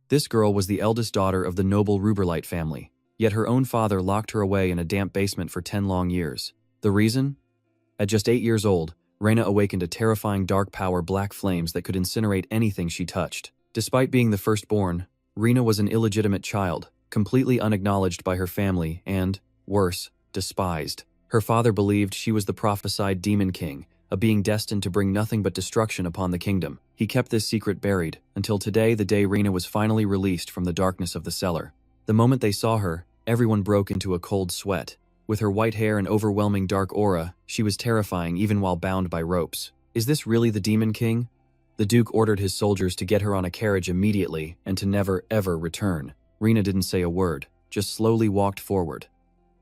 This girl was the eldest daughter of the noble Ruberlite family, yet her own father locked her away in a damp basement for 10 long years. The reason? At just 8 years old, Reina awakened a terrifying dark power, black flames that could incinerate anything she touched. Despite being the firstborn, Reina was an illegitimate child, completely unacknowledged by her family and, worse, despised. Her father believed she was the prophesied Demon King, a being destined to bring nothing but destruction upon the kingdom. He kept this secret buried, until today, the day Reina was finally released from the darkness of the cellar. The moment they saw her, everyone broke into a cold sweat. With her white hair and overwhelming dark aura, she was terrifying even while bound by ropes. Is this really the Demon King? The Duke ordered his soldiers to get her on a carriage immediately and to never, ever return. Reina didn't say a word, just slowly walked forward.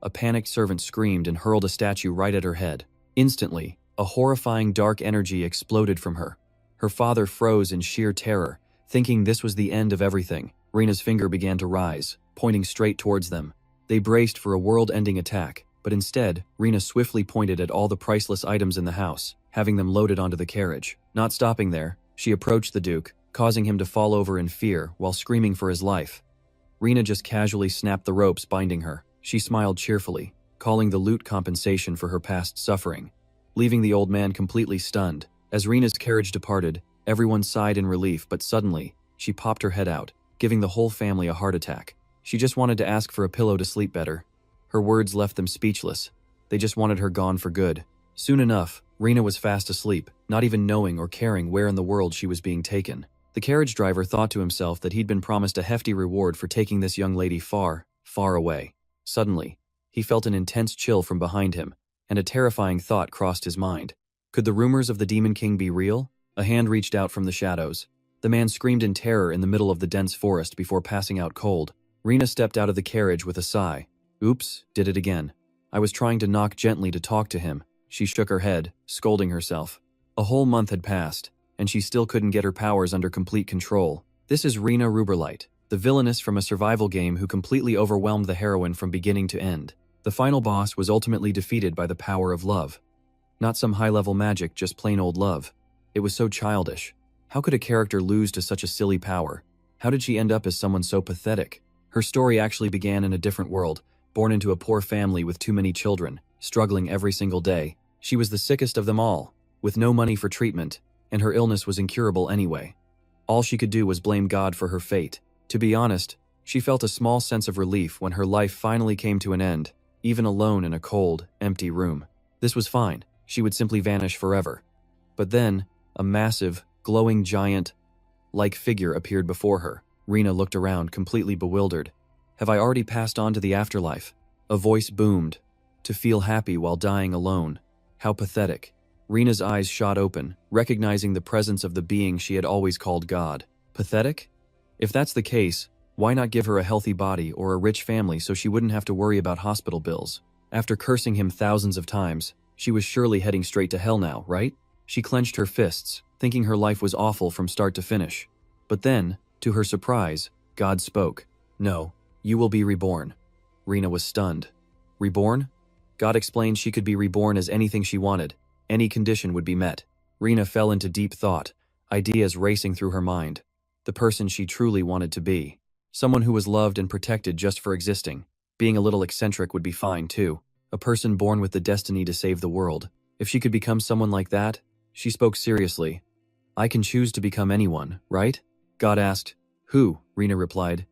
A panicked servant screamed and hurled a statue right at her head. Instantly, a horrifying dark energy exploded from her. Her father froze in sheer terror, thinking this was the end of everything. Reina's finger began to rise, pointing straight towards them. They braced for a world-ending attack, but instead, Reina swiftly pointed at all the priceless items in the house, having them loaded onto the carriage. Not stopping there, she approached the Duke, causing him to fall over in fear while screaming for his life. Reina just casually snapped the ropes binding her. She smiled cheerfully, calling the loot compensation for her past suffering, leaving the old man completely stunned. As Reina's carriage departed, everyone sighed in relief, but suddenly, she popped her head out, giving the whole family a heart attack. She just wanted to ask for a pillow to sleep better. Her words left them speechless. They just wanted her gone for good. Soon enough, Reina was fast asleep, not even knowing or caring where in the world she was being taken. The carriage driver thought to himself that he'd been promised a hefty reward for taking this young lady far, far away. Suddenly, he felt an intense chill from behind him, and a terrifying thought crossed his mind. Could the rumors of the Demon King be real? A hand reached out from the shadows. The man screamed in terror in the middle of the dense forest before passing out cold. Reina stepped out of the carriage with a sigh. Oops, did it again. I was trying to knock gently to talk to him. She shook her head, scolding herself. A whole month had passed, and she still couldn't get her powers under complete control. This is Reina Ruberlite, the villainess from a survival game who completely overwhelmed the heroine from beginning to end. The final boss was ultimately defeated by the power of love. Not some high-level magic, just plain old love. It was so childish. How could a character lose to such a silly power? How did she end up as someone so pathetic? Her story actually began in a different world, born into a poor family with too many children, struggling every single day. She was the sickest of them all, with no money for treatment, and her illness was incurable anyway. All she could do was blame God for her fate. To be honest, she felt a small sense of relief when her life finally came to an end, even alone in a cold, empty room. This was fine. She would simply vanish forever. But then, a massive, glowing giant-like figure appeared before her. Reina looked around, completely bewildered. Have I already passed on to the afterlife? A voice boomed. To feel happy while dying alone. How pathetic. Reina's eyes shot open, recognizing the presence of the being she had always called God. Pathetic? If that's the case, why not give her a healthy body or a rich family so she wouldn't have to worry about hospital bills? After cursing him thousands of times, she was surely heading straight to hell now, right? She clenched her fists, thinking her life was awful from start to finish. But then, to her surprise, God spoke. No, you will be reborn. Reina was stunned. Reborn? God explained she could be reborn as anything she wanted. Any condition would be met. Reina fell into deep thought, ideas racing through her mind. The person she truly wanted to be. Someone who was loved and protected just for existing. Being a little eccentric would be fine too. A person born with the destiny to save the world. If she could become someone like that, she spoke seriously. I can choose to become anyone, right? God asked. Who? Reina replied.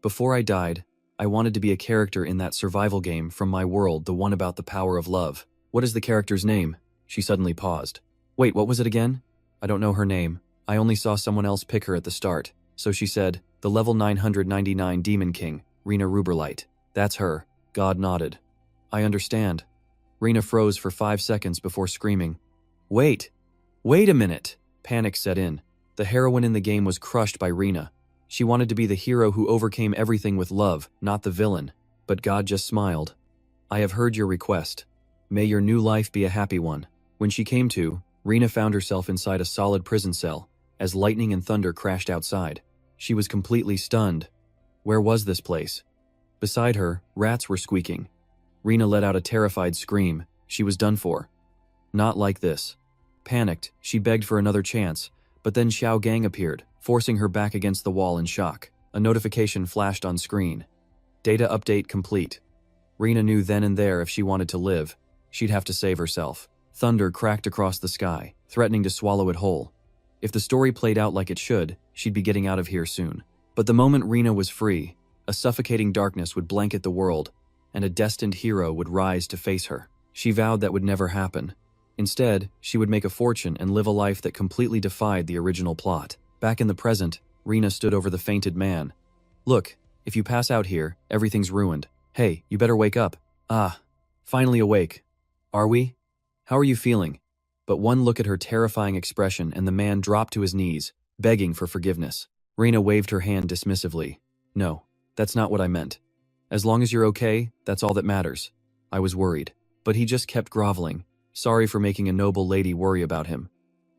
Before I died, I wanted to be a character in that survival game from my world, the one about the power of love. What is the character's name? She suddenly paused. Wait, what was it again? I don't know her name. I only saw someone else pick her at the start. So she said, the level 999 Demon King, Reina Ruberlite. That's her. God nodded. I understand. Reina froze for 5 seconds before screaming. Wait a minute! Panic set in. The heroine in the game was crushed by Reina. She wanted to be the hero who overcame everything with love, not the villain. But God just smiled. I have heard your request. May your new life be a happy one. When she came to, Reina found herself inside a solid prison cell, as lightning and thunder crashed outside. She was completely stunned. Where was this place? Beside her, rats were squeaking. Reina let out a terrified scream. She was done for. Not like this. Panicked, she begged for another chance, but then Xiao Gang appeared, forcing her back against the wall in shock. A notification flashed on screen. Data update complete. Rena knew then and there if she wanted to live, she'd have to save herself. Thunder cracked across the sky, threatening to swallow it whole. If the story played out like it should, she'd be getting out of here soon. But the moment Rena was free, a suffocating darkness would blanket the world, and a destined hero would rise to face her. She vowed that would never happen. Instead, she would make a fortune and live a life that completely defied the original plot. Back in the present, Rena stood over the fainted man. Look, if you pass out here, everything's ruined. Hey, you better wake up. Ah, finally awake. Are we? How are you feeling? But one look at her terrifying expression and the man dropped to his knees, begging for forgiveness. Rena waved her hand dismissively. No, that's not what I meant. As long as you're okay, that's all that matters. I was worried. But he just kept groveling, sorry for making a noble lady worry about him.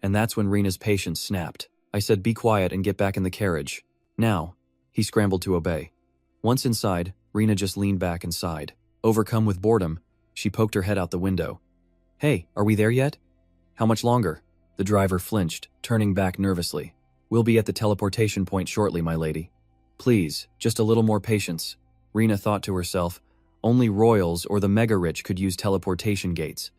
And that's when Rena's patience snapped. I said be quiet and get back in the carriage. Now. He scrambled to obey. Once inside, Rena just leaned back and sighed. Overcome with boredom, she poked her head out the window. Hey, are we there yet? How much longer? The driver flinched, turning back nervously. We'll be at the teleportation point shortly, my lady. Please, just a little more patience. Rena thought to herself, only royals or the mega-rich could use teleportation gates.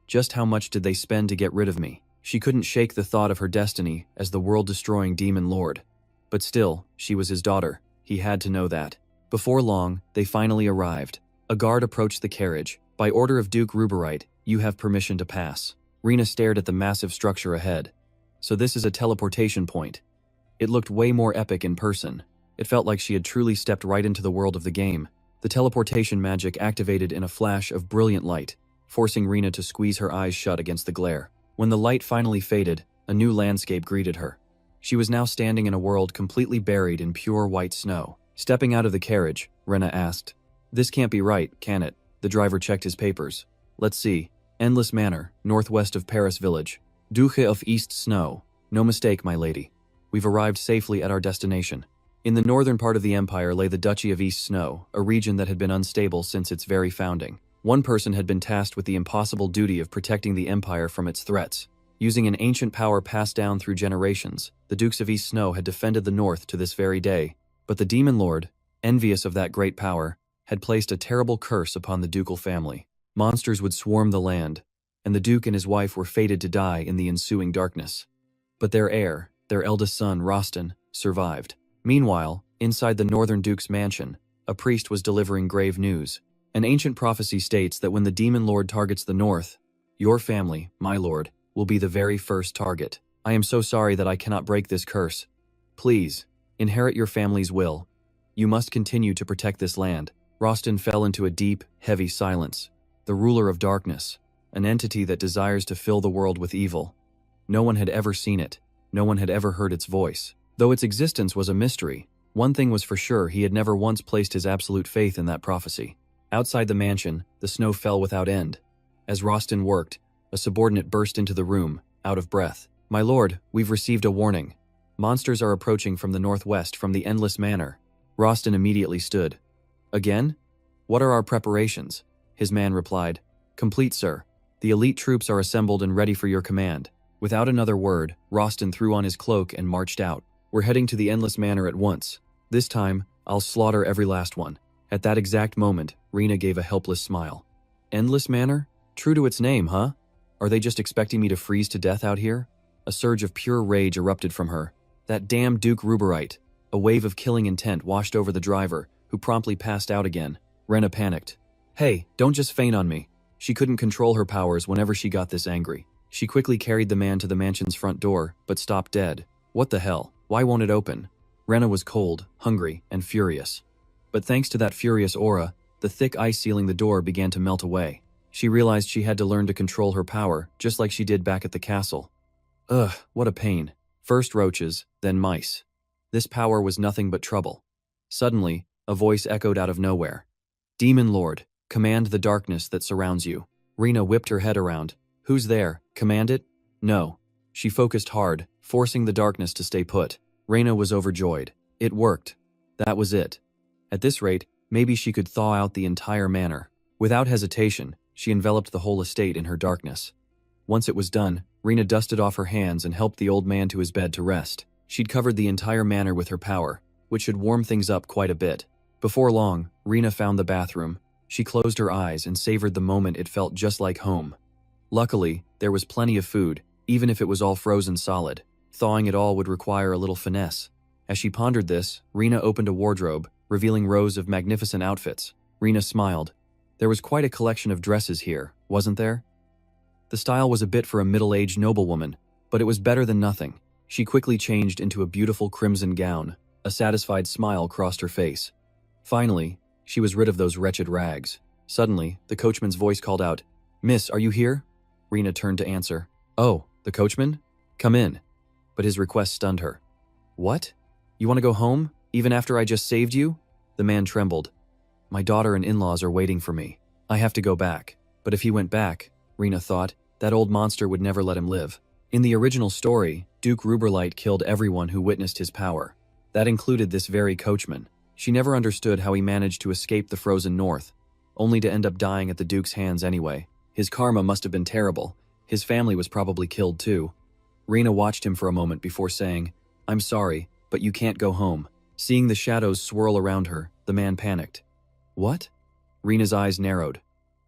Just how much did they spend to get rid of me? She couldn't shake the thought of her destiny as the world-destroying demon lord. But still, she was his daughter. He had to know that. Before long, they finally arrived. A guard approached the carriage. By order of Duke Ruberite, you have permission to pass. Rena stared at the massive structure ahead. So this is a teleportation point. It looked way more epic in person. It felt like she had truly stepped right into the world of the game. The teleportation magic activated in a flash of brilliant light, forcing Rena to squeeze her eyes shut against the glare. When the light finally faded, a new landscape greeted her. She was now standing in a world completely buried in pure white snow. Stepping out of the carriage, Rena asked, "This can't be right, can it?" The driver checked his papers. "Let's see. Endless Manor, northwest of Paris Village. Duche of East Snow. No mistake, my lady. We've arrived safely at our destination." In the northern part of the empire lay the Duchy of East Snow, a region that had been unstable since its very founding. One person had been tasked with the impossible duty of protecting the empire from its threats. Using an ancient power passed down through generations, the Dukes of East Snow had defended the north to this very day. But the demon lord, envious of that great power, had placed a terrible curse upon the ducal family. Monsters would swarm the land, and the duke and his wife were fated to die in the ensuing darkness. But their heir, their eldest son, Rostin, survived. Meanwhile, inside the northern duke's mansion, a priest was delivering grave news. An ancient prophecy states that when the demon lord targets the north, your family, my lord, will be the very first target. I am so sorry that I cannot break this curse. Please, inherit your family's will. You must continue to protect this land. Rostin fell into a deep, heavy silence. The ruler of darkness, an entity that desires to fill the world with evil. No one had ever seen it. No one had ever heard its voice. Though its existence was a mystery, one thing was for sure: he had never once placed his absolute faith in that prophecy. Outside the mansion, the snow fell without end. As Rostin worked, a subordinate burst into the room, out of breath. "My lord, we've received a warning. Monsters are approaching from the northwest from the Endless Manor." Rostin immediately stood. "Again? What are our preparations?" His man replied. "Complete, sir. The elite troops are assembled and ready for your command." Without another word, Rostin threw on his cloak and marched out. "We're heading to the Endless Manor at once. This time, I'll slaughter every last one." At that exact moment, Rena gave a helpless smile. "Endless Manor? True to its name, huh? Are they just expecting me to freeze to death out here?" A surge of pure rage erupted from her. That damn Duke Ruberite. A wave of killing intent washed over the driver, who promptly passed out again. Rena panicked. "Hey, don't just faint on me." She couldn't control her powers whenever she got this angry. She quickly carried the man to the mansion's front door, but stopped dead. What the hell? Why won't it open? Rena was cold, hungry, and furious. But thanks to that furious aura, the thick ice sealing the door began to melt away. She realized she had to learn to control her power, just like she did back at the castle. Ugh, what a pain. First roaches, then mice. This power was nothing but trouble. Suddenly, a voice echoed out of nowhere. "Demon Lord, command the darkness that surrounds you." Rena whipped her head around. "Who's there? Command it?" "No." She focused hard, forcing the darkness to stay put. Rena was overjoyed. It worked. That was it. At this rate, maybe she could thaw out the entire manor. Without hesitation, she enveloped the whole estate in her darkness. Once it was done, Rena dusted off her hands and helped the old man to his bed to rest. She'd covered the entire manor with her power. which should warm things up quite a bit. Before long, Rena found the bathroom. She closed her eyes and savored the moment. It felt just like home. Luckily, there was plenty of food, even if it was all frozen solid. Thawing it all would require a little finesse. As she pondered this, Rena opened a wardrobe, revealing rows of magnificent outfits. Rena smiled. There was quite a collection of dresses here, wasn't there? The style was a bit for a middle-aged noblewoman, but it was better than nothing. She quickly changed into a beautiful crimson gown. A satisfied smile crossed her face. Finally, she was rid of those wretched rags. Suddenly, the coachman's voice called out, "Miss, are you here?" Rena turned to answer. "Oh, the coachman? Come in." But his request stunned her. "What? You want to go home, even after I just saved you?" The man trembled. "My daughter and in-laws are waiting for me. I have to go back." But if he went back, Rena thought, that old monster would never let him live. In the original story, Duke Ruberlight killed everyone who witnessed his power. That included this very coachman. She never understood how he managed to escape the frozen north, only to end up dying at the Duke's hands anyway. His karma must have been terrible. His family was probably killed too. Rena watched him for a moment before saying, "I'm sorry, but you can't go home." Seeing the shadows swirl around her, the man panicked. "What?" Rena's eyes narrowed.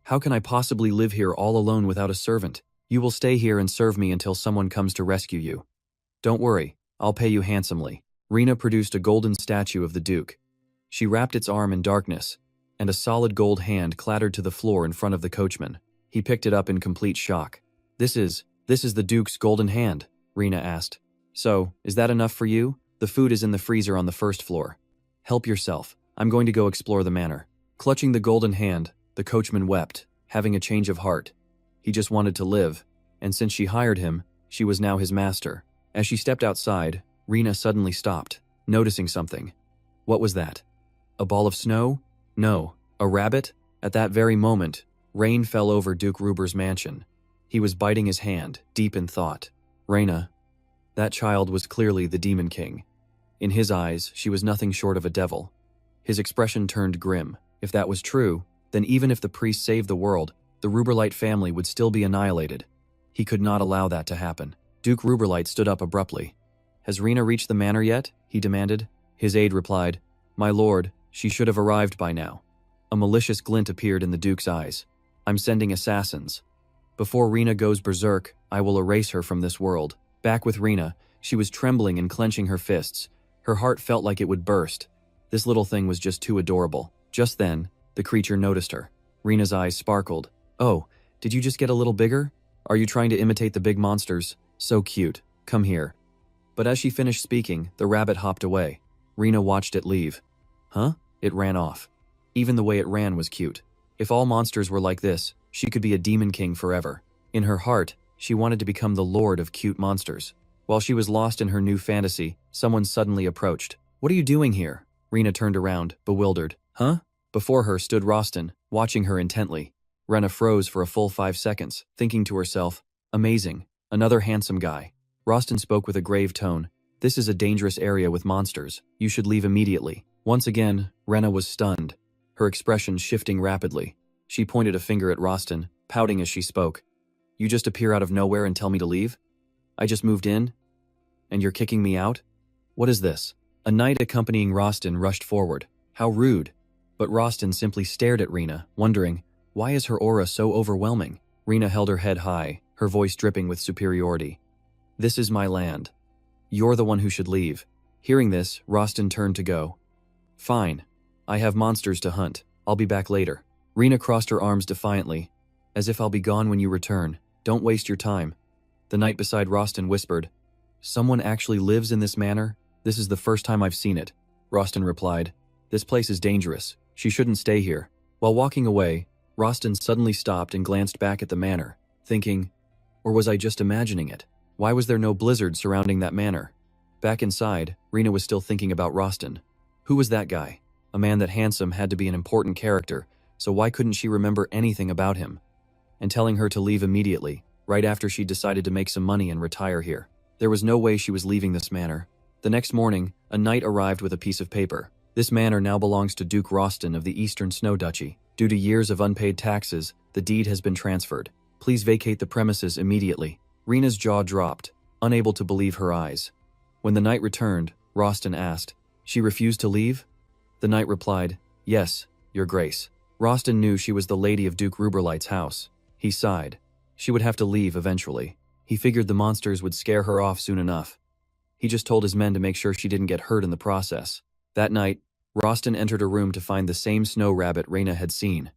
"How can I possibly live here all alone without a servant? You will stay here and serve me until someone comes to rescue you. Don't worry, I'll pay you handsomely." Rena produced a golden statue of the Duke. She wrapped its arm in darkness, and a solid gold hand clattered to the floor in front of the coachman. He picked it up in complete shock. This is the Duke's golden hand," Rena asked. "So, is that enough for you? The food is in the freezer on the first floor. Help yourself. I'm going to go explore the manor." Clutching the golden hand, the coachman wept, having a change of heart. He just wanted to live, and since she hired him, she was now his master. As she stepped outside, Rena suddenly stopped, noticing something. What was that? A ball of snow? No, a rabbit? At that very moment, rain fell over Duke Ruber's mansion. He was biting his hand, deep in thought. Rena, that child was clearly the Demon King. In his eyes, she was nothing short of a devil. His expression turned grim. If that was true, then even if the priest saved the world, the Ruberlight family would still be annihilated. He could not allow that to happen. Duke Ruberlight stood up abruptly. "Has Rena reached the manor yet?" he demanded. His aide replied, "My lord, she should have arrived by now." A malicious glint appeared in the Duke's eyes. "I'm sending assassins. Before Rena goes berserk, I will erase her from this world." Back with Rena, she was trembling and clenching her fists. Her heart felt like it would burst. This little thing was just too adorable. Just then, the creature noticed her. Rena's eyes sparkled. "Oh, did you just get a little bigger? Are you trying to imitate the big monsters? So cute. Come here." But as she finished speaking, the rabbit hopped away. Rena watched it leave. Huh? It ran off. Even the way it ran was cute. If all monsters were like this, she could be a demon king forever. In her heart, she wanted to become the lord of cute monsters. While she was lost in her new fantasy, someone suddenly approached. "What are you doing here?" Rena turned around, bewildered. "Huh?" Before her stood Rostin, watching her intently. Rena froze for a full 5 seconds, thinking to herself, "Amazing, another handsome guy." Rostin spoke with a grave tone. "This is a dangerous area with monsters. You should leave immediately." Once again, Rena was stunned, her expression shifting rapidly. She pointed a finger at Rostin, pouting as she spoke. "You just appear out of nowhere and tell me to leave? I just moved in? And you're kicking me out? What is this?" A knight accompanying Rostin rushed forward. How rude. But Rostin simply stared at Rena, wondering, why is her aura so overwhelming? Rena held her head high, her voice dripping with superiority. "This is my land. You're the one who should leave." Hearing this, Rostin turned to go. "Fine. I have monsters to hunt. I'll be back later." Rena crossed her arms defiantly. "As if I'll be gone when you return. Don't waste your time." The knight beside Rostin whispered, "Someone actually lives in this manor? This is the first time I've seen it." Rostin replied, "This place is dangerous. She shouldn't stay here." While walking away, Rostin suddenly stopped and glanced back at the manor, thinking, or was I just imagining it? Why was there no blizzard surrounding that manor? Back inside, Rena was still thinking about Rostin. Who was that guy? A man that handsome had to be an important character, so why couldn't she remember anything about him? And telling her to leave immediately, right after she decided to make some money and retire here. There was no way she was leaving this manor. The next morning, a knight arrived with a piece of paper. This manor now belongs to Duke Rostin of the Eastern Snow Duchy. Due to years of unpaid taxes, the deed has been transferred. Please vacate the premises immediately. Rena's jaw dropped, unable to believe her eyes. When the knight returned, Rostin asked, She refused to leave? The knight replied, "Yes, your grace." Rostin knew she was the lady of Duke Ruberlight's house. He sighed. She would have to leave eventually. He figured the monsters would scare her off soon enough. He just told his men to make sure she didn't get hurt in the process. That night, Rostin entered a room to find the same snow rabbit Reyna had seen.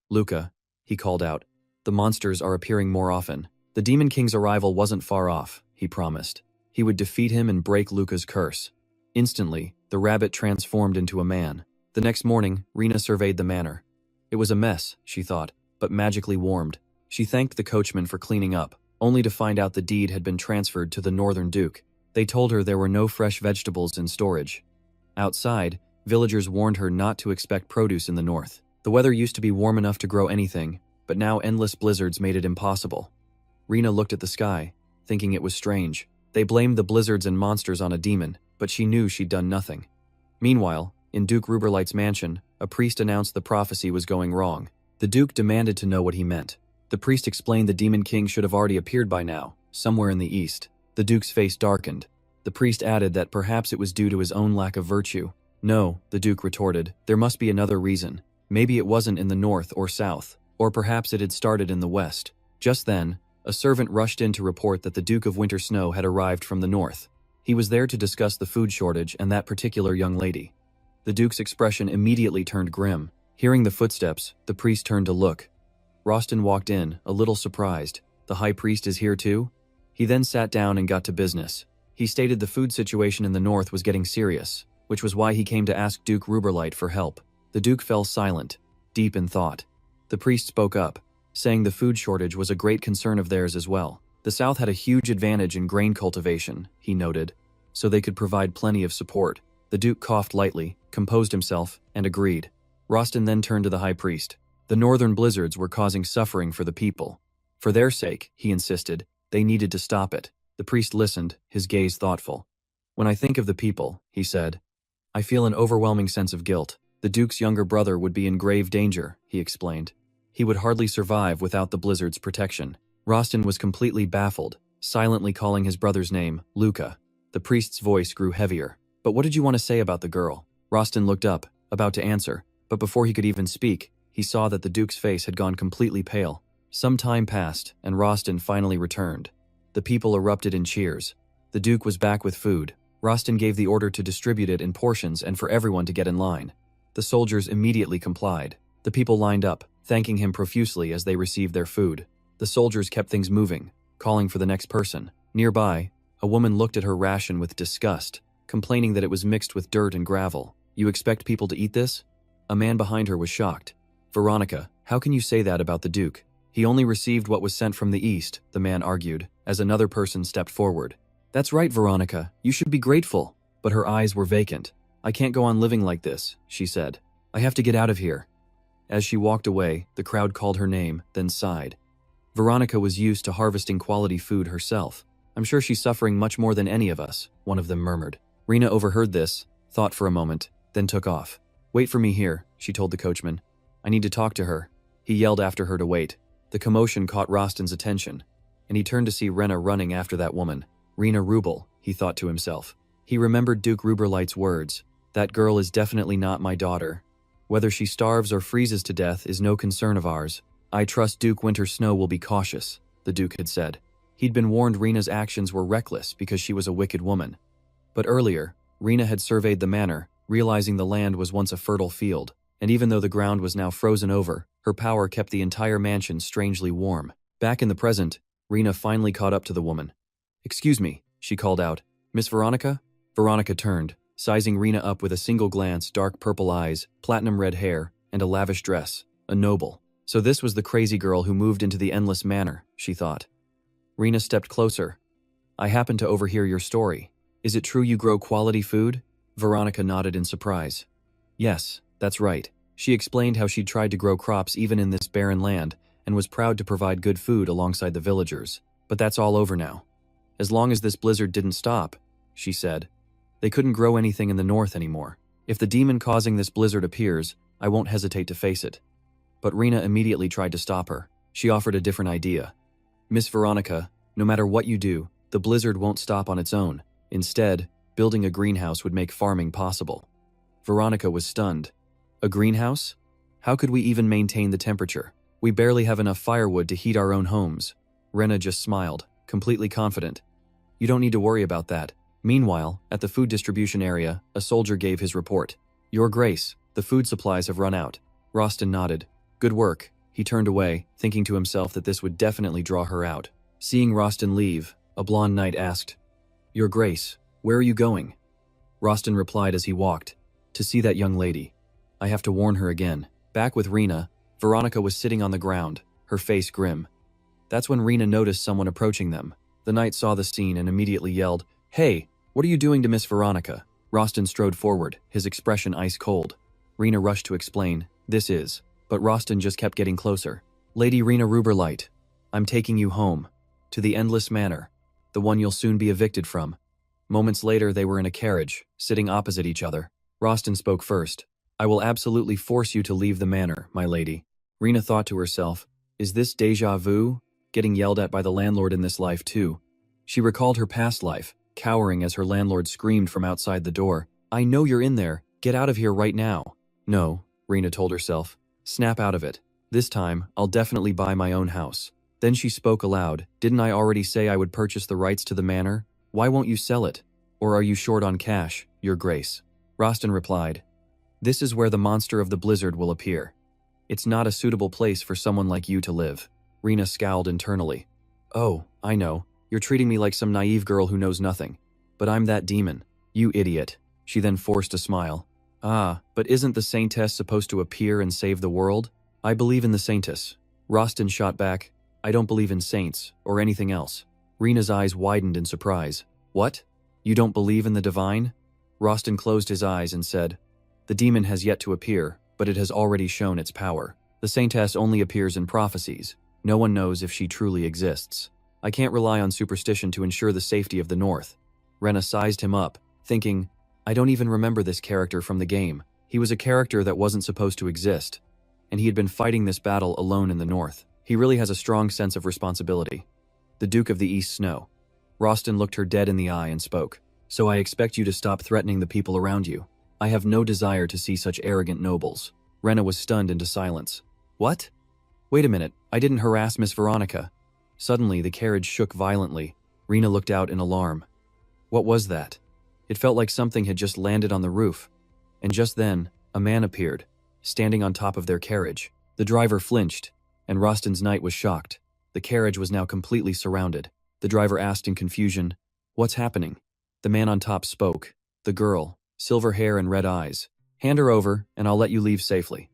"Luca," he called out, "the monsters are appearing more often." The Demon King's arrival wasn't far off, he promised. He would defeat him and break Luca's curse. Instantly, the rabbit transformed into a man. The next morning, Rena surveyed the manor. It was a mess, she thought, but magically warmed. She thanked the coachman for cleaning up, only to find out the deed had been transferred to the Northern Duke. They told her there were no fresh vegetables in storage. Outside, villagers warned her not to expect produce in the north. The weather used to be warm enough to grow anything, but now endless blizzards made it impossible. Rena looked at the sky, thinking it was strange. They blamed the blizzards and monsters on a demon, but she knew she'd done nothing. Meanwhile, in Duke Ruberlight's mansion, a priest announced the prophecy was going wrong. The Duke demanded to know what he meant. The priest explained the Demon King should have already appeared by now, somewhere in the east. The Duke's face darkened. The priest added that perhaps it was due to his own lack of virtue. "No," the Duke retorted, "there must be another reason. Maybe it wasn't in the north or south, or perhaps it had started in the west." Just then, a servant rushed in to report that the Duke of Winter Snow had arrived from the north. He was there to discuss the food shortage and that particular young lady. The Duke's expression immediately turned grim. Hearing the footsteps, the priest turned to look. Rostin walked in, a little surprised. "The high priest is here too?" He then sat down and got to business. He stated the food situation in the north was getting serious, which was why he came to ask Duke Ruberlight for help. The Duke fell silent, deep in thought. The priest spoke up, saying the food shortage was a great concern of theirs as well. The South had a huge advantage in grain cultivation, he noted, so they could provide plenty of support. The Duke coughed lightly, composed himself, and agreed. Rostin then turned to the high priest. The northern blizzards were causing suffering for the people. For their sake, he insisted, they needed to stop it. The priest listened, his gaze thoughtful. "When I think of the people," he said, "I feel an overwhelming sense of guilt. The Duke's younger brother would be in grave danger," he explained. "He would hardly survive without the blizzard's protection." Rostin was completely baffled, silently calling his brother's name, Luca. The priest's voice grew heavier. "But what did you want to say about the girl?" Rostin looked up, about to answer, but before he could even speak, he saw that the Duke's face had gone completely pale. Some time passed, and Rostin finally returned. The people erupted in cheers. The Duke was back with food. Rostin gave the order to distribute it in portions and for everyone to get in line. The soldiers immediately complied. The people lined up, thanking him profusely as they received their food. The soldiers kept things moving, calling for the next person. Nearby, a woman looked at her ration with disgust, complaining that it was mixed with dirt and gravel. "You expect people to eat this?" A man behind her was shocked. "Veronica, how can you say that about the Duke? He only received what was sent from the east," the man argued, as another person stepped forward. "That's right, Veronica, you should be grateful." But her eyes were vacant. "I can't go on living like this," she said. "I have to get out of here." As she walked away, the crowd called her name, then sighed. Veronica was used to harvesting quality food herself. "I'm sure she's suffering much more than any of us," one of them murmured. Rena overheard this, thought for a moment, then took off. "Wait for me here," she told the coachman. "I need to talk to her." He yelled after her to wait. The commotion caught Rostin's attention, and he turned to see Rena running after that woman. "Rena Rubel," he thought to himself. He remembered Duke Ruberlight's words. "That girl is definitely not my daughter. Whether she starves or freezes to death is no concern of ours. I trust Duke Winter Snow will be cautious," the Duke had said. He'd been warned Rena's actions were reckless because she was a wicked woman. But earlier, Rena had surveyed the manor, realizing the land was once a fertile field, and even though the ground was now frozen over, her power kept the entire mansion strangely warm. Back in the present, Rena finally caught up to the woman. "Excuse me," she called out. "Miss Veronica?" Veronica turned, sizing Rena up with a single glance, dark purple eyes, platinum red hair, and a lavish dress. A noble. So this was the crazy girl who moved into the endless manor, she thought. Rena stepped closer. "I happened to overhear your story. Is it true you grow quality food?" Veronica nodded in surprise. "Yes, that's right." She explained how she'd tried to grow crops even in this barren land and was proud to provide good food alongside the villagers. "But that's all over now. As long as this blizzard didn't stop," she said, "they couldn't grow anything in the north anymore. If the demon causing this blizzard appears, I won't hesitate to face it." But Rena immediately tried to stop her. She offered a different idea. "Miss Veronica, no matter what you do, the blizzard won't stop on its own. Instead, building a greenhouse would make farming possible. Veronica was stunned. A greenhouse? How could we even maintain the temperature? We barely have enough firewood to heat our own homes. Rena just smiled, completely confident. You don't need to worry about that. Meanwhile, at the food distribution area, a soldier gave his report. Your Grace, the food supplies have run out. Rostin nodded. Good work. He turned away, thinking to himself that this would definitely draw her out. Seeing Rostin leave, a blonde knight asked, Your Grace, where are you going? Rostin replied as he walked, To see that young lady. I have to warn her again. Back with Rena, Veronica was sitting on the ground, her face grim. That's when Rena noticed someone approaching them. The knight saw the scene and immediately yelled, Hey, what are you doing to Miss Veronica? Rostin strode forward, his expression ice cold. Rena rushed to explain, This is, but Rostin just kept getting closer. Lady Rena Ruberlight, I'm taking you home. To the Endless Manor, the one you'll soon be evicted from. Moments later they were in a carriage, sitting opposite each other. Rostin spoke first. I will absolutely force you to leave the manor, my lady. Rena thought to herself, Is this déjà vu? Getting yelled at by the landlord in this life too. She recalled her past life, cowering as her landlord screamed from outside the door. I know you're in there. Get out of here right now. No, Rena told herself. Snap out of it. This time, I'll definitely buy my own house. Then she spoke aloud. Didn't I already say I would purchase the rights to the manor? Why won't you sell it? Or are you short on cash, Your Grace? Rostin replied, This is where the monster of the blizzard will appear. It's not a suitable place for someone like you to live. Rena scowled internally. Oh, I know. You're treating me like some naive girl who knows nothing. But I'm that demon. You idiot. She then forced a smile. Ah, but isn't the Saintess supposed to appear and save the world? I believe in the Saintess. Rostin shot back. I don't believe in saints, or anything else. Rena's eyes widened in surprise. What? You don't believe in the divine? Rostin closed his eyes and said, The demon has yet to appear, but it has already shown its power. The Saintess only appears in prophecies. No one knows if she truly exists. I can't rely on superstition to ensure the safety of the North. Rena sized him up, thinking, I don't even remember this character from the game. He was a character that wasn't supposed to exist, and he had been fighting this battle alone in the North. He really has a strong sense of responsibility. The Duke of the East Snow. Rostin looked her dead in the eye and spoke. So I expect you to stop threatening the people around you. I have no desire to see such arrogant nobles. Rena was stunned into silence. What? Wait a minute, I didn't harass Miss Veronica. Suddenly, the carriage shook violently. Rena looked out in alarm. What was that? It felt like something had just landed on the roof. And just then, a man appeared, standing on top of their carriage. The driver flinched, and Rostin's knight was shocked. The carriage was now completely surrounded. The driver asked in confusion, What's happening? The man on top spoke. The girl, silver hair and red eyes. Hand her over, and I'll let you leave safely.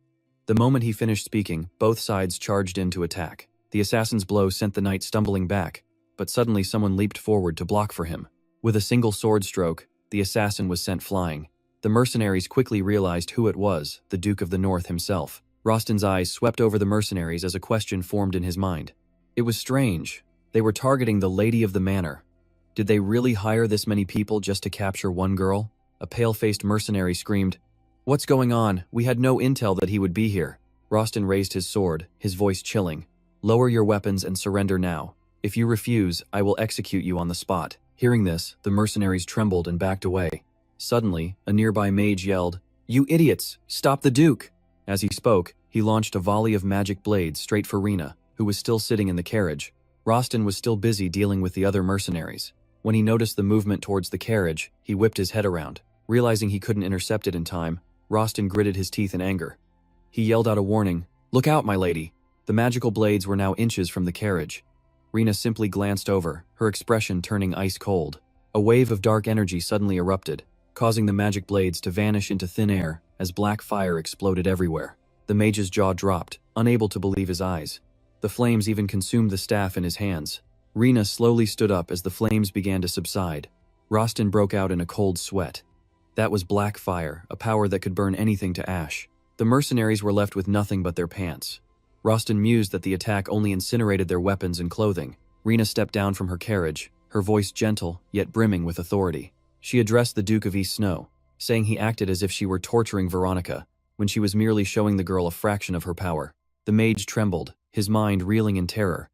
The moment he finished speaking, both sides charged in to attack. The assassin's blow sent the knight stumbling back, but suddenly someone leaped forward to block for him. With a single sword stroke, the assassin was sent flying. The mercenaries quickly realized who it was, the Duke of the North himself. Rostin's eyes swept over the mercenaries as a question formed in his mind. It was strange. They were targeting the Lady of the Manor. Did they really hire this many people just to capture one girl? A pale-faced mercenary screamed, What's going on? We had no intel that he would be here. Rostin raised his sword, his voice chilling. Lower your weapons and surrender now. If you refuse, I will execute you on the spot. Hearing this, the mercenaries trembled and backed away. Suddenly, a nearby mage yelled, You idiots! Stop the Duke! As he spoke, he launched a volley of magic blades straight for Rena, who was still sitting in the carriage. Rostin was still busy dealing with the other mercenaries. When he noticed the movement towards the carriage, he whipped his head around. Realizing he couldn't intercept it in time, Rostin gritted his teeth in anger. He yelled out a warning, Look out, my lady! The magical blades were now inches from the carriage. Rena simply glanced over, her expression turning ice cold. A wave of dark energy suddenly erupted, causing the magic blades to vanish into thin air as black fire exploded everywhere. The mage's jaw dropped, unable to believe his eyes. The flames even consumed the staff in his hands. Rena slowly stood up as the flames began to subside. Rostin broke out in a cold sweat. That was black fire, a power that could burn anything to ash. The mercenaries were left with nothing but their pants. Rostin mused that the attack only incinerated their weapons and clothing. Rena stepped down from her carriage, her voice gentle, yet brimming with authority. She addressed the Duke of East Snow, saying he acted as if she were torturing Veronica, when she was merely showing the girl a fraction of her power. The mage trembled, his mind reeling in terror.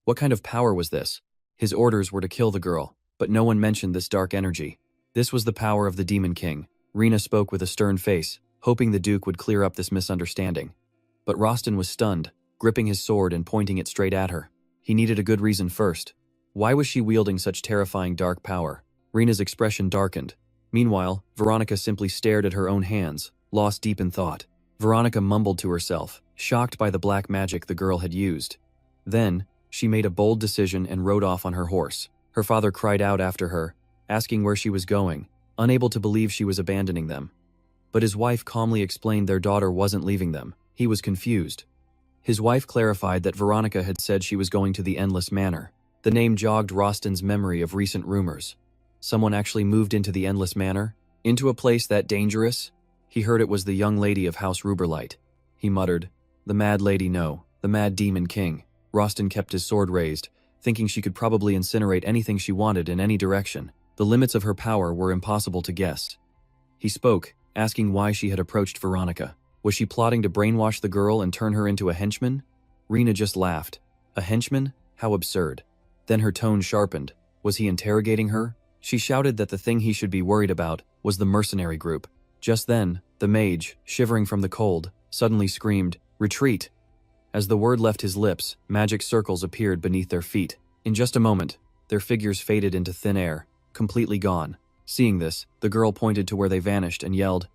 What kind of power was this? His orders were to kill the girl, but no one mentioned this dark energy. This was the power of the Demon King. Rena spoke with a stern face, hoping the Duke would clear up this misunderstanding. But Rostin was stunned, gripping his sword and pointing it straight at her. He needed a good reason first. Why was she wielding such terrifying dark power? Rena's expression darkened. Meanwhile, Veronica simply stared at her own hands, lost deep in thought. Veronica mumbled to herself, shocked by the black magic the girl had used. Then, she made a bold decision and rode off on her horse. Her father cried out after her, asking where she was going, unable to believe she was abandoning them. But his wife calmly explained their daughter wasn't leaving them. He was confused. His wife clarified that Veronica had said she was going to the Endless Manor. The name jogged Rostin's memory of recent rumors. Someone actually moved into the Endless Manor? Into a place that dangerous? He heard it was the young lady of House Ruberlight. He muttered, "The mad lady, no, the mad demon king." Rostin kept his sword raised, thinking she could probably incinerate anything she wanted in any direction. The limits of her power were impossible to guess. He spoke, asking why she had approached Veronica. Was she plotting to brainwash the girl and turn her into a henchman? Rena just laughed. A henchman? How absurd. Then her tone sharpened. Was he interrogating her? She shouted that the thing he should be worried about was the mercenary group. Just then, the mage, shivering from the cold, suddenly screamed, "Retreat!" As the word left his lips, magic circles appeared beneath their feet. In just a moment, their figures faded into thin air, completely gone. Seeing this, the girl pointed to where they vanished and yelled,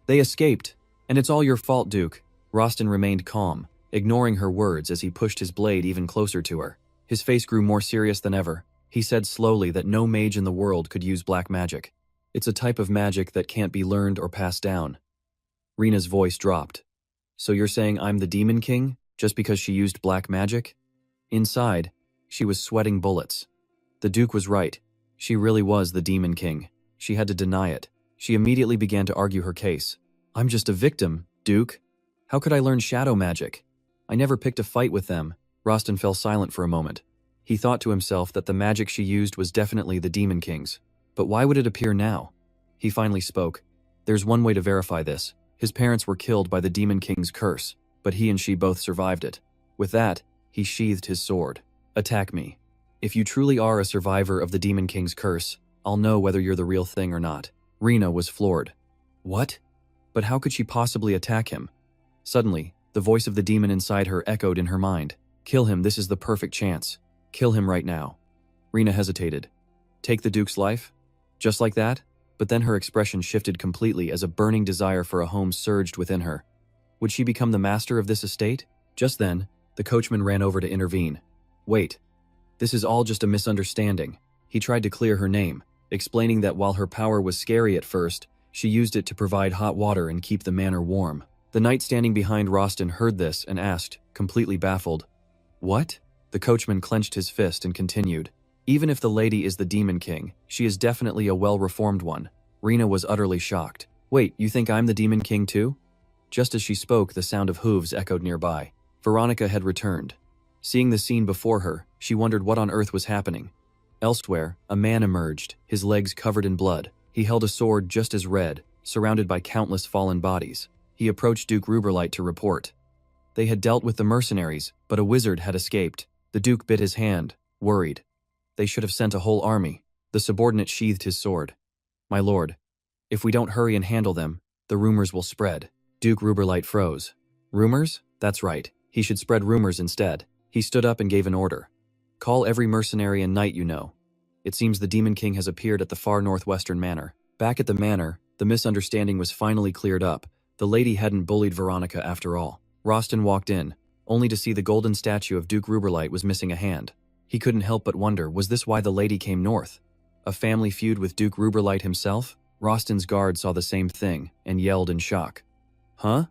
"They escaped! And it's all your fault, Duke." Rostin remained calm, ignoring her words as he pushed his blade even closer to her. His face grew more serious than ever. He said slowly that no mage in the world could use black magic. It's a type of magic that can't be learned or passed down. Rena's voice dropped. "So you're saying I'm the Demon King, just because she used black magic?" Inside, she was sweating bullets. The Duke was right. She really was the Demon King. She had to deny it. She immediately began to argue her case. "I'm just a victim, Duke. How could I learn shadow magic? I never picked a fight with them." Rostin fell silent for a moment. He thought to himself that the magic she used was definitely the Demon King's. But why would it appear now? He finally spoke. "There's one way to verify this. His parents were killed by the Demon King's curse, but he and she both survived it." With that, he sheathed his sword. "Attack me. If you truly are a survivor of the Demon King's curse, I'll know whether you're the real thing or not." Rena was floored. What? But how could she possibly attack him? Suddenly, the voice of the demon inside her echoed in her mind. "Kill him, this is the perfect chance. Kill him right now." Rena hesitated. Take the Duke's life? Just like that? But then her expression shifted completely as a burning desire for a home surged within her. Would she become the master of this estate? Just then, the coachman ran over to intervene. "Wait. This is all just a misunderstanding." He tried to clear her name, explaining that while her power was scary at first, she used it to provide hot water and keep the manor warm. The knight standing behind Rostin heard this and asked, completely baffled, "What?" The coachman clenched his fist and continued, "Even if the lady is the Demon King, she is definitely a well-reformed one." Rena was utterly shocked. "Wait, you think I'm the Demon King too?" Just as she spoke, the sound of hooves echoed nearby. Veronica had returned. Seeing the scene before her, she wondered what on earth was happening. Elsewhere, a man emerged, his legs covered in blood. He held a sword just as red, surrounded by countless fallen bodies. He approached Duke Ruberlight to report. They had dealt with the mercenaries, but a wizard had escaped. The Duke bit his hand, worried. They should have sent a whole army. The subordinate sheathed his sword. "My lord, if we don't hurry and handle them, the rumors will spread." Duke Ruberlight froze. "Rumors? That's right. He should spread rumors instead." He stood up and gave an order. "Call every mercenary and knight you know. It seems the Demon King has appeared at the far northwestern manor." Back at the manor, the misunderstanding was finally cleared up. The lady hadn't bullied Veronica after all. Rostin walked in, only to see the golden statue of Duke Ruberlight was missing a hand. He couldn't help but wonder, was this why the lady came north? A family feud with Duke Ruberlight himself? Rostin's guard saw the same thing and yelled in shock. "Huh?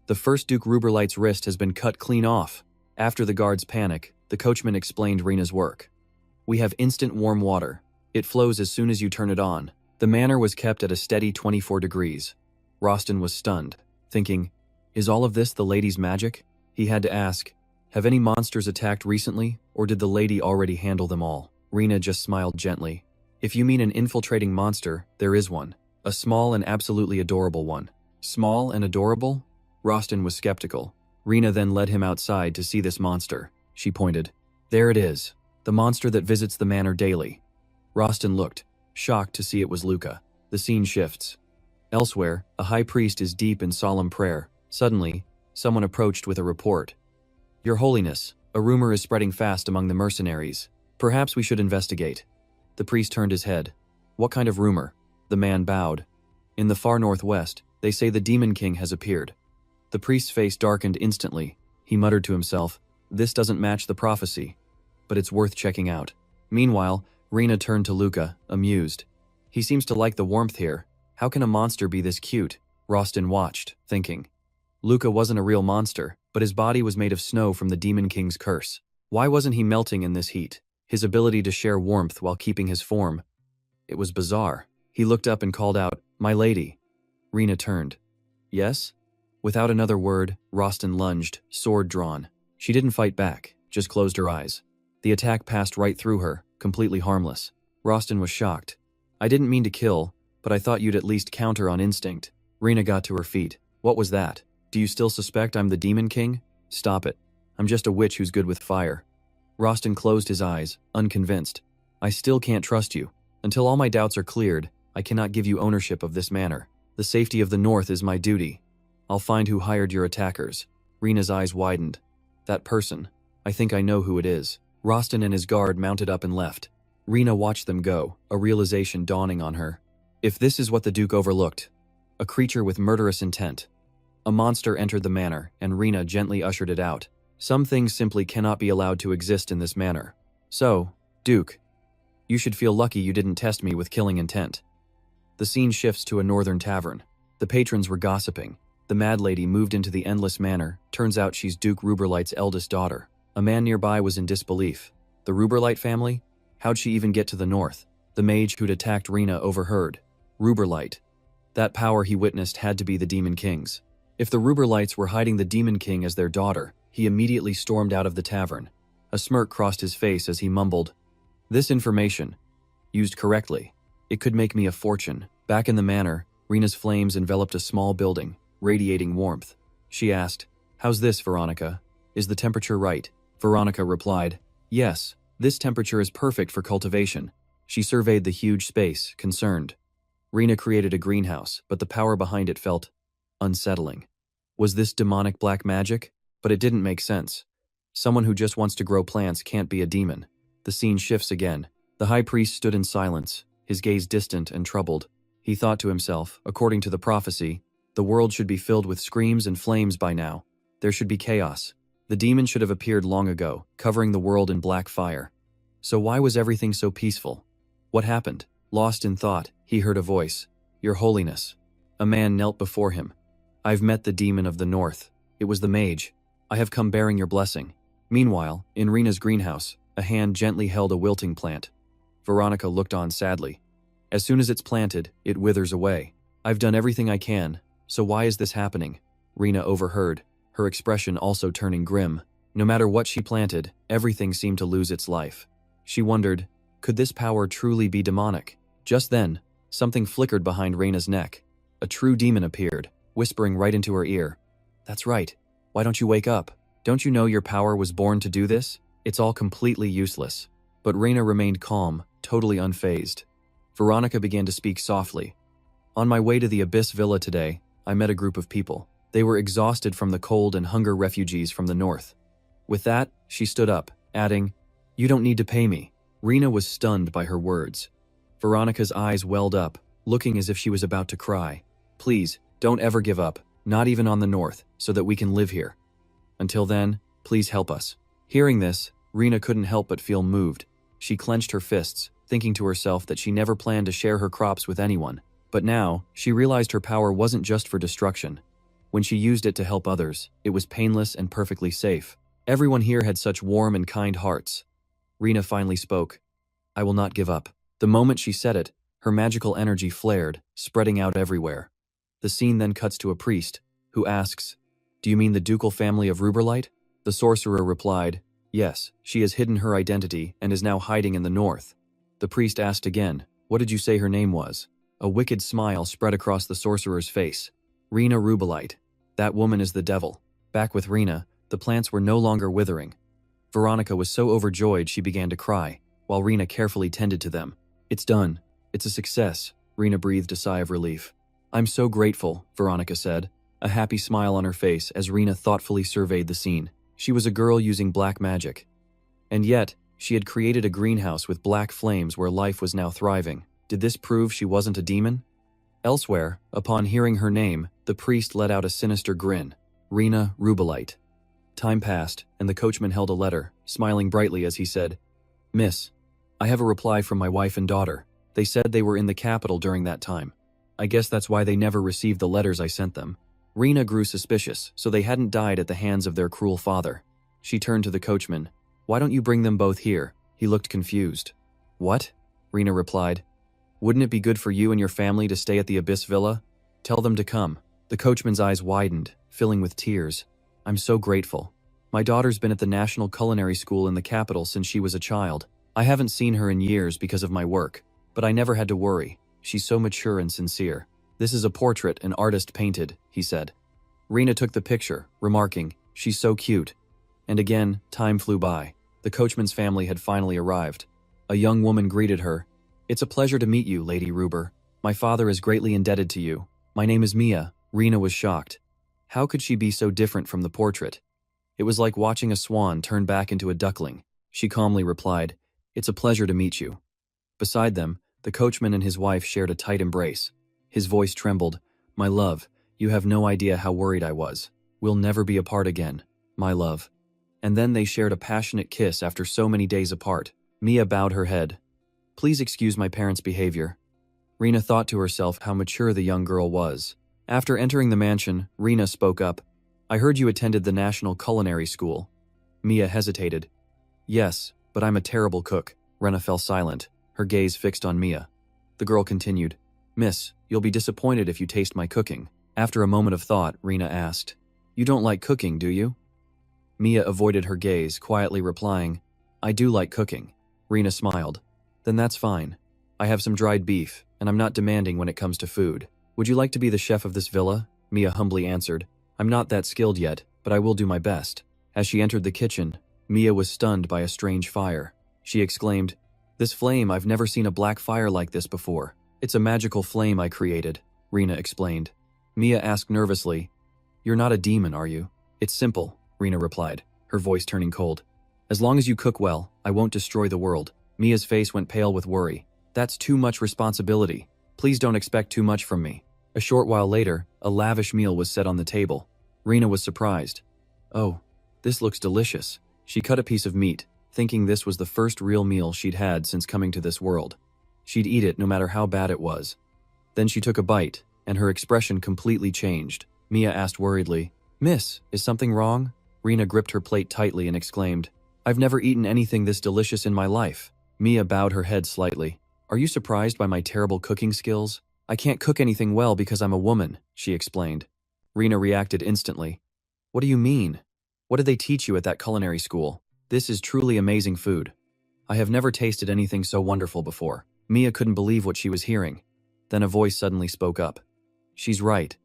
The first Duke Ruberlight's wrist has been cut clean off." After the guard's panic, the coachman explained Rena's work. "We have instant warm water. It flows as soon as you turn it on." The manor was kept at a steady 24 degrees. Rostin was stunned, thinking, is all of this the lady's magic? He had to ask, have any monsters attacked recently, or did the lady already handle them all? Rena just smiled gently. "If you mean an infiltrating monster, there is one. A small and absolutely adorable one." Small and adorable? Rostin was skeptical. Rena then led him outside to see this monster. She pointed. "There it is. The monster that visits the manor daily." Rostin looked, shocked to see it was Luca. The scene shifts. Elsewhere, a high priest is deep in solemn prayer. Suddenly, someone approached with a report. Your Holiness, a rumor is spreading fast among the mercenaries. Perhaps we should investigate. The priest turned his head. What kind of rumor? The man bowed. In the far northwest, they say the Demon King has appeared. The priest's face darkened instantly. He muttered to himself, this doesn't match the prophecy, but it's worth checking out. Meanwhile, Rena turned to Luca, amused. He seems to like the warmth here. How can a monster be this cute? Rostin watched, thinking. Luca wasn't a real monster, but his body was made of snow from the Demon King's curse. Why wasn't he melting in this heat? His ability to share warmth while keeping his form. It was bizarre. He looked up and called out, my lady. Rena turned. Yes? Without another word, Rostin lunged, sword drawn. She didn't fight back, just closed her eyes. The attack passed right through her, completely harmless. Rostin was shocked. I didn't mean to kill, but I thought you'd at least counter on instinct. Rena got to her feet. What was that? Do you still suspect I'm the Demon King? Stop it. I'm just a witch who's good with fire. Rostin closed his eyes, unconvinced. I still can't trust you. Until all my doubts are cleared, I cannot give you ownership of this manor. The safety of the North is my duty. I'll find who hired your attackers. Rena's eyes widened. That person. I think I know who it is. Rostin and his guard mounted up and left. Rena watched them go, a realization dawning on her. If this is what the Duke overlooked, a creature with murderous intent. A monster entered the manor, and Rena gently ushered it out. Some things simply cannot be allowed to exist in this manor. So, Duke, you should feel lucky you didn't test me with killing intent. The scene shifts to a northern tavern. The patrons were gossiping. The mad lady moved into the endless manor. Turns out she's Duke Ruberlight's eldest daughter. A man nearby was in disbelief. The Ruberlight family? How'd she even get to the north? The mage who'd attacked Rena overheard. Ruberlight. That power he witnessed had to be the Demon King's. If the Ruberlights were hiding the Demon King as their daughter, he immediately stormed out of the tavern. A smirk crossed his face as he mumbled, this information, used correctly, it could make me a fortune. Back in the manor, Rena's flames enveloped a small building, radiating warmth. She asked, how's this, Veronica? Is the temperature right? Veronica replied, yes, this temperature is perfect for cultivation. She surveyed the huge space, concerned. Rena created a greenhouse, but the power behind it felt unsettling. Was this demonic black magic? But it didn't make sense. Someone who just wants to grow plants can't be a demon. The scene shifts again. The high priest stood in silence, his gaze distant and troubled. He thought to himself, according to the prophecy, the world should be filled with screams and flames by now. There should be chaos. The demon should have appeared long ago, covering the world in black fire. So why was everything so peaceful? What happened? Lost in thought, he heard a voice. Your Holiness. A man knelt before him. I've met the demon of the north. It was the mage. I have come bearing your blessing. Meanwhile, in Rena's greenhouse, a hand gently held a wilting plant. Veronica looked on sadly. As soon as it's planted, it withers away. I've done everything I can, so why is this happening? Rena overheard, her expression also turning grim. No matter what she planted, everything seemed to lose its life. She wondered, could this power truly be demonic? Just then, something flickered behind Rena's neck. A true demon appeared, whispering right into her ear. That's right. Why don't you wake up? Don't you know your power was born to do this? It's all completely useless. But Rena remained calm, totally unfazed. Veronica began to speak softly. On my way to the Abyss Villa today, I met a group of people. They were exhausted from the cold and hunger, refugees from the north. With that, she stood up, adding, you don't need to pay me. Rena was stunned by her words. Veronica's eyes welled up, looking as if she was about to cry. Please, don't ever give up, not even on the north, so that we can live here. Until then, please help us. Hearing this, Rena couldn't help but feel moved. She clenched her fists, thinking to herself that she never planned to share her crops with anyone. But now, she realized her power wasn't just for destruction. When she used it to help others, it was painless and perfectly safe. Everyone here had such warm and kind hearts. Rena finally spoke. I will not give up. The moment she said it, her magical energy flared, spreading out everywhere. The scene then cuts to a priest, who asks, do you mean the ducal family of Ruberlight? The sorcerer replied, yes, she has hidden her identity and is now hiding in the north. The priest asked again, what did you say her name was? A wicked smile spread across the sorcerer's face. Rena Ruberlight. That woman is the devil. Back with Rena, the plants were no longer withering. Veronica was so overjoyed she began to cry, while Rena carefully tended to them. It's done. It's a success. Rena breathed a sigh of relief. I'm so grateful, Veronica said, a happy smile on her face as Rena thoughtfully surveyed the scene. She was a girl using black magic. And yet, she had created a greenhouse with black flames where life was now thriving. Did this prove she wasn't a demon? Elsewhere, upon hearing her name, the priest let out a sinister grin. Rena Rubelite. Time passed, and the coachman held a letter, smiling brightly as he said, Miss, I have a reply from my wife and daughter. They said they were in the capital during that time. I guess that's why they never received the letters I sent them. Rena grew suspicious, so they hadn't died at the hands of their cruel father. She turned to the coachman. Why don't you bring them both here? He looked confused. What? Rena replied. Wouldn't it be good for you and your family to stay at the Abyss Villa? Tell them to come. The coachman's eyes widened, filling with tears. I'm so grateful. My daughter's been at the National Culinary School in the capital since she was a child. I haven't seen her in years because of my work, but I never had to worry. She's so mature and sincere. This is a portrait an artist painted, he said. Rena took the picture, remarking, she's so cute. And again, time flew by. The coachman's family had finally arrived. A young woman greeted her. It's a pleasure to meet you, Lady Ruber. My father is greatly indebted to you. My name is Mia. Rena was shocked. How could she be so different from the portrait? It was like watching a swan turn back into a duckling. She calmly replied, It's a pleasure to meet you. Beside them, the coachman and his wife shared a tight embrace. His voice trembled. My love, you have no idea how worried I was. We'll never be apart again, my love. And then they shared a passionate kiss after so many days apart. Mia bowed her head. Please excuse my parents' behavior. Rena thought to herself how mature the young girl was. After entering the mansion, Rena spoke up. I heard you attended the National Culinary School. Mia hesitated. Yes, but I'm a terrible cook. Rena fell silent, her gaze fixed on Mia. The girl continued. Miss, you'll be disappointed if you taste my cooking. After a moment of thought, Rena asked, You don't like cooking, do you? Mia avoided her gaze, quietly replying, I do like cooking. Rena smiled. Then that's fine. I have some dried beef, and I'm not demanding when it comes to food. Would you like to be the chef of this villa? Mia humbly answered. I'm not that skilled yet, but I will do my best. As she entered the kitchen, Mia was stunned by a strange fire. She exclaimed, This flame, I've never seen a black fire like this before. It's a magical flame I created, Rena explained. Mia asked nervously, You're not a demon, are you? It's simple, Rena replied, her voice turning cold. As long as you cook well, I won't destroy the world. Mia's face went pale with worry. That's too much responsibility. Please don't expect too much from me. A short while later, a lavish meal was set on the table. Rena was surprised. Oh, this looks delicious. She cut a piece of meat, thinking this was the first real meal she'd had since coming to this world. She'd eat it no matter how bad it was. Then she took a bite, and her expression completely changed. Mia asked worriedly, Miss, is something wrong? Rena gripped her plate tightly and exclaimed, I've never eaten anything this delicious in my life. Mia bowed her head slightly. Are you surprised by my terrible cooking skills? I can't cook anything well because I'm a woman, she explained. Rena reacted instantly. What do you mean? What did they teach you at that culinary school? This is truly amazing food. I have never tasted anything so wonderful before. Mia couldn't believe what she was hearing. Then a voice suddenly spoke up. She's right.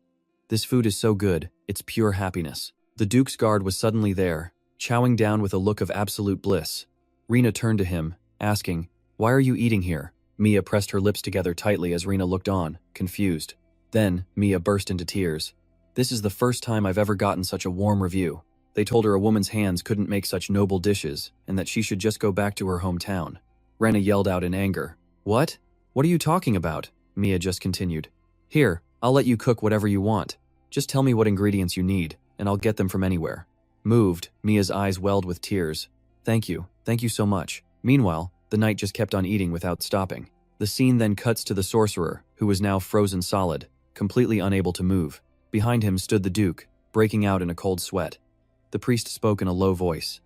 This food is so good, it's pure happiness. The Duke's guard was suddenly there, chowing down with a look of absolute bliss. Rena turned to him, asking, Why are you eating here? Mia pressed her lips together tightly as Rena looked on, confused. Then, Mia burst into tears. This is the first time I've ever gotten such a warm review. They told her a woman's hands couldn't make such noble dishes, and that she should just go back to her hometown. Rena yelled out in anger. What? What are you talking about? Mia just continued. Here, I'll let you cook whatever you want. Just tell me what ingredients you need, and I'll get them from anywhere. Moved, Mia's eyes welled with tears. Thank you so much. Meanwhile, the knight just kept on eating without stopping. The scene then cuts to the sorcerer, who was now frozen solid, completely unable to move. Behind him stood the Duke, breaking out in a cold sweat. The priest spoke in a low voice.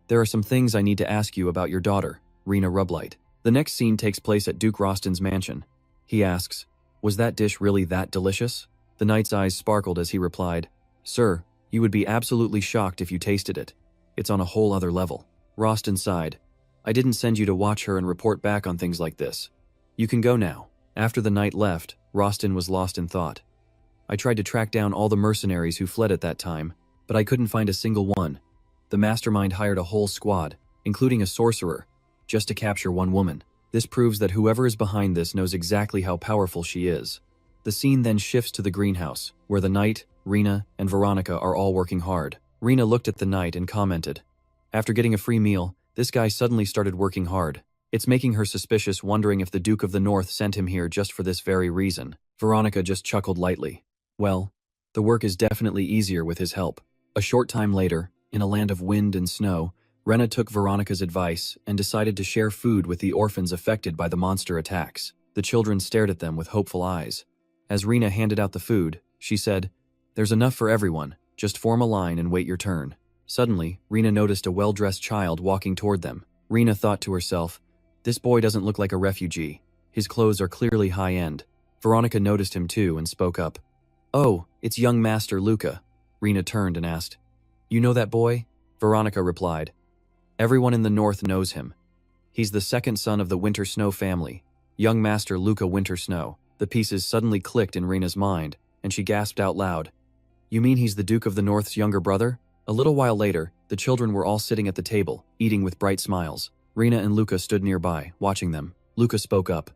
There are some things I need to ask you about your daughter, Rena Rublight. The next scene takes place at Duke Roston's mansion. He asks, Was that dish really that delicious? The knight's eyes sparkled as he replied, Sir, you would be absolutely shocked if you tasted it. It's on a whole other level. Roston sighed. I didn't send you to watch her and report back on things like this. You can go now. After the knight left, Roston was lost in thought. I tried to track down all the mercenaries who fled at that time, but I couldn't find a single one. The mastermind hired a whole squad, including a sorcerer, just to capture one woman. This proves that whoever is behind this knows exactly how powerful she is. The scene then shifts to the greenhouse, where the knight, Rena, and Veronica are all working hard. Rena looked at the knight and commented, "After getting a free meal, this guy suddenly started working hard. It's making her suspicious, wondering if the Duke of the North sent him here just for this very reason." Veronica just chuckled lightly. Well, the work is definitely easier with his help. A short time later, in a land of wind and snow, Rena took Veronica's advice and decided to share food with the orphans affected by the monster attacks. The children stared at them with hopeful eyes. As Rena handed out the food, she said, "There's enough for everyone. Just form a line and wait your turn." Suddenly, Rena noticed a well-dressed child walking toward them. Rena thought to herself, "This boy doesn't look like a refugee. His clothes are clearly high-end." Veronica noticed him too and spoke up. "Oh, it's young Master Luca." Rena turned and asked, "You know that boy?" Veronica replied, "Everyone in the north knows him. He's the second son of the Winter Snow family, young Master Luca Winter Snow." The pieces suddenly clicked in Rena's mind, and she gasped out loud. "You mean he's the Duke of the North's younger brother?" A little while later, the children were all sitting at the table, eating with bright smiles. Rena and Luca stood nearby, watching them. Luca spoke up.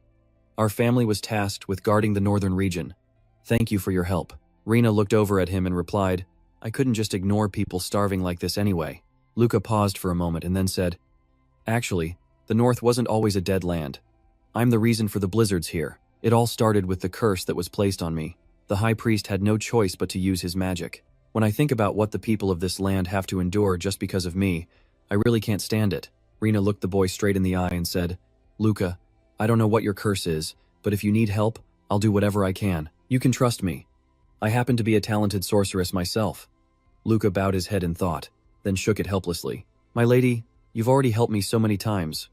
"Our family was tasked with guarding the northern region. Thank you for your help." Rena looked over at him and replied, "I couldn't just ignore people starving like this anyway." Luca paused for a moment and then said, "Actually, the North wasn't always a dead land. I'm the reason for the blizzards here. It all started with the curse that was placed on me. The High Priest had no choice but to use his magic. When I think about what the people of this land have to endure just because of me, I really can't stand it." Rena looked the boy straight in the eye and said, "Luca, I don't know what your curse is, but if you need help, I'll do whatever I can. You can trust me. I happen to be a talented sorceress myself." Luca bowed his head in thought, then shook it helplessly. "My lady, you've already helped me so many times."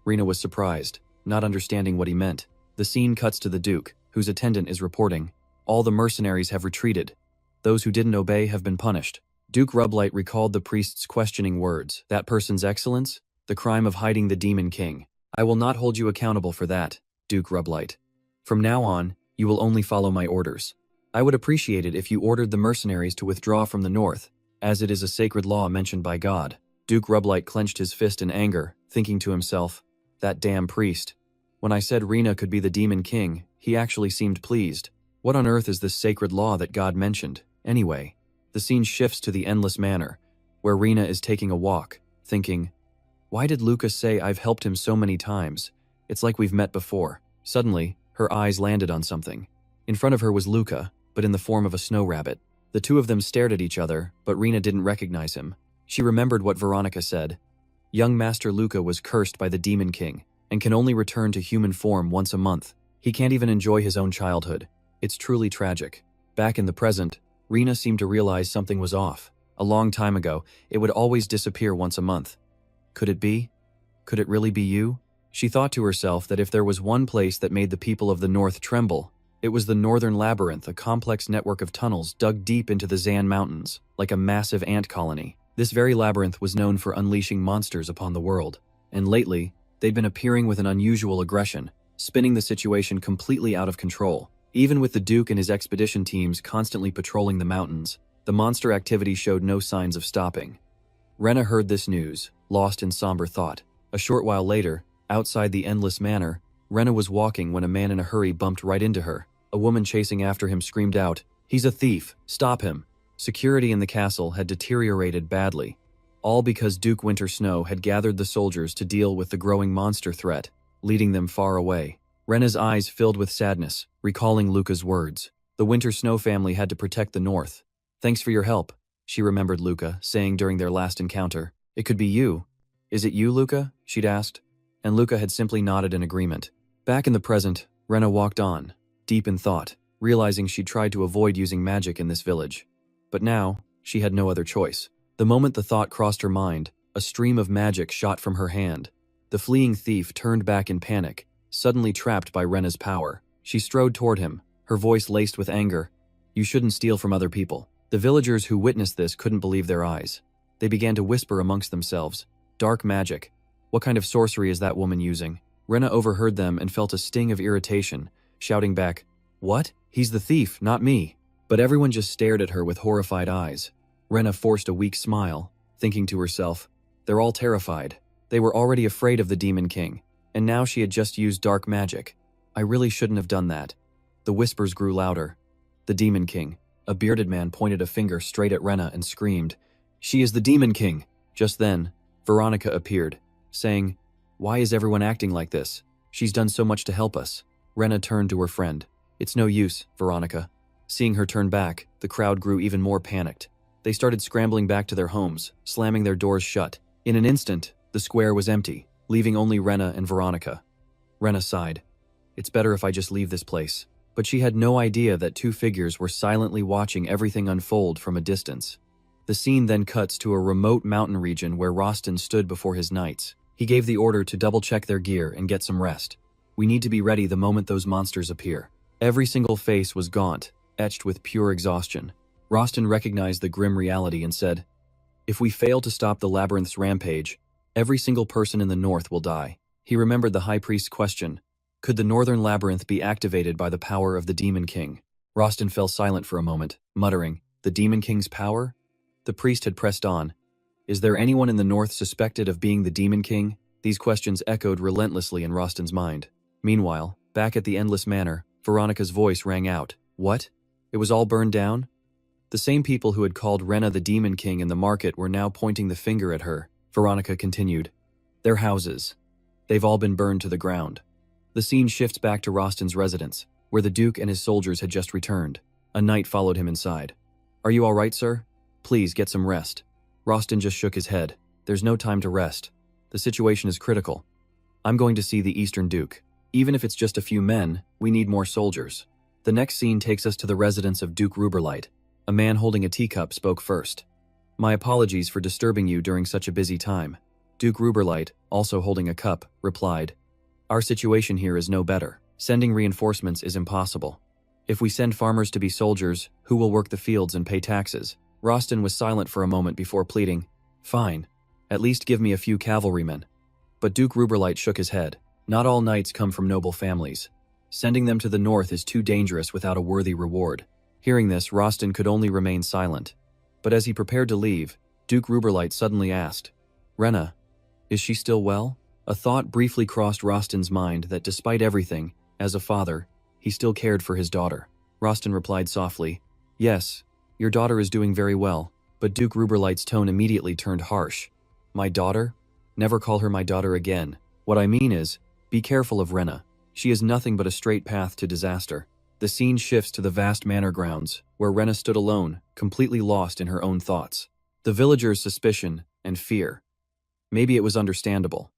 Rena was surprised, not understanding what he meant. The scene cuts to the Duke, whose attendant is reporting, "All the mercenaries have retreated. Those who didn't obey have been punished." Duke Rublight recalled the priest's questioning words. "That person's excellence? The crime of hiding the Demon King. I will not hold you accountable for that, Duke Rublight. From now on, you will only follow my orders. I would appreciate it if you ordered the mercenaries to withdraw from the north, as it is a sacred law mentioned by God." Duke Rublight clenched his fist in anger, thinking to himself, "That damn priest. When I said Rena could be the Demon King, he actually seemed pleased. What on earth is this sacred law that God mentioned, anyway?" The scene shifts to the Endless Manor, where Rena is taking a walk, thinking, "Why did Lucas say I've helped him so many times? It's like we've met before." Suddenly, her eyes landed on something. In front of her was Luca, but in the form of a snow rabbit. The two of them stared at each other, but Rena didn't recognize him. She remembered what Veronica said. Young Master Luca was cursed by the Demon King, and can only return to human form once a month. He can't even enjoy his own childhood. It's truly tragic. Back in the present, Rena seemed to realize something was off. A long time ago, it would always disappear once a month. Could it be? Could it really be you? She thought to herself that if there was one place that made the people of the North tremble, it was the Northern Labyrinth, a complex network of tunnels dug deep into the Zan Mountains, like a massive ant colony. This very labyrinth was known for unleashing monsters upon the world, and lately, they'd been appearing with an unusual aggression, spinning the situation completely out of control. Even with the Duke and his expedition teams constantly patrolling the mountains, the monster activity showed no signs of stopping. Rena heard this news, lost in somber thought. A short while later, outside the Endless Manor, Rena was walking when a man in a hurry bumped right into her. A woman chasing after him screamed out, "He's a thief! Stop him!" Security in the castle had deteriorated badly, all because Duke Winter Snow had gathered the soldiers to deal with the growing monster threat, leading them far away. Rena's eyes filled with sadness, recalling Luca's words. The Winter Snow family had to protect the North. "Thanks for your help," she remembered Luca saying during their last encounter. "It could be you." "Is it you, Luca?" she'd asked, and Luca had simply nodded in agreement. Back in the present, Rena walked on, deep in thought, realizing she'd tried to avoid using magic in this village. But now, she had no other choice. The moment the thought crossed her mind, a stream of magic shot from her hand. The fleeing thief turned back in panic, suddenly trapped by Rena's power. She strode toward him, her voice laced with anger. "You shouldn't steal from other people." The villagers who witnessed this couldn't believe their eyes. They began to whisper amongst themselves, "Dark magic. What kind of sorcery is that woman using?" Rena overheard them and felt a sting of irritation, shouting back, "What? He's the thief, not me." But everyone just stared at her with horrified eyes. Rena forced a weak smile, thinking to herself, "They're all terrified. They were already afraid of the Demon King, And now she had just used dark magic. I really shouldn't have done that. The whispers grew louder. The Demon King, a bearded man, pointed a finger straight at Rena and screamed, "She is the Demon King!" Just then, Veronica appeared, saying, "Why is everyone acting like this? She's done so much to help us." Rena turned to her friend. "It's no use, Veronica." Seeing her turn back, the crowd grew even more panicked. They started scrambling back to their homes, slamming their doors shut. In an instant, the square was empty, leaving only Rena and Veronica. Rena sighed. "It's better if I just leave this place." But she had no idea that two figures were silently watching everything unfold from a distance. The scene then cuts to a remote mountain region where Rostin stood before his knights. He gave the order to double-check their gear and get some rest. "We need to be ready the moment those monsters appear." Every single face was gaunt, etched with pure exhaustion. Rostin recognized the grim reality and said, "If we fail to stop the labyrinth's rampage, every single person in the north will die." He remembered the high priest's question, could the northern labyrinth be activated by the power of the Demon King? Rostin fell silent for a moment, muttering, "The Demon King's power?" The priest had pressed on. "Is there anyone in the north suspected of being the Demon King?" These questions echoed relentlessly in Rostin's mind. Meanwhile, back at the Endless Manor, Veronica's voice rang out. "What? It was all burned down?" The same people who had called Rena the Demon King in the market were now pointing the finger at her. Veronica continued, "Their houses. They've all been burned to the ground." The scene shifts back to Rostin's residence, where the Duke and his soldiers had just returned. A knight followed him inside. "Are you all right, sir? Please get some rest." Rostin just shook his head. "There's no time to rest. The situation is critical. I'm going to see the Eastern Duke. Even if it's just a few men, we need more soldiers." The next scene takes us to the residence of Duke Ruberlight. A man holding a teacup spoke first. "My apologies for disturbing you during such a busy time." Duke Ruberlight, also holding a cup, replied, "Our situation here is no better. Sending reinforcements is impossible. If we send farmers to be soldiers, who will work the fields and pay taxes?" Rostin was silent for a moment before pleading, "Fine. At least give me a few cavalrymen." But Duke Ruberlight shook his head. "Not all knights come from noble families. Sending them to the north is too dangerous without a worthy reward." Hearing this, Rostin could only remain silent. But as he prepared to leave, Duke Ruberlight suddenly asked, "Rena, is she still well?" A thought briefly crossed Rostin's mind that despite everything, as a father, he still cared for his daughter. Rostin replied softly, "Yes, your daughter is doing very well." But Duke Ruberlight's tone immediately turned harsh. "My daughter? Never call her my daughter again. What I mean is, be careful of Rena. She is nothing but a straight path to disaster." The scene shifts to the vast manor grounds, where Rena stood alone, completely lost in her own thoughts. The villagers' suspicion and fear. Maybe it was understandable.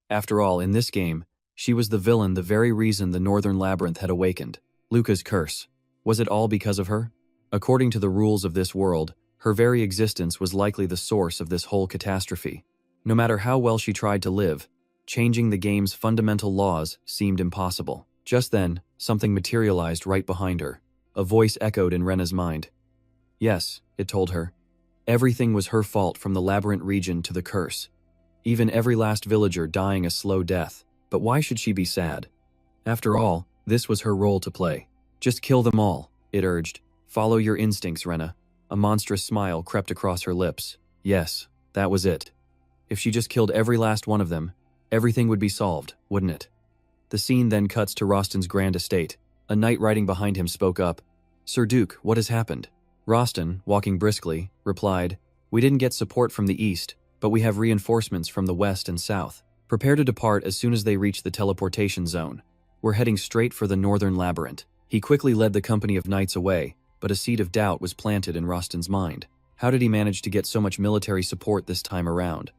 After all, in this game, she was the villain, the very reason the Northern Labyrinth had awakened. Luca's curse. Was it all because of her? According to the rules of this world, her very existence was likely the source of this whole catastrophe. No matter how well she tried to live, changing the game's fundamental laws seemed impossible. Just then, something materialized right behind her. A voice echoed in Rena's mind. Yes, it told her. Everything was her fault, from the labyrinth region to the curse. Even every last villager dying a slow death. But why should she be sad? After all, this was her role to play. "Just kill them all," it urged. "Follow your instincts, Rena." A monstrous smile crept across her lips. Yes, that was it. If she just killed every last one of them, everything would be solved, wouldn't it? The scene then cuts to Rostin's grand estate. A knight riding behind him spoke up. "Sir Duke, what has happened?" Rostin, walking briskly, replied, "We didn't get support from the east, but we have reinforcements from the west and south. Prepare to depart as soon as they reach the teleportation zone. We're heading straight for the northern labyrinth." He quickly led the company of knights away, but a seed of doubt was planted in Rostin's mind. How did he manage to get so much military support this time around?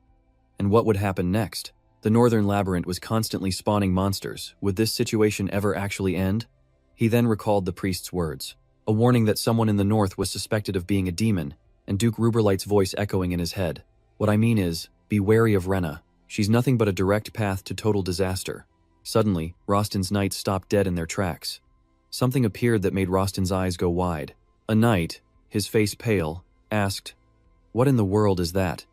And what would happen next? The northern labyrinth was constantly spawning monsters. Would this situation ever actually end? He then recalled the priest's words. A warning that someone in the north was suspected of being a demon, and Duke Ruberlight's voice echoing in his head. "What I mean is, be wary of Rena. She's nothing but a direct path to total disaster." Suddenly, Rostin's knights stopped dead in their tracks. Something appeared that made Rostin's eyes go wide. A knight, his face pale, asked, "What in the world is that?"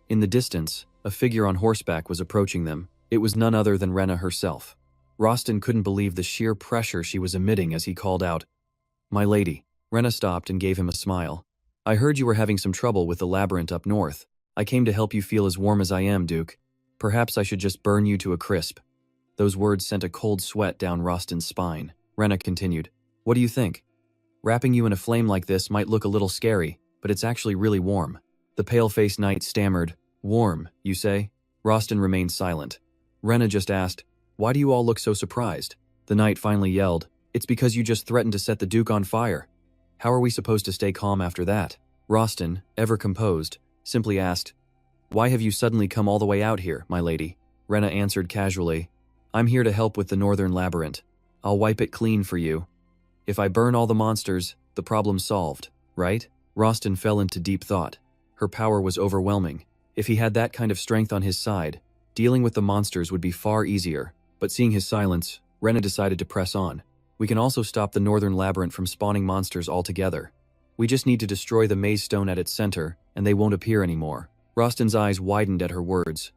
In the distance, a figure on horseback was approaching them. It was none other than Rena herself. Rostin couldn't believe the sheer pressure she was emitting as he called out, "My lady." Rena stopped and gave him a smile. "I heard you were having some trouble with the labyrinth up north. I came to help you feel as warm as I am, Duke. Perhaps I should just burn you to a crisp." Those words sent a cold sweat down Rostin's spine. Rena continued, "What do you think? Wrapping you in a flame like this might look a little scary, but it's actually really warm." The pale-faced knight stammered, "Warm, you say?" Rostin remained silent. Rena just asked, "Why do you all look so surprised?" The knight finally yelled, "It's because you just threatened to set the Duke on fire. How are we supposed to stay calm after that?" Rostin, ever composed, simply asked, "Why have you suddenly come all the way out here, my lady?" Rena answered casually, "I'm here to help with the Northern Labyrinth. I'll wipe it clean for you. If I burn all the monsters, the problem's solved, right?" Rostin fell into deep thought. Her power was overwhelming. If he had that kind of strength on his side, dealing with the monsters would be far easier. But seeing his silence, Rena decided to press on. "We can also stop the Northern Labyrinth from spawning monsters altogether. We just need to destroy the maze stone at its center, and they won't appear anymore." Rostin's eyes widened at her words.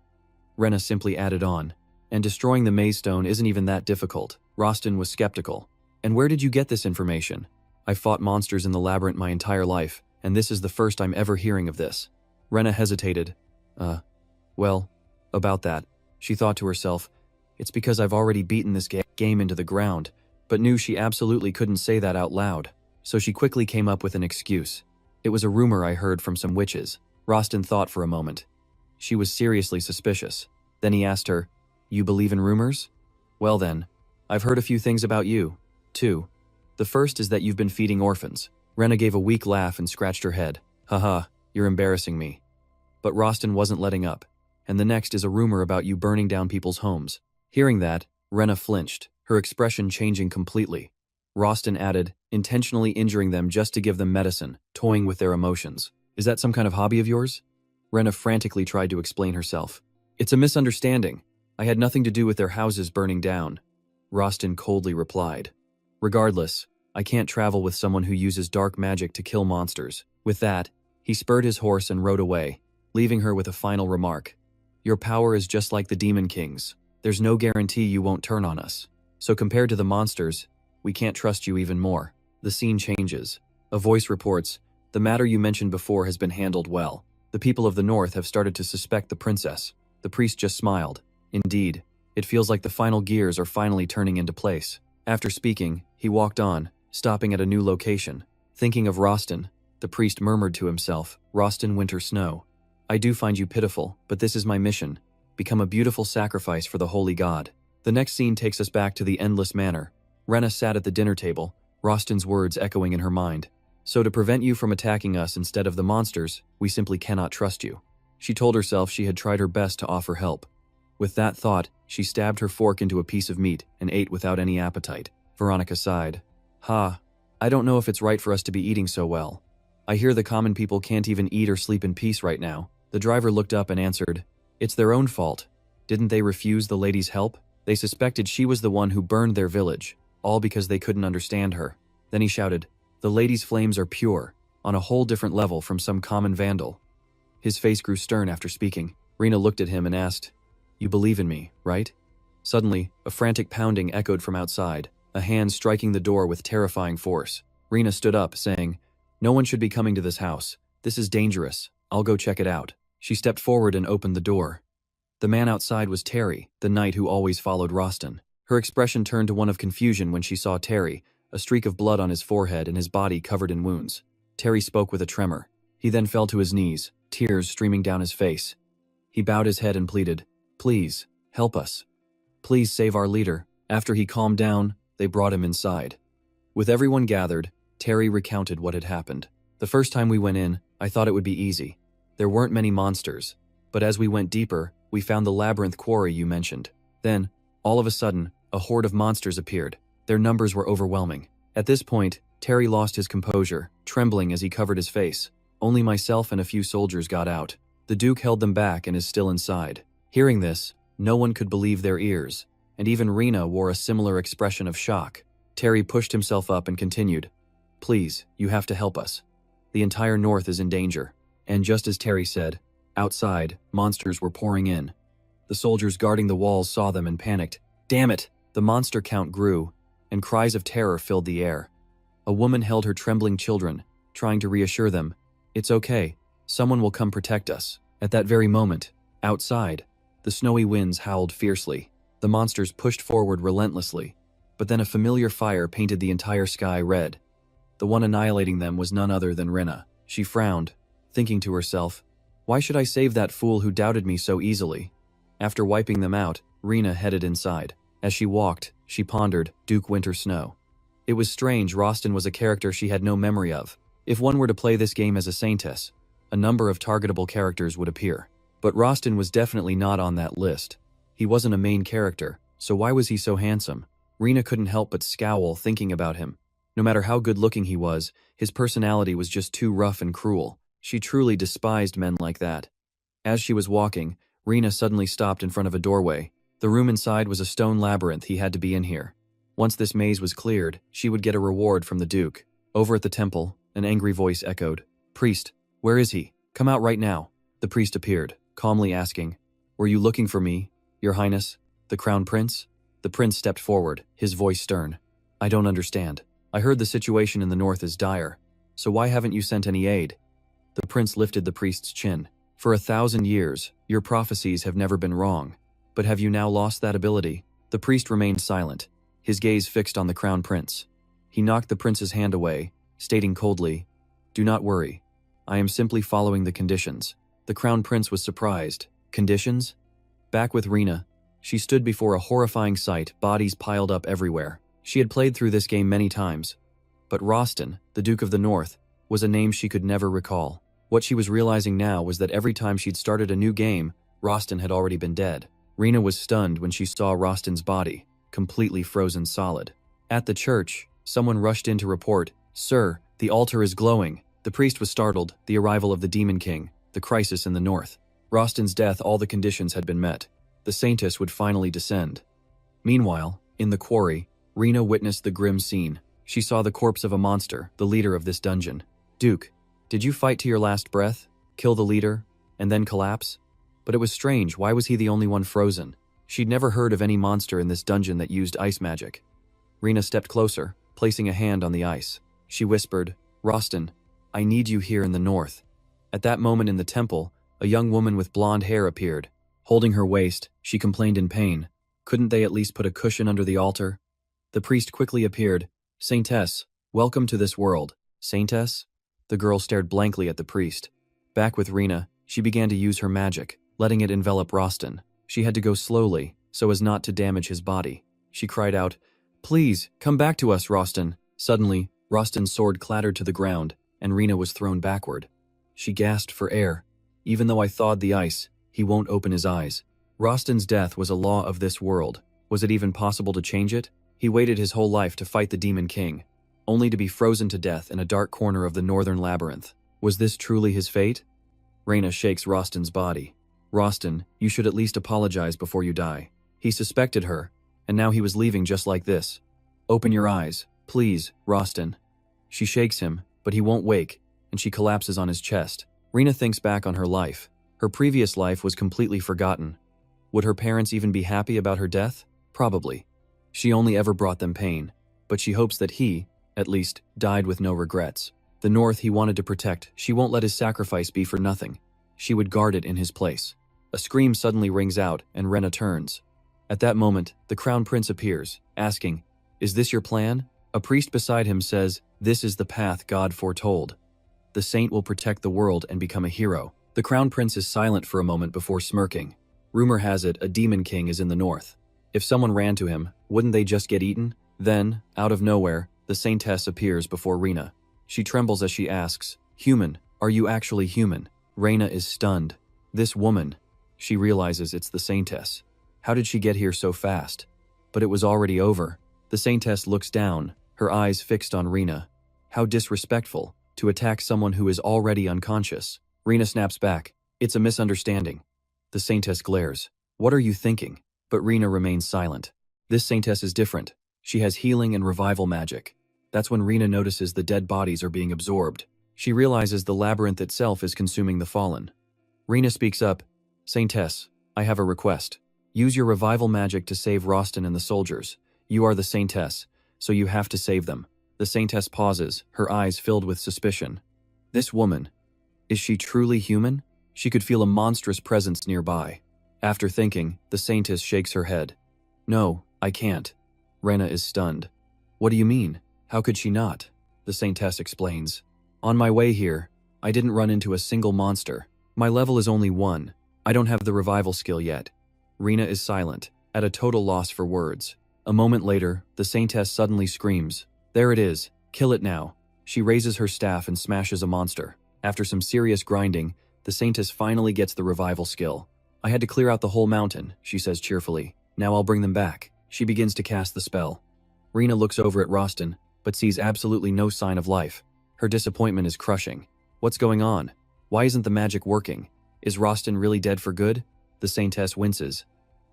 Rena simply added on, "And destroying the maze stone isn't even that difficult." Rostin was skeptical. "And where did you get this information?" "I've fought monsters in the labyrinth my entire life, and this is the first I'm ever hearing of this." Rena hesitated. Well, about that." She thought to herself, "It's because I've already beaten this game into the ground," but knew she absolutely couldn't say that out loud. So she quickly came up with an excuse. "It was a rumor I heard from some witches." Rostin thought for a moment. She was seriously suspicious. Then he asked her, "You believe in rumors? Well then, I've heard a few things about you, too. The first is that you've been feeding orphans." Rena gave a weak laugh and scratched her head. "Haha, you're embarrassing me." But Rostin wasn't letting up. "And the next is a rumor about you burning down people's homes." Hearing that, Rena flinched, her expression changing completely. Rostin added, "Intentionally injuring them just to give them medicine, toying with their emotions. Is that some kind of hobby of yours?" Rena frantically tried to explain herself. "It's a misunderstanding. I had nothing to do with their houses burning down." Rostin coldly replied, "Regardless, I can't travel with someone who uses dark magic to kill monsters." With that, he spurred his horse and rode away, leaving her with a final remark. "Your power is just like the Demon King's. There's no guarantee you won't turn on us. So compared to the monsters, we can't trust you even more." The scene changes. A voice reports, "The matter you mentioned before has been handled well. The people of the north have started to suspect the princess." The priest just smiled. "Indeed, it feels like the final gears are finally turning into place." After speaking, he walked on, stopping at a new location. Thinking of Rostin, the priest murmured to himself, "Rostin Winter Snow. I do find you pitiful, but this is my mission. Become a beautiful sacrifice for the holy god." The next scene takes us back to the Endless Manor. Rena sat at the dinner table, Rostin's words echoing in her mind. "So to prevent you from attacking us instead of the monsters, we simply cannot trust you." She told herself she had tried her best to offer help. With that thought, she stabbed her fork into a piece of meat and ate without any appetite. Veronica sighed. I don't know if it's right for us to be eating so well. I hear the common people can't even eat or sleep in peace right now." The driver looked up and answered, "It's their own fault. Didn't they refuse the lady's help? They suspected she was the one who burned their village, all because they couldn't understand her." Then he shouted, "The lady's flames are pure, on a whole different level from some common vandal." His face grew stern after speaking. Rena looked at him and asked, "You believe in me, right?" Suddenly, a frantic pounding echoed from outside, a hand striking the door with terrifying force. Rena stood up, saying, "No one should be coming to this house. This is dangerous. I'll go check it out." She stepped forward and opened the door. The man outside was Terry, the knight who always followed Rostin. Her expression turned to one of confusion when she saw Terry, a streak of blood on his forehead and his body covered in wounds. Terry spoke with a tremor. He then fell to his knees, tears streaming down his face. He bowed his head and pleaded, "Please, help us. Please save our leader." After he calmed down, they brought him inside. With everyone gathered, Terry recounted what had happened. "The first time we went in, I thought it would be easy. There weren't many monsters, but as we went deeper, we found the labyrinth quarry you mentioned. Then, all of a sudden, a horde of monsters appeared. Their numbers were overwhelming. At this point, Terry lost his composure, trembling as he covered his face. Only myself and a few soldiers got out. The Duke held them back and is still inside." Hearing this, no one could believe their ears, and even Rena wore a similar expression of shock. Terry pushed himself up and continued, "Please, you have to help us. The entire north is in danger." And just as Terry said, outside, monsters were pouring in. The soldiers guarding the walls saw them and panicked. "Damn it!" The monster count grew, and cries of terror filled the air. A woman held her trembling children, trying to reassure them, "It's okay. Someone will come protect us." At that very moment, outside, the snowy winds howled fiercely. The monsters pushed forward relentlessly, but then a familiar fire painted the entire sky red. The one annihilating them was none other than Rina. She frowned, thinking to herself, "Why should I save that fool who doubted me so easily?" After wiping them out, Rina headed inside. As she walked, she pondered Duke Winter Snow. It was strange Rostin was a character she had no memory of. If one were to play this game as a saintess, a number of targetable characters would appear. But Rostin was definitely not on that list. He wasn't a main character, so why was he so handsome? Rina couldn't help but scowl thinking about him. No matter how good-looking he was, his personality was just too rough and cruel. She truly despised men like that. As she was walking, Rina suddenly stopped in front of a doorway. The room inside was a stone labyrinth. He had to be in here. Once this maze was cleared, she would get a reward from the Duke. Over at the temple, an angry voice echoed, "Priest, where is he? Come out right now." The priest appeared, calmly asking, "Were you looking for me, Your Highness, the Crown Prince?" The prince stepped forward, his voice stern. "I don't understand. I heard the situation in the north is dire, so why haven't you sent any aid?" The prince lifted the priest's chin. "For 1,000 years, your prophecies have never been wrong. But have you now lost that ability?" The priest remained silent, his gaze fixed on the crown prince. He knocked the prince's hand away, stating coldly, "Do not worry. I am simply following the conditions." The crown prince was surprised. Conditions? Back with Rina, she stood before a horrifying sight, bodies piled up everywhere. She had played through this game many times, but Rostin, the Duke of the North, was a name she could never recall. What she was realizing now was that every time she'd started a new game, Rostin had already been dead. Rina was stunned when she saw Rostin's body, completely frozen solid. At the church, someone rushed in to report, "Sir, the altar is glowing." The priest was startled, the arrival of the Demon King, the crisis in the north. Rostin's death, all the conditions had been met. The saintess would finally descend. Meanwhile, in the quarry, Rina witnessed the grim scene. She saw the corpse of a monster, the leader of this dungeon. "Duke, did you fight to your last breath, kill the leader, and then collapse?" But it was strange, why was he the only one frozen? She'd never heard of any monster in this dungeon that used ice magic. Rina stepped closer, placing a hand on the ice. She whispered, "Rostin, I need you here in the north." At that moment in the temple, a young woman with blonde hair appeared. Holding her waist, she complained in pain. Couldn't they at least put a cushion under the altar? The priest quickly appeared. "Saintess, welcome to this world." "Saintess?" The girl stared blankly at the priest. Back with Rina, she began to use her magic, letting it envelop Rostin. She had to go slowly, so as not to damage his body. She cried out, "Please, come back to us, Rostin." Suddenly, Rostin's sword clattered to the ground, and Rina was thrown backward. She gasped for air. "Even though I thawed the ice, he won't open his eyes." Rostin's death was a law of this world. Was it even possible to change it? He waited his whole life to fight the Demon King, only to be frozen to death in a dark corner of the northern labyrinth. Was this truly his fate? Rina shakes Rostin's body. "Rostin, you should at least apologize before you die." He suspected her, and now he was leaving just like this. "Open your eyes, please, Rostin." She shakes him, but he won't wake, and she collapses on his chest. Rina thinks back on her life. Her previous life was completely forgotten. Would her parents even be happy about her death? Probably. She only ever brought them pain, but she hopes that he, at least, died with no regrets. The North he wanted to protect, she won't let his sacrifice be for nothing. She would guard it in his place. A scream suddenly rings out, and Rena turns. At that moment, the Crown Prince appears, asking, "Is this your plan?" A priest beside him says, "This is the path God foretold. The saint will protect the world and become a hero." The Crown Prince is silent for a moment before smirking. Rumor has it a Demon King is in the north. If someone ran to him, wouldn't they just get eaten? Then, out of nowhere, the saintess appears before Rena. She trembles as she asks, "Human, are you actually human?" Rena is stunned. This woman, she realizes it's the saintess. How did she get here so fast? But it was already over. The saintess looks down, her eyes fixed on Rena. How disrespectful, to attack someone who is already unconscious. Rena snaps back. "It's a misunderstanding." The saintess glares. "What are you thinking?" But Rena remains silent. This saintess is different. She has healing and revival magic. That's when Rena notices the dead bodies are being absorbed. She realizes the labyrinth itself is consuming the fallen. Rena speaks up, "Saintess, I have a request. Use your revival magic to save Rostin and the soldiers. You are the saintess, so you have to save them." The saintess pauses, her eyes filled with suspicion. This woman, is she truly human? She could feel a monstrous presence nearby. After thinking, the saintess shakes her head. No, I can't. Rena is stunned. What do you mean? How could she not? The Saintess explains. On my way here, I didn't run into a single monster. My level is only 1. I don't have the revival skill yet. Rena is silent, at a total loss for words. A moment later, the Saintess suddenly screams. There it is. Kill it now. She raises her staff and smashes a monster. After some serious grinding, the Saintess finally gets the revival skill. I had to clear out the whole mountain, she says cheerfully. Now I'll bring them back. She begins to cast the spell. Rena looks over at Rostin, but sees absolutely no sign of life. Her disappointment is crushing. What's going on? Why isn't the magic working? Is Rostin really dead for good? The Saintess winces.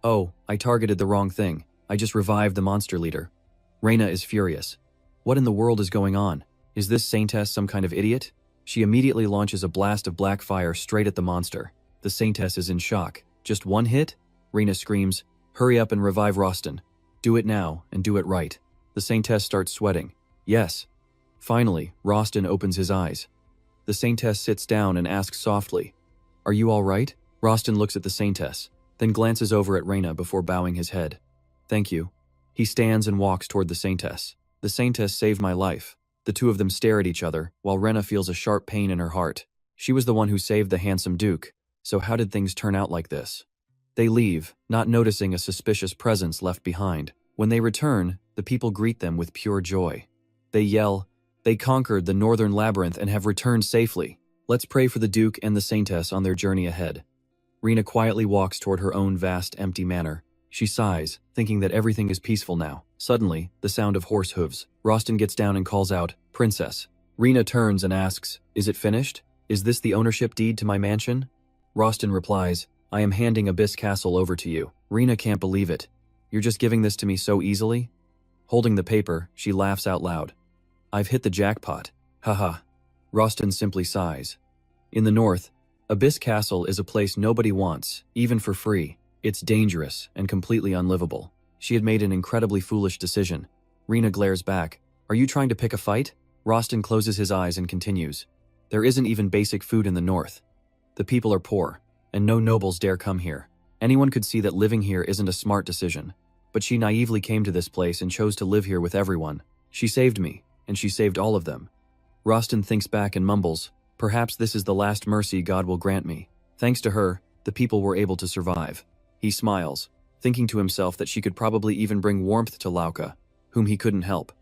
Oh, I targeted the wrong thing. I just revived the monster leader. Rena is furious. What in the world is going on? Is this Saintess some kind of idiot? She immediately launches a blast of black fire straight at the monster. The Saintess is in shock. Just one hit? Rena screams, hurry up and revive Rostin. Do it now, and do it right. The Saintess starts sweating. Yes. Finally, Rostin opens his eyes. The Saintess sits down and asks softly, Are you all right? Rostin looks at the Saintess, then glances over at Rena before bowing his head. Thank you. He stands and walks toward the Saintess. The Saintess saved my life. The two of them stare at each other, while Rena feels a sharp pain in her heart. She was the one who saved the handsome Duke, so how did things turn out like this? They leave, not noticing a suspicious presence left behind. When they return, the people greet them with pure joy. They yell, They conquered the northern labyrinth and have returned safely. Let's pray for the Duke and the Saintess on their journey ahead. Rena quietly walks toward her own vast, empty manor. She sighs, thinking that everything is peaceful now. Suddenly, the sound of horse hooves. Rostin gets down and calls out, Princess. Rena turns and asks, Is it finished? Is this the ownership deed to my mansion? Rostin replies, I am handing Abyss Castle over to you. Rena can't believe it. You're just giving this to me so easily? Holding the paper, she laughs out loud. I've hit the jackpot. Haha. Rostin simply sighs. In the north, Abyss Castle is a place nobody wants, even for free. It's dangerous and completely unlivable. She had made an incredibly foolish decision. Rena glares back. Are you trying to pick a fight? Rostin closes his eyes and continues. There isn't even basic food in the north. The people are poor, and no nobles dare come here. Anyone could see that living here isn't a smart decision. But she naively came to this place and chose to live here with everyone. She saved me, and she saved all of them. Rostin thinks back and mumbles, Perhaps this is the last mercy God will grant me. Thanks to her, the people were able to survive. He smiles, thinking to himself that she could probably even bring warmth to Lauka, whom he couldn't help.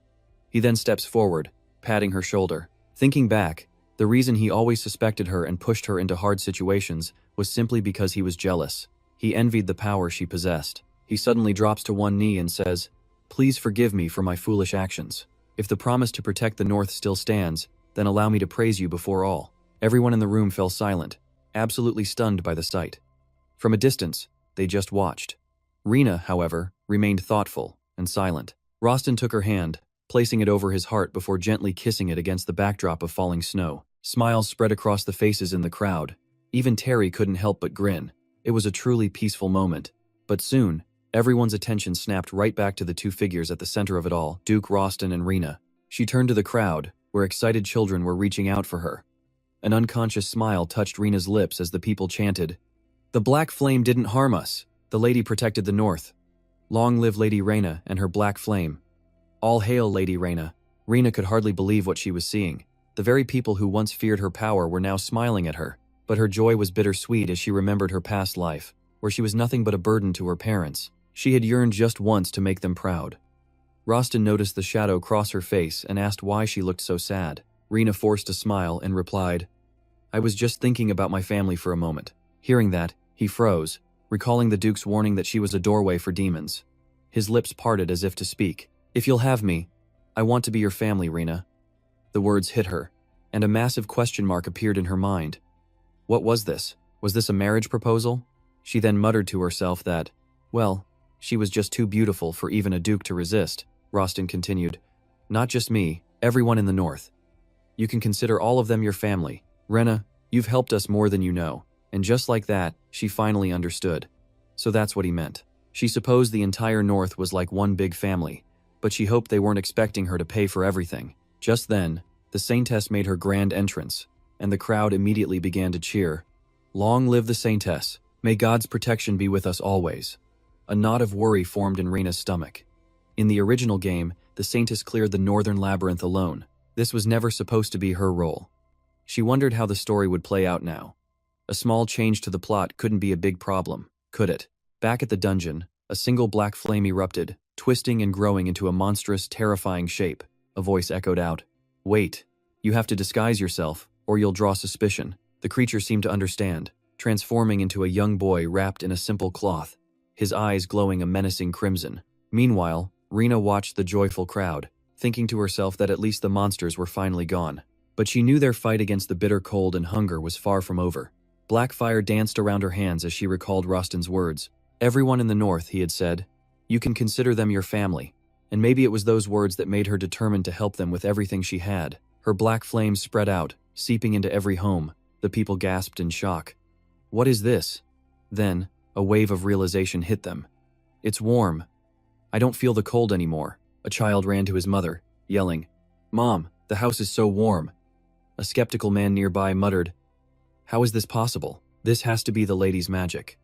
He then steps forward, patting her shoulder. Thinking back, the reason he always suspected her and pushed her into hard situations was simply because he was jealous. He envied the power she possessed. He suddenly drops to one knee and says, Please forgive me for my foolish actions. If the promise to protect the North still stands, then allow me to praise you before all. Everyone in the room fell silent, absolutely stunned by the sight. From a distance, they just watched. Rena, however, remained thoughtful and silent. Rostin took her hand, placing it over his heart before gently kissing it against the backdrop of falling snow. Smiles spread across the faces in the crowd. Even Terry couldn't help but grin. It was a truly peaceful moment. But soon, everyone's attention snapped right back to the two figures at the center of it all, Duke Rostin and Rena. She turned to the crowd, where excited children were reaching out for her. An unconscious smile touched Rena's lips as the people chanted, The black flame didn't harm us. The lady protected the North. Long live Lady Rena and her black flame. All hail Lady Rena. Rena could hardly believe what she was seeing. The very people who once feared her power were now smiling at her. But her joy was bittersweet as she remembered her past life, where she was nothing but a burden to her parents. She had yearned just once to make them proud. Rostin noticed the shadow cross her face and asked why she looked so sad. Rena forced a smile and replied, I was just thinking about my family for a moment. Hearing that, he froze, recalling the Duke's warning that she was a doorway for demons. His lips parted as if to speak. If you'll have me, I want to be your family, Rena. The words hit her, and a massive question mark appeared in her mind. What was this? Was this a marriage proposal? She then muttered to herself that, well, she was just too beautiful for even a Duke to resist. Rostin continued, Not just me, everyone in the North. You can consider all of them your family. Rena, you've helped us more than you know. And just like that, she finally understood. So that's what he meant. She supposed the entire North was like one big family, but she hoped they weren't expecting her to pay for everything. Just then, the Saintess made her grand entrance, and the crowd immediately began to cheer. Long live the Saintess. May God's protection be with us always. A knot of worry formed in Reina's stomach. In the original game, the Saintess cleared the Northern Labyrinth alone. This was never supposed to be her role. She wondered how the story would play out now. A small change to the plot couldn't be a big problem, could it? Back at the dungeon, a single black flame erupted, twisting and growing into a monstrous, terrifying shape. A voice echoed out. "Wait. You have to disguise yourself, or you'll draw suspicion." The creature seemed to understand, transforming into a young boy wrapped in a simple cloth, his eyes glowing a menacing crimson. Meanwhile, Reina watched the joyful crowd, thinking to herself that at least the monsters were finally gone. But she knew their fight against the bitter cold and hunger was far from over. Black fire danced around her hands as she recalled Rostin's words. "Everyone in the north," he had said. "You can consider them your family." And maybe it was those words that made her determined to help them with everything she had. Her black flames spread out, seeping into every home. The people gasped in shock. "What is this?" Then, a wave of realization hit them. "It's warm. I don't feel the cold anymore." A child ran to his mother, yelling, "Mom, the house is so warm." A skeptical man nearby muttered, "How is this possible? This has to be the lady's magic."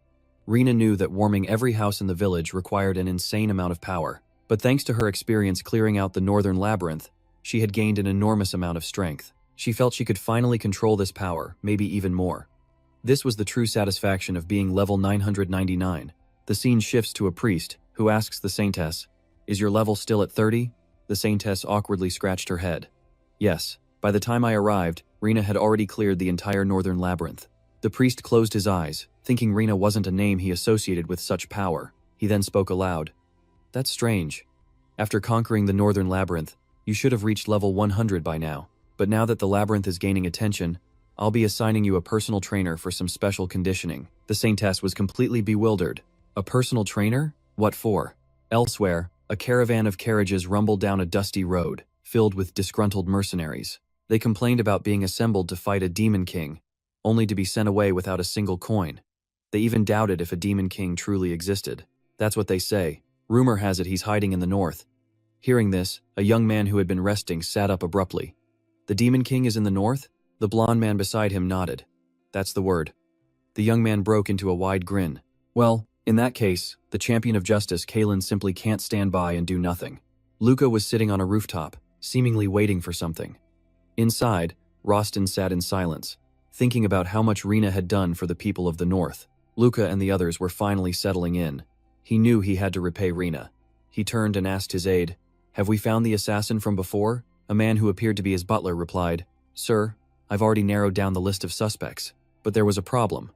Reina knew that warming every house in the village required an insane amount of power, but thanks to her experience clearing out the Northern Labyrinth, she had gained an enormous amount of strength. She felt she could finally control this power, maybe even more. This was the true satisfaction of being level 999. The scene shifts to a priest, who asks the Saintess, "Is your level still at 30? The Saintess awkwardly scratched her head. "Yes." By the time I arrived, Reina had already cleared the entire Northern Labyrinth. The priest closed his eyes, thinking Reina wasn't a name he associated with such power. He then spoke aloud. "That's strange. After conquering the Northern Labyrinth, you should have reached level 100 by now. But now that the labyrinth is gaining attention, I'll be assigning you a personal trainer for some special conditioning." The Saintess was completely bewildered. A personal trainer? What for? Elsewhere, a caravan of carriages rumbled down a dusty road, filled with disgruntled mercenaries. They complained about being assembled to fight a demon king, only to be sent away without a single coin. They even doubted if a demon king truly existed. "That's what they say. Rumor has it he's hiding in the north." Hearing this, a young man who had been resting sat up abruptly. "The demon king is in the north?" The blond man beside him nodded. "That's the word." The young man broke into a wide grin. "Well, in that case, the champion of justice, Kalen, simply can't stand by and do nothing." Luca was sitting on a rooftop, seemingly waiting for something. Inside, Rostin sat in silence, thinking about how much Reina had done for the people of the north. Luca and the others were finally settling in. He knew he had to repay Reina. He turned and asked his aide, "Have we found the assassin from before?" A man who appeared to be his butler replied, "Sir, I've already narrowed down the list of suspects, but there was a problem."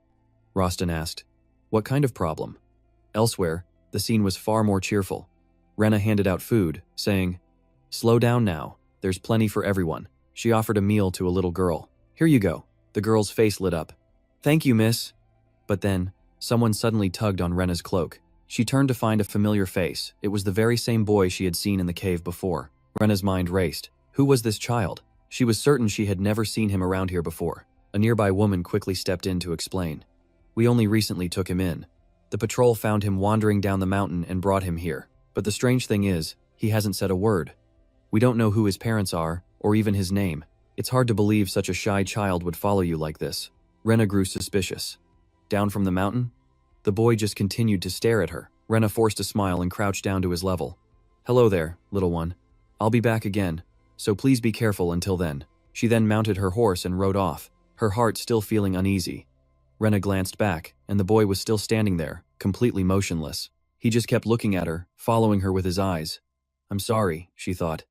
Rostin asked, "What kind of problem?" Elsewhere, the scene was far more cheerful. Reina handed out food, saying, "Slow down now, there's plenty for everyone." She offered a meal to a little girl. "Here you go." The girl's face lit up. "Thank you, miss." But then, someone suddenly tugged on Rena's cloak. She turned to find a familiar face. It was the very same boy she had seen in the cave before. Rena's mind raced. Who was this child? She was certain she had never seen him around here before. A nearby woman quickly stepped in to explain. "We only recently took him in. The patrol found him wandering down the mountain and brought him here. But the strange thing is, he hasn't said a word. We don't know who his parents are, or even his name. It's hard to believe such a shy child would follow you like this." Rena grew suspicious. "Down from the mountain?" The boy just continued to stare at her. Rena forced a smile and crouched down to his level. "Hello there, little one. I'll be back again, so please be careful until then." She then mounted her horse and rode off, her heart still feeling uneasy. Rena glanced back, and the boy was still standing there, completely motionless. He just kept looking at her, following her with his eyes. "I'm sorry," she thought.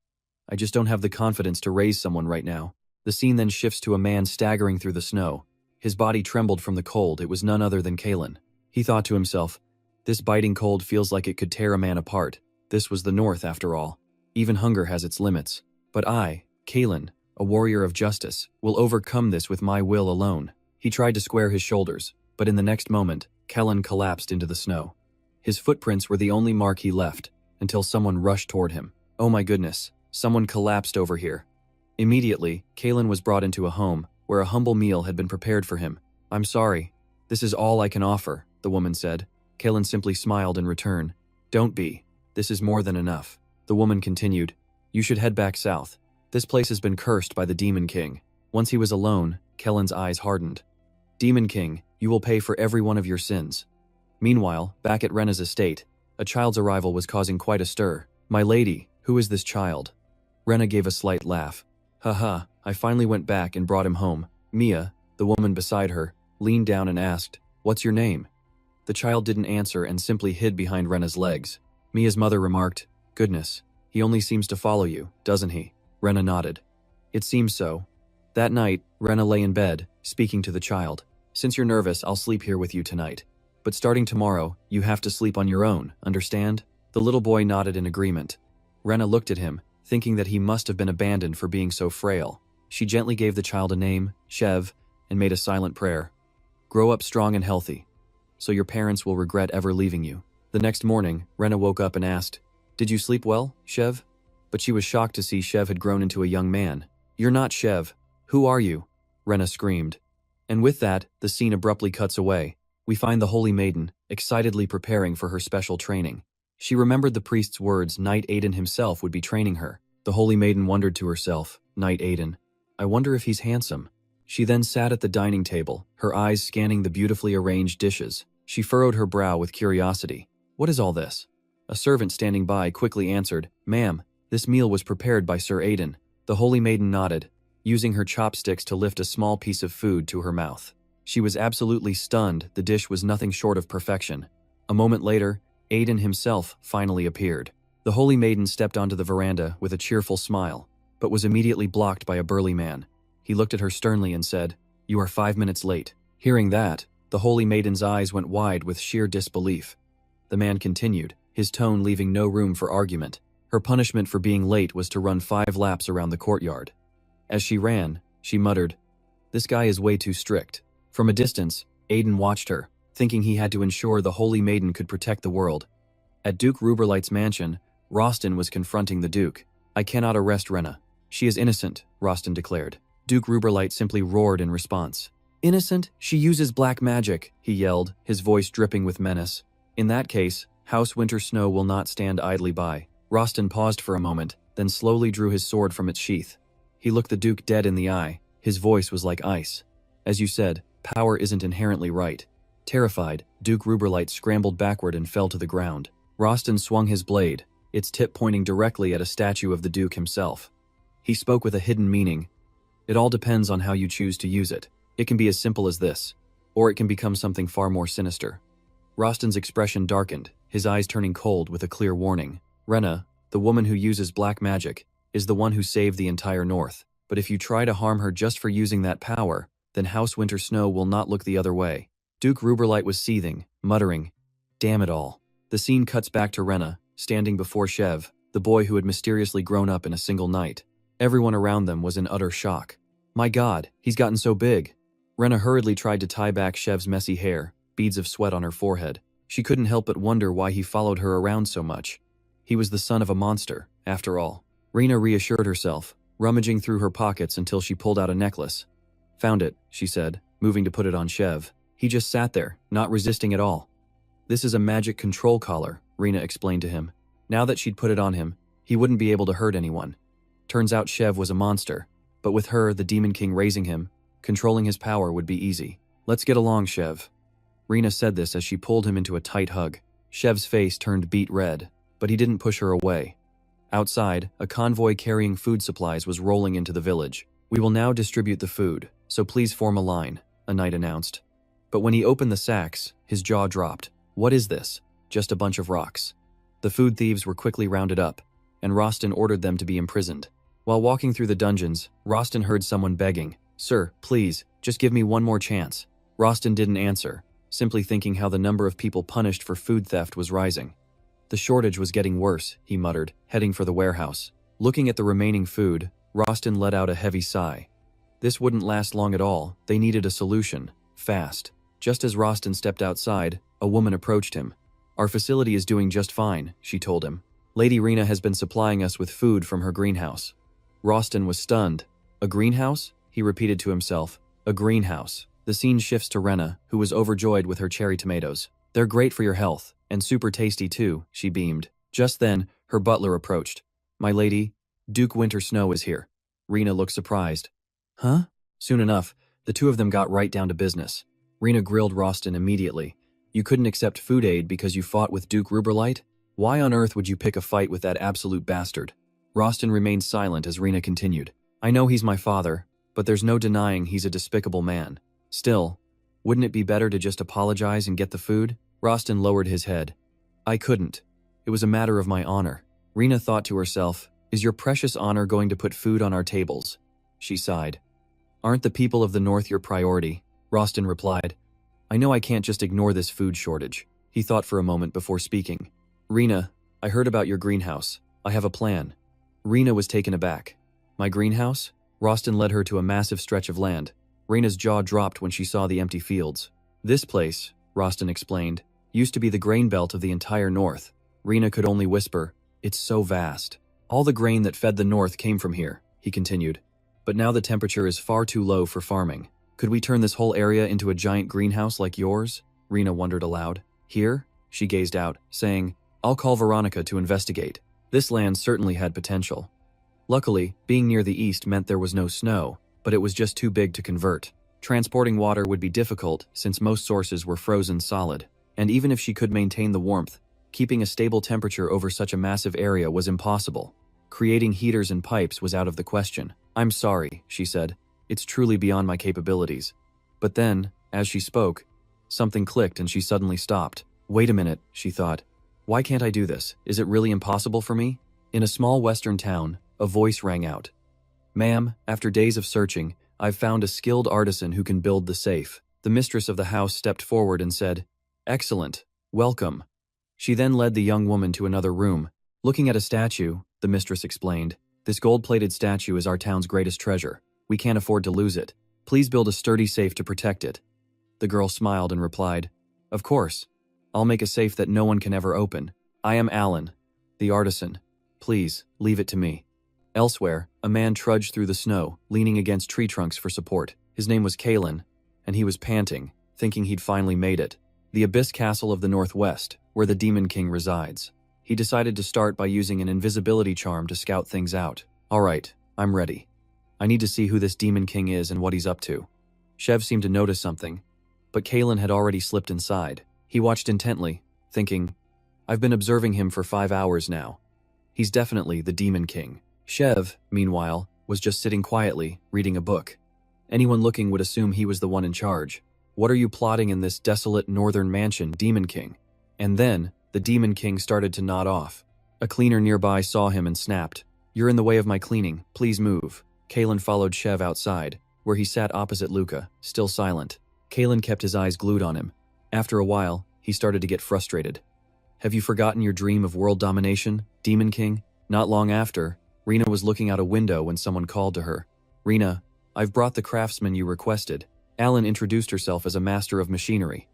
"I just don't have the confidence to raise someone right now." The scene then shifts to a man staggering through the snow. His body trembled from the cold. It was none other than Kalen. He thought to himself, "This biting cold feels like it could tear a man apart." This was the north, after all. Even hunger has its limits. But I, Kalen, a warrior of justice, will overcome this with my will alone. He tried to square his shoulders, but in the next moment, Kellen collapsed into the snow. His footprints were the only mark he left, until someone rushed toward him. "Oh my goodness, someone collapsed over here." Immediately, Kalen was brought into a home, where a humble meal had been prepared for him. "I'm sorry. This is all I can offer," the woman said. Kalen simply smiled in return. "Don't be. This is more than enough." The woman continued, "You should head back south. This place has been cursed by the Demon King." Once he was alone, Kellen's eyes hardened. "Demon King, you will pay for every one of your sins." Meanwhile, back at Rena's estate, a child's arrival was causing quite a stir. "My lady, who is this child?" Rena gave a slight laugh. "Haha, I finally went back and brought him home." Mia, the woman beside her, leaned down and asked, "What's your name?" The child didn't answer and simply hid behind Rena's legs. Mia's mother remarked, "Goodness, he only seems to follow you, doesn't he?" Rena nodded. "It seems so." That night, Rena lay in bed, speaking to the child. "Since you're nervous, I'll sleep here with you tonight. But starting tomorrow, you have to sleep on your own, understand?" The little boy nodded in agreement. Rena looked at him, thinking that he must have been abandoned for being so frail. She gently gave the child a name, Shev, and made a silent prayer. "Grow up strong and healthy, so your parents will regret ever leaving you." The next morning, Rena woke up and asked, "Did you sleep well, Shev?" But she was shocked to see Shev had grown into a young man. "You're not Shev. Who are you?" Rena screamed. And with that, the scene abruptly cuts away. We find the Holy Maiden, excitedly preparing for her special training. She remembered the priest's words Knight Aiden himself would be training her. The Holy Maiden wondered to herself, "Knight Aiden, I wonder if he's handsome." She then sat at the dining table, her eyes scanning the beautifully arranged dishes. She furrowed her brow with curiosity. "What is all this?" A servant standing by quickly answered, "Ma'am, this meal was prepared by Sir Aiden." The Holy Maiden nodded, using her chopsticks to lift a small piece of food to her mouth. She was absolutely stunned. The dish was nothing short of perfection. A moment later, Aiden himself finally appeared. The Holy Maiden stepped onto the veranda with a cheerful smile, but was immediately blocked by a burly man. He looked at her sternly and said, "You are 5 minutes late." Hearing that, the Holy Maiden's eyes went wide with sheer disbelief. The man continued, his tone leaving no room for argument. Her punishment for being late was to run 5 laps around the courtyard. As she ran, she muttered, "This guy is way too strict." From a distance, Aiden watched her, thinking he had to ensure the Holy Maiden could protect the world. At Duke Ruberlight's mansion, Rostin was confronting the Duke. "I cannot arrest Rena. She is innocent," Rostin declared. Duke Ruberlight simply roared in response. "Innocent? She uses black magic," he yelled, his voice dripping with menace. "In that case, House Winter Snow will not stand idly by." Rostin paused for a moment, then slowly drew his sword from its sheath. He looked the Duke dead in the eye. His voice was like ice. "As you said, power isn't inherently right." Terrified, Duke Ruberlight scrambled backward and fell to the ground. Rostin swung his blade, its tip pointing directly at a statue of the Duke himself. He spoke with a hidden meaning. "It all depends on how you choose to use it. It can be as simple as this, or it can become something far more sinister." Rostin's expression darkened, his eyes turning cold with a clear warning. "Rena, the woman who uses black magic, is the one who saved the entire North. But if you try to harm her just for using that power, then House Winter Snow will not look the other way." Duke Ruberlight was seething, muttering, "Damn it all." The scene cuts back to Rena, standing before Shev, the boy who had mysteriously grown up in a single night. Everyone around them was in utter shock. "My God, he's gotten so big." Rena hurriedly tried to tie back Shev's messy hair, beads of sweat on her forehead. She couldn't help but wonder why he followed her around so much. He was the son of a monster, after all. Rena reassured herself, rummaging through her pockets until she pulled out a necklace. "Found it," she said, moving to put it on Shev. He just sat there, not resisting at all. "This is a magic control collar," Rena explained to him. Now that she'd put it on him, he wouldn't be able to hurt anyone. Turns out Shev was a monster, but with her, the Demon King, raising him, controlling his power would be easy. "Let's get along, Shev." Rena said this as she pulled him into a tight hug. Shev's face turned beet red, but he didn't push her away. Outside, a convoy carrying food supplies was rolling into the village. "We will now distribute the food, so please form a line," a knight announced. But when he opened the sacks, his jaw dropped. "What is this?" "Just a bunch of rocks." The food thieves were quickly rounded up, and Rostin ordered them to be imprisoned. While walking through the dungeons, Rostin heard someone begging, "Sir, please, just give me one more chance." Rostin didn't answer, simply thinking how the number of people punished for food theft was rising. The shortage was getting worse, he muttered, heading for the warehouse. Looking at the remaining food, Rostin let out a heavy sigh. This wouldn't last long at all. They needed a solution, fast. Just as Rostin stepped outside, a woman approached him. "Our facility is doing just fine," she told him. "Lady Rena has been supplying us with food from her greenhouse." Rostin was stunned. "A greenhouse?" he repeated to himself. "A greenhouse." The scene shifts to Rena, who was overjoyed with her cherry tomatoes. "They're great for your health, and super tasty too," she beamed. Just then, her butler approached. "My lady, Duke Winter Snow is here." Rena looked surprised. "Huh?" Soon enough, the two of them got right down to business. Rena grilled Rostin immediately. You couldn't accept food aid because you fought with Duke Ruberlight? Why on earth would you pick a fight with that absolute bastard? Rostin remained silent as Rena continued. I know he's my father, but there's no denying he's a despicable man. Still, wouldn't it be better to just apologize and get the food? Rostin lowered his head. I couldn't. It was a matter of my honor. Rena thought to herself, is your precious honor going to put food on our tables? She sighed. Aren't the people of the North your priority? Rostin replied. I know I can't just ignore this food shortage. He thought for a moment before speaking. Rena, I heard about your greenhouse. I have a plan. Rena was taken aback. My greenhouse? Rostin led her to a massive stretch of land. Rena's jaw dropped when she saw the empty fields. This place, Rostin explained, used to be the grain belt of the entire North. Rena could only whisper, it's so vast. All the grain that fed the North came from here, he continued. But now the temperature is far too low for farming. Could we turn this whole area into a giant greenhouse like yours? Rena wondered aloud. Here? She gazed out, saying, I'll call Veronica to investigate. This land certainly had potential. Luckily, being near the east meant there was no snow, but it was just too big to convert. Transporting water would be difficult since most sources were frozen solid. And even if she could maintain the warmth, keeping a stable temperature over such a massive area was impossible. Creating heaters and pipes was out of the question. I'm sorry, she said. It's truly beyond my capabilities. But then, as she spoke, something clicked and she suddenly stopped. Wait a minute, she thought. Why can't I do this? Is it really impossible for me? In a small western town, a voice rang out. Ma'am, after days of searching, I've found a skilled artisan who can build the safe. The mistress of the house stepped forward and said, Excellent. Welcome. She then led the young woman to another room. Looking at a statue, the mistress explained, this gold-plated statue is our town's greatest treasure. We can't afford to lose it. Please build a sturdy safe to protect it. The girl smiled and replied, Of course. I'll make a safe that no one can ever open. I am Alan, the artisan. Please, leave it to me. Elsewhere, a man trudged through the snow, leaning against tree trunks for support. His name was Kalen, and he was panting, thinking he'd finally made it. The Abyss Castle of the Northwest, where the Demon King resides. He decided to start by using an invisibility charm to scout things out. All right, I'm ready. I need to see who this Demon King is and what he's up to. Chev seemed to notice something, but Kalen had already slipped inside. He watched intently, thinking, I've been observing him for 5 hours now. He's definitely the Demon King. Chev, meanwhile, was just sitting quietly, reading a book. Anyone looking would assume he was the one in charge. What are you plotting in this desolate northern mansion, Demon King? And then, the Demon King started to nod off. A cleaner nearby saw him and snapped, You're in the way of my cleaning, please move. Kalen followed Chev outside, where he sat opposite Luca, still silent. Kalen kept his eyes glued on him. After a while, he started to get frustrated. Have you forgotten your dream of world domination, Demon King? Not long after, Rena was looking out a window when someone called to her. Rena, I've brought the craftsman you requested. Alan introduced herself as a master of machinery.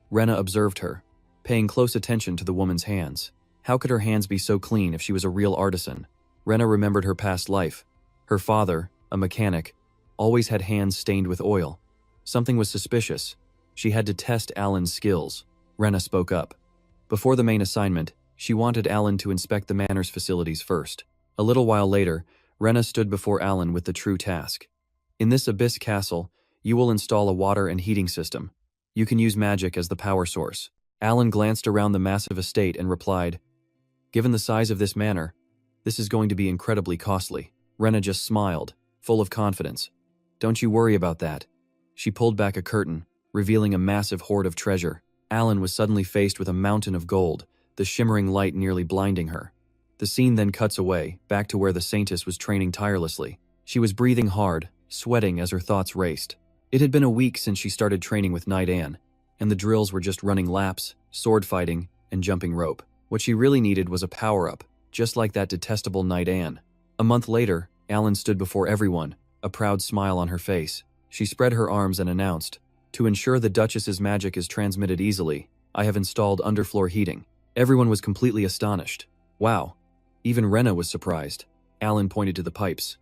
Rena observed her, paying close attention to the woman's hands. How could her hands be so clean if she was a real artisan? Rena remembered her past life. Her father, a mechanic, always had hands stained with oil. Something was suspicious. She had to test Alan's skills. Rena spoke up. Before the main assignment, she wanted Alan to inspect the manor's facilities first. A little while later, Rena stood before Alan with the true task. In this Abyss Castle, you will install a water and heating system. You can use magic as the power source. Alan glanced around the massive estate and replied, Given the size of this manor, this is going to be incredibly costly. Rena just smiled, full of confidence. Don't you worry about that. She pulled back a curtain, revealing a massive hoard of treasure. Alan was suddenly faced with a mountain of gold, the shimmering light nearly blinding her. The scene then cuts away, back to where the Saintess was training tirelessly. She was breathing hard, sweating as her thoughts raced. It had been a week since she started training with Knight Anne, and the drills were just running laps, sword fighting, and jumping rope. What she really needed was a power-up, just like that detestable Knight Anne. A month later, Alan stood before everyone, a proud smile on her face. She spread her arms and announced, To ensure the Duchess's magic is transmitted easily, I have installed underfloor heating. Everyone was completely astonished. Wow. Even Rena was surprised. Alan pointed to the pipes.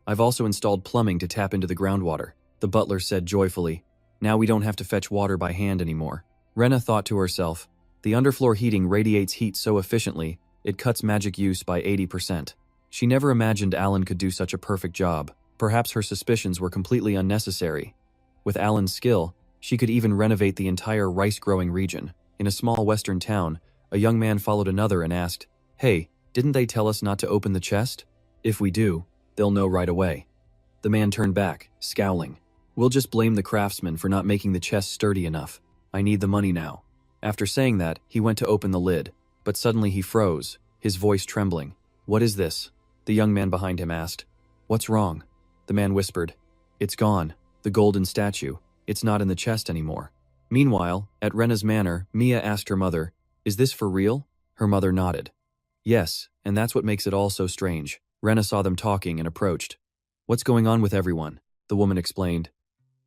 I've also installed plumbing to tap into the groundwater, the butler said joyfully. Now we don't have to fetch water by hand anymore. Rena thought to herself, the underfloor heating radiates heat so efficiently, it cuts magic use by 80%. She never imagined Alan could do such a perfect job. Perhaps her suspicions were completely unnecessary. With Alan's skill, She could even renovate the entire rice-growing region. In a small western town, a young man followed another and asked, "Hey, didn't they tell us not to open the chest? If we do, they'll know right away." The man turned back, scowling. "We'll just blame the craftsman for not making the chest sturdy enough. I need the money now." After saying that, he went to open the lid, but suddenly he froze, his voice trembling. "What is this?" The young man behind him asked. "What's wrong?" The man whispered. "It's gone. The golden statue. It's not in the chest anymore." Meanwhile, at Rena's manor, Mia asked her mother, "Is this for real?" Her mother nodded. "Yes, and that's what makes it all so strange." Rena saw them talking and approached. "What's going on with everyone?" The woman explained.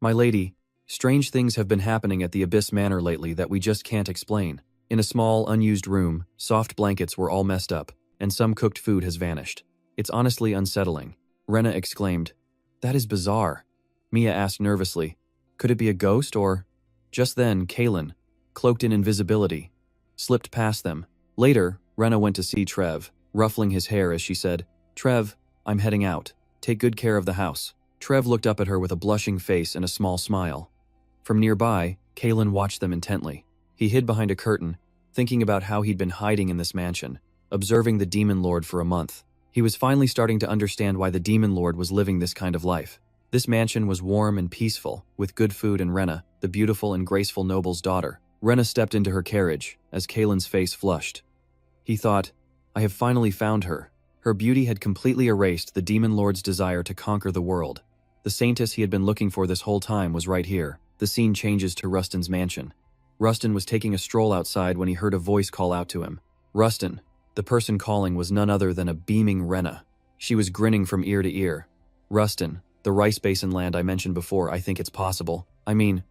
"My lady, strange things have been happening at the Abyss Manor lately that we just can't explain. In a small, unused room, soft blankets were all messed up, and some cooked food has vanished. It's honestly unsettling." Rena exclaimed. "That is bizarre." Mia asked nervously, "Could it be a ghost or—" Just then, Kalen, cloaked in invisibility, slipped past them. Later, Rena went to see Trev, ruffling his hair as she said, "Trev, I'm heading out. Take good care of the house." Trev looked up at her with a blushing face and a small smile. From nearby, Kalen watched them intently. He hid behind a curtain, thinking about how he'd been hiding in this mansion, observing the Demon Lord for a month. He was finally starting to understand why the Demon Lord was living this kind of life. This mansion was warm and peaceful, with good food, and Rena, the beautiful and graceful noble's daughter. Rena stepped into her carriage, as Kalen's face flushed. He thought, "I have finally found her." Her beauty had completely erased the Demon Lord's desire to conquer the world. The saintess he had been looking for this whole time was right here. The scene changes to Rustin's mansion. Rustin was taking a stroll outside when he heard a voice call out to him. Rustin. The person calling was none other than a beaming Rena. She was grinning from ear to ear. "Rustin, the rice basin land I mentioned before, I think it's possible. I mean,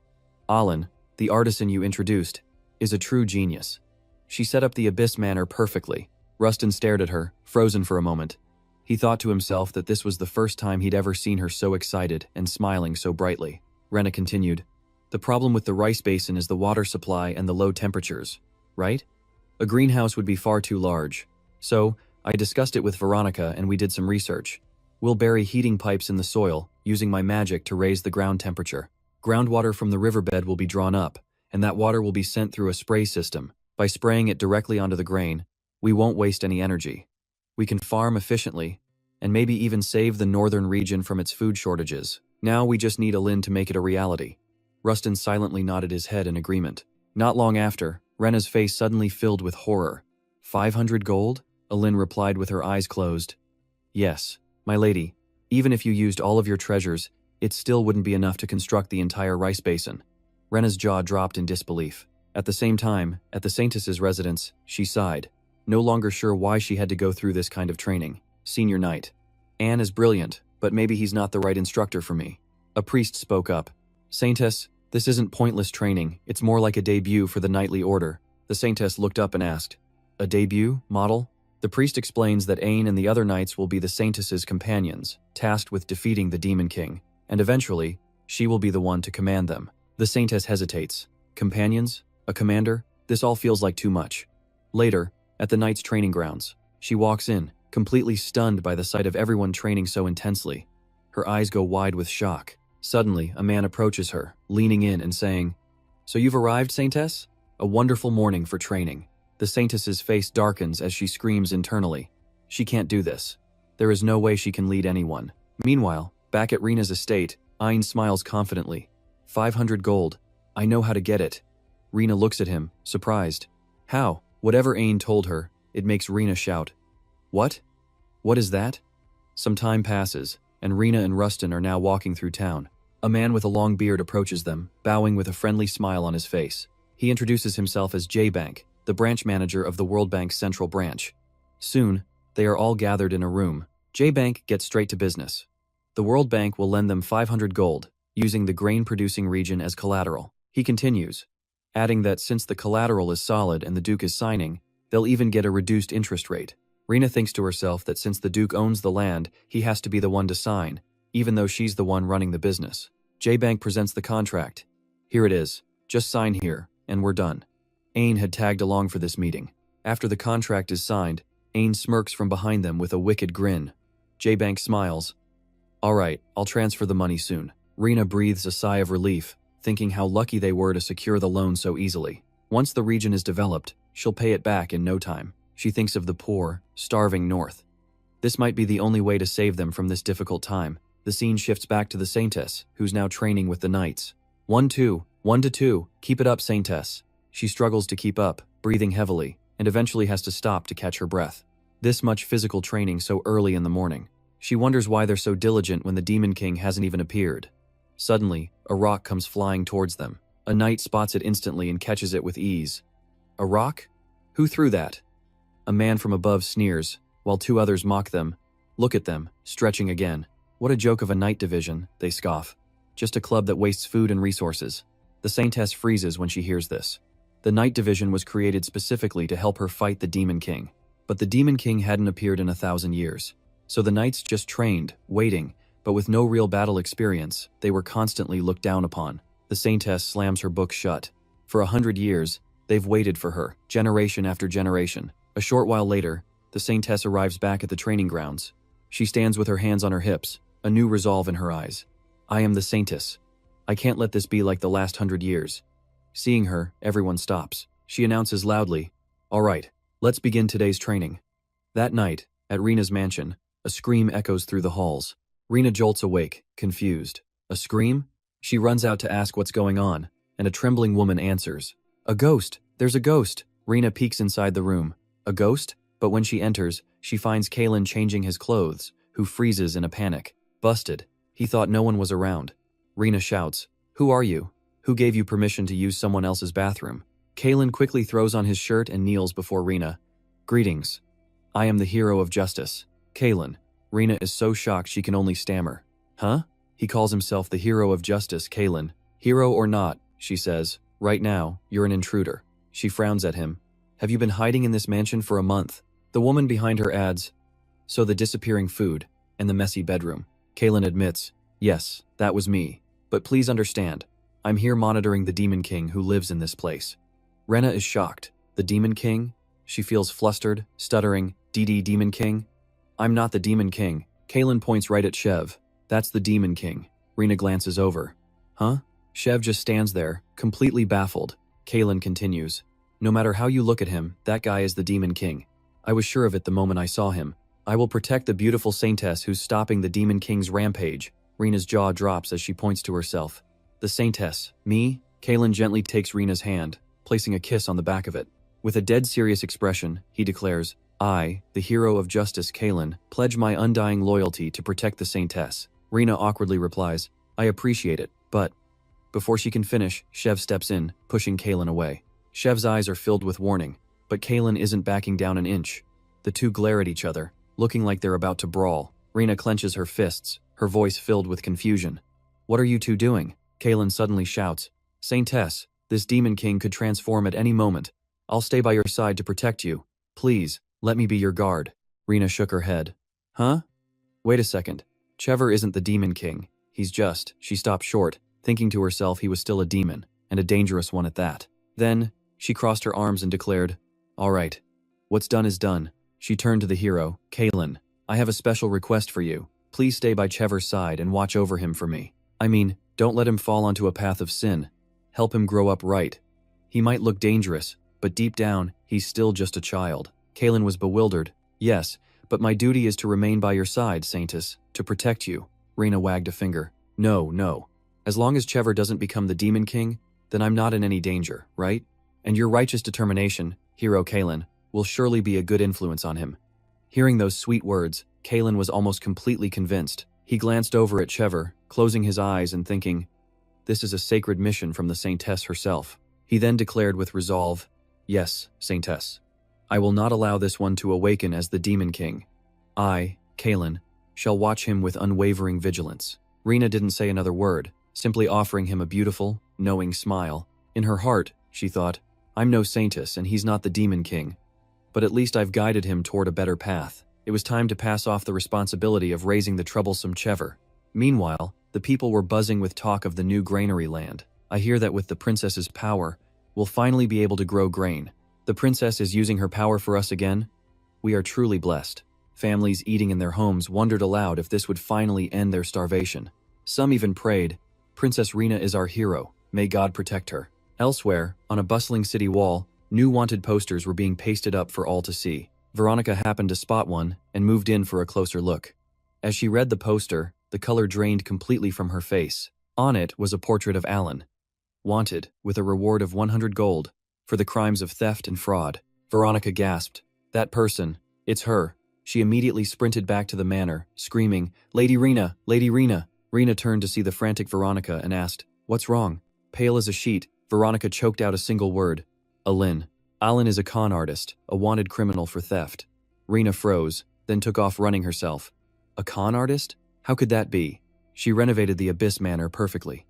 Alan, the artisan you introduced, is a true genius. She set up the Abyss Manor perfectly." Rustin stared at her, frozen for a moment. He thought to himself that this was the first time he'd ever seen her so excited and smiling so brightly. Rena continued, "The problem with the rice basin is the water supply and the low temperatures, right? A greenhouse would be far too large. So, I discussed it with Veronica and we did some research. We'll bury heating pipes in the soil, using my magic to raise the ground temperature. Groundwater from the riverbed will be drawn up, and that water will be sent through a spray system. By spraying it directly onto the grain, we won't waste any energy. We can farm efficiently, and maybe even save the northern region from its food shortages. Now we just need Alin to make it a reality." Rustin silently nodded his head in agreement. Not long after, Rena's face suddenly filled with horror. 500 gold? Alin replied with her eyes closed. "Yes, my lady. Even if you used all of your treasures, it still wouldn't be enough to construct the entire rice basin." Rena's jaw dropped in disbelief. At the same time, at the Saintess's residence, she sighed, no longer sure why she had to go through this kind of training. Senior Knight. "Anne is brilliant, but maybe he's not the right instructor for me." A priest spoke up. "Saintess, this isn't pointless training, it's more like a debut for the knightly order." The Saintess looked up and asked, "A debut, model?" The priest explains that Aine and the other knights will be the Saintess's companions, tasked with defeating the Demon King, and eventually, she will be the one to command them. The Saintess hesitates. Companions? A commander? This all feels like too much. Later, at the knight's training grounds, she walks in, completely stunned by the sight of everyone training so intensely. Her eyes go wide with shock. Suddenly, a man approaches her, leaning in and saying, "So you've arrived, Saintess? A wonderful morning for training." The Saintess's face darkens as she screams internally. She can't do this. There is no way she can lead anyone. Meanwhile, back at Rena's estate, Aine smiles confidently. 500 gold. I know how to get it." Rena looks at him, surprised. "How?" Whatever Aine told her, it makes Rena shout. "What? What is that?" Some time passes, and Rena and Rustin are now walking through town. A man with a long beard approaches them, bowing with a friendly smile on his face. He introduces himself as J-Bank, the branch manager of the World Bank's central branch. Soon, they are all gathered in a room. J-Bank gets straight to business. The World Bank will lend them 500 gold, using the grain-producing region as collateral. He continues, adding that since the collateral is solid and the Duke is signing, they'll even get a reduced interest rate. Rena thinks to herself that since the Duke owns the land, he has to be the one to sign, even though she's the one running the business. J-Bank presents the contract. "Here it is. Just sign here, and we're done." Aine had tagged along for this meeting. After the contract is signed, Aine smirks from behind them with a wicked grin. J-Bank smiles. "All right, I'll transfer the money soon." Rena breathes a sigh of relief. thinking how lucky they were to secure the loan so easily. Once the region is developed, she'll pay it back in no time. She thinks of the poor, starving North. This might be the only way to save them from this difficult time. The scene shifts back to the Saintess, who's now training with the Knights. 1-2, 1-2, keep it up, Saintess. She struggles to keep up, breathing heavily, and eventually has to stop to catch her breath. This much physical training so early in the morning. She wonders why they're so diligent when the Demon King hasn't even appeared. Suddenly, a rock comes flying towards them. A knight spots it instantly and catches it with ease. A rock? Who threw that? A man from above sneers, while two others mock them. Look at them, stretching again. What a joke of a knight division, they scoff. Just a club that wastes food and resources. The Saintess freezes when she hears this. The knight division was created specifically to help her fight the Demon King. But the Demon King hadn't appeared in 1,000 years. So the knights just trained, waiting, but with no real battle experience, they were constantly looked down upon. The Saintess slams her book shut. For 100 years, they've waited for her, generation after generation. A short while later, the Saintess arrives back at the training grounds. She stands with her hands on her hips, a new resolve in her eyes. I am the Saintess. I can't let this be like the last 100 years. Seeing her, everyone stops. She announces loudly, "All right, let's begin today's training." That night, at Rina's mansion, a scream echoes through the halls. Rina jolts awake, confused. A scream? She runs out to ask what's going on, and a trembling woman answers. A ghost! There's a ghost! Rina peeks inside the room. A ghost? But when she enters, she finds Kalen changing his clothes, who freezes in a panic. Busted. He thought no one was around. Rina shouts, "Who are you? Who gave you permission to use someone else's bathroom?" Kalen quickly throws on his shirt and kneels before Rina. Greetings. I am the hero of justice. Kalen. Rina is so shocked she can only stammer. Huh? He calls himself the hero of justice, Kalen. Hero or not, she says. Right now, you're an intruder. She frowns at him. Have you been hiding in this mansion for a month? The woman behind her adds, so the disappearing food, and the messy bedroom. Kalen admits, yes, that was me. But please understand, I'm here monitoring the Demon King who lives in this place. Rena is shocked. The Demon King? She feels flustered, stuttering, Demon King? I'm not the Demon King. Kalen points right at Shev. That's the Demon King. Rena glances over. Huh? Shev just stands there, completely baffled. Kalen continues. No matter how you look at him, that guy is the Demon King. I was sure of it the moment I saw him. I will protect the beautiful Saintess who's stopping the Demon King's rampage. Rena's jaw drops as she points to herself. The Saintess, me? Kalen gently takes Rena's hand, placing a kiss on the back of it. With a dead serious expression, he declares, I, the hero of justice Kalen, pledge my undying loyalty to protect the Saintess. Rena awkwardly replies, I appreciate it, but... Before she can finish, Shev steps in, pushing Kalen away. Shev's eyes are filled with warning, but Kalen isn't backing down an inch. The two glare at each other, looking like they're about to brawl. Rena clenches her fists, her voice filled with confusion. What are you two doing? Kalen suddenly shouts. Saintess, this Demon King could transform at any moment. I'll stay by your side to protect you. Please, let me be your guard. Rena shook her head. Huh? Wait a second. Chever isn't the Demon King. He's just... She stopped short, thinking to herself he was still a demon, and a dangerous one at that. Then, she crossed her arms and declared, All right. What's done is done. She turned to the hero, Kalen. I have a special request for you. Please stay by Chever's side and watch over him for me. I mean, don't let him fall onto a path of sin. Help him grow up right. He might look dangerous, but deep down, he's still just a child. Kalen was bewildered. Yes, but my duty is to remain by your side, Saintess, to protect you. Rena wagged a finger. No. As long as Chever doesn't become the Demon King, then I'm not in any danger, right? And your righteous determination, hero Kalen, will surely be a good influence on him. Hearing those sweet words, Kalen was almost completely convinced. He glanced over at Chever, closing his eyes and thinking, this is a sacred mission from the Saintess herself. He then declared with resolve, Yes, Saintess. I will not allow this one to awaken as the Demon King. I, Kalen, shall watch him with unwavering vigilance. Rena didn't say another word, simply offering him a beautiful, knowing smile. In her heart, she thought, I'm no Saintess and he's not the Demon King. But at least I've guided him toward a better path. It was time to pass off the responsibility of raising the troublesome Chever. Meanwhile, the people were buzzing with talk of the new granary land. I hear that with the princess's power, we'll finally be able to grow grain. The princess is using her power for us again? We are truly blessed. Families eating in their homes wondered aloud if this would finally end their starvation. Some even prayed, Princess Rena is our hero. May God protect her. Elsewhere, on a bustling city wall, new wanted posters were being pasted up for all to see. Veronica happened to spot one and moved in for a closer look. As she read the poster, the color drained completely from her face. On it was a portrait of Alan. Wanted, with a reward of 100 gold, for the crimes of theft and fraud. Veronica gasped. That person, it's her. She immediately sprinted back to the manor, screaming, Lady Rena, Lady Rena. Rena turned to see the frantic Veronica and asked, What's wrong? Pale as a sheet, Veronica choked out a single word. Alin. Alan is a con artist, a wanted criminal for theft. Rena froze, then took off running herself. A con artist? How could that be? She renovated the Abyss Manor perfectly.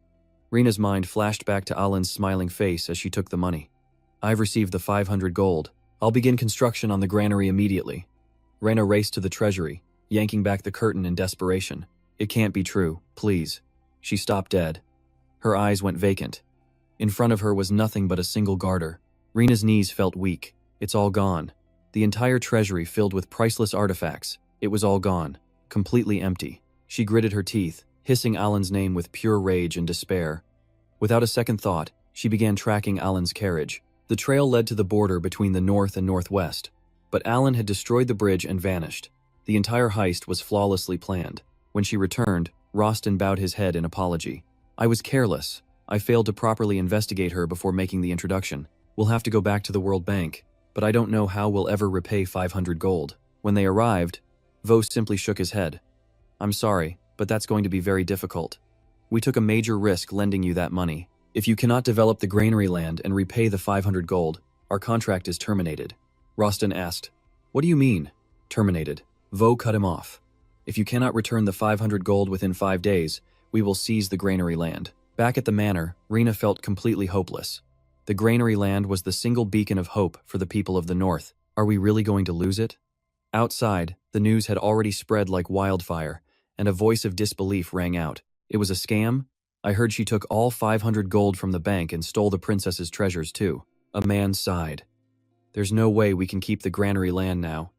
Rena's mind flashed back to Alan's smiling face as she took the money. I've received the 500 gold. I'll begin construction on the granary immediately. Rena raced to the treasury, yanking back the curtain in desperation. It can't be true, please. She stopped dead. Her eyes went vacant. In front of her was nothing but a single garter. Rena's knees felt weak. It's all gone. The entire treasury filled with priceless artifacts. It was all gone. Completely empty. She gritted her teeth, hissing Alan's name with pure rage and despair. Without a second thought, she began tracking Alan's carriage. The trail led to the border between the north and northwest. But Alan had destroyed the bridge and vanished. The entire heist was flawlessly planned. When she returned, Rostin bowed his head in apology. I was careless. I failed to properly investigate her before making the introduction. We'll have to go back to the World Bank, but I don't know how we'll ever repay 500 gold. When they arrived, Vos simply shook his head. I'm sorry, but that's going to be very difficult. We took a major risk lending you that money. If you cannot develop the granary land and repay the 500 gold, our contract is terminated. Rostin asked, What do you mean, terminated? Vo cut him off. If you cannot return the 500 gold within 5 days, we will seize the granary land. Back at the manor, Rena felt completely hopeless. The granary land was the single beacon of hope for the people of the north. Are we really going to lose it? Outside, the news had already spread like wildfire, and a voice of disbelief rang out. It was a scam? I heard she took all 500 gold from the bank and stole the princess's treasures too. A man sighed. There's no way we can keep the granary land now.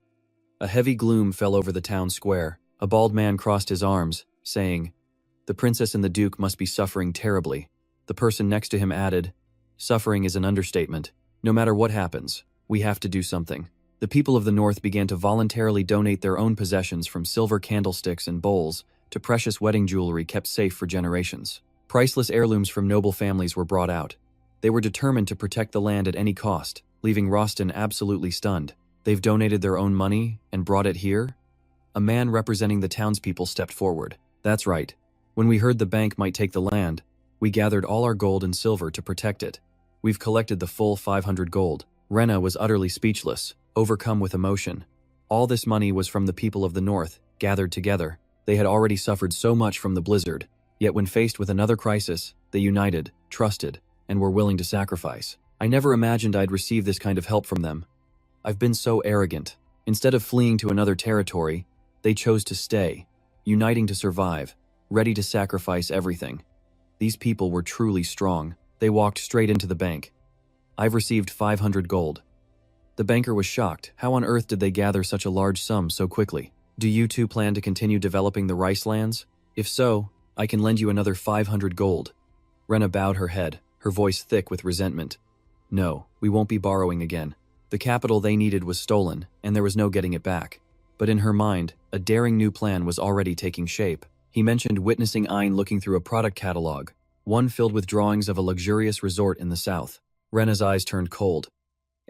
A heavy gloom fell over the town square. A bald man crossed his arms, saying, The princess and the duke must be suffering terribly. The person next to him added, Suffering is an understatement. No matter what happens, we have to do something. The people of the north began to voluntarily donate their own possessions from silver candlesticks and bowls to precious wedding jewelry kept safe for generations. Priceless heirlooms from noble families were brought out. They were determined to protect the land at any cost, leaving Rostin absolutely stunned. They've donated their own money and brought it here? A man representing the townspeople stepped forward. That's right. When we heard the bank might take the land, we gathered all our gold and silver to protect it. We've collected the full 500 gold. Rena was utterly speechless, overcome with emotion. All this money was from the people of the north, gathered together. They had already suffered so much from the blizzard, yet when faced with another crisis, they united, trusted, and were willing to sacrifice. I never imagined I'd receive this kind of help from them. I've been so arrogant. Instead of fleeing to another territory, they chose to stay, uniting to survive, ready to sacrifice everything. These people were truly strong. They walked straight into the bank. I've received 500 gold. The banker was shocked. How on earth did they gather such a large sum so quickly? Do you two plan to continue developing the rice lands? If so, I can lend you another 500 gold. Rena bowed her head, her voice thick with resentment. No, we won't be borrowing again. The capital they needed was stolen, and there was no getting it back. But in her mind, a daring new plan was already taking shape. He mentioned witnessing Ein looking through a product catalog, one filled with drawings of a luxurious resort in the south. Rena's eyes turned cold.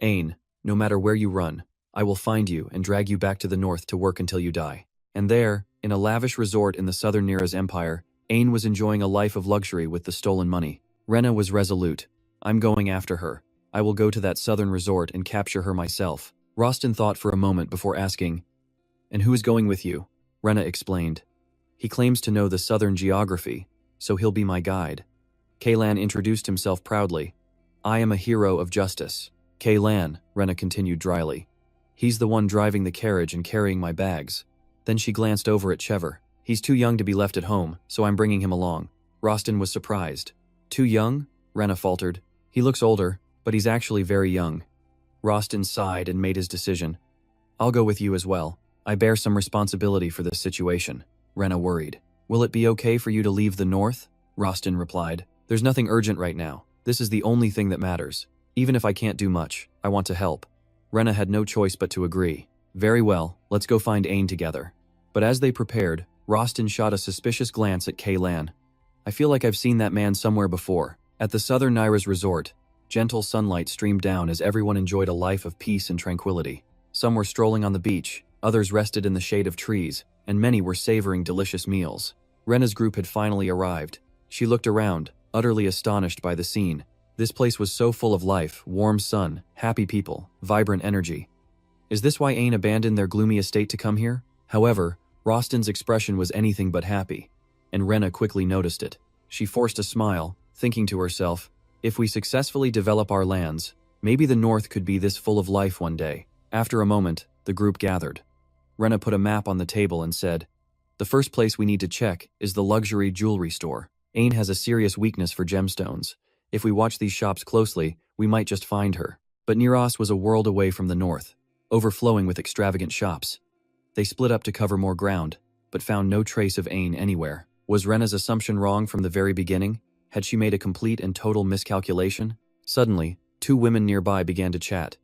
Ein, no matter where you run, I will find you and drag you back to the north to work until you die. And there, in a lavish resort in the southern Nira's empire, Ein was enjoying a life of luxury with the stolen money. Rena was resolute. I'm going after her. I will go to that southern resort and capture her myself. Rostin thought for a moment before asking, And who is going with you? Rena explained. He claims to know the southern geography, so he'll be my guide. Kaylan introduced himself proudly. I am a hero of justice. Kaylan, Rena continued dryly. He's the one driving the carriage and carrying my bags. Then she glanced over at Chever. He's too young to be left at home, so I'm bringing him along. Rostin was surprised. Too young? Rena faltered. He looks older, but he's actually very young. Rostin sighed and made his decision. I'll go with you as well. I bear some responsibility for this situation. Rena worried. Will it be okay for you to leave the north? Rostin replied. There's nothing urgent right now. This is the only thing that matters. Even if I can't do much, I want to help. Rena had no choice but to agree. Very well, let's go find Ain together. But as they prepared, Rostin shot a suspicious glance at Kaylan. I feel like I've seen that man somewhere before. At the southern Naira's resort, gentle sunlight streamed down as everyone enjoyed a life of peace and tranquility. Some were strolling on the beach, others rested in the shade of trees, and many were savoring delicious meals. Rena's group had finally arrived. She looked around, utterly astonished by the scene. This place was so full of life, warm sun, happy people, vibrant energy. Is this why Ain abandoned their gloomy estate to come here? However, Rostin's expression was anything but happy, and Rena quickly noticed it. She forced a smile, thinking to herself, if we successfully develop our lands, maybe the north could be this full of life one day. After a moment, the group gathered. Rena put a map on the table and said, the first place we need to check is the luxury jewelry store. Ain has a serious weakness for gemstones. If we watch these shops closely, we might just find her. But Niras was a world away from the north, overflowing with extravagant shops. They split up to cover more ground, but found no trace of Ain anywhere. Was Rena's assumption wrong from the very beginning? Had she made a complete and total miscalculation? Suddenly, two women nearby began to chat.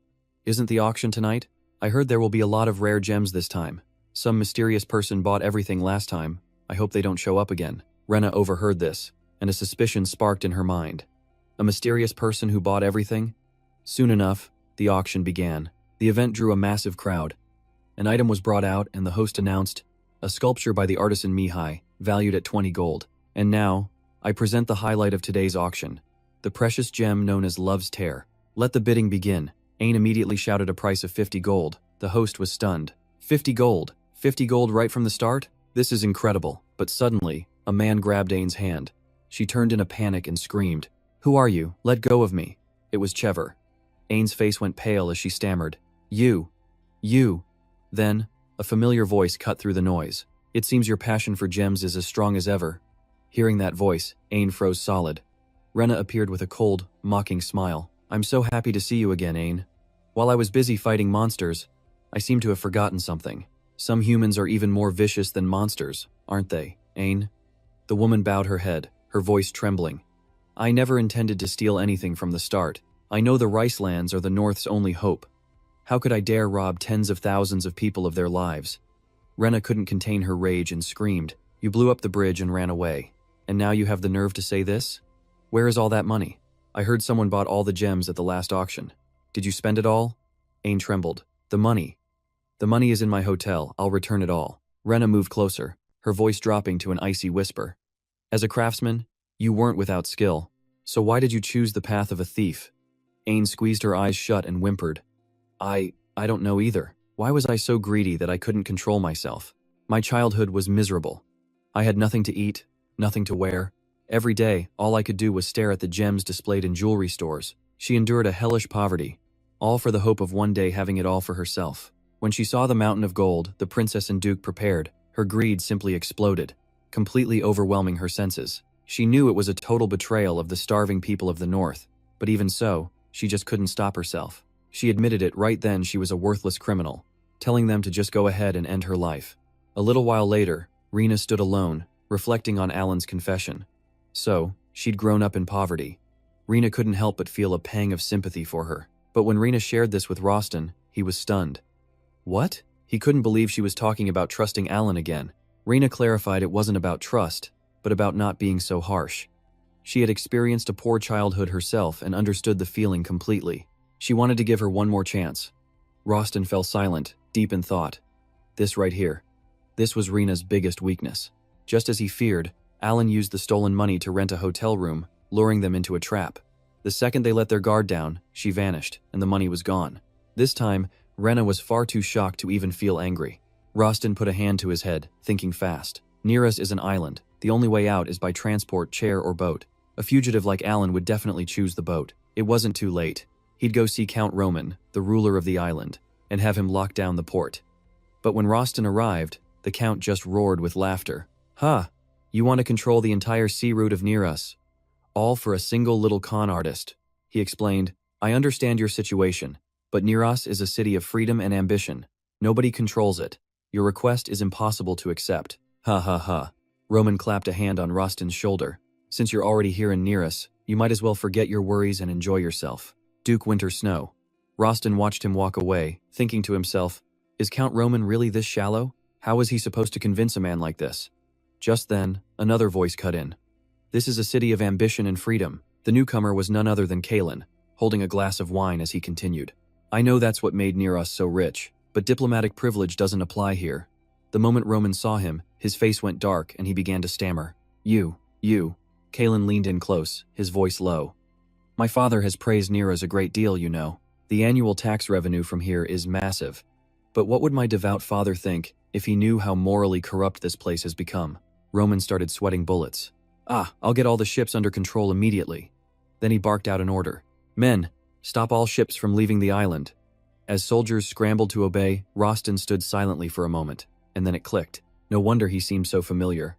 Isn't the auction tonight? I heard there will be a lot of rare gems this time. Some mysterious person bought everything last time. I hope they don't show up again. Rena overheard this, and a suspicion sparked in her mind. A mysterious person who bought everything? Soon enough, the auction began. The event drew a massive crowd. An item was brought out and the host announced, a sculpture by the artisan Mihai, valued at 20 gold. And now, I present the highlight of today's auction, the precious gem known as Love's Tear. Let the bidding begin. Ain immediately shouted a price of 50 gold. The host was stunned. 50 gold? 50 gold right from the start? This is incredible. But suddenly, a man grabbed Ain's hand. She turned in a panic and screamed, who are you? Let go of me. It was Chever. Ain's face went pale as she stammered, You. Then, a familiar voice cut through the noise. It seems your passion for gems is as strong as ever. Hearing that voice, Ain froze solid. Rena appeared with a cold, mocking smile. I'm so happy to see you again, Ain. While I was busy fighting monsters, I seem to have forgotten something. Some humans are even more vicious than monsters, aren't they, Ain? The woman bowed her head, her voice trembling. I never intended to steal anything from the start. I know the rice lands are the North's only hope. How could I dare rob tens of thousands of people of their lives? Rena couldn't contain her rage and screamed, You blew up the bridge and ran away. And now you have the nerve to say this? Where is all that money? I heard someone bought all the gems at the last auction. Did you spend it all? Ain trembled. The money. The money is in my hotel. I'll return it all. Rena moved closer, her voice dropping to an icy whisper. As a craftsman, you weren't without skill. So why did you choose the path of a thief? Ain squeezed her eyes shut and whimpered. I don't know either. Why was I so greedy that I couldn't control myself? My childhood was miserable. I had nothing to eat, nothing to wear. Every day, all I could do was stare at the gems displayed in jewelry stores. She endured a hellish poverty, all for the hope of one day having it all for herself. When she saw the mountain of gold the princess and duke prepared, her greed simply exploded, completely overwhelming her senses. She knew it was a total betrayal of the starving people of the North, but even so, she just couldn't stop herself. She admitted it right then she was a worthless criminal, telling them to just go ahead and end her life. A little while later, Rena stood alone, reflecting on Alan's confession. So, she'd grown up in poverty. Rena couldn't help but feel a pang of sympathy for her. But when Rena shared this with Rostin, he was stunned. What? He couldn't believe she was talking about trusting Alan again. Rena clarified it wasn't about trust, but about not being so harsh. She had experienced a poor childhood herself and understood the feeling completely. She wanted to give her one more chance. Rostin fell silent, deep in thought. This right here. This was Rena's biggest weakness. Just as he feared, Alan used the stolen money to rent a hotel room, luring them into a trap. The second they let their guard down, she vanished, and the money was gone. This time, Rena was far too shocked to even feel angry. Rostin put a hand to his head, thinking fast. Near us is an island. The only way out is by transport, chair, or boat. A fugitive like Alan would definitely choose the boat. It wasn't too late. He'd go see Count Roman, the ruler of the island, and have him lock down the port. But when Rostin arrived, the Count just roared with laughter. Ha! You want to control the entire sea route of near us. All for a single little con artist. He explained, I understand your situation, but Niras is a city of freedom and ambition. Nobody controls it. Your request is impossible to accept. Ha ha ha. Roman clapped a hand on Rostin's shoulder. Since you're already here and near us, you might as well forget your worries and enjoy yourself. Duke Winter Snow. Rostin watched him walk away, thinking to himself, is Count Roman really this shallow? How is he supposed to convince a man like this? Just then, another voice cut in. This is a city of ambition and freedom. The newcomer was none other than Kalen, holding a glass of wine as he continued. I know that's what made Neros so rich, but diplomatic privilege doesn't apply here. The moment Roman saw him, his face went dark and he began to stammer. You. Kalen leaned in close, his voice low. My father has praised Neros a great deal, you know. The annual tax revenue from here is massive. But what would my devout father think if he knew how morally corrupt this place has become? Roman started sweating bullets. I'll get all the ships under control immediately. Then he barked out an order. Men, stop all ships from leaving the island. As soldiers scrambled to obey, Rostin stood silently for a moment, and then it clicked. No wonder he seemed so familiar.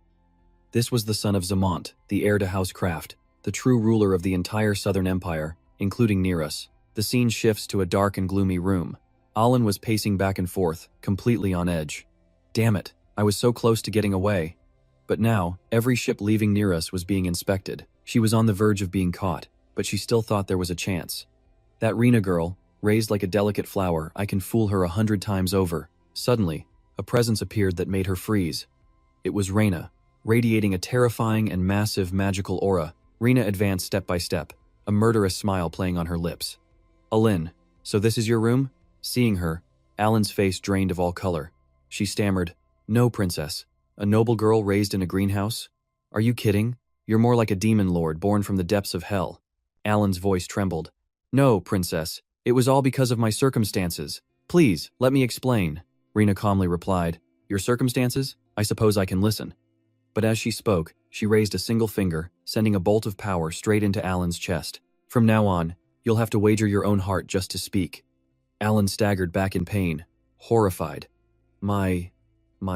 This was the son of Zamont, the heir to House Craft, the true ruler of the entire Southern Empire, including Neros. The scene shifts to a dark and gloomy room. Alan was pacing back and forth, completely on edge. Damn it, I was so close to getting away. But now, every ship leaving Neros was being inspected. She was on the verge of being caught, but she still thought there was a chance. That Rena girl, raised like a delicate flower, I can fool her 100 times over. Suddenly, a presence appeared that made her freeze. It was Rena, radiating a terrifying and massive magical aura. Rena advanced step by step, a murderous smile playing on her lips. Alin, so this is your room? Seeing her, Alan's face drained of all color. She stammered, No, princess. A noble girl raised in a greenhouse? Are you kidding? You're more like a demon lord born from the depths of hell. Alan's voice trembled. No, princess. It was all because of my circumstances. Please, let me explain. Rena calmly replied. Your circumstances? I suppose I can listen. But as she spoke, she raised a single finger, sending a bolt of power straight into Alan's chest. From now on, you'll have to wager your own heart just to speak. Alan staggered back in pain, horrified. My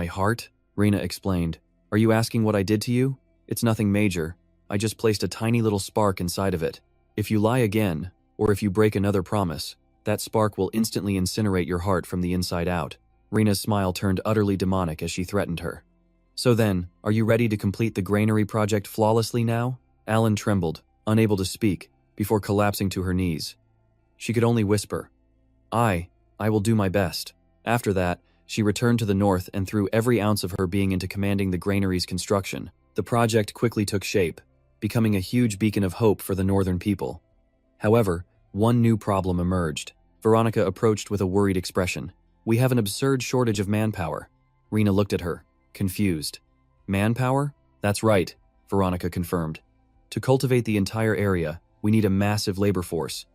heart? Rena explained. Are you asking what I did to you? It's nothing major. I just placed a tiny little spark inside of it. If you lie again, or if you break another promise, that spark will instantly incinerate your heart from the inside out. Rena's smile turned utterly demonic as she threatened her. So then, are you ready to complete the granary project flawlessly now? Alan trembled, unable to speak, before collapsing to her knees. She could only whisper, I will do my best. After that, she returned to the north and threw every ounce of her being into commanding the granary's construction. The project quickly took shape, becoming a huge beacon of hope for the northern people. However, one new problem emerged. Veronica approached with a worried expression. We have an absurd shortage of manpower. Rena looked at her, confused. Manpower? That's right, Veronica confirmed. To cultivate the entire area, we need a massive labor force.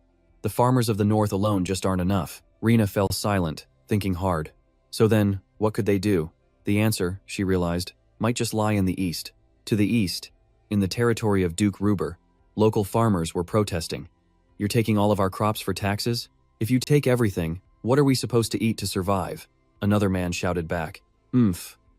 The farmers of the north alone just aren't enough. Rena fell silent, thinking hard. So then, what could they do? The answer, she realized, might just lie in the east. To the east, in the territory of Duke Ruber, local farmers were protesting. You're taking all of our crops for taxes? If you take everything, what are we supposed to eat to survive? Another man shouted back.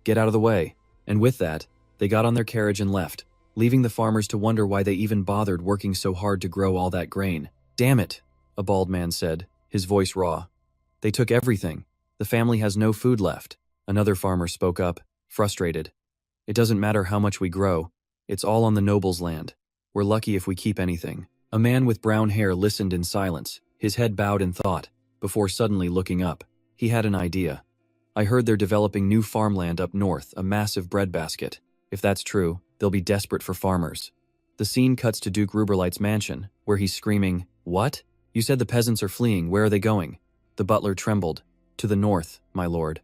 Get out of the way. And with that, they got on their carriage and left, leaving the farmers to wonder why they even bothered working so hard to grow all that grain. Damn it, a bald man said, his voice raw. They took everything. The family has no food left. Another farmer spoke up, frustrated. It doesn't matter how much we grow. It's all on the noble's land. We're lucky if we keep anything. A man with brown hair listened in silence, his head bowed in thought, before suddenly looking up. He had an idea. I heard they're developing new farmland up north, a massive breadbasket. If that's true, they'll be desperate for farmers. The scene cuts to Duke Ruberlight's mansion, where he's screaming, What? You said the peasants are fleeing. Where are they going? The butler trembled. To the north, my lord.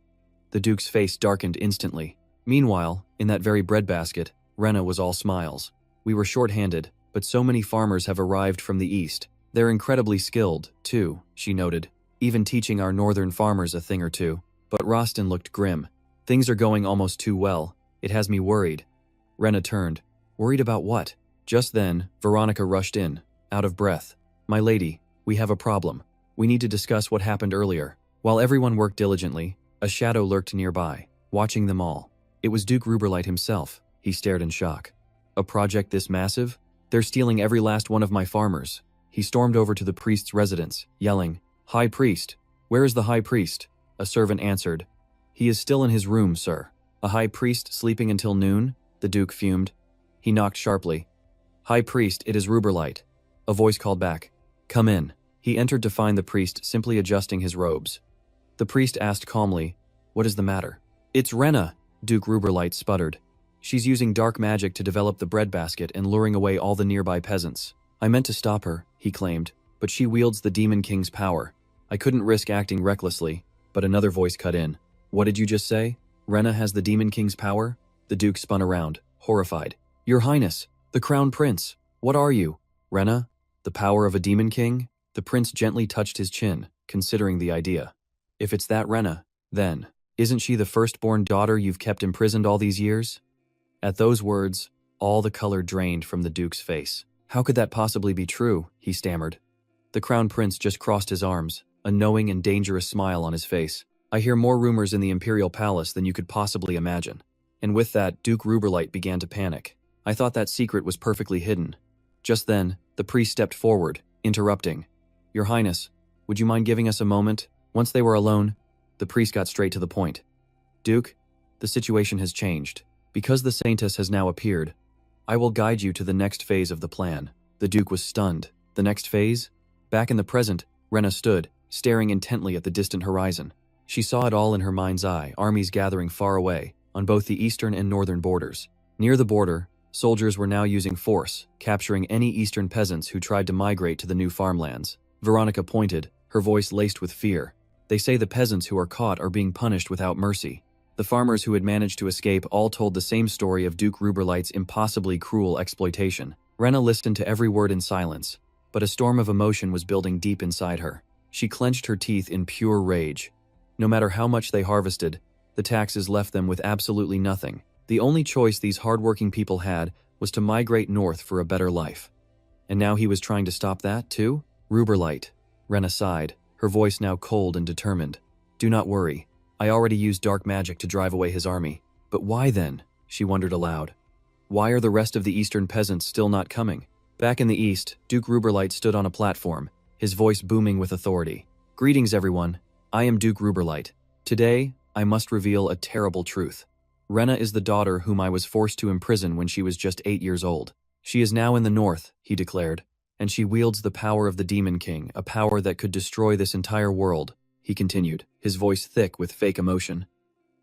The Duke's face darkened instantly. Meanwhile, in that very breadbasket, Rena was all smiles. We were short-handed, but so many farmers have arrived from the east. They're incredibly skilled, too, she noted, even teaching our northern farmers a thing or two. But Rostin looked grim. Things are going almost too well. It has me worried. Rena turned. Worried about what? Just then, Veronica rushed in, out of breath. My lady, we have a problem. We need to discuss what happened earlier. While everyone worked diligently, a shadow lurked nearby, watching them all. It was Duke Ruberlight himself. He stared in shock. A project this massive? They're stealing every last one of my farmers. He stormed over to the priest's residence, yelling, High priest! Where is the high priest? A servant answered. He is still in his room, sir. A high priest sleeping until noon? The Duke fumed. He knocked sharply. "High Priest, it is Ruberlight." A voice called back. "Come in." He entered to find the priest simply adjusting his robes. The priest asked calmly, "What is the matter?" "It's Rena," Duke Ruberlight sputtered. "She's using dark magic to develop the breadbasket and luring away all the nearby peasants. I meant to stop her," he claimed, "but she wields the Demon King's power. I couldn't risk acting recklessly." But another voice cut in. "What did you just say? Rena has the Demon King's power?" The Duke spun around, horrified. "Your Highness, the Crown Prince, what are you? Rena? The power of a Demon King?" The prince gently touched his chin, considering the idea. "If it's that Rena, then, isn't she the firstborn daughter you've kept imprisoned all these years?" At those words, all the color drained from the Duke's face. "How could that possibly be true?" he stammered. The Crown Prince just crossed his arms, a knowing and dangerous smile on his face. "I hear more rumors in the Imperial Palace than you could possibly imagine." And with that, Duke Ruberlight began to panic. "I thought that secret was perfectly hidden." Just then, the priest stepped forward, interrupting. "Your Highness, would you mind giving us a moment?" Once they were alone, the priest got straight to the point. "Duke, the situation has changed. Because the Saintess has now appeared, I will guide you to the next phase of the plan." The Duke was stunned. The next phase? Back in the present, Rena stood, staring intently at the distant horizon. She saw it all in her mind's eye, armies gathering far away, on both the eastern and northern borders. Near the border, soldiers were now using force, capturing any eastern peasants who tried to migrate to the new farmlands. Veronica pointed, her voice laced with fear. "They say the peasants who are caught are being punished without mercy." The farmers who had managed to escape all told the same story of Duke Ruberlight's impossibly cruel exploitation. Rena listened to every word in silence, but a storm of emotion was building deep inside her. She clenched her teeth in pure rage. No matter how much they harvested, the taxes left them with absolutely nothing. The only choice these hardworking people had was to migrate north for a better life. And now he was trying to stop that, too? "Ruberlight," Rena sighed, her voice now cold and determined. "Do not worry. I already used dark magic to drive away his army. But why then?" she wondered aloud. "Why are the rest of the eastern peasants still not coming?" Back in the east, Duke Ruberlight stood on a platform, his voice booming with authority. "Greetings, everyone. I am Duke Ruberlight. Today, I must reveal a terrible truth. Rena is the daughter whom I was forced to imprison when she was just 8 years old. She is now in the north," he declared, "and she wields the power of the Demon King, a power that could destroy this entire world," he continued, his voice thick with fake emotion.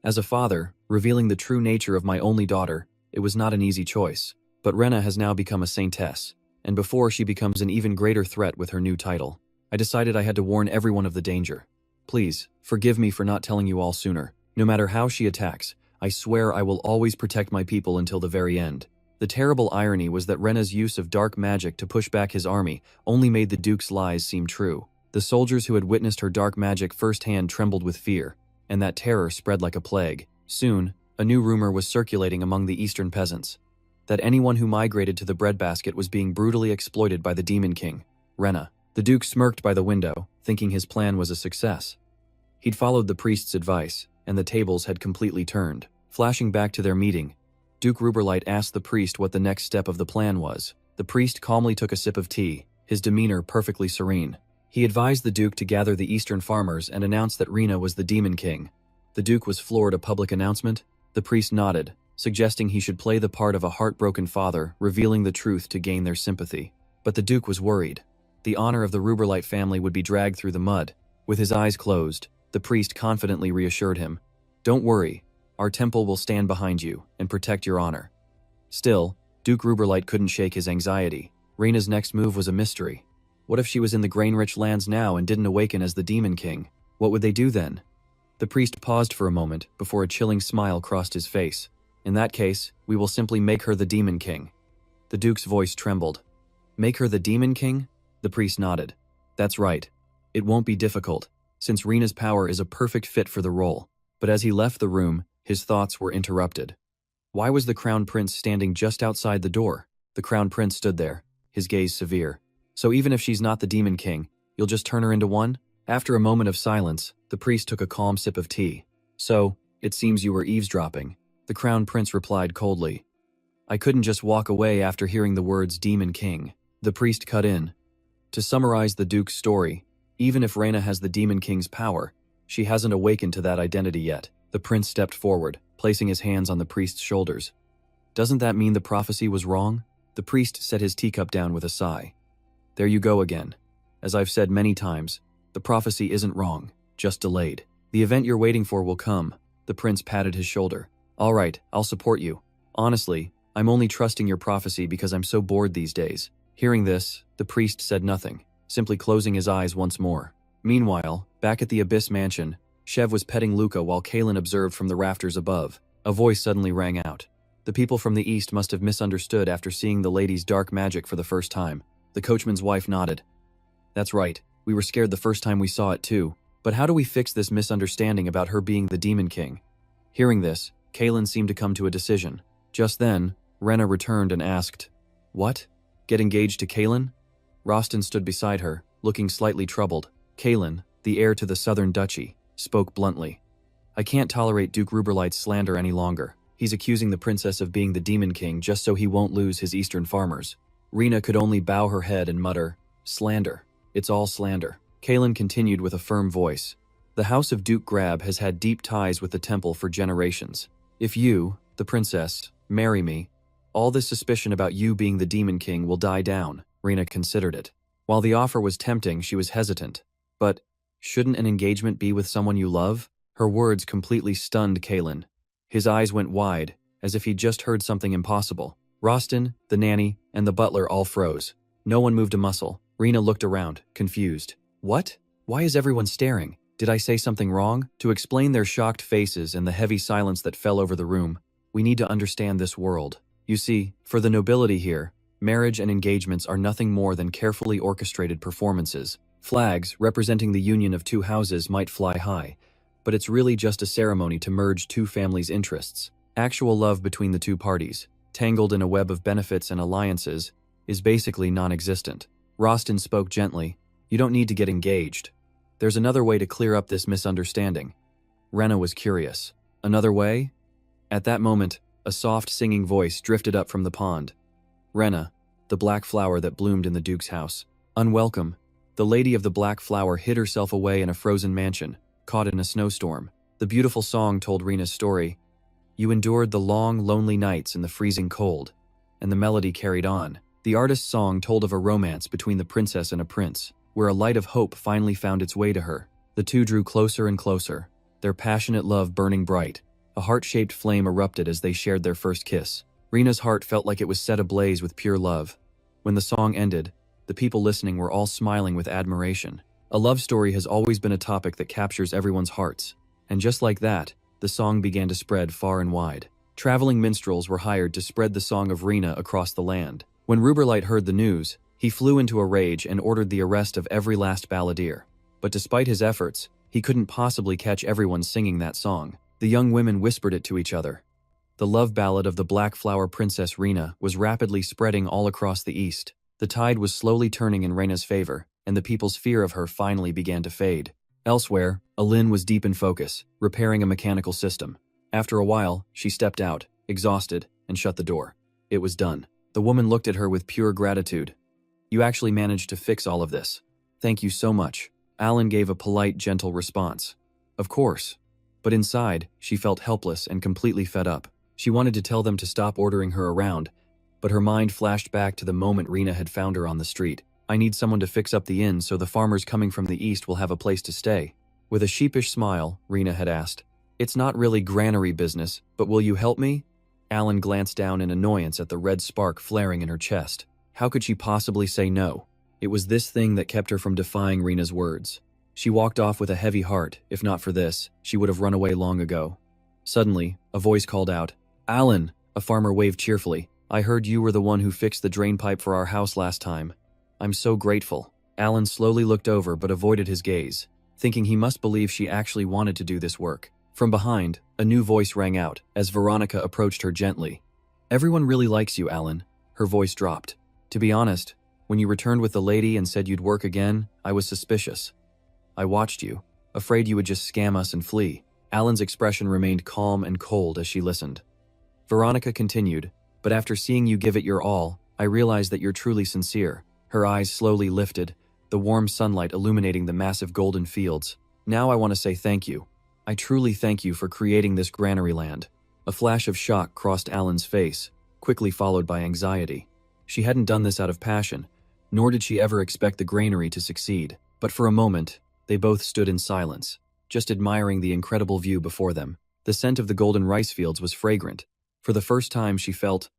"As a father, revealing the true nature of my only daughter, it was not an easy choice. But Rena has now become a saintess, and before she becomes an even greater threat with her new title, I decided I had to warn everyone of the danger. Please, forgive me for not telling you all sooner. No matter how she attacks, I swear I will always protect my people until the very end." The terrible irony was that Rena's use of dark magic to push back his army only made the Duke's lies seem true. The soldiers who had witnessed her dark magic firsthand trembled with fear, and that terror spread like a plague. Soon, a new rumor was circulating among the eastern peasants, that anyone who migrated to the breadbasket was being brutally exploited by the Demon King, Rena. The Duke smirked by the window, thinking his plan was a success. He'd followed the priest's advice, and the tables had completely turned. Flashing back to their meeting, Duke Ruberlight asked the priest what the next step of the plan was. The priest calmly took a sip of tea, his demeanor perfectly serene. He advised the Duke to gather the eastern farmers and announce that Rena was the Demon King. The Duke was floored. A public announcement? The priest nodded, suggesting he should play the part of a heartbroken father, revealing the truth to gain their sympathy. But the Duke was worried. The honor of the Ruberlight family would be dragged through the mud. With his eyes closed, the priest confidently reassured him, "Don't worry, our temple will stand behind you and protect your honor." Still, Duke Ruberlight couldn't shake his anxiety. Rena's next move was a mystery. What if she was in the grain-rich lands now and didn't awaken as the Demon King? What would they do then? The priest paused for a moment before a chilling smile crossed his face. "In that case, we will simply make her the Demon King." The Duke's voice trembled. "Make her the Demon King?" The priest nodded. "That's right. It won't be difficult, since Rena's power is a perfect fit for the role." But as he left the room, his thoughts were interrupted. Why was the Crown Prince standing just outside the door? The Crown Prince stood there, his gaze severe. "So even if she's not the Demon King, you'll just turn her into one?" After a moment of silence, the priest took a calm sip of tea. "So, it seems you were eavesdropping," the Crown Prince replied coldly. "I couldn't just walk away after hearing the words Demon King." The priest cut in. To summarize the Duke's story, even if Rena has the Demon King's power, she hasn't awakened to that identity yet. The prince stepped forward, placing his hands on the priest's shoulders. "Doesn't that mean the prophecy was wrong?" The priest set his teacup down with a sigh. There you go again. As I've said many times, the prophecy isn't wrong, just delayed. The event you're waiting for will come. The prince patted his shoulder. All right, I'll support you. Honestly, I'm only trusting your prophecy because I'm so bored these days. Hearing this, the priest said nothing, simply closing his eyes once more. Meanwhile, back at the Abyss Mansion, Shev was petting Luca while Kalen observed from the rafters above. A voice suddenly rang out. The people from the east must have misunderstood after seeing the lady's dark magic for the first time. The coachman's wife nodded. That's right, we were scared the first time we saw it too. But how do we fix this misunderstanding about her being the Demon King? Hearing this, Kalen seemed to come to a decision. Just then, Rena returned and asked, What? Get engaged to Kalen? Rostin stood beside her, looking slightly troubled. Kalen, the heir to the Southern Duchy, spoke bluntly. I can't tolerate Duke Ruberlight's slander any longer. He's accusing the princess of being the Demon King just so he won't lose his eastern farmers. Rena could only bow her head and mutter, Slander. It's all slander. Kalen continued with a firm voice. The house of Duke Grab has had deep ties with the temple for generations. If you, the princess, marry me, all this suspicion about you being the Demon King will die down. Rena considered it. While the offer was tempting, she was hesitant. But, shouldn't an engagement be with someone you love? Her words completely stunned Kalen. His eyes went wide, as if he'd just heard something impossible. Rostin, the nanny, and the butler all froze. No one moved a muscle. Rena looked around, confused. What? Why is everyone staring? Did I say something wrong? To explain their shocked faces and the heavy silence that fell over the room, we need to understand this world. You see, for the nobility here, marriage and engagements are nothing more than carefully orchestrated performances. Flags representing the union of two houses might fly high, but it's really just a ceremony to merge two families' interests. Actual love between the two parties, tangled in a web of benefits and alliances, is basically non-existent. Rostin spoke gently. You don't need to get engaged. There's another way to clear up this misunderstanding. Rena was curious. Another way? At that moment, a soft singing voice drifted up from the pond. Rena, the black flower that bloomed in the Duke's house. Unwelcome, the lady of the black flower hid herself away in a frozen mansion, caught in a snowstorm. The beautiful song told Rena's story. You endured the long, lonely nights in the freezing cold, and the melody carried on. The artist's song told of a romance between the princess and a prince, where a light of hope finally found its way to her. The two drew closer and closer, their passionate love burning bright. A heart-shaped flame erupted as they shared their first kiss. Rena's heart felt like it was set ablaze with pure love. When the song ended, the people listening were all smiling with admiration. A love story has always been a topic that captures everyone's hearts. And just like that, the song began to spread far and wide. Traveling minstrels were hired to spread the song of Rena across the land. When Ruberlight heard the news, he flew into a rage and ordered the arrest of every last balladeer. But despite his efforts, he couldn't possibly catch everyone singing that song. The young women whispered it to each other. The love ballad of the Black Flower Princess Rena was rapidly spreading all across the east. The tide was slowly turning in Rena's favor, and the people's fear of her finally began to fade. Elsewhere, Alin was deep in focus, repairing a mechanical system. After a while, she stepped out, exhausted, and shut the door. It was done. The woman looked at her with pure gratitude. You actually managed to fix all of this. Thank you so much. Alan gave a polite, gentle response. Of course. But inside, she felt helpless and completely fed up. She wanted to tell them to stop ordering her around, but her mind flashed back to the moment Rena had found her on the street. I need someone to fix up the inn so the farmers coming from the east will have a place to stay. With a sheepish smile, Rena had asked, It's not really granary business, but will you help me? Alan glanced down in annoyance at the red spark flaring in her chest. How could she possibly say no? It was this thing that kept her from defying Rena's words. She walked off with a heavy heart. If not for this, she would have run away long ago. Suddenly, a voice called out, Alan! A farmer waved cheerfully. I heard you were the one who fixed the drain pipe for our house last time. I'm so grateful. Alan slowly looked over but avoided his gaze, thinking he must believe she actually wanted to do this work. From behind, a new voice rang out as Veronica approached her gently. Everyone really likes you, Alan. Her voice dropped. To be honest, when you returned with the lady and said you'd work again, I was suspicious. I watched you, afraid you would just scam us and flee. Alan's expression remained calm and cold as she listened. Veronica continued, but after seeing you give it your all, I realized that you're truly sincere. Her eyes slowly lifted, the warm sunlight illuminating the massive golden fields. Now I want to say thank you. I truly thank you for creating this granary land. A flash of shock crossed Alan's face, quickly followed by anxiety. She hadn't done this out of passion, nor did she ever expect the granary to succeed. But for a moment, they both stood in silence, just admiring the incredible view before them. The scent of the golden rice fields was fragrant. For the first time she felt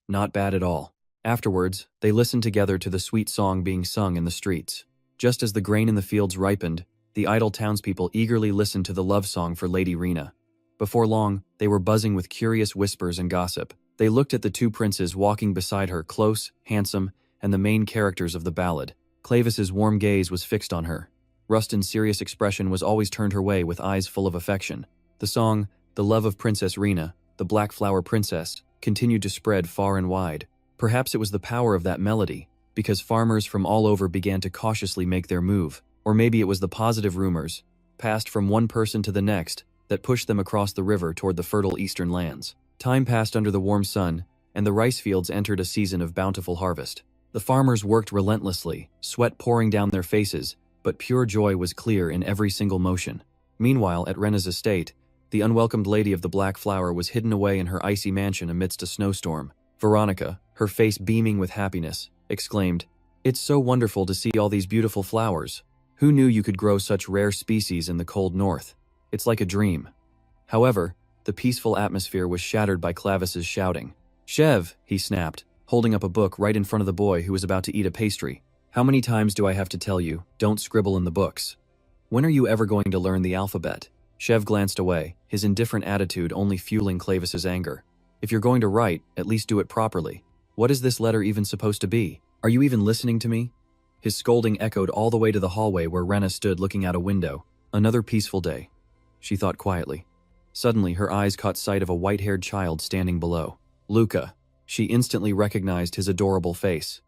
not bad at all. Afterwards, they listened together to the sweet song being sung in the streets. Just as the grain in the fields ripened, the idle townspeople eagerly listened to the love song for Lady Rena. Before long, they were buzzing with curious whispers and gossip. They looked at the two princes walking beside her, close, handsome, and the main characters of the ballad. Clavis's warm gaze was fixed on her. Rustin's serious expression was always turned her way with eyes full of affection. The song, The Love of Princess Rena, the Black Flower Princess, continued to spread far and wide. Perhaps it was the power of that melody, because farmers from all over began to cautiously make their move. Or maybe it was the positive rumors, passed from one person to the next, that pushed them across the river toward the fertile eastern lands. Time passed under the warm sun, and the rice fields entered a season of bountiful harvest. The farmers worked relentlessly, sweat pouring down their faces, but pure joy was clear in every single motion. Meanwhile, at Rena's estate, the unwelcomed lady of the Black Flower was hidden away in her icy mansion amidst a snowstorm. Veronica, her face beaming with happiness, exclaimed, "It's so wonderful to see all these beautiful flowers. Who knew you could grow such rare species in the cold north? It's like a dream." However, the peaceful atmosphere was shattered by Clavis's shouting. "Chev," he snapped, holding up a book right in front of the boy who was about to eat a pastry. "How many times do I have to tell you, don't scribble in the books? When are you ever going to learn the alphabet?" Chev glanced away, his indifferent attitude only fueling Clavis's anger. "If you're going to write, at least do it properly. What is this letter even supposed to be? Are you even listening to me?" His scolding echoed all the way to the hallway where Rena stood looking out a window. Another peaceful day, she thought quietly. Suddenly, her eyes caught sight of a white-haired child standing below. Luca. She instantly recognized his adorable face.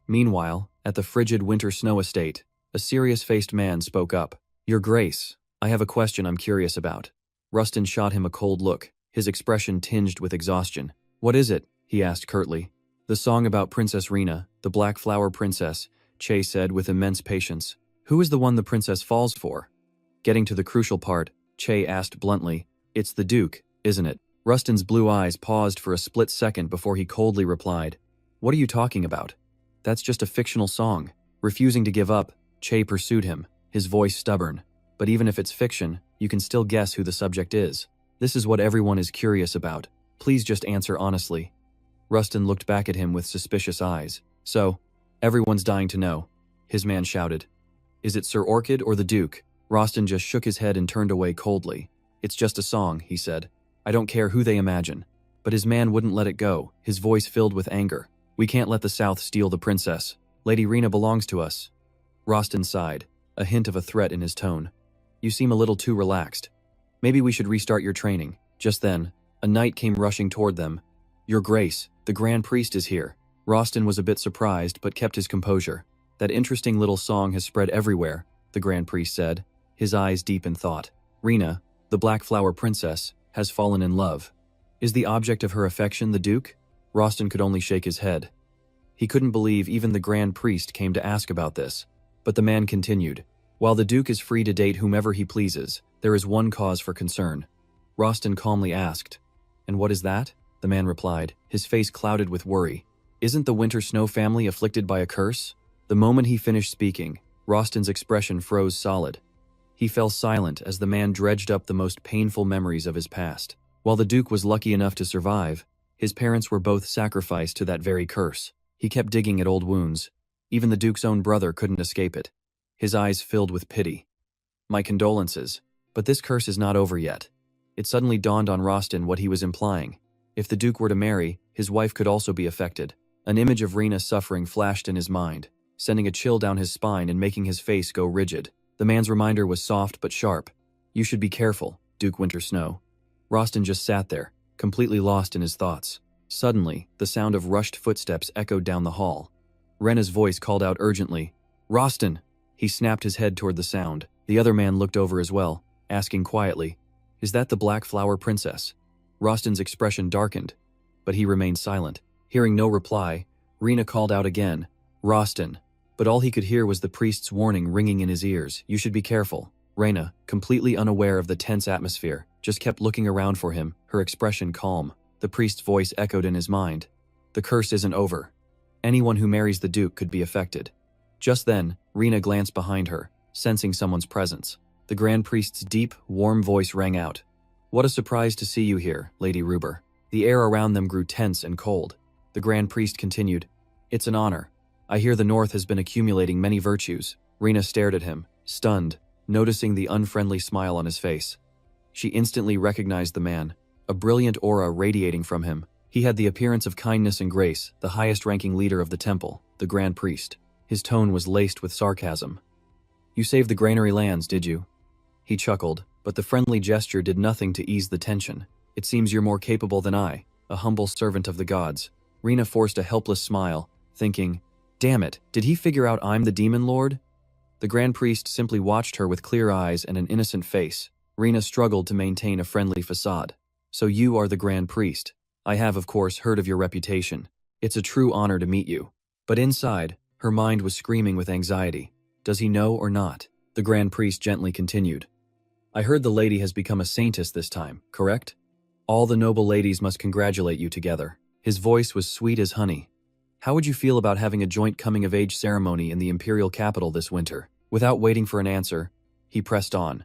Meanwhile, at the frigid winter snow estate, a serious-faced man spoke up. "Your Grace, I have a question I'm curious about." Rustin shot him a cold look, his expression tinged with exhaustion. "What is it?" he asked curtly. "The song about Princess Rena, the Black Flower Princess," Che said with immense patience. "Who is the one the princess falls for?" Getting to the crucial part, Che asked bluntly, "It's the Duke, isn't it?" Rustin's blue eyes paused for a split second before he coldly replied, "What are you talking about? That's just a fictional song." Refusing to give up, Che pursued him, his voice stubborn. "But even if it's fiction, you can still guess who the subject is. This is what everyone is curious about. Please just answer honestly." Rustin looked back at him with suspicious eyes. "So, everyone's dying to know," his man shouted. "Is it Sir Orchid or the Duke?" Rustin just shook his head and turned away coldly. "It's just a song," he said. "I don't care who they imagine." But his man wouldn't let it go, his voice filled with anger. "We can't let the South steal the princess. Lady Rena belongs to us." Rustin sighed, a hint of a threat in his tone. "You seem a little too relaxed. Maybe we should restart your training." Just then, a knight came rushing toward them. "Your Grace, the Grand Priest is here." Rustin was a bit surprised but kept his composure. "That interesting little song has spread everywhere," the Grand Priest said, his eyes deep in thought. "Rena, the Black Flower Princess, has fallen in love. Is the object of her affection the Duke?" Rustin could only shake his head. He couldn't believe even the Grand Priest came to ask about this. But the man continued, "While the Duke is free to date whomever he pleases, there is one cause for concern." Rustin calmly asked, "And what is that?" The man replied, his face clouded with worry. "Isn't the Winter Snow family afflicted by a curse?" The moment he finished speaking, Rustin's expression froze solid. He fell silent as the man dredged up the most painful memories of his past. While the Duke was lucky enough to survive, his parents were both sacrificed to that very curse. He kept digging at old wounds. Even the Duke's own brother couldn't escape it. His eyes filled with pity. "My condolences, but this curse is not over yet." It suddenly dawned on Rustin what he was implying. If the Duke were to marry, his wife could also be affected. An image of Rena suffering flashed in his mind, sending a chill down his spine and making his face go rigid. The man's reminder was soft but sharp. "You should be careful, Duke Wintersnow." Rustin just sat there, completely lost in his thoughts. Suddenly, the sound of rushed footsteps echoed down the hall. Rena's voice called out urgently, "Rustin!" He snapped his head toward the sound. The other man looked over as well, asking quietly, "Is that the Black Flower Princess?" Rustin's expression darkened, but he remained silent. Hearing no reply, Rena called out again, "Rustin!" But all he could hear was the priest's warning ringing in his ears. "You should be careful." Rena, completely unaware of the tense atmosphere, just kept looking around for him, her expression calm. The priest's voice echoed in his mind. "The curse isn't over. Anyone who marries the Duke could be affected. Just then, Rena glanced behind her, sensing someone's presence. The Grand Priest's deep, warm voice rang out. "What a surprise to see you here, Lady Ruber." The air around them grew tense and cold. The Grand Priest continued, "It's an honor. I hear the North has been accumulating many virtues." Rena stared at him, stunned, noticing the unfriendly smile on his face. She instantly recognized the man, a brilliant aura radiating from him. He had the appearance of kindness and grace, the highest-ranking leader of the temple, the Grand Priest. His tone was laced with sarcasm. "You saved the granary lands, did you?" He chuckled, but the friendly gesture did nothing to ease the tension. "It seems you're more capable than I, a humble servant of the gods." Rena forced a helpless smile, thinking, "Damn it, did he figure out I'm the Demon Lord?" The Grand Priest simply watched her with clear eyes and an innocent face. Rena struggled to maintain a friendly facade. "So you are the Grand Priest. I have, of course, heard of your reputation. It's a true honor to meet you." But inside, her mind was screaming with anxiety. Does he know or not? The Grand Priest gently continued. "I heard the lady has become a saintess this time, correct? All the noble ladies must congratulate you together." His voice was sweet as honey. "How would you feel about having a joint coming-of-age ceremony in the imperial capital this winter?" Without waiting for an answer, he pressed on.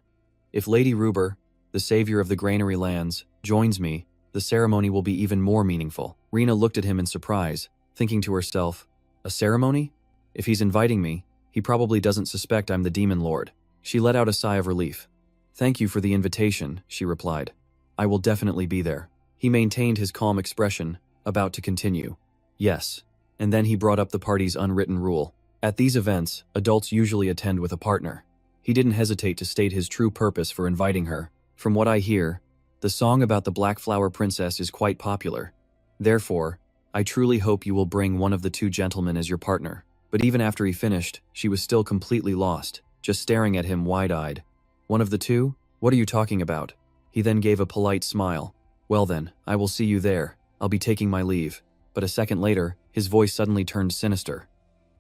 "If Lady Ruber, the savior of the granary lands, joins me, the ceremony will be even more meaningful." Rena looked at him in surprise, thinking to herself, "A ceremony? If he's inviting me, he probably doesn't suspect I'm the Demon Lord." She let out a sigh of relief. "Thank you for the invitation," she replied. "I will definitely be there." He maintained his calm expression, about to continue. "Yes." And then he brought up the party's unwritten rule. At these events, adults usually attend with a partner. He didn't hesitate to state his true purpose for inviting her. "From what I hear, the song about the Black Flower Princess is quite popular. Therefore, I truly hope you will bring one of the two gentlemen as your partner." But even after he finished, she was still completely lost, just staring at him wide-eyed. "One of the two? What are you talking about?" He then gave a polite smile. "Well then, I will see you there. I'll be taking my leave." But a second later, his voice suddenly turned sinister.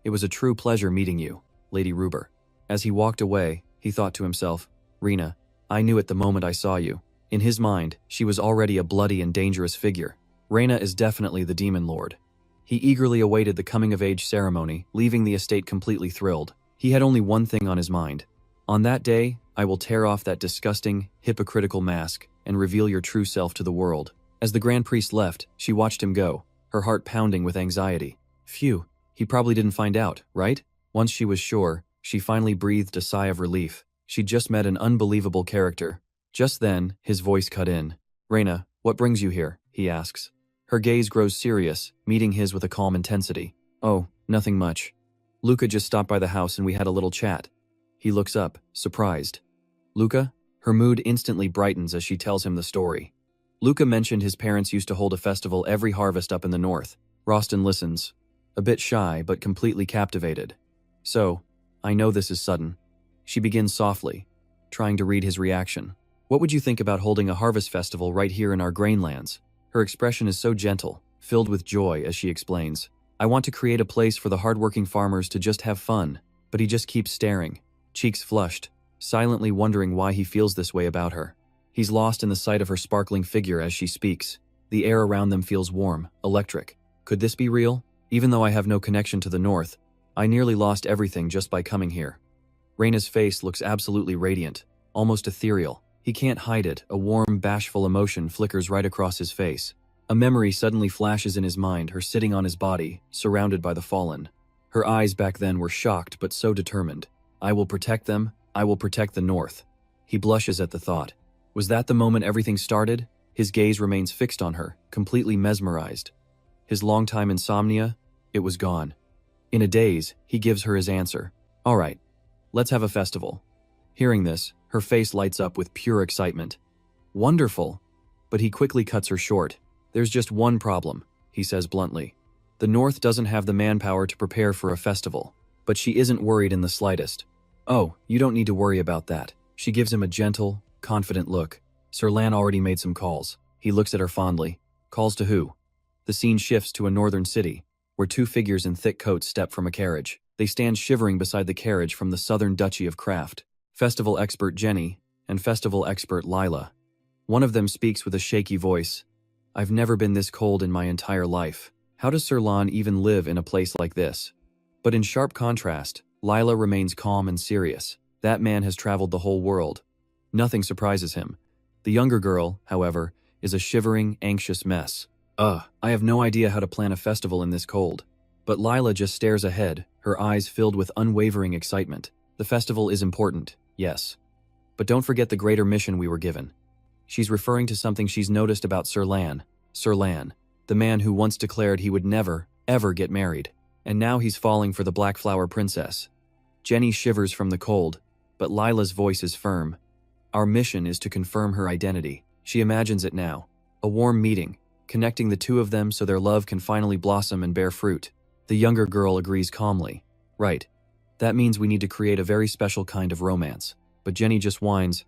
"It was a true pleasure meeting you, Lady Ruber." As he walked away, he thought to himself, "Rena, I knew it the moment I saw you." In his mind, she was already a bloody and dangerous figure. Rena is definitely the Demon Lord. He eagerly awaited the coming-of-age ceremony, leaving the estate completely thrilled. He had only one thing on his mind. "On that day, I will tear off that disgusting, hypocritical mask and reveal your true self to the world." As the Grand Priest left, she watched him go, her heart pounding with anxiety. Phew, he probably didn't find out, right? Once she was sure, she finally breathed a sigh of relief. She'd just met an unbelievable character. Just then, his voice cut in. "Rena, what brings you here?" he asks. Her gaze grows serious, meeting his with a calm intensity. "Oh, nothing much. Luca just stopped by the house and we had a little chat." He looks up, surprised. "Luca?" Her mood instantly brightens as she tells him the story. Luca mentioned his parents used to hold a festival every harvest up in the north. Rostin listens, a bit shy but completely captivated. "So, I know this is sudden." She begins softly, trying to read his reaction. "What would you think about holding a harvest festival right here in our grainlands?" Her expression is so gentle, filled with joy as she explains. "I want to create a place for the hardworking farmers to just have fun." But he just keeps staring, cheeks flushed, silently wondering why he feels this way about her. He's lost in the sight of her sparkling figure as she speaks. The air around them feels warm, electric. Could this be real? Even though I have no connection to the north, I nearly lost everything just by coming here. Reina's face looks absolutely radiant, almost ethereal. He can't hide it, a warm, bashful emotion flickers right across his face. A memory suddenly flashes in his mind, her sitting on his body, surrounded by the fallen. Her eyes back then were shocked but so determined. "I will protect them, I will protect the north." He blushes at the thought. Was that the moment everything started? His gaze remains fixed on her, completely mesmerized. His long-time insomnia? It was gone. In a daze, he gives her his answer. "All right, let's have a festival." Hearing this, her face lights up with pure excitement. "Wonderful!" But he quickly cuts her short. "There's just one problem," he says bluntly. "The North doesn't have the manpower to prepare for a festival." But she isn't worried in the slightest. "Oh, you don't need to worry about that." She gives him a gentle, confident look. Sir Lan already made some calls. He looks at her fondly. Calls to who? The scene shifts to a northern city, where two figures in thick coats step from a carriage. They stand shivering beside the carriage from the southern duchy of Kraft. Festival expert Jenny and festival expert Lila. One of them speaks with a shaky voice. "I've never been this cold in my entire life." How does Sirlan even live in a place like this? But in sharp contrast, Lila remains calm and serious. That man has traveled the whole world. Nothing surprises him. The younger girl, however, is a shivering, anxious mess. I have no idea how to plan a festival in this cold. But Lila just stares ahead, her eyes filled with unwavering excitement. The festival is important, yes. But don't forget the greater mission we were given. She's referring to something she's noticed about Sirlan, the man who once declared he would never, ever get married. And now he's falling for the Black Flower Princess. Jenny shivers from the cold, but Lila's voice is firm. Our mission is to confirm her identity. She imagines it now. A warm meeting, connecting the two of them so their love can finally blossom and bear fruit. The younger girl agrees calmly. Right. That means we need to create a very special kind of romance. But Jenny just whines,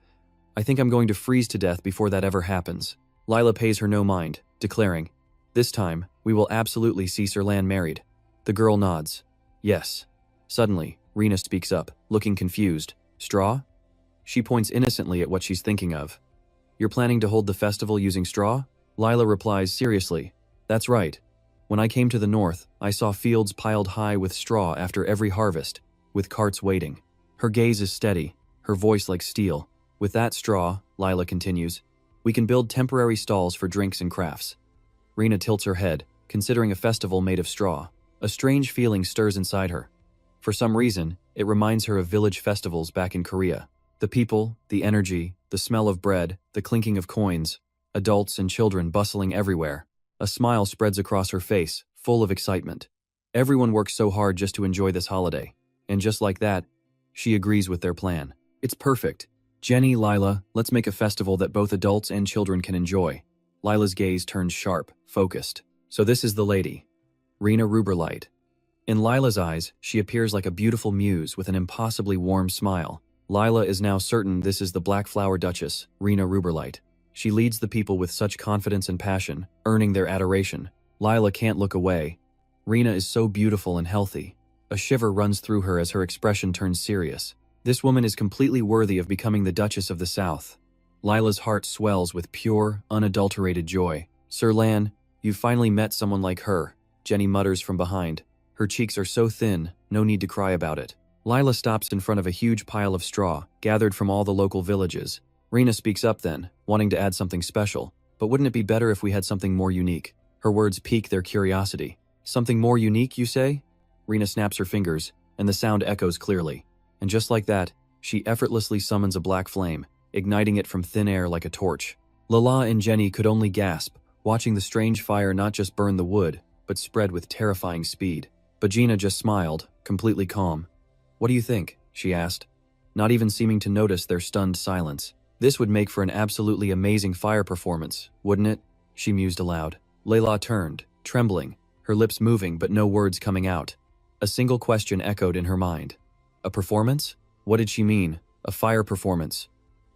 I think I'm going to freeze to death before that ever happens. Lila pays her no mind, declaring, this time, we will absolutely see Sirlan married. The girl nods. Yes. Suddenly, Rena speaks up, looking confused. Straw? She points innocently at what she's thinking of. You're planning to hold the festival using straw? Lila replies seriously. That's right. When I came to the north, I saw fields piled high with straw after every harvest, with carts waiting. Her gaze is steady, her voice like steel. With that straw, Lila continues, we can build temporary stalls for drinks and crafts. Rena tilts her head, considering a festival made of straw. A strange feeling stirs inside her. For some reason, it reminds her of village festivals back in Korea. The people, the energy, the smell of bread, the clinking of coins, adults and children bustling everywhere. A smile spreads across her face, full of excitement. Everyone works so hard just to enjoy this holiday. And just like that, she agrees with their plan. It's perfect. Jenny, Lila, let's make a festival that both adults and children can enjoy. Lila's gaze turns sharp, focused. So this is the lady. Rena Ruberlight. In Lila's eyes, she appears like a beautiful muse with an impossibly warm smile. Lila is now certain this is the Black Flower Duchess, Rena Ruberlight. She leads the people with such confidence and passion, earning their adoration. Lila can't look away. Rena is so beautiful and healthy. A shiver runs through her as her expression turns serious. This woman is completely worthy of becoming the Duchess of the South. Lila's heart swells with pure, unadulterated joy. Sirlan, you've finally met someone like her, Jenny mutters from behind. Her cheeks are so thin, no need to cry about it. Lila stops in front of a huge pile of straw, gathered from all the local villages. Rena speaks up then, wanting to add something special. But wouldn't it be better if we had something more unique? Her words pique their curiosity. Something more unique, you say? Rena snaps her fingers, and the sound echoes clearly. And just like that, she effortlessly summons a black flame, igniting it from thin air like a torch. Lala and Jenny could only gasp, watching the strange fire not just burn the wood, but spread with terrifying speed. But Gina just smiled, completely calm. What do you think? She asked, not even seeming to notice their stunned silence. This would make for an absolutely amazing fire performance, wouldn't it? She mused aloud. Layla turned, trembling, her lips moving but no words coming out. A single question echoed in her mind. A performance? What did she mean? A fire performance.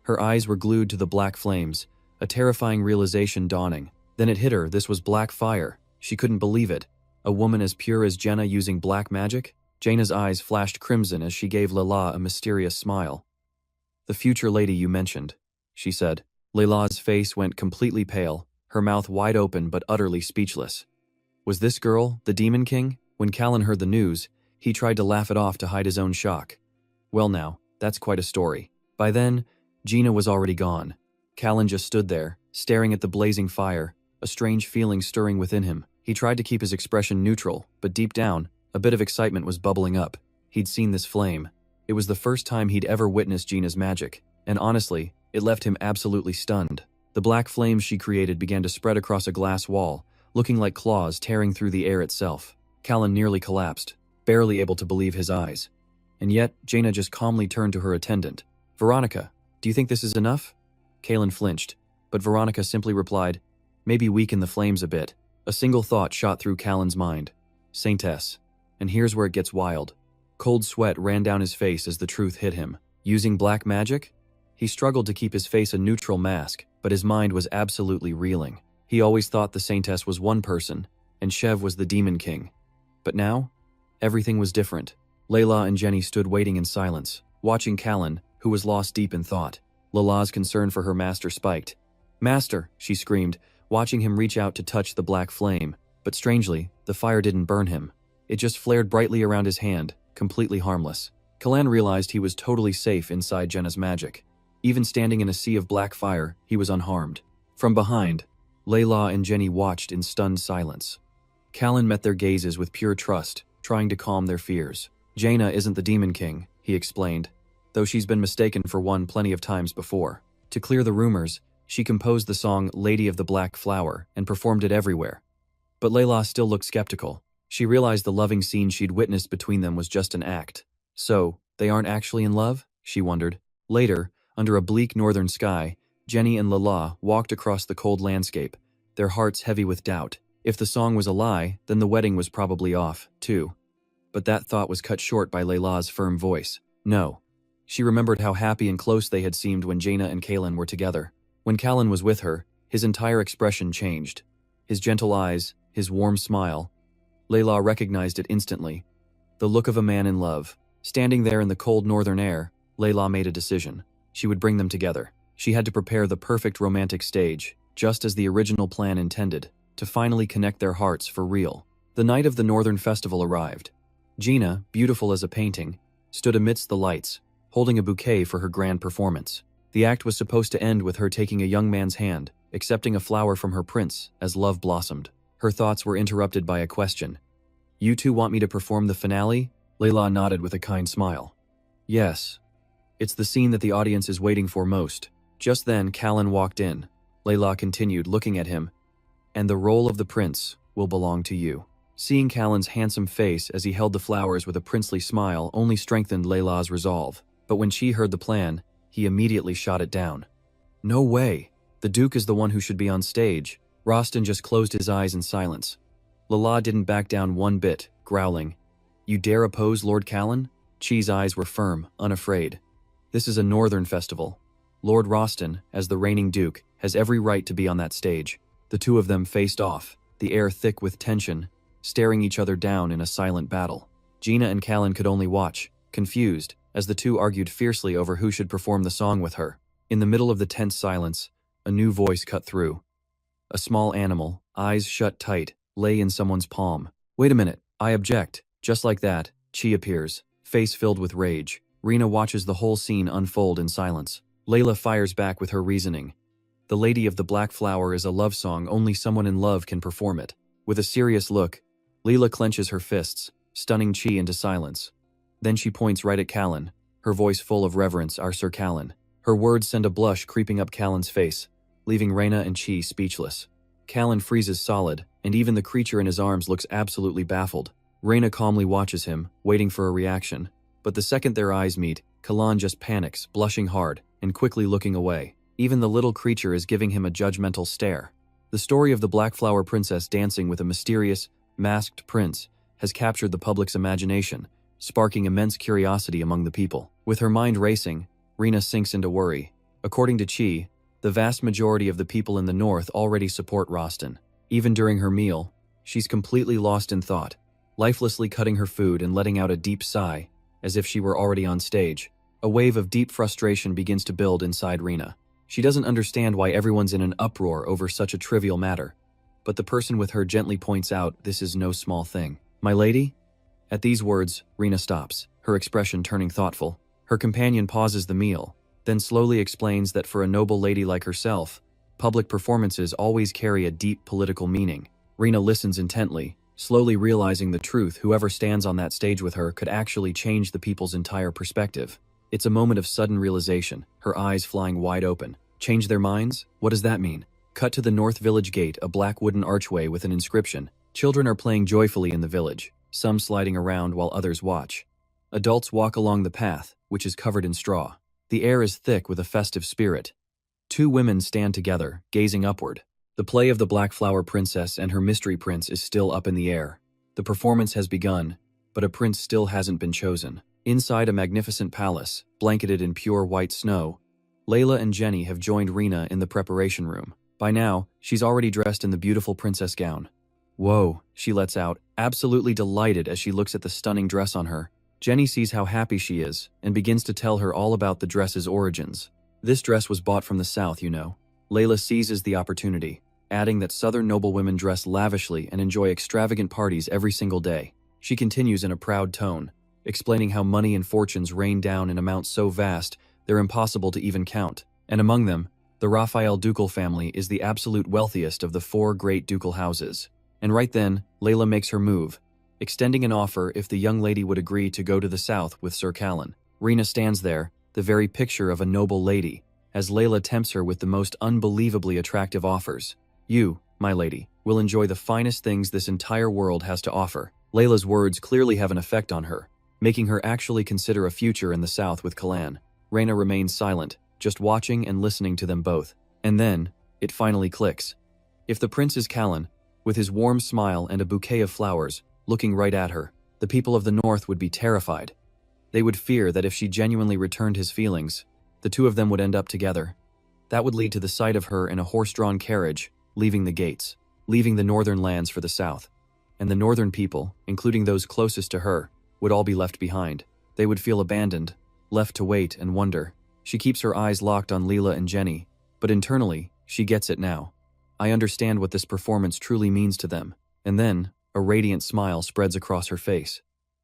Her eyes were glued to the black flames, a terrifying realization dawning. Then it hit her, this was black fire. She couldn't believe it. A woman as pure as Jenna using black magic? Jaina's eyes flashed crimson as she gave Layla a mysterious smile. The future lady you mentioned, she said. Layla's face went completely pale, her mouth wide open but utterly speechless. Was this girl the Demon King? When Callan heard the news, he tried to laugh it off to hide his own shock. Well now, that's quite a story. By then, Gina was already gone. Callan just stood there, staring at the blazing fire, a strange feeling stirring within him. He tried to keep his expression neutral, but deep down, a bit of excitement was bubbling up. He'd seen this flame. It was the first time he'd ever witnessed Gina's magic, and honestly, it left him absolutely stunned. The black flames she created began to spread across a glass wall, looking like claws tearing through the air itself. Callan nearly collapsed, barely able to believe his eyes. And yet, Jaina just calmly turned to her attendant. Veronica, do you think this is enough? Callan flinched, but Veronica simply replied, maybe weaken the flames a bit. A single thought shot through Callan's mind. Saintess. And here's where it gets wild. Cold sweat ran down his face as the truth hit him. Using black magic? He struggled to keep his face a neutral mask, but his mind was absolutely reeling. He always thought the Saintess was one person, and Shev was the Demon King. But now, everything was different. Layla and Jenny stood waiting in silence, watching Callan, who was lost deep in thought. Lala's concern for her master spiked. Master, she screamed, watching him reach out to touch the black flame. But strangely, the fire didn't burn him. It just flared brightly around his hand, completely harmless. Kalan realized he was totally safe inside Jenna's magic. Even standing in a sea of black fire, he was unharmed. From behind, Layla and Jenny watched in stunned silence. Kalan met their gazes with pure trust, trying to calm their fears. Jaina isn't the Demon King, he explained, though she's been mistaken for one plenty of times before. To clear the rumors, she composed the song Lady of the Black Flower and performed it everywhere. But Layla still looked skeptical. She realized the loving scene she'd witnessed between them was just an act. So, they aren't actually in love? She wondered. Later, under a bleak northern sky, Jenny and Lala walked across the cold landscape, their hearts heavy with doubt. If the song was a lie, then the wedding was probably off, too. But that thought was cut short by Layla's firm voice. No. She remembered how happy and close they had seemed when Jaina and Kalan were together. When Kalan was with her, his entire expression changed. His gentle eyes, his warm smile. Layla recognized it instantly. The look of a man in love. Standing there in the cold northern air, Layla made a decision. She would bring them together. She had to prepare the perfect romantic stage, just as the original plan intended, to finally connect their hearts for real. The night of the Northern Festival arrived. Gina, beautiful as a painting, stood amidst the lights, holding a bouquet for her grand performance. The act was supposed to end with her taking a young man's hand, accepting a flower from her prince as love blossomed. Her thoughts were interrupted by a question. "You two want me to perform the finale?" Layla nodded with a kind smile. "Yes. It's the scene that the audience is waiting for most." Just then, Kalan walked in. Layla continued, looking at him. "And the role of the prince will belong to you." Seeing Kalan's handsome face as he held the flowers with a princely smile only strengthened Layla's resolve. But when she heard the plan, he immediately shot it down. "No way. The Duke is the one who should be on stage." Rostin just closed his eyes in silence. Lala didn't back down one bit, growling, "You dare oppose Lord Kalan?" Chi's eyes were firm, unafraid. "This is a northern festival. Lord Rostin, as the reigning duke, has every right to be on that stage." The two of them faced off, the air thick with tension, staring each other down in a silent battle. Gina and Kalan could only watch, confused, as the two argued fiercely over who should perform the song with her. In the middle of the tense silence, a new voice cut through. A small animal, eyes shut tight, lay in someone's palm. "Wait a minute, I object." Just like that, Chi appears, face filled with rage. Rina watches the whole scene unfold in silence. Layla fires back with her reasoning. "The Lady of the Black Flower is a love song, only someone in love can perform it." With a serious look, Leela clenches her fists, stunning Chi into silence. Then she points right at Kalan, her voice full of reverence, "Our Sir Kalan." Her words send a blush creeping up Kalan's face, leaving Reyna and Chi speechless. Kalan freezes solid, and even the creature in his arms looks absolutely baffled. Reyna calmly watches him, waiting for a reaction. But the second their eyes meet, Kalan just panics, blushing hard, and quickly looking away. Even the little creature is giving him a judgmental stare. The story of the Black Flower Princess dancing with a mysterious, masked prince has captured the public's imagination, sparking immense curiosity among the people. With her mind racing, Rena sinks into worry. According to Chi, the vast majority of the people in the north already support Rostin. Even during her meal, she's completely lost in thought, lifelessly cutting her food and letting out a deep sigh, as if she were already on stage. A wave of deep frustration begins to build inside Rena. She doesn't understand why everyone's in an uproar over such a trivial matter. But the person with her gently points out this is no small thing. "My lady?" At these words, Rena stops, her expression turning thoughtful. Her companion pauses the meal, then slowly explains that for a noble lady like herself, public performances always carry a deep political meaning. Rena listens intently, slowly realizing the truth. Whoever stands on that stage with her could actually change the people's entire perspective. It's a moment of sudden realization, her eyes flying wide open. Change their minds? What does that mean? Cut to the North Village Gate, a black wooden archway with an inscription. Children are playing joyfully in the village, some sliding around while others watch. Adults walk along the path, which is covered in straw. The air is thick with a festive spirit. Two women stand together, gazing upward. The play of the Black Flower Princess and her mystery prince is still up in the air. The performance has begun, but a prince still hasn't been chosen. Inside a magnificent palace, blanketed in pure white snow, Layla and Jenny have joined Rena in the preparation room. By now, she's already dressed in the beautiful princess gown. "Whoa," she lets out, absolutely delighted as she looks at the stunning dress on her. Jenny sees how happy she is, and begins to tell her all about the dress's origins. "This dress was bought from the south, you know." Layla seizes the opportunity. adding that southern noblewomen dress lavishly and enjoy extravagant parties every single day. She continues in a proud tone, explaining how money and fortunes rain down in amounts so vast they're impossible to even count. And among them, the Raphael ducal family is the absolute wealthiest of the 4 great ducal houses. And right then, Layla makes her move, extending an offer if the young lady would agree to go to the south with Sir Callan. Rena stands there, the very picture of a noble lady, as Layla tempts her with the most unbelievably attractive offers. You, my lady, will enjoy the finest things this entire world has to offer. Layla's words clearly have an effect on her, making her actually consider a future in the south with Callan. Rena remains silent, just watching and listening to them both. And then, it finally clicks. If the prince is Callan, with his warm smile and a bouquet of flowers, looking right at her, the people of the north would be terrified. They would fear that if she genuinely returned his feelings, the two of them would end up together. That would lead to the sight of her in a horse-drawn carriage, leaving the gates, leaving the northern lands for the south. And the northern people, including those closest to her, would all be left behind. They would feel abandoned, left to wait and wonder. She keeps her eyes locked on Leela and Jenny, but internally, she gets it now. I understand what this performance truly means to them. And then, a radiant smile spreads across her face.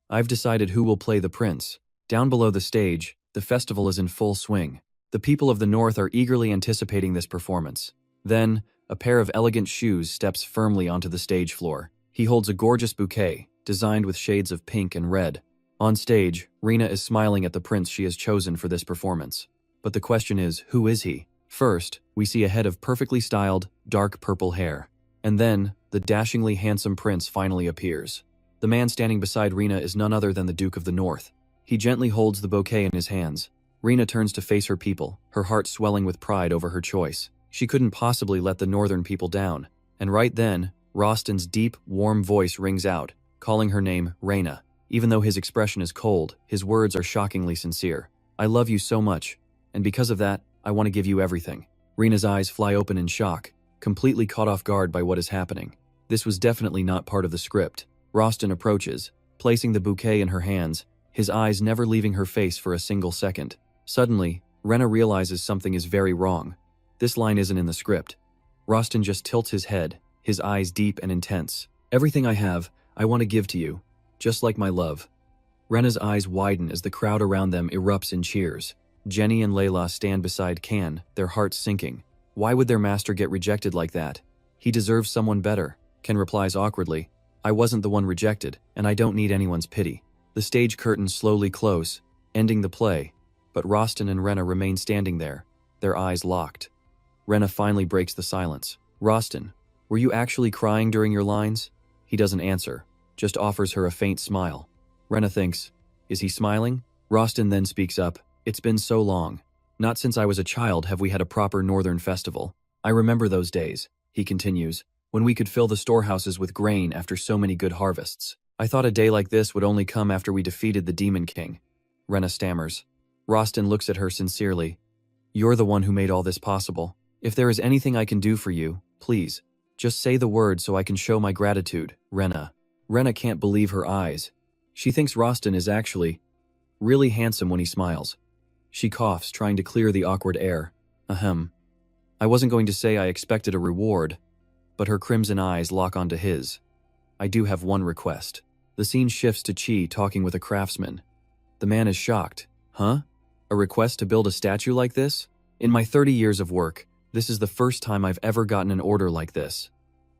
I've decided who will play the prince. Down below the stage, the festival is in full swing. The people of the north are eagerly anticipating this performance. Then, a pair of elegant shoes steps firmly onto the stage floor. He holds a gorgeous bouquet, designed with shades of pink and red. On stage, Rena is smiling at the prince she has chosen for this performance. But the question is, who is he? First, we see a head of perfectly styled, dark purple hair. And then, the dashingly handsome prince finally appears. The man standing beside Rena is none other than the Duke of the North. He gently holds the bouquet in his hands. Rena turns to face her people, her heart swelling with pride over her choice. She couldn't possibly let the northern people down. And right then, Rostin's deep, warm voice rings out, calling her name Rena. Even though his expression is cold, his words are shockingly sincere. I love you so much, and because of that, I want to give you everything. Rena's eyes fly open in shock, completely caught off guard by what is happening. This was definitely not part of the script. Rostin approaches, placing the bouquet in her hands, his eyes never leaving her face for a single second. Suddenly, Rena realizes something is very wrong. This line isn't in the script. Rostin just tilts his head, his eyes deep and intense. Everything I have, I want to give to you, just like my love. Rena's eyes widen as the crowd around them erupts in cheers. Jenny and Layla stand beside Can, their hearts sinking. Why would their master get rejected like that? He deserves someone better. Ken replies awkwardly, I wasn't the one rejected, and I don't need anyone's pity. The stage curtains slowly close, ending the play, but Rostin and Rena remain standing there, their eyes locked. Rena finally breaks the silence. Rostin, were you actually crying during your lines? He doesn't answer, just offers her a faint smile. Rena thinks, is he smiling? Rostin then speaks up, it's been so long. Not since I was a child have we had a proper northern festival. I remember those days, he continues, when we could fill the storehouses with grain after so many good harvests. I thought a day like this would only come after we defeated the Demon King. Rena stammers. Rostin looks at her sincerely. You're the one who made all this possible. If there is anything I can do for you, please, just say the word so I can show my gratitude, Rena. Rena can't believe her eyes. She thinks Rostin is actually really handsome when he smiles. She coughs, trying to clear the awkward air. Ahem. I wasn't going to say I expected a reward, but her crimson eyes lock onto his. I do have one request. The scene shifts to Chi talking with a craftsman. The man is shocked. Huh? A request to build a statue like this? In my 30 years of work, this is the first time I've ever gotten an order like this.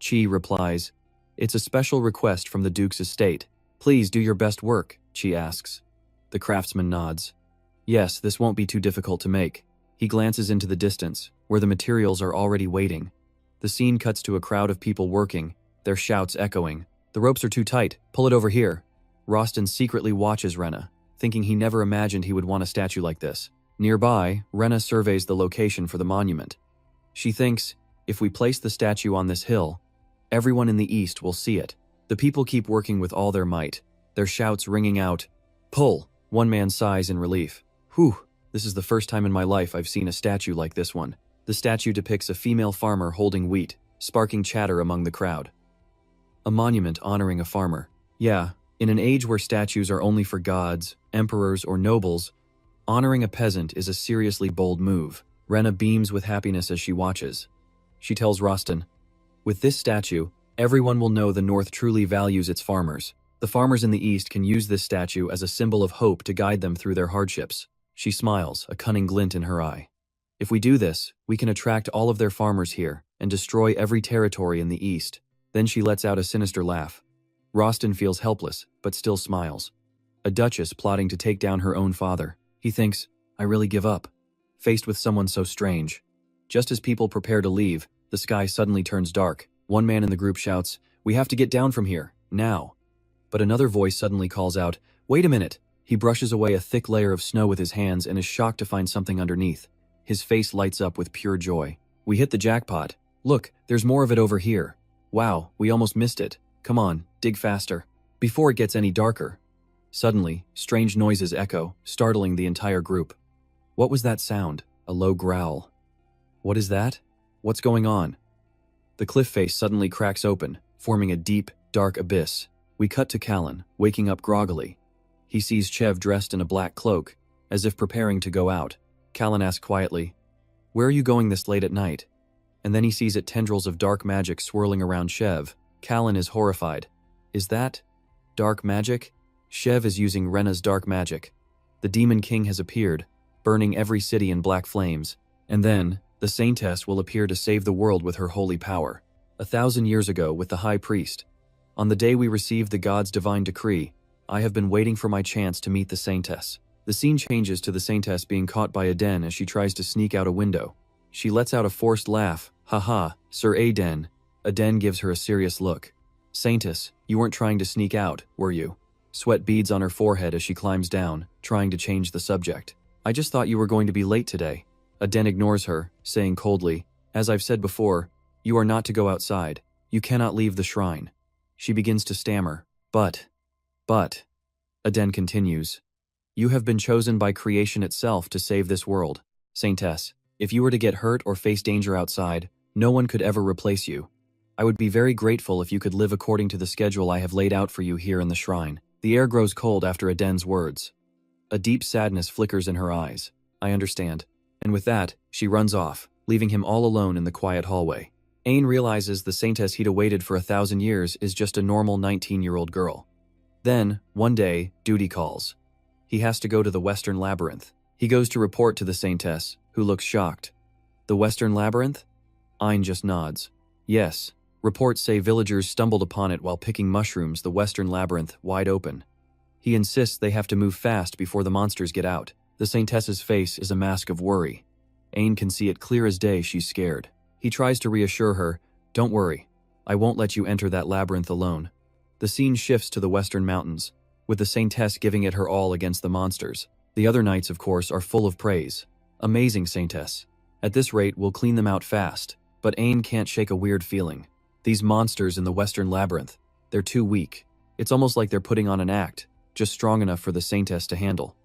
Chi replies, it's a special request from the Duke's estate. Please do your best work, Chi asks. The craftsman nods. Yes, this won't be too difficult to make. He glances into the distance, where the materials are already waiting. The scene cuts to a crowd of people working, their shouts echoing. The ropes are too tight, pull it over here. Rostin secretly watches Rena, thinking he never imagined he would want a statue like this. Nearby, Rena surveys the location for the monument. She thinks, if we place the statue on this hill, everyone in the east will see it. The people keep working with all their might, their shouts ringing out, pull! One man sighs in relief. Whew, this is the first time in my life I've seen a statue like this one. The statue depicts a female farmer holding wheat, sparking chatter among the crowd. A monument honoring a farmer. Yeah, in an age where statues are only for gods, emperors, or nobles, honoring a peasant is a seriously bold move. Rena beams with happiness as she watches. She tells Rostin, With this statue, everyone will know the North truly values its farmers. The farmers in the East can use this statue as a symbol of hope to guide them through their hardships. She smiles, a cunning glint in her eye. If we do this, we can attract all of their farmers here and destroy every territory in the East. Then she lets out a sinister laugh. Rostin feels helpless, but still smiles. A duchess plotting to take down her own father. He thinks, I really give up. Faced with someone so strange. Just as people prepare to leave, the sky suddenly turns dark. One man in the group shouts, "We have to get down from here, now." But another voice suddenly calls out, "Wait a minute." He brushes away a thick layer of snow with his hands and is shocked to find something underneath. His face lights up with pure joy. "We hit the jackpot. Look, there's more of it over here. Wow, we almost missed it. Come on, dig faster. Before it gets any darker." Suddenly, strange noises echo, startling the entire group. What was that sound? A low growl. What is that? What's going on? The cliff face suddenly cracks open, forming a deep, dark abyss. We cut to Callan, waking up groggily. He sees Chev dressed in a black cloak, as if preparing to go out. Callan asks quietly, "Where are you going this late at night?" And then he sees it tendrils of dark magic swirling around Chev. Callan is horrified. Is that dark magic? Chev is using Rena's dark magic. The Demon King has appeared, burning every city in black flames. And then, the Saintess will appear to save the world with her holy power. 1,000 years ago with the High Priest. On the day we received the God's divine decree, I have been waiting for my chance to meet the Saintess. The scene changes to the Saintess being caught by Aden as she tries to sneak out a window. She lets out a forced laugh. "Haha, Sir Aden." Aden gives her a serious look. "Saintess, you weren't trying to sneak out, were you?" Sweat beads on her forehead as she climbs down, trying to change the subject. "I just thought you were going to be late today." Aden ignores her, saying coldly, "As I've said before, you are not to go outside. You cannot leave the shrine." She begins to stammer. But, Aden continues, "You have been chosen by creation itself to save this world. Saintess, if you were to get hurt or face danger outside, no one could ever replace you. I would be very grateful if you could live according to the schedule I have laid out for you here in the shrine." The air grows cold after Aden's words. A deep sadness flickers in her eyes. "I understand." And with that, she runs off, leaving him all alone in the quiet hallway. Ain realizes the Saintess he'd awaited for 1,000 years is just a normal 19-year-old girl. Then, one day, duty calls. He has to go to the Western Labyrinth. He goes to report to the Saintess, who looks shocked. "The Western Labyrinth?" Ain just nods. "Yes. Reports say villagers stumbled upon it while picking mushrooms, the Western Labyrinth, wide open." He insists they have to move fast before the monsters get out. The Saintess's face is a mask of worry. Ain can see it clear as day she's scared. He tries to reassure her, "Don't worry. I won't let you enter that labyrinth alone." The scene shifts to the Western Mountains, with the Saintess giving it her all against the monsters. The other knights, of course, are full of praise. "Amazing, Saintess. At this rate, we'll clean them out fast." But Ain can't shake a weird feeling. These monsters in the Western Labyrinth, they're too weak. It's almost like they're putting on an act, just strong enough for the Saintess to handle.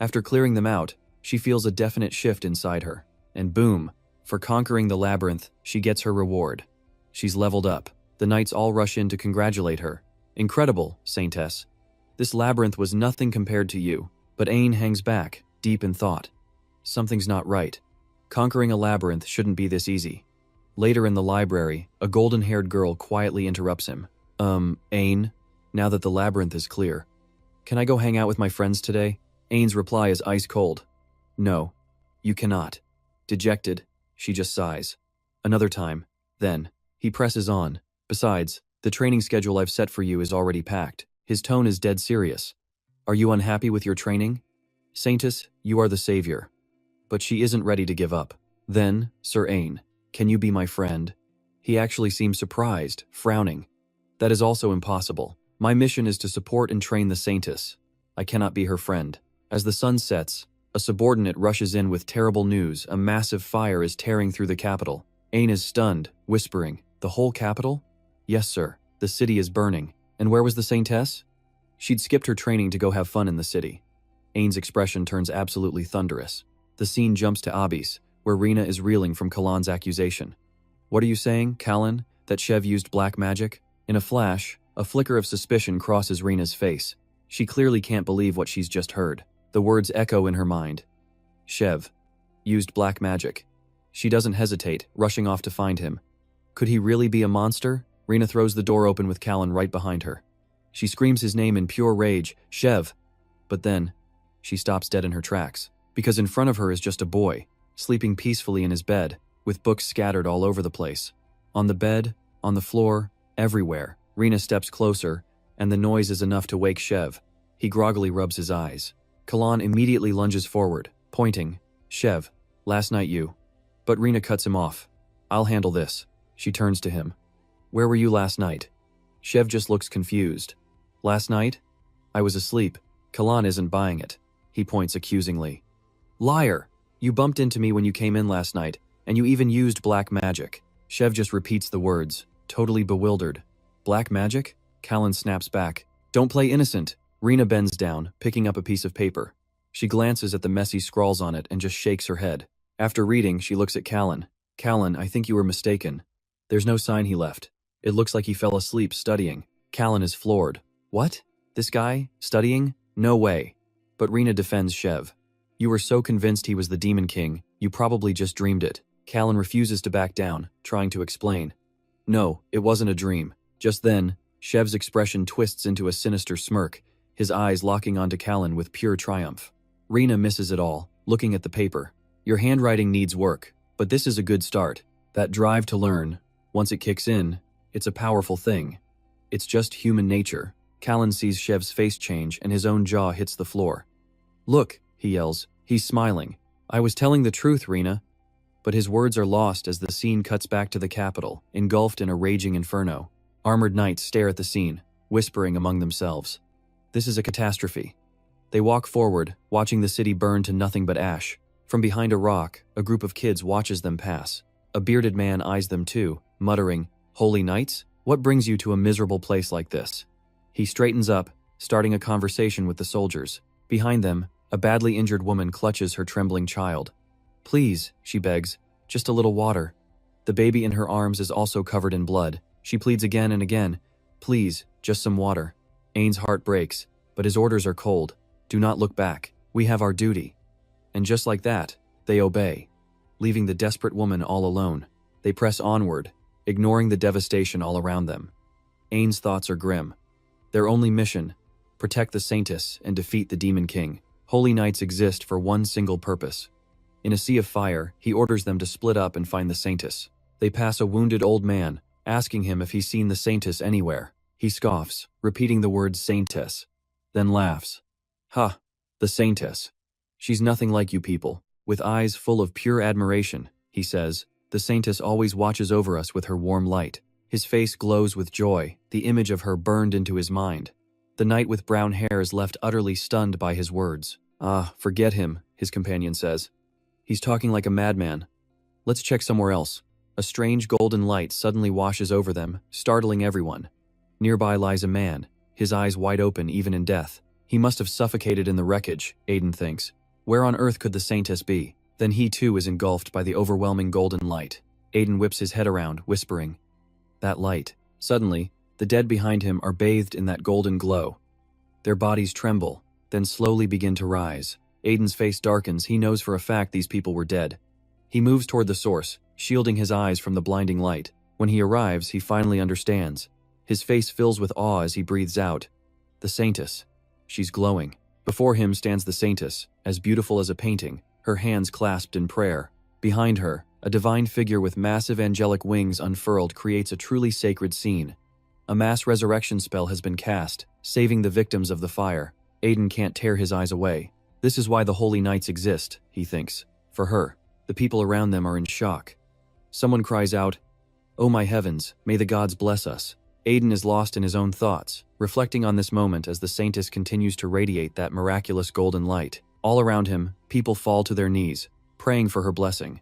After clearing them out, she feels a definite shift inside her. And boom, for conquering the labyrinth, she gets her reward. She's leveled up. The knights all rush in to congratulate her. "Incredible, Saintess. This labyrinth was nothing compared to you." But Ain hangs back, deep in thought. Something's not right. Conquering a labyrinth shouldn't be this easy. Later in the library, a golden-haired girl quietly interrupts him. Ain, now that the labyrinth is clear, can I go hang out with my friends today?" Ain's reply is ice cold. "No, you cannot." Dejected, she just sighs. "Another time, then." He presses on. "Besides, the training schedule I've set for you is already packed." His tone is dead serious. "Are you unhappy with your training? Saintess, you are the savior." But she isn't ready to give up. "Then, Sir Ain, can you be my friend?" He actually seems surprised, frowning. "That is also impossible. My mission is to support and train the Saintess. I cannot be her friend." As the sun sets, a subordinate rushes in with terrible news. A massive fire is tearing through the capital. Ain is stunned, whispering, "The whole capital?" "Yes, sir. The city is burning." "And where was the Saintess?" "She'd skipped her training to go have fun in the city." Ain's expression turns absolutely thunderous. The scene jumps to Abis, where Rena is reeling from Kalan's accusation. "What are you saying, Kalan? That Chev used black magic?" In a flash, a flicker of suspicion crosses Rena's face. She clearly can't believe what she's just heard. The words echo in her mind. Chev used black magic. She doesn't hesitate, rushing off to find him. Could he really be a monster? Rena throws the door open with Callan right behind her. She screams his name in pure rage, Shev. But then, she stops dead in her tracks, because in front of her is just a boy, sleeping peacefully in his bed, with books scattered all over the place. On the bed, on the floor, everywhere. Rena steps closer, and the noise is enough to wake Shev. He groggily rubs his eyes. Callan immediately lunges forward, pointing, Shev, last night you. But Rena cuts him off. I'll handle this. She turns to him. Where were you last night? Shev just looks confused. Last night? I was asleep. Callan isn't buying it. He points accusingly. Liar! You bumped into me when you came in last night, and you even used black magic. Shev just repeats the words, totally bewildered. Black magic? Callan snaps back. Don't play innocent. Rena bends down, picking up a piece of paper. She glances at the messy scrawls on it and just shakes her head. After reading, she looks at Callan. Callan, I think you were mistaken. There's no sign he left. It looks like he fell asleep studying. Callan is floored. What? This guy? Studying? No way. But Rena defends Shev. You were so convinced he was the Demon King, you probably just dreamed it. Callan refuses to back down, trying to explain. No, it wasn't a dream. Just then, Shev's expression twists into a sinister smirk, his eyes locking onto Callan with pure triumph. Rena misses it all, looking at the paper. Your handwriting needs work, but this is a good start. That drive to learn, once it kicks in, it's a powerful thing. It's just human nature. Callan sees Shev's face change and his own jaw hits the floor. Look, he yells, he's smiling. I was telling the truth, Rena. But his words are lost as the scene cuts back to the capital, engulfed in a raging inferno. Armored knights stare at the scene, whispering among themselves. This is a catastrophe. They walk forward, watching the city burn to nothing but ash. From behind a rock, a group of kids watches them pass. A bearded man eyes them too, muttering, Holy knights? What brings you to a miserable place like this? He straightens up, starting a conversation with the soldiers. Behind them, a badly injured woman clutches her trembling child. Please, she begs, just a little water. The baby in her arms is also covered in blood. She pleads again and again, please, just some water. Ain's heart breaks, but his orders are cold. Do not look back. We have our duty. And just like that, they obey. Leaving the desperate woman all alone, they press onward, ignoring the devastation all around them. Ain's thoughts are grim. Their only mission, protect the Saintess and defeat the Demon King. Holy Knights exist for one single purpose. In a sea of fire, he orders them to split up and find the Saintess. They pass a wounded old man, asking him if he's seen the Saintess anywhere. He scoffs, repeating the word Saintess, then laughs. Ha, the Saintess. She's nothing like you people. With eyes full of pure admiration, he says, the Saintess always watches over us with her warm light. His face glows with joy, the image of her burned into his mind. The knight with brown hair is left utterly stunned by his words. Ah, forget him, his companion says. He's talking like a madman. Let's check somewhere else. A strange golden light suddenly washes over them, startling everyone. Nearby lies a man, his eyes wide open even in death. He must have suffocated in the wreckage, Aiden thinks. Where on earth could the Saintess be? Then he too is engulfed by the overwhelming golden light. Aiden whips his head around, whispering, that light. Suddenly, the dead behind him are bathed in that golden glow. Their bodies tremble, then slowly begin to rise. Aiden's face darkens, he knows for a fact these people were dead. He moves toward the source, shielding his eyes from the blinding light. When he arrives, he finally understands. His face fills with awe as he breathes out. The Saintess. She's glowing. Before him stands the Saintess, as beautiful as a painting, her hands clasped in prayer. Behind her, a divine figure with massive angelic wings unfurled creates a truly sacred scene. A mass resurrection spell has been cast, saving the victims of the fire. Aiden can't tear his eyes away. This is why the Holy Knights exist, he thinks. For her. The people around them are in shock. Someone cries out, Oh my heavens, may the gods bless us. Aiden is lost in his own thoughts, reflecting on this moment as the Saintess continues to radiate that miraculous golden light. All around him, people fall to their knees, praying for her blessing.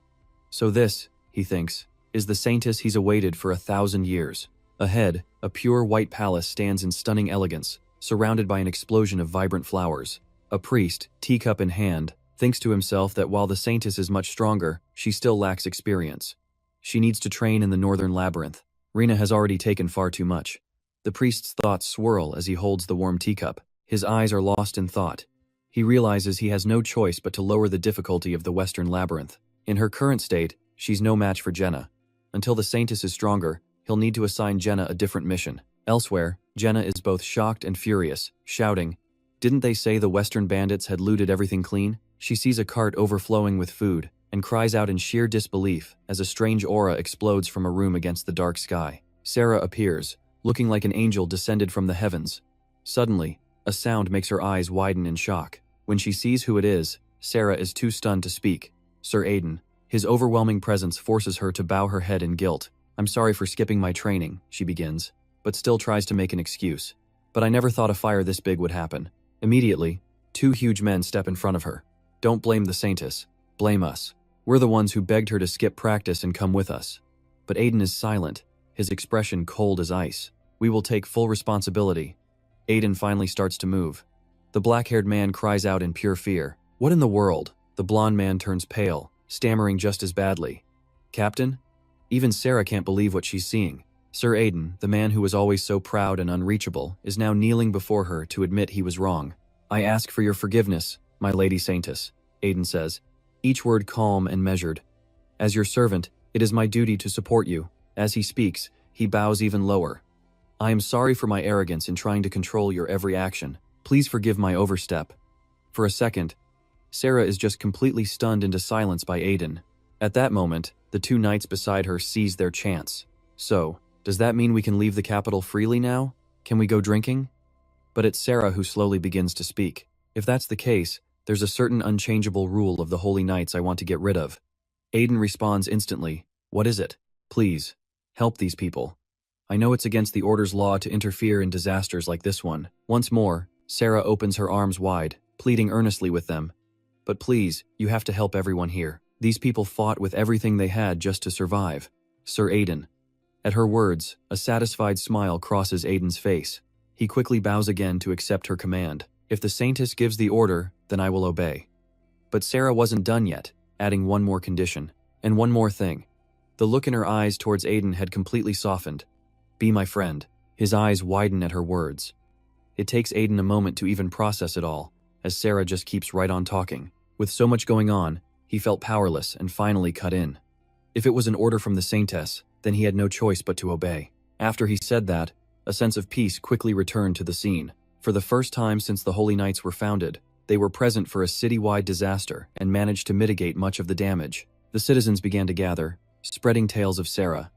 So this, he thinks, is the Saintess he's awaited for 1,000 years. Ahead, a pure white palace stands in stunning elegance, surrounded by an explosion of vibrant flowers. A priest, teacup in hand, thinks to himself that while the Saintess is much stronger, she still lacks experience. She needs to train in the northern labyrinth. Rena has already taken far too much. The priest's thoughts swirl as he holds the warm teacup. His eyes are lost in thought. He realizes he has no choice but to lower the difficulty of the western labyrinth. In her current state, she's no match for Jenna. Until the Saintess is stronger, he'll need to assign Jenna a different mission. Elsewhere, Jenna is both shocked and furious, shouting, "Didn't they say the Western bandits had looted everything clean?" She sees a cart overflowing with food and cries out in sheer disbelief as a strange aura explodes from a room against the dark sky. Sarah appears, looking like an angel descended from the heavens. Suddenly, a sound makes her eyes widen in shock. When she sees who it is, Sarah is too stunned to speak. Sir Aiden. His overwhelming presence forces her to bow her head in guilt. "I'm sorry for skipping my training," she begins, but still tries to make an excuse. "But I never thought a fire this big would happen." Immediately, two huge men step in front of her. "Don't blame the Saintess. Blame us. We're the ones who begged her to skip practice and come with us." But Aiden is silent, his expression cold as ice. "We will take full responsibility." Aiden finally starts to move. The black-haired man cries out in pure fear. "What in the world?" The blonde man turns pale, stammering just as badly. "Captain?" Even Sarah can't believe what she's seeing. Sir Aiden, the man who was always so proud and unreachable, is now kneeling before her to admit he was wrong. "I ask for your forgiveness, my Lady Saintess," Aiden says, each word calm and measured. "As your servant, it is my duty to support you." As he speaks, he bows even lower. "I am sorry for my arrogance in trying to control your every action. Please forgive my overstep." For a second, Sarah is just completely stunned into silence by Aiden. At that moment, the two knights beside her seize their chance. "So, does that mean we can leave the capital freely now? Can we go drinking?" But it's Sarah who slowly begins to speak. "If that's the case, there's a certain unchangeable rule of the Holy Knights I want to get rid of." Aiden responds instantly. "What is it? Please, help these people. I know it's against the Order's law to interfere in disasters like this one." Once more, Sarah opens her arms wide, pleading earnestly with them. "But please, you have to help everyone here. These people fought with everything they had just to survive." Sir Aiden. At her words, a satisfied smile crosses Aiden's face. He quickly bows again to accept her command. "If the Saintess gives the order, then I will obey." But Sarah wasn't done yet, adding one more condition. "And one more thing." The look in her eyes towards Aiden had completely softened. "Be my friend." His eyes widen at her words. It takes Aiden a moment to even process it all, as Sarah just keeps right on talking. With so much going on, he felt powerless and finally cut in. If it was an order from the Saintess, then he had no choice but to obey. After he said that, a sense of peace quickly returned to the scene. For the first time since the Holy Knights were founded, they were present for a city-wide disaster and managed to mitigate much of the damage. The citizens began to gather, spreading tales of Sarah.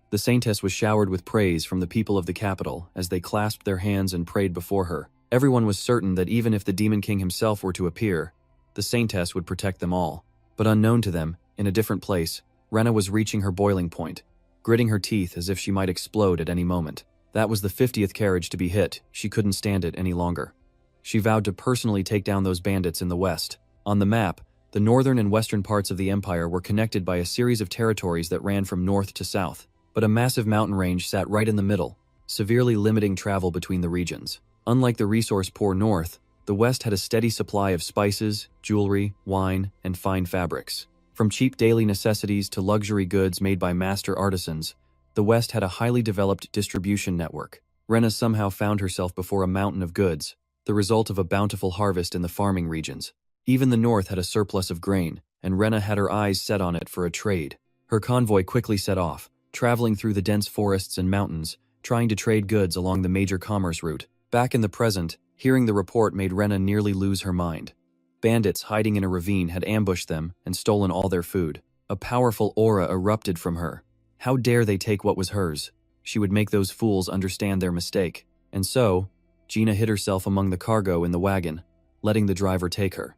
The Saintess was showered with praise from the people of the capital as they clasped their hands and prayed before her. Everyone was certain that even if the Demon King himself were to appear, the Saintess would protect them all. But unknown to them, in a different place, Rena was reaching her boiling point, gritting her teeth as if she might explode at any moment. That was the 50th carriage to be hit. She couldn't stand it any longer. She vowed to personally take down those bandits in the west. On the map, the northern and western parts of the empire were connected by a series of territories that ran from north to south. But a massive mountain range sat right in the middle, severely limiting travel between the regions. Unlike the resource-poor north, the west had a steady supply of spices, jewelry, wine, and fine fabrics. From cheap daily necessities to luxury goods made by master artisans, the west had a highly developed distribution network. Rena somehow found herself before a mountain of goods, the result of a bountiful harvest in the farming regions. Even the north had a surplus of grain, and Rena had her eyes set on it for a trade. Her convoy quickly set off, traveling through the dense forests and mountains, trying to trade goods along the major commerce route. Back in the present, hearing the report made Rena nearly lose her mind. Bandits hiding in a ravine had ambushed them and stolen all their food. A powerful aura erupted from her. How dare they take what was hers? She would make those fools understand their mistake. And so, Gina hid herself among the cargo in the wagon, letting the driver take her.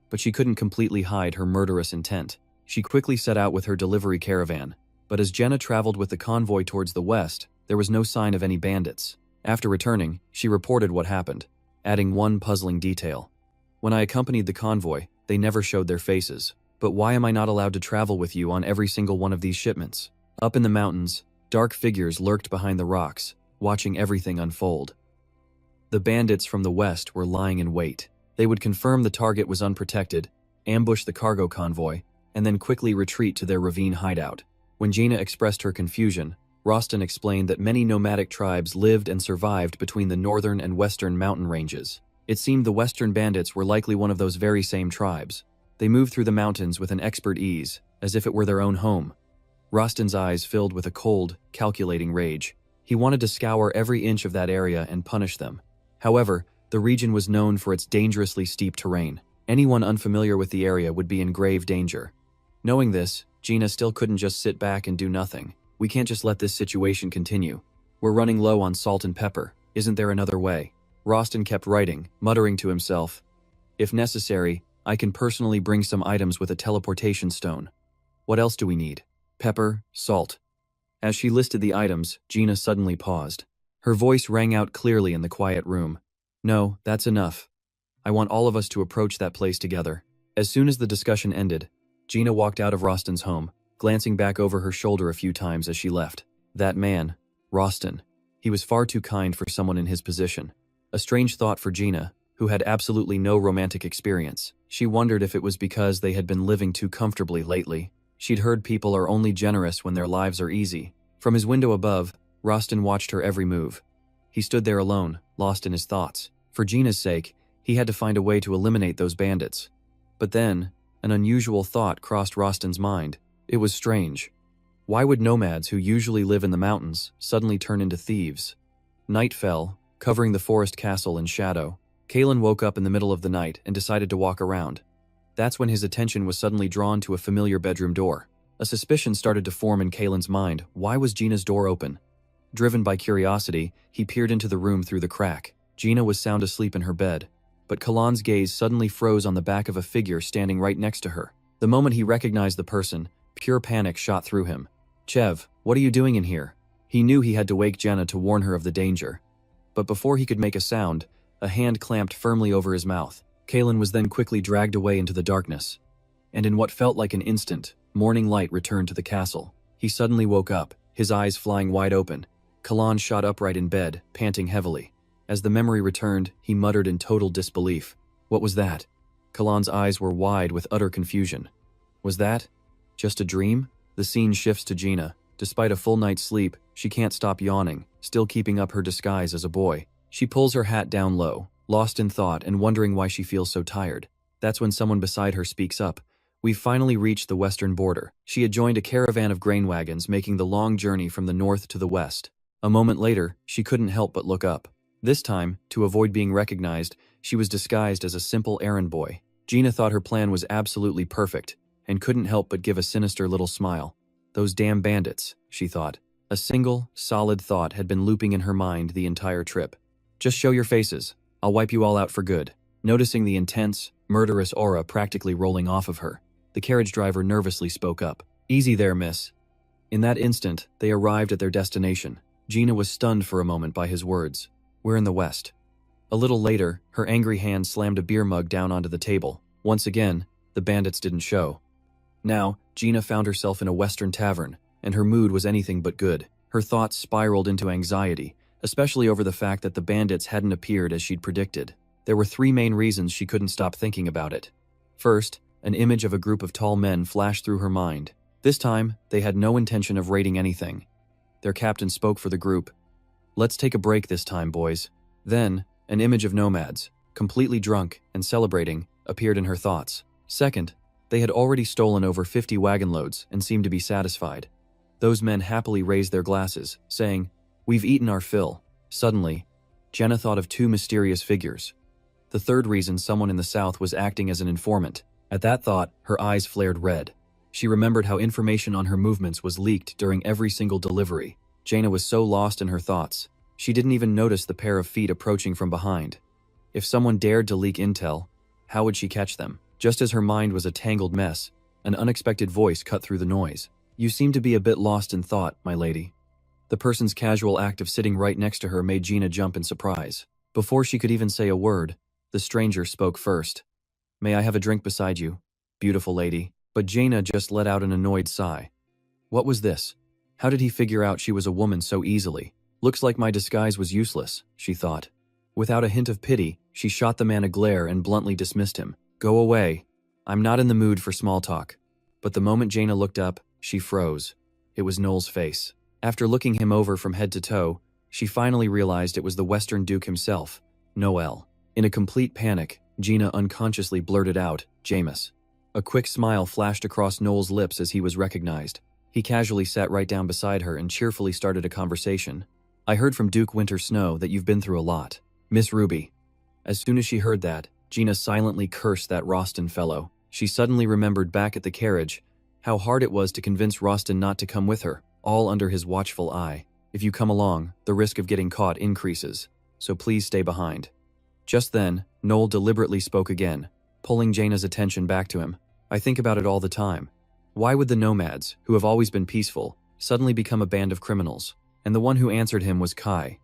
But she couldn't completely hide her murderous intent. She quickly set out with her delivery caravan. But as Jenna traveled with the convoy towards the west, there was no sign of any bandits. After returning, she reported what happened, adding one puzzling detail. "When I accompanied the convoy, they never showed their faces. But why am I not allowed to travel with you on every single one of these shipments?" Up in the mountains, dark figures lurked behind the rocks, watching everything unfold. The bandits from the west were lying in wait. They would confirm the target was unprotected, ambush the cargo convoy, and then quickly retreat to their ravine hideout. When Gina expressed her confusion, Roston explained that many nomadic tribes lived and survived between the northern and western mountain ranges. It seemed the western bandits were likely one of those very same tribes. They moved through the mountains with an expert ease, as if it were their own home. Rostin's eyes filled with a cold, calculating rage. He wanted to scour every inch of that area and punish them. However, the region was known for its dangerously steep terrain. Anyone unfamiliar with the area would be in grave danger. Knowing this, Gina still couldn't just sit back and do nothing. We can't just let this situation continue. We're running low on salt and pepper. Isn't there another way? Rostin kept writing, muttering to himself. If necessary, I can personally bring some items with a teleportation stone. What else do we need? Pepper, salt. As she listed the items, Gina suddenly paused. Her voice rang out clearly in the quiet room. No, that's enough. I want all of us to approach that place together. As soon as the discussion ended, Gina walked out of Rostin's home, glancing back over her shoulder a few times as she left. That man, Rostin. He was far too kind for someone in his position. A strange thought for Gina, who had absolutely no romantic experience. She wondered if it was because they had been living too comfortably lately. She'd heard people are only generous when their lives are easy. From his window above, Rostin watched her every move. He stood there alone, lost in his thoughts. For Gina's sake, he had to find a way to eliminate those bandits. But then, an unusual thought crossed Rostin's mind. It was strange. Why would nomads who usually live in the mountains suddenly turn into thieves? Night fell, covering the forest castle in shadow. Kalen woke up in the middle of the night and decided to walk around. That's when his attention was suddenly drawn to a familiar bedroom door. A suspicion started to form in Kalen's mind. Why was Gina's door open? Driven by curiosity, he peered into the room through the crack. Gina was sound asleep in her bed, but Kalan's gaze suddenly froze on the back of a figure standing right next to her. The moment he recognized the person, pure panic shot through him. Chev, what are you doing in here? He knew he had to wake Jenna to warn her of the danger. But before he could make a sound, a hand clamped firmly over his mouth. Kalen was then quickly dragged away into the darkness. And in what felt like an instant, morning light returned to the castle. He suddenly woke up, his eyes flying wide open. Kalan shot upright in bed, panting heavily. As the memory returned, he muttered in total disbelief. What was that? Kalan's eyes were wide with utter confusion. Was that just a dream? The scene shifts to Gina. Despite a full night's sleep, she can't stop yawning, still keeping up her disguise as a boy. She pulls her hat down low, lost in thought and wondering why she feels so tired. That's when someone beside her speaks up. We've finally reached the western border. She had joined a caravan of grain wagons making the long journey from the north to the west. A moment later, she couldn't help but look up. This time, to avoid being recognized, she was disguised as a simple errand boy. Gina thought her plan was absolutely perfect, and couldn't help but give a sinister little smile. Those damn bandits, she thought. A single, solid thought had been looping in her mind the entire trip. Just show your faces. I'll wipe you all out for good. Noticing the intense, murderous aura practically rolling off of her, the carriage driver nervously spoke up. Easy there, miss. In that instant, they arrived at their destination. Gina was stunned for a moment by his words. We're in the west. A little later, her angry hand slammed a beer mug down onto the table. Once again, the bandits didn't show. Now, Gina found herself in a western tavern, and her mood was anything but good. Her thoughts spiraled into anxiety, especially over the fact that the bandits hadn't appeared as she'd predicted. There were three main reasons she couldn't stop thinking about it. First, an image of a group of tall men flashed through her mind. This time, they had no intention of raiding anything. Their captain spoke for the group. Let's take a break this time, boys. Then, an image of nomads, completely drunk and celebrating, appeared in her thoughts. Second, they had already stolen over 50 wagon loads and seemed to be satisfied. Those men happily raised their glasses, saying, "We've eaten our fill." Suddenly, Jenna thought of two mysterious figures. The third reason someone in the south was acting as an informant. At that thought, her eyes flared red. She remembered how information on her movements was leaked during every single delivery. Jaina was so lost in her thoughts, she didn't even notice the pair of feet approaching from behind. If someone dared to leak intel, how would she catch them? Just as her mind was a tangled mess, an unexpected voice cut through the noise. You seem to be a bit lost in thought, my lady. The person's casual act of sitting right next to her made Gina jump in surprise. Before she could even say a word, the stranger spoke first. May I have a drink beside you, beautiful lady? But Jaina just let out an annoyed sigh. What was this? How did he figure out she was a woman so easily? Looks like my disguise was useless, she thought. Without a hint of pity, she shot the man a glare and bluntly dismissed him. Go away. I'm not in the mood for small talk. But the moment Jaina looked up, she froze. It was Noel's face. After looking him over from head to toe, she finally realized it was the Western Duke himself, Noel. In a complete panic, Gina unconsciously blurted out, Jameis. A quick smile flashed across Noel's lips as he was recognized. He casually sat right down beside her and cheerfully started a conversation. I heard from Duke Winter Snow that you've been through a lot. Miss Ruby. As soon as she heard that, Gina silently cursed that Roston fellow. She suddenly remembered back at the carriage how hard it was to convince Roston not to come with her, all under his watchful eye. If you come along, the risk of getting caught increases, so please stay behind. Just then, Noel deliberately spoke again, pulling Jaina's attention back to him. I think about it all the time. Why would the nomads, who have always been peaceful, suddenly become a band of criminals? And the one who answered him was Kai.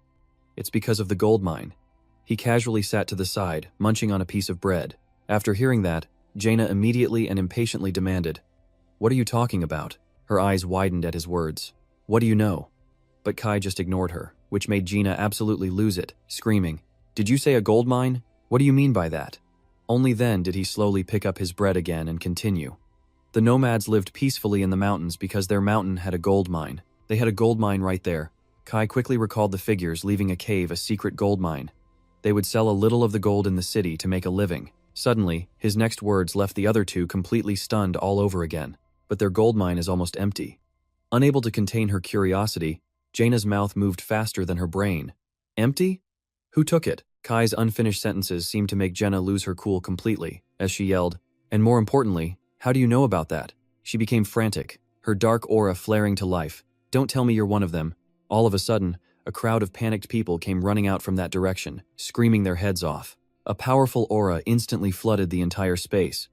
It's because of the gold mine. He casually sat to the side, munching on a piece of bread. After hearing that, Jaina immediately and impatiently demanded, "What are you talking about?" Her eyes widened at his words. "What do you know?" But Kai just ignored her, which made Gina absolutely lose it, screaming, "Did you say a gold mine? What do you mean by that?" Only then did he slowly pick up his bread again and continue. The nomads lived peacefully in the mountains because their mountain had a gold mine. They had a gold mine right there. Kai quickly recalled the figures leaving a cave a secret gold mine. They would sell a little of the gold in the city to make a living. Suddenly, his next words left the other two completely stunned all over again. But their gold mine is almost empty. Unable to contain her curiosity, Jaina's mouth moved faster than her brain. Empty? Who took it? Kai's unfinished sentences seemed to make Jenna lose her cool completely, as she yelled, "And more importantly, how do you know about that?" She became frantic, her dark aura flaring to life. "Don't tell me you're one of them." All of a sudden, a crowd of panicked people came running out from that direction, screaming their heads off. A powerful aura instantly flooded the entire space.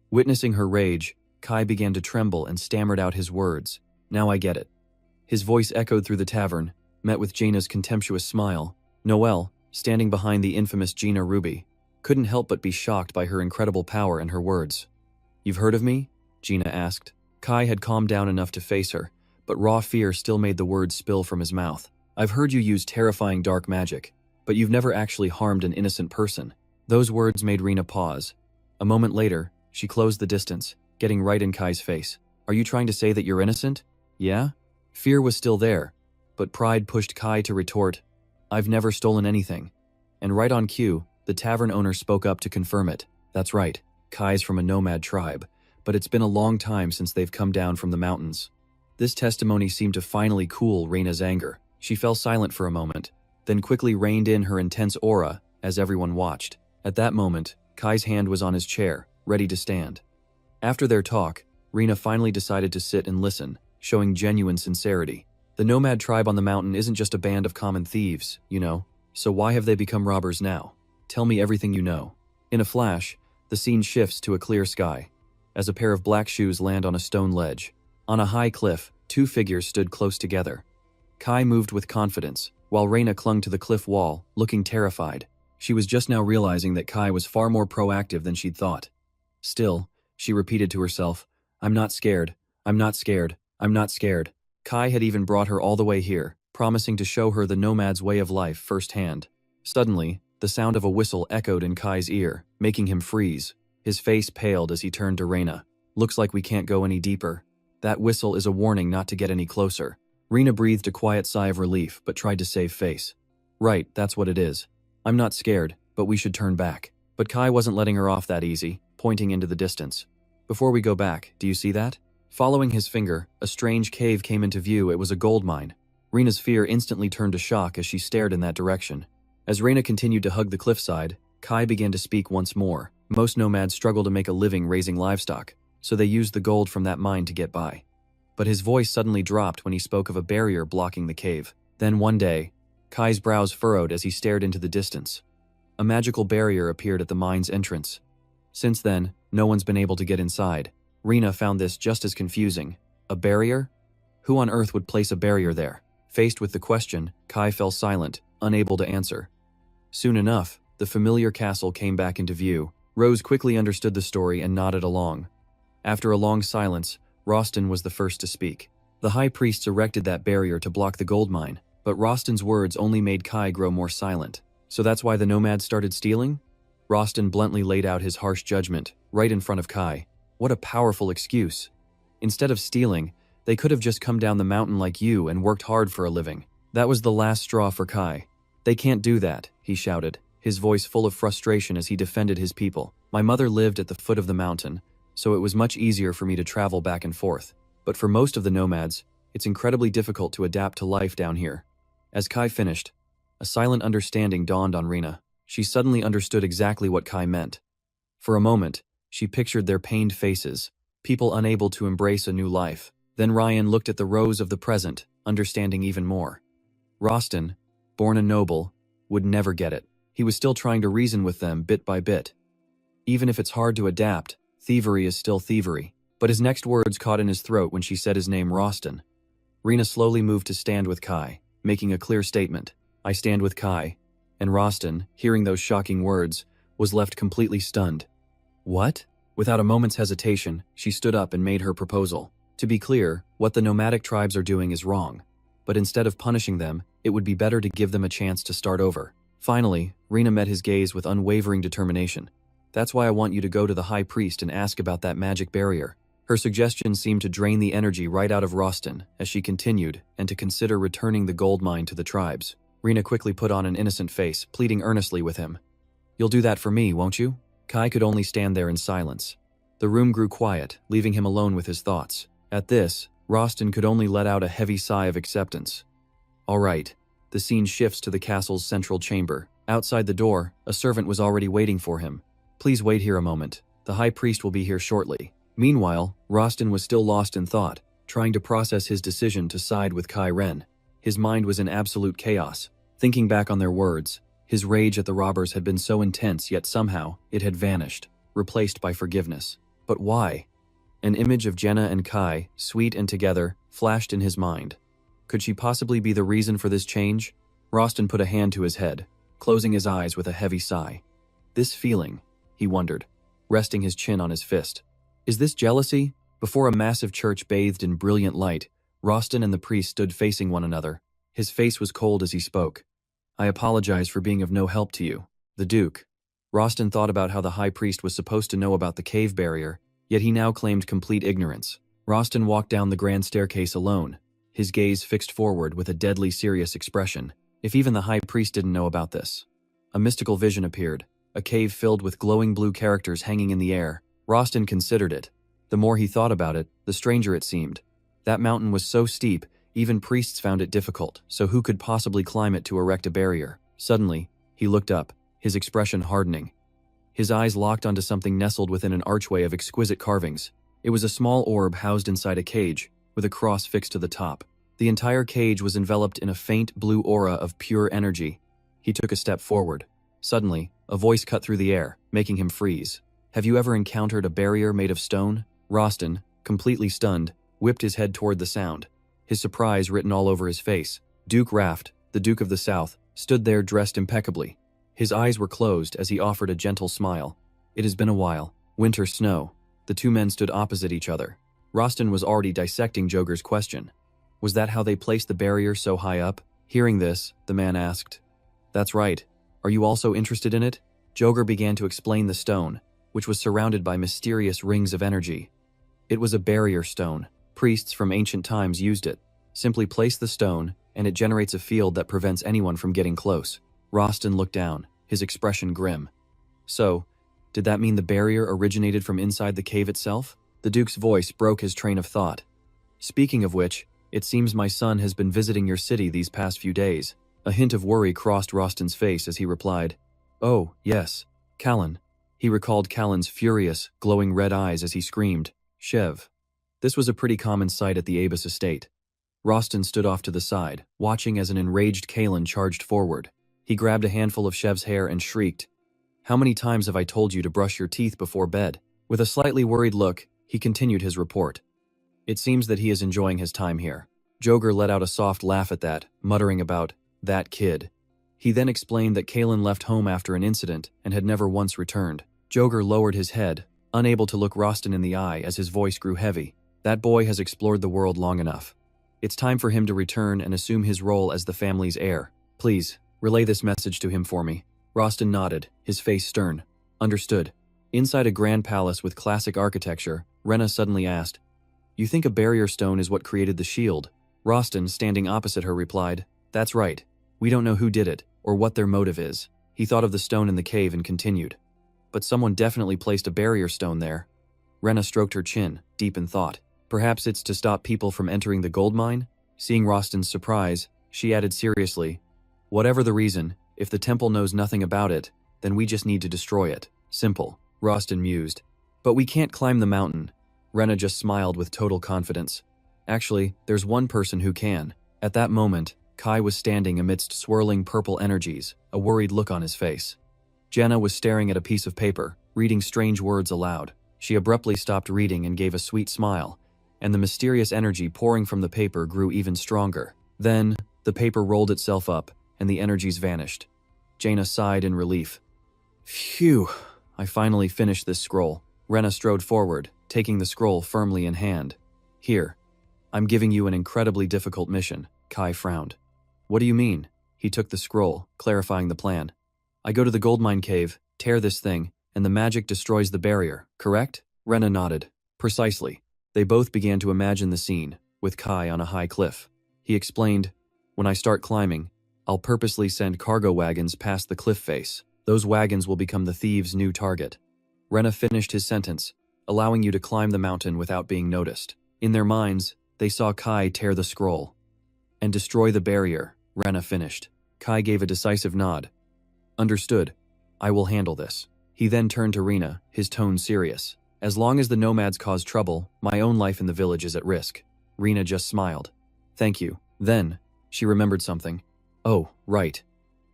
Witnessing her rage, Kai began to tremble and stammered out his words. "Now I get it." His voice echoed through the tavern, met with Jaina's contemptuous smile. Noelle, standing behind the infamous Gina Ruby, couldn't help but be shocked by her incredible power and her words. "You've heard of me?" Gina asked. Kai had calmed down enough to face her, but raw fear still made the words spill from his mouth. "I've heard you use terrifying dark magic, but you've never actually harmed an innocent person." Those words made Rena pause. A moment later, she closed the distance, getting right in Kai's face. "Are you trying to say that you're innocent?" "Yeah?" Fear was still there, but pride pushed Kai to retort, "I've never stolen anything." And right on cue, the tavern owner spoke up to confirm it. "That's right, Kai's from a nomad tribe, but it's been a long time since they've come down from the mountains." This testimony seemed to finally cool Rena's anger. She fell silent for a moment, then quickly reined in her intense aura as everyone watched. At that moment, Kai's hand was on his chair, ready to stand. After their talk, Rena finally decided to sit and listen, showing genuine sincerity. The nomad tribe on the mountain isn't just a band of common thieves, you know, so why have they become robbers now? Tell me everything you know. In a flash, the scene shifts to a clear sky, as a pair of black shoes land on a stone ledge. On a high cliff, two figures stood close together. Kai moved with confidence, while Rena clung to the cliff wall, looking terrified. She was just now realizing that Kai was far more proactive than she'd thought. Still, she repeated to herself, "I'm not scared, I'm not scared, I'm not scared." Kai had even brought her all the way here, promising to show her the nomad's way of life firsthand. Suddenly, the sound of a whistle echoed in Kai's ear, making him freeze. His face paled as he turned to Rena. "Looks like we can't go any deeper. That whistle is a warning not to get any closer." Rena breathed a quiet sigh of relief, but tried to save face. "Right, that's what it is. I'm not scared, but we should turn back." But Kai wasn't letting her off that easy, pointing into the distance. "Before we go back, do you see that?" Following his finger, a strange cave came into view. It was a gold mine. Rena's fear instantly turned to shock as she stared in that direction. As Rena continued to hug the cliffside, Kai began to speak once more. Most nomads struggle to make a living raising livestock, so they used the gold from that mine to get by. But his voice suddenly dropped when he spoke of a barrier blocking the cave. Then one day, Kai's brows furrowed as he stared into the distance. A magical barrier appeared at the mine's entrance. Since then, no one's been able to get inside. Rena found this just as confusing. A barrier? Who on earth would place a barrier there? Faced with the question, Kai fell silent, unable to answer. Soon enough, the familiar castle came back into view. Rose quickly understood the story and nodded along. After a long silence, Roston was the first to speak. The high priests erected that barrier to block the gold mine, but Roston's words only made Kai grow more silent. So that's why the nomads started stealing? Roston bluntly laid out his harsh judgment, right in front of Kai. What a powerful excuse. Instead of stealing, they could have just come down the mountain like you and worked hard for a living. That was the last straw for Kai. "They can't do that," he shouted, his voice full of frustration as he defended his people. "My mother lived at the foot of the mountain, so it was much easier for me to travel back and forth. But for most of the nomads, it's incredibly difficult to adapt to life down here. As Kai finished, a silent understanding dawned on Rena. She suddenly understood exactly what Kai meant. For a moment, she pictured their pained faces, people unable to embrace a new life. Then Ryan looked at the rows of the present, understanding even more. Rostin, born a noble, would never get it. He was still trying to reason with them bit by bit. Even if it's hard to adapt, thievery is still thievery. But his next words caught in his throat when she said his name, Rostin. Rena slowly moved to stand with Kai, making a clear statement. I stand with Kai. And Rostin, hearing those shocking words, was left completely stunned. What? Without a moment's hesitation, she stood up and made her proposal. To be clear, what the nomadic tribes are doing is wrong. But instead of punishing them, it would be better to give them a chance to start over. Finally, Rena met his gaze with unwavering determination. That's why I want you to go to the high priest and ask about that magic barrier. Her suggestion seemed to drain the energy right out of Rostin as she continued, and to consider returning the gold mine to the tribes. Rena quickly put on an innocent face, pleading earnestly with him. You'll do that for me, won't you? Kai could only stand there in silence. The room grew quiet, leaving him alone with his thoughts. At this, Rostin could only let out a heavy sigh of acceptance. All right. The scene shifts to the castle's central chamber. Outside the door, a servant was already waiting for him. Please wait here a moment. The high priest will be here shortly. Meanwhile, Rostin was still lost in thought, trying to process his decision to side with Kai Ren. His mind was in absolute chaos. Thinking back on their words, his rage at the robbers had been so intense, yet somehow it had vanished, replaced by forgiveness. But why? An image of Jenna and Kai, sweet and together, flashed in his mind. Could she possibly be the reason for this change? Rostin put a hand to his head, closing his eyes with a heavy sigh. This feeling, he wondered, resting his chin on his fist. Is this jealousy? Before a massive church bathed in brilliant light, Rostin and the priest stood facing one another. His face was cold as he spoke. I apologize for being of no help to you. The Duke. Rostin thought about how the high priest was supposed to know about the cave barrier, yet he now claimed complete ignorance. Rostin walked down the grand staircase alone, his gaze fixed forward with a deadly serious expression. If even the high priest didn't know about this. A mystical vision appeared, a cave filled with glowing blue characters hanging in the air. Rostin considered it. The more he thought about it, the stranger it seemed. That mountain was so steep, even priests found it difficult, so who could possibly climb it to erect a barrier? Suddenly, he looked up, his expression hardening. His eyes locked onto something nestled within an archway of exquisite carvings. It was a small orb housed inside a cage, with a cross fixed to the top. The entire cage was enveloped in a faint blue aura of pure energy. He took a step forward. Suddenly, a voice cut through the air, making him freeze. Have you ever encountered a barrier made of stone? Rostin, completely stunned, whipped his head toward the sound, his surprise written all over his face. Duke Raft, the Duke of the South, stood there dressed impeccably. His eyes were closed as he offered a gentle smile. It has been a while. Winter snow. The two men stood opposite each other. Rostin was already dissecting Joger's question. Was that how they placed the barrier so high up? Hearing this, the man asked. That's right. Are you also interested in it? Joger began to explain the stone, which was surrounded by mysterious rings of energy. It was a barrier stone. Priests from ancient times used it. Simply place the stone, and it generates a field that prevents anyone from getting close. Rostin looked down, his expression grim. So, did that mean the barrier originated from inside the cave itself? The Duke's voice broke his train of thought. Speaking of which, it seems my son has been visiting your city these past few days. A hint of worry crossed Rostin's face as he replied, Oh, yes, Callan. He recalled Callan's furious, glowing red eyes as he screamed, Shev. This was a pretty common sight at the Abus estate. Rostin stood off to the side, watching as an enraged Callan charged forward. He grabbed a handful of Shev's hair and shrieked, How many times have I told you to brush your teeth before bed? With a slightly worried look, he continued his report. It seems that he is enjoying his time here. Joger let out a soft laugh at that, muttering about, that kid. He then explained that Callan left home after an incident and had never once returned. Joger lowered his head, unable to look Rostin in the eye as his voice grew heavy. That boy has explored the world long enough. It's time for him to return and assume his role as the family's heir. Please, relay this message to him for me. Rostin nodded, his face stern. Understood. Inside a grand palace with classic architecture, Rena suddenly asked, You think a barrier stone is what created the shield? Rostin, standing opposite her, replied, That's right. We don't know who did it, or what their motive is. He thought of the stone in the cave and continued. But someone definitely placed a barrier stone there. Rena stroked her chin, deep in thought. Perhaps it's to stop people from entering the gold mine? Seeing Rostin's surprise, she added seriously, whatever the reason, if the temple knows nothing about it, then we just need to destroy it. Simple, Rostin mused. But we can't climb the mountain. Rena just smiled with total confidence. Actually, there's one person who can. At that moment, Kai was standing amidst swirling purple energies, a worried look on his face. Jenna was staring at a piece of paper, reading strange words aloud. She abruptly stopped reading and gave a sweet smile, and the mysterious energy pouring from the paper grew even stronger. Then, the paper rolled itself up, and the energies vanished. Jaina sighed in relief. Phew, I finally finished this scroll. Rena strode forward, taking the scroll firmly in hand. Here, I'm giving you an incredibly difficult mission. Kai frowned. What do you mean? He took the scroll, clarifying the plan. I go to the gold mine cave, tear this thing, and the magic destroys the barrier, correct? Rena nodded. Precisely. They both began to imagine the scene, with Kai on a high cliff. He explained, when I start climbing, I'll purposely send cargo wagons past the cliff face. Those wagons will become the thieves' new target. Rena finished his sentence, allowing you to climb the mountain without being noticed. In their minds, they saw Kai tear the scroll. And destroy the barrier, Rena finished. Kai gave a decisive nod. Understood. I will handle this. He then turned to Rena, his tone serious. As long as the nomads cause trouble, my own life in the village is at risk. Rena just smiled. Thank you. Then, she remembered something. Oh, right.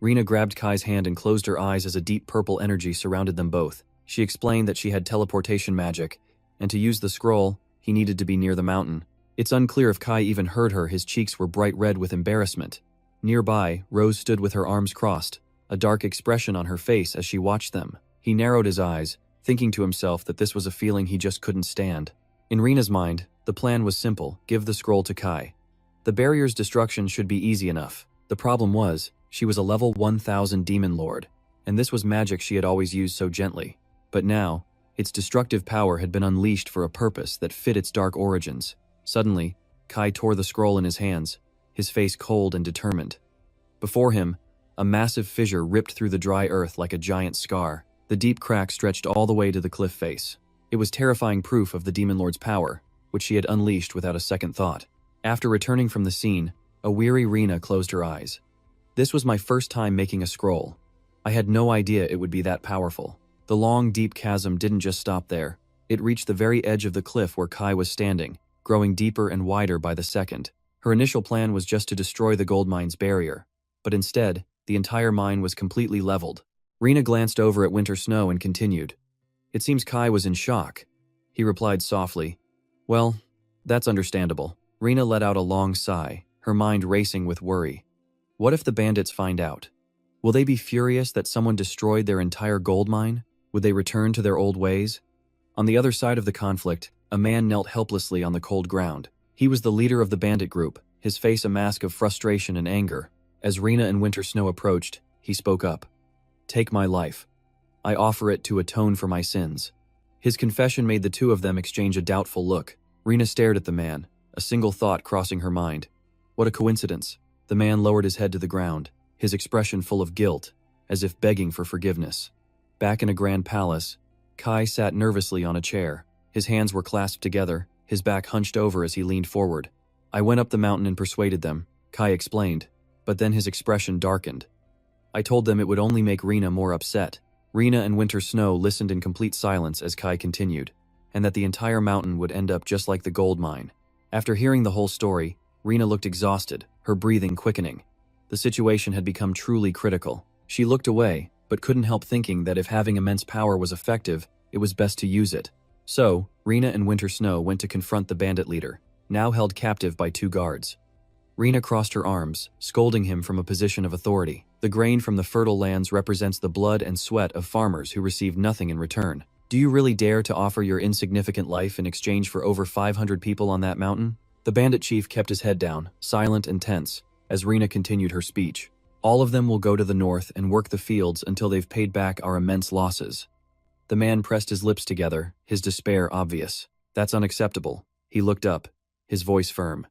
Rena grabbed Kai's hand and closed her eyes as a deep purple energy surrounded them both. She explained that she had teleportation magic, and to use the scroll, he needed to be near the mountain. It's unclear if Kai even heard her. His cheeks were bright red with embarrassment. Nearby, Rose stood with her arms crossed, a dark expression on her face as she watched them. He narrowed his eyes, thinking to himself that this was a feeling he just couldn't stand. In Rena's mind, the plan was simple: give the scroll to Kai. The barrier's destruction should be easy enough. The problem was, she was a level 1000 demon lord, and this was magic she had always used so gently. But now, its destructive power had been unleashed for a purpose that fit its dark origins. Suddenly, Kai tore the scroll in his hands, his face cold and determined. Before him, a massive fissure ripped through the dry earth like a giant scar. The deep crack stretched all the way to the cliff face. It was terrifying proof of the demon lord's power, which she had unleashed without a second thought. After returning from the scene, a weary Rena closed her eyes. This was my first time making a scroll. I had no idea it would be that powerful. The long, deep chasm didn't just stop there. It reached the very edge of the cliff where Kai was standing, growing deeper and wider by the second. Her initial plan was just to destroy the gold mine's barrier, but instead, the entire mine was completely leveled. Rena glanced over at Winter Snow and continued. It seems Kai was in shock. He replied softly, well, that's understandable. Rena let out a long sigh, her mind racing with worry. What if the bandits find out? Will they be furious that someone destroyed their entire gold mine? Would they return to their old ways? On the other side of the conflict, a man knelt helplessly on the cold ground. He was the leader of the bandit group, his face a mask of frustration and anger. As Rena and Winter Snow approached, he spoke up. Take my life. I offer it to atone for my sins. His confession made the two of them exchange a doubtful look. Rena stared at the man, a single thought crossing her mind. What a coincidence. The man lowered his head to the ground, his expression full of guilt, as if begging for forgiveness. Back in a grand palace, Kai sat nervously on a chair. His hands were clasped together, his back hunched over as he leaned forward. I went up the mountain and persuaded them, Kai explained, but then his expression darkened. I told them it would only make Rena more upset. Rena and Winter Snow listened in complete silence as Kai continued, and that the entire mountain would end up just like the gold mine. After hearing the whole story, Rena looked exhausted, her breathing quickening. The situation had become truly critical. She looked away, but couldn't help thinking that if having immense power was effective, it was best to use it. So, Rena and Winter Snow went to confront the bandit leader, now held captive by two guards. Rena crossed her arms, scolding him from a position of authority. The grain from the fertile lands represents the blood and sweat of farmers who receive nothing in return. Do you really dare to offer your insignificant life in exchange for over 500 people on that mountain? The bandit chief kept his head down, silent and tense, as Rena continued her speech. All of them will go to the north and work the fields until they've paid back our immense losses. The man pressed his lips together, his despair obvious. That's unacceptable. He looked up, his voice firm.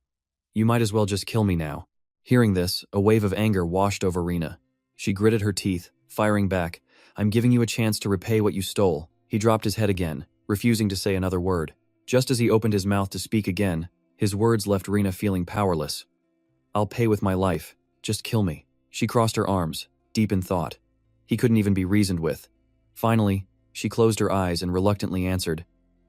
You might as well just kill me now. Hearing this, a wave of anger washed over Rena. She gritted her teeth, firing back. I'm giving you a chance to repay what you stole. He dropped his head again, refusing to say another word. Just as he opened his mouth to speak again, his words left Rena feeling powerless. "I'll pay with my life. Just kill me." She crossed her arms, deep in thought. He couldn't even be reasoned with. Finally, she closed her eyes and reluctantly answered,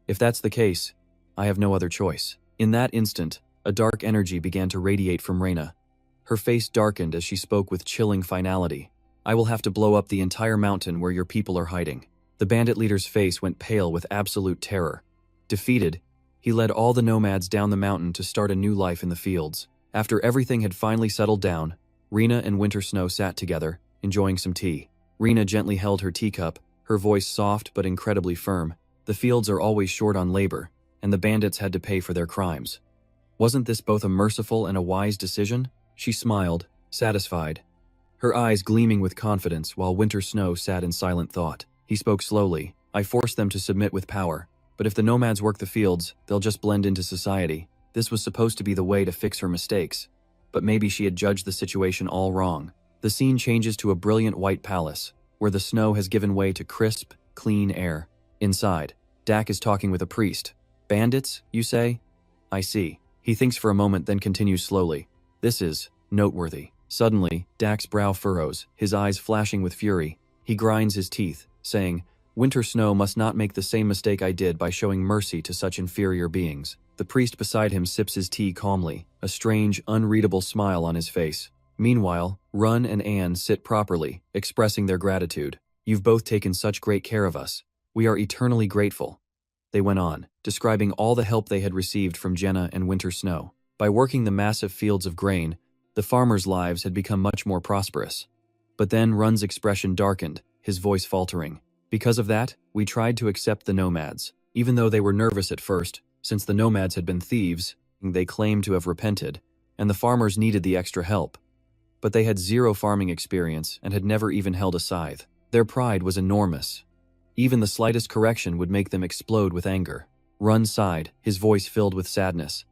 "If that's the case, I have no other choice." In that instant, a dark energy began to radiate from Rena. Her face darkened as she spoke with chilling finality. "I will have to blow up the entire mountain where your people are hiding." The bandit leader's face went pale with absolute terror. Defeated, he led all the nomads down the mountain to start a new life in the fields. After everything had finally settled down, Rena and Winter Snow sat together, enjoying some tea. Rena gently held her teacup, her voice soft but incredibly firm. The fields are always short on labor, and the bandits had to pay for their crimes. Wasn't this both a merciful and a wise decision? She smiled, satisfied, her eyes gleaming with confidence while Winter Snow sat in silent thought. He spoke slowly. "I forced them to submit with power, but if the nomads work the fields, they'll just blend into society. This was supposed to be the way to fix her mistakes. But maybe she had judged the situation all wrong." The scene changes to a brilliant white palace, where the snow has given way to crisp, clean air. Inside, Dak is talking with a priest. "Bandits, you say? I see." He thinks for a moment, then continues slowly. "This is noteworthy." Suddenly, Dak's brow furrows, his eyes flashing with fury. He grinds his teeth, saying, "Winter Snow must not make the same mistake I did by showing mercy to such inferior beings." The priest beside him sips his tea calmly, a strange, unreadable smile on his face. Meanwhile, Run and Anne sit properly, expressing their gratitude. "You've both taken such great care of us. We are eternally grateful," they went on, describing all the help they had received from Jenna and Winter Snow. By working the massive fields of grain, the farmers' lives had become much more prosperous. But then Run's expression darkened, his voice faltering. "Because of that, we tried to accept the nomads. Even though they were nervous at first, since the nomads had been thieves, they claimed to have repented, and the farmers needed the extra help. But they had zero farming experience and had never even held a scythe. Their pride was enormous. Even the slightest correction would make them explode with anger." Run sighed, his voice filled with sadness.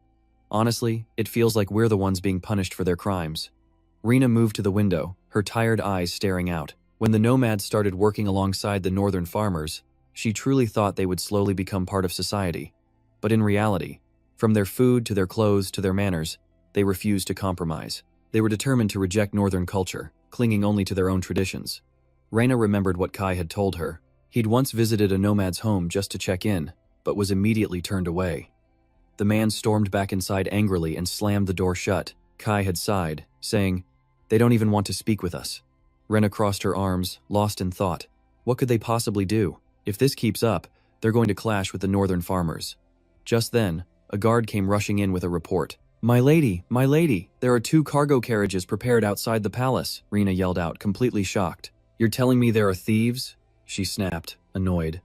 "Honestly, it feels like we're the ones being punished for their crimes." Rena moved to the window, her tired eyes staring out. When the nomads started working alongside the northern farmers, she truly thought they would slowly become part of society. But in reality, from their food to their clothes to their manners, they refused to compromise. They were determined to reject northern culture, clinging only to their own traditions. Rena remembered what Kai had told her. He'd once visited a nomad's home just to check in, but was immediately turned away. The man stormed back inside angrily and slammed the door shut. Kai had sighed, saying, "They don't even want to speak with us." Rena crossed her arms, lost in thought. What could they possibly do? If this keeps up, they're going to clash with the northern farmers. Just then, a guard came rushing in with a report. My lady, there are 2 cargo carriages prepared outside the palace," Rena yelled out, completely shocked. "You're telling me there are thieves?" she snapped, annoyed.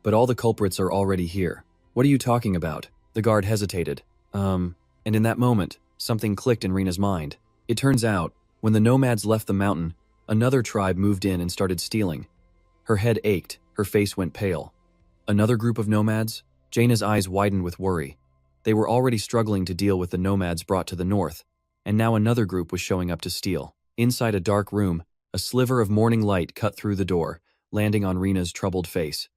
"But all the culprits are already here. What are you talking about?" The guard hesitated. And in that moment, something clicked in Rena's mind. It turns out, when the nomads left the mountain, another tribe moved in and started stealing. Her head ached, her face went pale. Another group of nomads? Jaina's eyes widened with worry. They were already struggling to deal with the nomads brought to the north, and now another group was showing up to steal. Inside a dark room, a sliver of morning light cut through the door, landing on Rena's troubled face.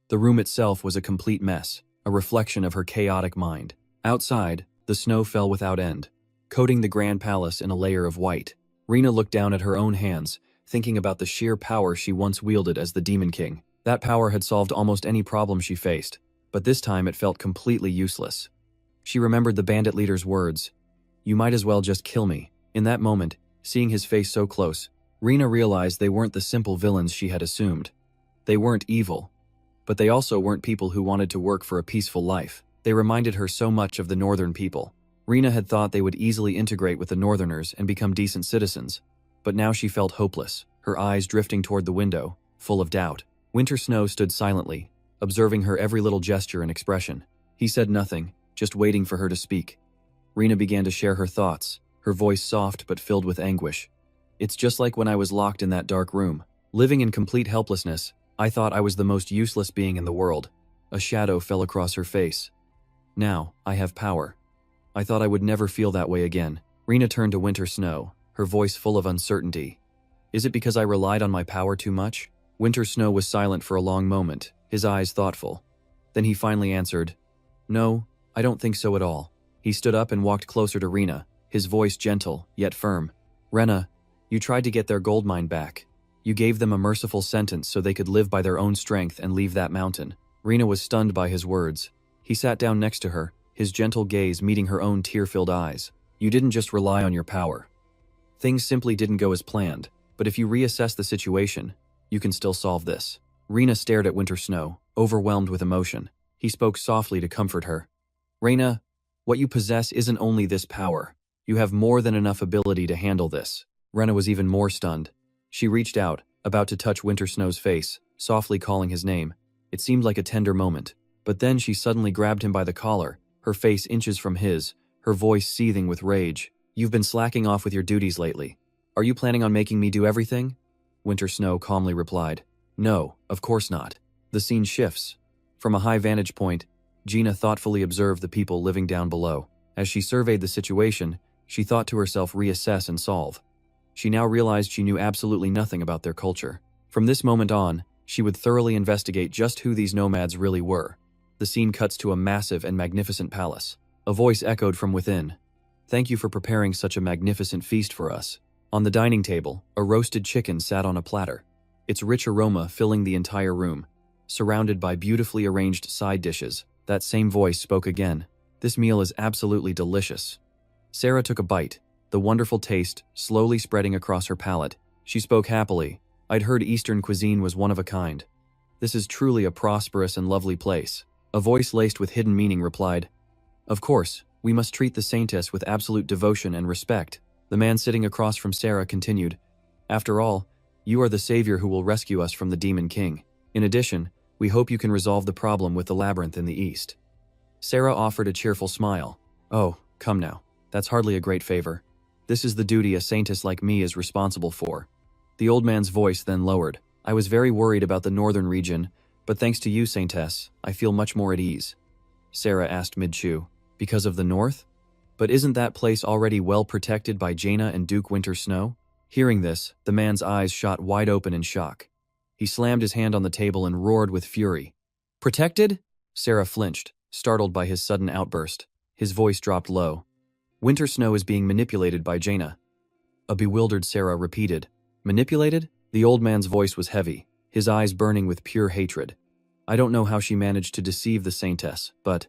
The room itself was a complete mess, a reflection of her chaotic mind. Outside, the snow fell without end, coating the grand palace in a layer of white. Rena looked down at her own hands, thinking about the sheer power she once wielded as the Demon King. That power had solved almost any problem she faced, but this time it felt completely useless. She remembered the bandit leader's words, "You might as well just kill me." In that moment, seeing his face so close, Rena realized they weren't the simple villains she had assumed. They weren't evil, but they also weren't people who wanted to work for a peaceful life. They reminded her so much of the northern people. Rena had thought they would easily integrate with the northerners and become decent citizens, but now she felt hopeless, her eyes drifting toward the window, full of doubt. Winter Snow stood silently, observing her every little gesture and expression. He said nothing, just waiting for her to speak. Rena began to share her thoughts, her voice soft but filled with anguish. "It's just like when I was locked in that dark room. Living in complete helplessness, I thought I was the most useless being in the world." A shadow fell across her face. "Now, I have power. I thought I would never feel that way again." Rena turned to Winter Snow, her voice full of uncertainty. "Is it because I relied on my power too much?" Winter Snow was silent for a long moment, his eyes thoughtful. Then he finally answered, No, I don't think so at all. He stood up and walked closer to Rena, his voice gentle, yet firm. Rena, you tried to get their gold mine back. You gave them a merciful sentence so they could live by their own strength and leave that mountain. Rena was stunned by his words. He sat down next to her, his gentle gaze meeting her own tear-filled eyes. You didn't just rely on your power. Things simply didn't go as planned, but if you reassess the situation, you can still solve this. Rena stared at Winter Snow, overwhelmed with emotion. He spoke softly to comfort her. Rena, what you possess isn't only this power. You have more than enough ability to handle this. Rena was even more stunned. She reached out, about to touch Winter Snow's face, softly calling his name. It seemed like a tender moment, but then she suddenly grabbed him by the collar, her face inches from his, her voice seething with rage. You've been slacking off with your duties lately. Are you planning on making me do everything? Winter Snow calmly replied. No, of course not. The scene shifts. From a high vantage point, Gina thoughtfully observed the people living down below. As she surveyed the situation, she thought to herself reassess and solve. She now realized she knew absolutely nothing about their culture. From this moment on, she would thoroughly investigate just who these nomads really were. The scene cuts to a massive and magnificent palace. A voice echoed from within. Thank you for preparing such a magnificent feast for us. On the dining table, a roasted chicken sat on a platter, its rich aroma filling the entire room. Surrounded by beautifully arranged side dishes, that same voice spoke again. This meal is absolutely delicious. Sarah took a bite, the wonderful taste slowly spreading across her palate. She spoke happily. I'd heard Eastern cuisine was one of a kind. This is truly a prosperous and lovely place. A voice laced with hidden meaning replied, Of course, we must treat the saintess with absolute devotion and respect. The man sitting across from Sarah continued, After all, you are the savior who will rescue us from the Demon King. In addition, we hope you can resolve the problem with the labyrinth in the east. Sarah offered a cheerful smile. Oh, come now. That's hardly a great favor. This is the duty a saintess like me is responsible for. The old man's voice then lowered. I was very worried about the northern region, but thanks to you, saintess, I feel much more at ease. Sarah asked mid-chew. Because of the north? But isn't that place already well protected by Jaina and Duke Winter Snow? Hearing this, the man's eyes shot wide open in shock. He slammed his hand on the table and roared with fury. Protected? Sarah flinched, startled by his sudden outburst. His voice dropped low. Winter Snow is being manipulated by Jaina. A bewildered Sarah repeated. Manipulated? The old man's voice was heavy, his eyes burning with pure hatred. I don't know how she managed to deceive the saintess, but...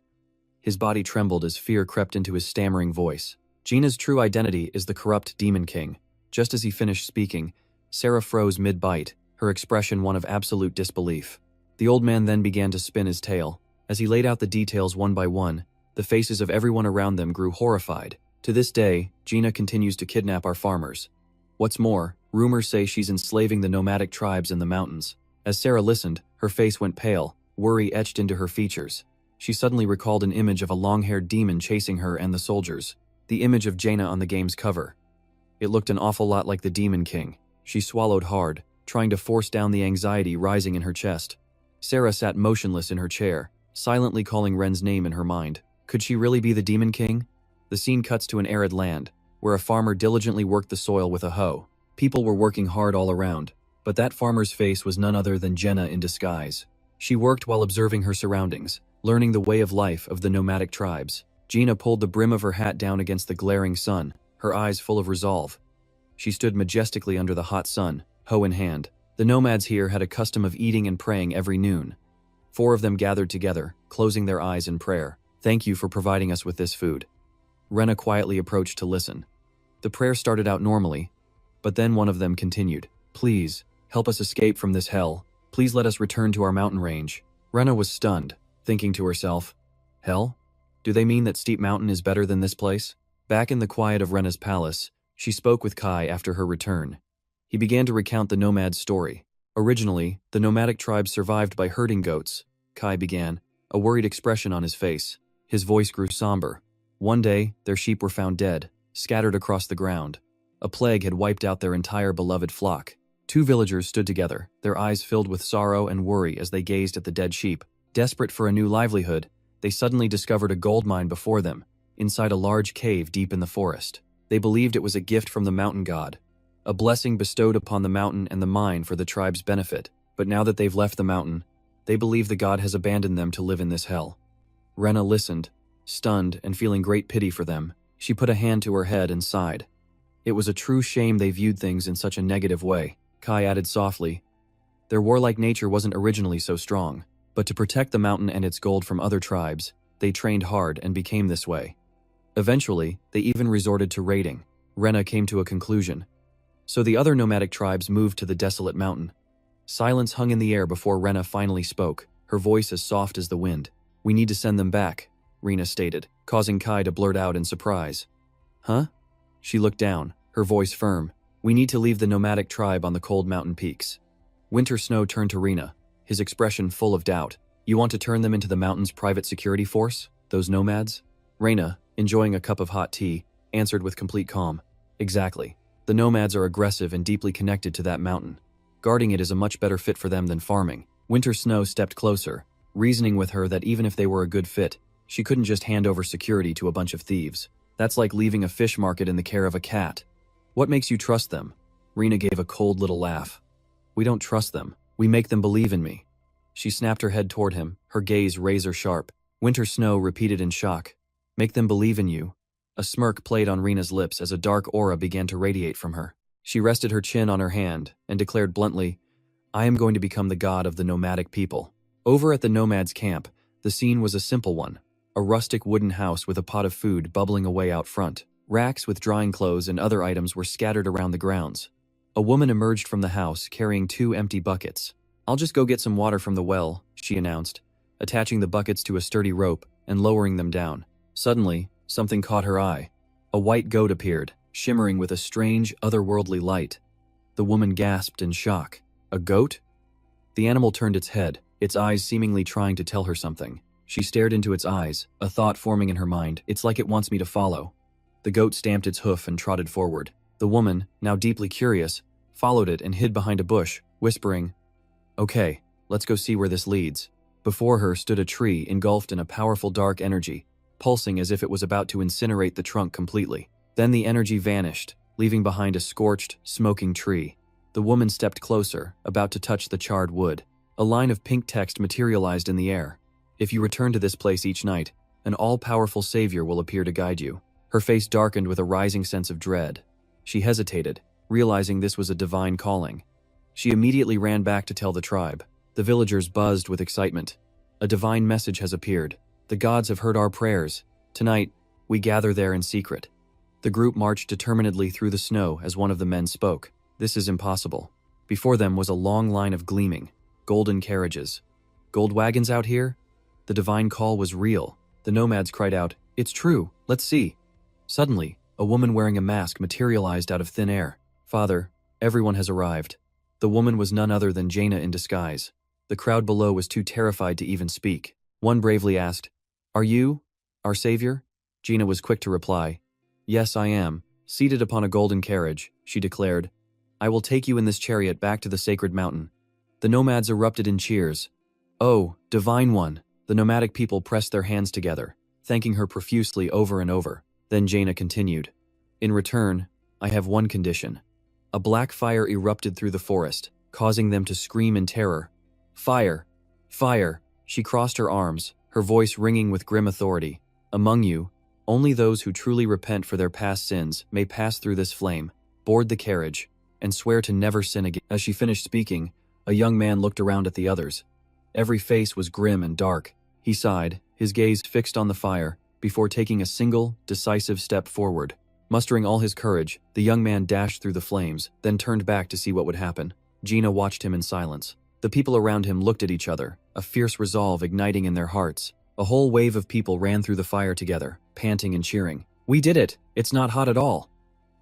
His body trembled as fear crept into his stammering voice. Jaina's true identity is the corrupt Demon King. Just as he finished speaking, Sarah froze mid-bite, her expression one of absolute disbelief. The old man then began to spin his tale. As he laid out the details one by one, the faces of everyone around them grew horrified. To this day, Jaina continues to kidnap our farmers. What's more, rumors say she's enslaving the nomadic tribes in the mountains. As Sarah listened, her face went pale, worry etched into her features. She suddenly recalled an image of a long-haired demon chasing her and the soldiers, the image of Jaina on the game's cover. It looked an awful lot like the Demon King. She swallowed hard, trying to force down the anxiety rising in her chest. Sarah sat motionless in her chair, silently calling Ren's name in her mind. Could she really be the Demon King? The scene cuts to an arid land, where a farmer diligently worked the soil with a hoe. People were working hard all around, but that farmer's face was none other than Jenna in disguise. She worked while observing her surroundings, learning the way of life of the nomadic tribes. Gina pulled the brim of her hat down against the glaring sun, her eyes full of resolve. She stood majestically under the hot sun, hoe in hand. The nomads here had a custom of eating and praying every noon. 4 of them gathered together, closing their eyes in prayer. Thank you for providing us with this food. Rena quietly approached to listen. The prayer started out normally, but then one of them continued. Please, help us escape from this hell. Please let us return to our mountain range. Rena was stunned, thinking to herself, hell? Do they mean that Steep Mountain is better than this place? Back in the quiet of Rena's palace, she spoke with Kai after her return. He began to recount the nomad's story. Originally, the nomadic tribe survived by herding goats, Kai began, a worried expression on his face. His voice grew somber. One day, their sheep were found dead, scattered across the ground. A plague had wiped out their entire beloved flock. 2 villagers stood together, their eyes filled with sorrow and worry as they gazed at the dead sheep. Desperate for a new livelihood, they suddenly discovered a gold mine before them, inside a large cave deep in the forest. They believed it was a gift from the mountain god, a blessing bestowed upon the mountain and the mine for the tribe's benefit. But now that they've left the mountain, they believe the god has abandoned them to live in this hell. Rena listened, stunned and feeling great pity for them. She put a hand to her head and sighed. It was a true shame they viewed things in such a negative way. Kai added softly, their warlike nature wasn't originally so strong, but to protect the mountain and its gold from other tribes, they trained hard and became this way. Eventually, they even resorted to raiding. Rena came to a conclusion. So the other nomadic tribes moved to the desolate mountain. Silence hung in the air before Rena finally spoke, her voice as soft as the wind. We need to send them back, Rena stated, causing Kai to blurt out in surprise. Huh? She looked down, her voice firm. We need to leave the nomadic tribe on the cold mountain peaks. Winter Snow turned to Rena, his expression full of doubt. You want to turn them into the mountain's private security force? Those nomads? Rena, enjoying a cup of hot tea, answered with complete calm. Exactly. The nomads are aggressive and deeply connected to that mountain. Guarding it is a much better fit for them than farming. Winter Snow stepped closer, reasoning with her that even if they were a good fit, she couldn't just hand over security to a bunch of thieves. That's like leaving a fish market in the care of a cat. What makes you trust them? Rena gave a cold little laugh. We don't trust them. We make them believe in me. She snapped her head toward him, her gaze razor sharp. Winter Snow repeated in shock. Make them believe in you. A smirk played on Rena's lips as a dark aura began to radiate from her. She rested her chin on her hand and declared bluntly, I am going to become the god of the nomadic people. Over at the nomads' camp, the scene was a simple one. A rustic wooden house with a pot of food bubbling away out front. Racks with drying clothes and other items were scattered around the grounds. A woman emerged from the house carrying 2 empty buckets. I'll just go get some water from the well, she announced, attaching the buckets to a sturdy rope and lowering them down. Suddenly, something caught her eye. A white goat appeared, shimmering with a strange, otherworldly light. The woman gasped in shock. A goat? The animal turned its head, its eyes seemingly trying to tell her something. She stared into its eyes, a thought forming in her mind. It's like it wants me to follow. The goat stamped its hoof and trotted forward. The woman, now deeply curious, followed it and hid behind a bush, whispering, Okay, let's go see where this leads. Before her stood a tree engulfed in a powerful dark energy, pulsing as if it was about to incinerate the trunk completely. Then the energy vanished, leaving behind a scorched, smoking tree. The woman stepped closer, about to touch the charred wood. A line of pink text materialized in the air. If you return to this place each night, an all-powerful savior will appear to guide you. Her face darkened with a rising sense of dread. She hesitated, realizing this was a divine calling. She immediately ran back to tell the tribe. The villagers buzzed with excitement. A divine message has appeared. The gods have heard our prayers. Tonight, we gather there in secret. The group marched determinedly through the snow as one of the men spoke. This is impossible. Before them was a long line of gleaming, golden carriages. Gold wagons out here? The divine call was real. The nomads cried out, It's true, let's see. Suddenly, a woman wearing a mask materialized out of thin air. Father, everyone has arrived. The woman was none other than Jaina in disguise. The crowd below was too terrified to even speak. One bravely asked, Are you our savior? Jaina was quick to reply, Yes, I am. Seated upon a golden carriage, she declared, I will take you in this chariot back to the sacred mountain. The nomads erupted in cheers. Oh, divine one! The nomadic people pressed their hands together, thanking her profusely over and over. Then Jaina continued, In return, I have one condition. A black fire erupted through the forest, causing them to scream in terror. Fire! Fire! She crossed her arms, her voice ringing with grim authority. Among you, only those who truly repent for their past sins may pass through this flame, board the carriage, and swear to never sin again. As she finished speaking, a young man looked around at the others. Every face was grim and dark. He sighed, his gaze fixed on the fire, before taking a single, decisive step forward. Mustering all his courage, the young man dashed through the flames, then turned back to see what would happen. Jaina watched him in silence. The people around him looked at each other, a fierce resolve igniting in their hearts. A whole wave of people ran through the fire together, panting and cheering. We did it! It's not hot at all!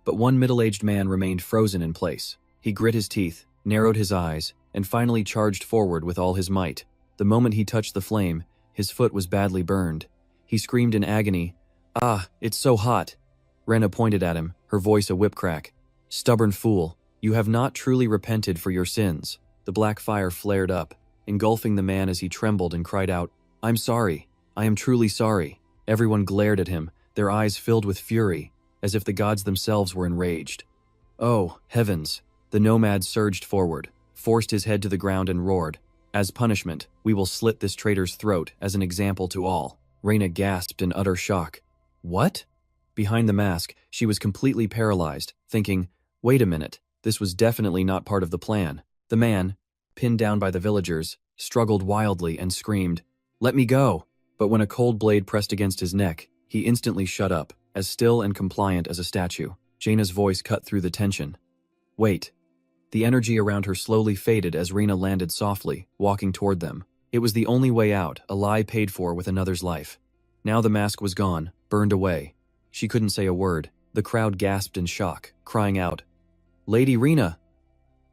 But one middle-aged man remained frozen in place. He grit his teeth, narrowed his eyes, and finally charged forward with all his might. The moment he touched the flame, his foot was badly burned. He screamed in agony, Ah, it's so hot! Rena pointed at him, her voice a whip crack. Stubborn fool, you have not truly repented for your sins. The black fire flared up, engulfing the man as he trembled and cried out, I'm sorry. I am truly sorry. Everyone glared at him, their eyes filled with fury, as if the gods themselves were enraged. Oh, heavens! The nomad surged forward, forced his head to the ground and roared, As punishment, we will slit this traitor's throat as an example to all. Reina gasped in utter shock. What? Behind the mask, she was completely paralyzed, thinking, wait a minute, this was definitely not part of the plan. The man, pinned down by the villagers, struggled wildly and screamed, "Let me go!" But when a cold blade pressed against his neck, he instantly shut up, as still and compliant as a statue. Jaina's voice cut through the tension. Wait. The energy around her slowly faded as Reina landed softly, walking toward them. It was the only way out, a lie paid for with another's life. Now the mask was gone, burned away. She couldn't say a word. The crowd gasped in shock, crying out, "Lady Reina!"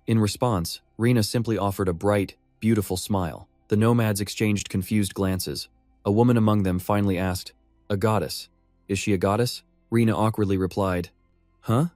In response, Reina simply offered a bright, beautiful smile. The nomads exchanged confused glances. A woman among them finally asked, "A goddess? Is she a goddess?" Reina awkwardly replied, "Huh?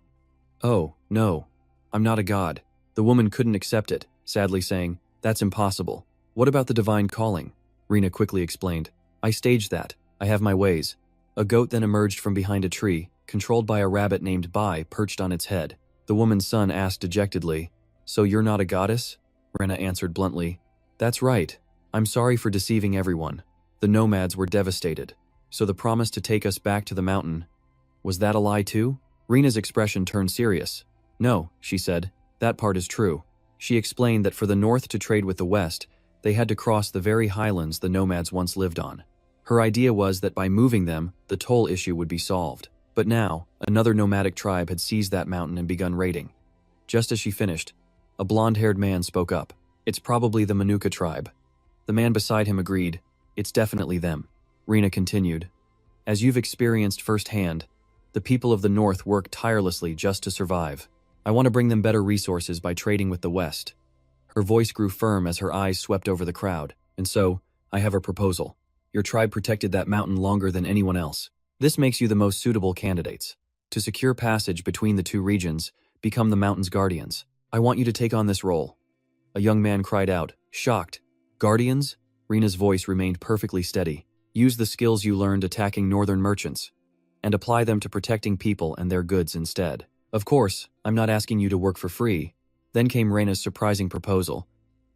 Oh, no. I'm not a god." The woman couldn't accept it, sadly saying, "That's impossible." "What about the divine calling?" Reina quickly explained. "I staged that. I have my ways." A goat then emerged from behind a tree, controlled by a rabbit named Bai perched on its head. The woman's son asked dejectedly, "So you're not a goddess?" Reina answered bluntly, "That's right. I'm sorry for deceiving everyone." The nomads were devastated. So the promise to take us back to the mountain, was that a lie too? Reina's expression turned serious. "No," she said, "that part is true." She explained that for the north to trade with the west, they had to cross the very highlands the nomads once lived on. Her idea was that by moving them, the toll issue would be solved. But now, another nomadic tribe had seized that mountain and begun raiding. Just as she finished, a blonde-haired man spoke up. "It's probably the Manhwa tribe." The man beside him agreed, "It's definitely them." Reina continued, "As you've experienced firsthand, the people of the north work tirelessly just to survive. I want to bring them better resources by trading with the west." Her voice grew firm as her eyes swept over the crowd. "And so, I have a proposal. Your tribe protected that mountain longer than anyone else. This makes you the most suitable candidates. To secure passage between the two regions, become the mountain's guardians. I want you to take on this role." A young man cried out, shocked. "Guardians?" Reina's voice remained perfectly steady. "Use the skills you learned attacking northern merchants, and apply them to protecting people and their goods instead. Of course, I'm not asking you to work for free." Then came Reina's surprising proposal.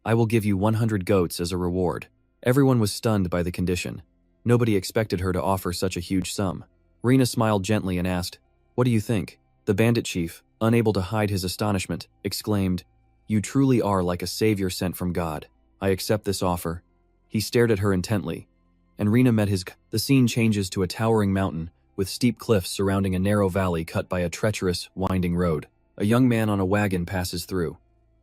"I will give you 100 goats as a reward." Everyone was stunned by the condition. Nobody expected her to offer such a huge sum. Reina smiled gently and asked, "What do you think?" The bandit chief, unable to hide his astonishment, exclaimed, "You truly are like a savior sent from God. I accept this offer." He stared at her intently, and Reina met his. The scene changes to a towering mountain, with steep cliffs surrounding a narrow valley cut by a treacherous, winding road. A young man on a wagon passes through.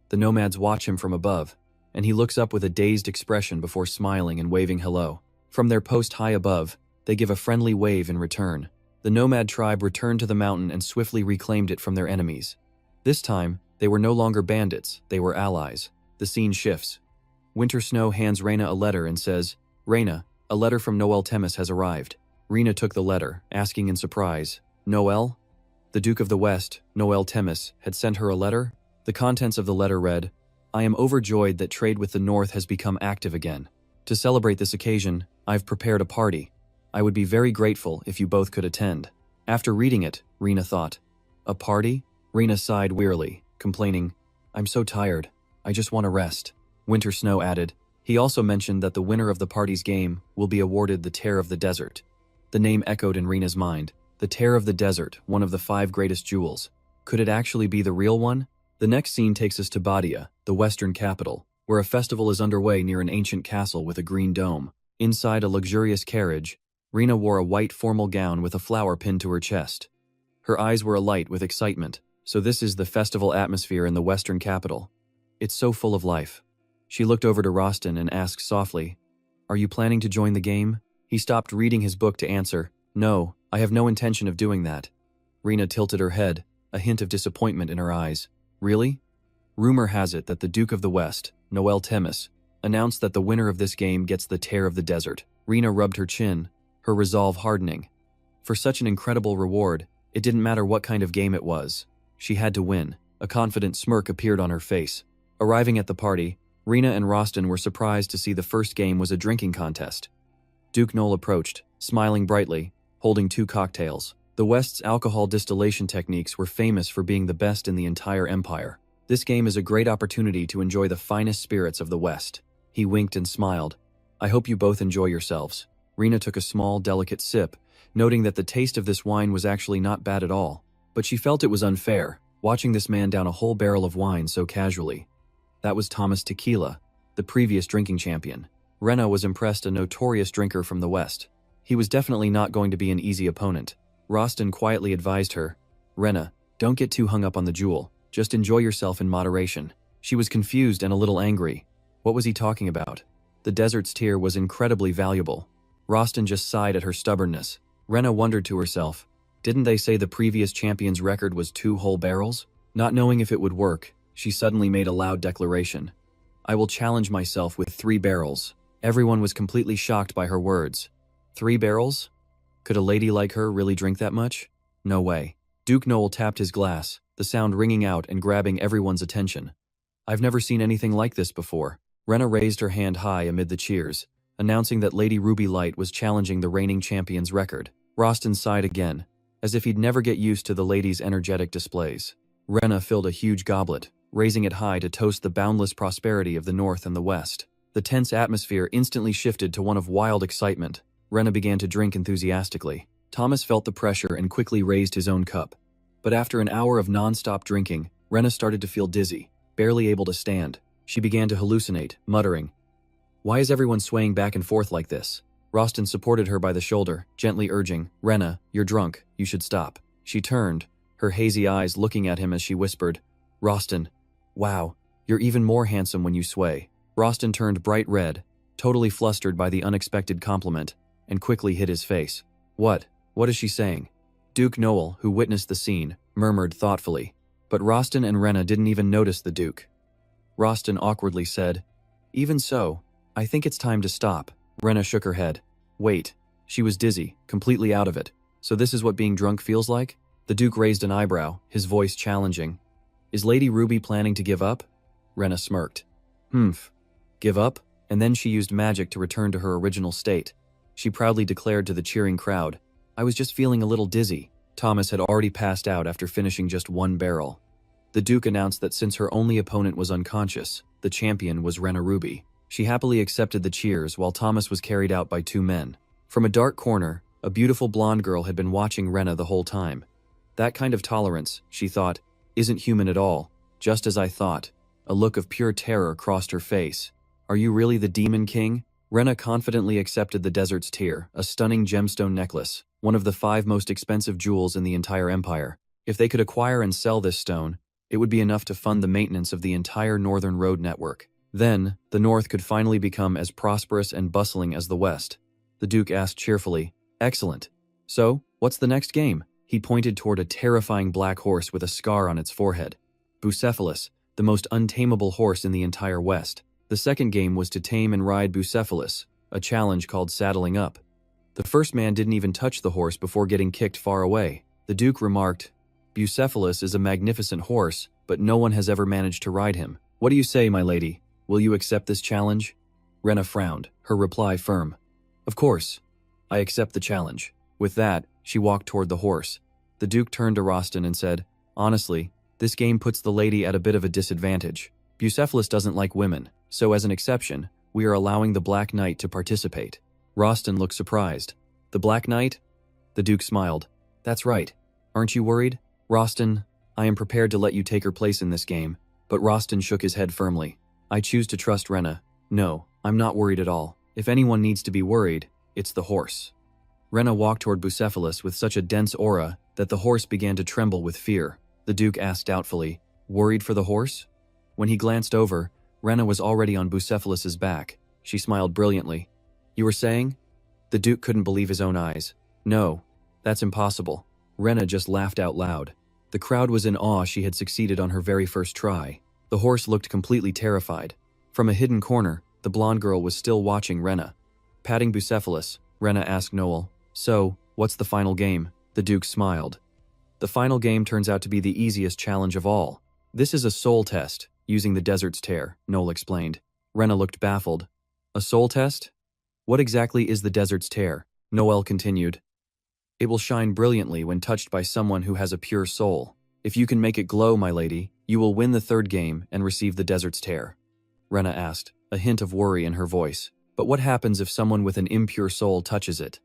The nomads watch him from above, and he looks up with a dazed expression before smiling and waving hello. From their post high above, they give a friendly wave in return. The nomad tribe returned to the mountain and swiftly reclaimed it from their enemies. This time, they were no longer bandits, they were allies. The scene shifts. Winter Snow hands Reina a letter and says, "Reina, a letter from Noel Temis has arrived." Reina took the letter, asking in surprise, "Noel?" The Duke of the West, Noel Temis, had sent her a letter. The contents of the letter read, "I am overjoyed that trade with the North has become active again. To celebrate this occasion, I've prepared a party. I would be very grateful if you both could attend." After reading it, Reina thought, "A party?" Reina sighed wearily, complaining, "I'm so tired. I just want to rest." Winter Snow added, "He also mentioned that the winner of the party's game will be awarded the Tear of the Desert." The name echoed in Reina's mind. The Tear of the Desert, one of the 5 greatest jewels. Could it actually be the real one? The next scene takes us to Badia, the western capital, where a festival is underway near an ancient castle with a green dome. Inside a luxurious carriage, Reina wore a white formal gown with a flower pinned to her chest. Her eyes were alight with excitement. So this is the festival atmosphere in the western capital. It's so full of life. She looked over to Rostin and asked softly, "Are you planning to join the game?" He stopped reading his book to answer, "No, I have no intention of doing that." Reina tilted her head, a hint of disappointment in her eyes. "Really?" Rumor has it that the Duke of the West, Noel Temis, announced that the winner of this game gets the Tear of the Desert. Reina rubbed her chin, her resolve hardening. For such an incredible reward, it didn't matter what kind of game it was. She had to win. A confident smirk appeared on her face. Arriving at the party, Reina and Rostin were surprised to see the first game was a drinking contest. Duke Noel approached, smiling brightly, holding 2 cocktails. The West's alcohol distillation techniques were famous for being the best in the entire empire. This game is a great opportunity to enjoy the finest spirits of the West. He winked and smiled. "I hope you both enjoy yourselves." Rena took a small, delicate sip, noting that the taste of this wine was actually not bad at all. But she felt it was unfair, watching this man down a whole barrel of wine so casually. That was Thomas Tequila, the previous drinking champion. Rena was impressed, a notorious drinker from the West. He was definitely not going to be an easy opponent. Rostin quietly advised her, "Rena, don't get too hung up on the jewel. Just enjoy yourself in moderation." She was confused and a little angry. What was he talking about? The desert's tear was incredibly valuable. Rostin just sighed at her stubbornness. Rena wondered to herself, didn't they say the previous champion's record was 2 whole barrels? Not knowing if it would work, she suddenly made a loud declaration. "I will challenge myself with 3 barrels." Everyone was completely shocked by her words. 3 barrels? Could a lady like her really drink that much? No way. Duke Noel tapped his glass, the sound ringing out and grabbing everyone's attention. "I've never seen anything like this before." Rena raised her hand high amid the cheers, announcing that Lady Ruby Light was challenging the reigning champion's record. Rostin sighed again, as if he'd never get used to the lady's energetic displays. Rena filled a huge goblet, raising it high to toast the boundless prosperity of the North and the West. The tense atmosphere instantly shifted to one of wild excitement. Rena began to drink enthusiastically. Thomas felt the pressure and quickly raised his own cup. But after an hour of non-stop drinking, Rena started to feel dizzy, barely able to stand. She began to hallucinate, muttering, "Why is everyone swaying back and forth like this?" Rostin supported her by the shoulder, gently urging, "Rena, you're drunk. You should stop." She turned, her hazy eyes looking at him as she whispered, "Rostin, wow, you're even more handsome when you sway." Rostin turned bright red, totally flustered by the unexpected compliment, and quickly hid his face. What is she saying?" Duke Noel, who witnessed the scene, murmured thoughtfully. But Rostin and Rena didn't even notice the Duke. Rostin awkwardly said, "Even so, I think it's time to stop." Rena shook her head. Wait, she was dizzy, completely out of it. So this is what being drunk feels like? The Duke raised an eyebrow, his voice challenging. "Is Lady Ruby planning to give up?" Rena smirked. Give up?" And then she used magic to return to her original state. She proudly declared to the cheering crowd, "I was just feeling a little dizzy." Thomas had already passed out after finishing just 1 barrel. The Duke announced that since her only opponent was unconscious, the champion was Rena Ruby. She happily accepted the cheers while Thomas was carried out by 2 men. From a dark corner, a beautiful blonde girl had been watching Rena the whole time. That kind of tolerance, she thought, isn't human at all, just as I thought. A look of pure terror crossed her face. "Are you really the Demon King?" Rena confidently accepted the desert's tear, a stunning gemstone necklace, one of the 5 most expensive jewels in the entire empire. If they could acquire and sell this stone, it would be enough to fund the maintenance of the entire northern road network. Then, the North could finally become as prosperous and bustling as the West. The Duke asked cheerfully, "Excellent. So, what's the next game?" He pointed toward a terrifying black horse with a scar on its forehead. Bucephalus, the most untamable horse in the entire West. The second game was to tame and ride Bucephalus, a challenge called saddling up. The first man didn't even touch the horse before getting kicked far away. The Duke remarked, "Bucephalus is a magnificent horse, but no one has ever managed to ride him. What do you say, my lady? Will you accept this challenge?" Rena frowned, her reply firm. "Of course. I accept the challenge." With that, she walked toward the horse. The Duke turned to Rostin and said, "Honestly, this game puts the lady at a bit of a disadvantage. Bucephalus doesn't like women, so as an exception, we are allowing the Black Knight to participate." Rostin looked surprised. "The Black Knight?" The Duke smiled. "That's right. Aren't you worried?" "Rostin, I am prepared to let you take her place in this game." But Rostin shook his head firmly. "I choose to trust Rena. No, I'm not worried at all. If anyone needs to be worried, it's the horse." Rena walked toward Bucephalus with such a dense aura that the horse began to tremble with fear. The Duke asked doubtfully, "Worried for the horse?" When he glanced over, Rena was already on Bucephalus's back. She smiled brilliantly. "You were saying?" The Duke couldn't believe his own eyes. "No, that's impossible." Rena just laughed out loud. The crowd was in awe she had succeeded on her very first try. The horse looked completely terrified. From a hidden corner, the blonde girl was still watching Rena. Patting Bucephalus, Rena asked Noel, "So, what's the final game?" The Duke smiled. "The final game turns out to be the easiest challenge of all. This is a soul test, using the desert's tear," Noel explained. Rena looked baffled. "A soul test? What exactly is the desert's tear?" Noel continued. "It will shine brilliantly when touched by someone who has a pure soul. If you can make it glow, my lady, you will win the 3rd game and receive the desert's tear." Rena asked, a hint of worry in her voice. But what happens if someone with an impure soul touches it?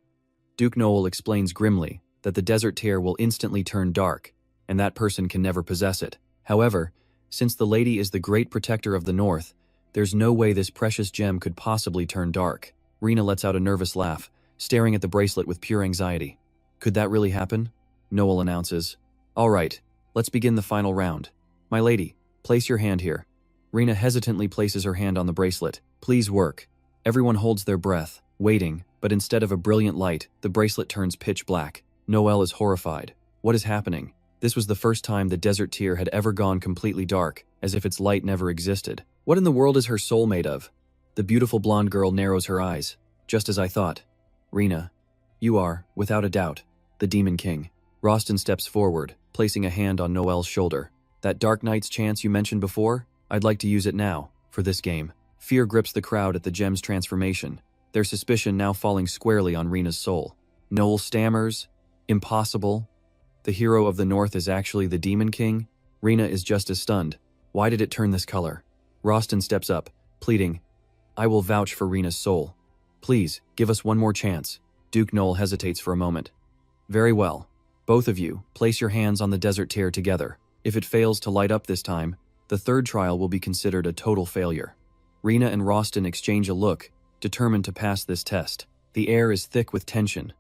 Duke Noel explains grimly that the desert tear will instantly turn dark, and that person can never possess it. However, since the lady is the great protector of the North, there's no way this precious gem could possibly turn dark. Rena lets out a nervous laugh, staring at the bracelet with pure anxiety. Could that really happen? Noel announces. All right, let's begin the final round. My lady, place your hand here. Rena hesitantly places her hand on the bracelet. Please work. Everyone holds their breath, waiting, but instead of a brilliant light, the bracelet turns pitch black. Noel is horrified. What is happening? This was the first time the desert tear had ever gone completely dark, as if its light never existed. What in the world is her soul made of? The beautiful blonde girl narrows her eyes. Just as I thought. Rena, you are, without a doubt, the Demon King. Rostin steps forward, placing a hand on Noel's shoulder. That Dark Knight's chance you mentioned before? I'd like to use it now, for this game. Fear grips the crowd at the gem's transformation, their suspicion now falling squarely on Rena's soul. Noel stammers, impossible. The hero of the North is actually the Demon King? Rena is just as stunned. Why did it turn this color? Rostin steps up, pleading, I will vouch for Rena's soul. Please, give us one more chance. Duke Noel hesitates for a moment. Very well. Both of you, place your hands on the desert tear together. If it fails to light up this time, the third trial will be considered a total failure. Rena and Rostin exchange a look, determined to pass this test. The air is thick with tension.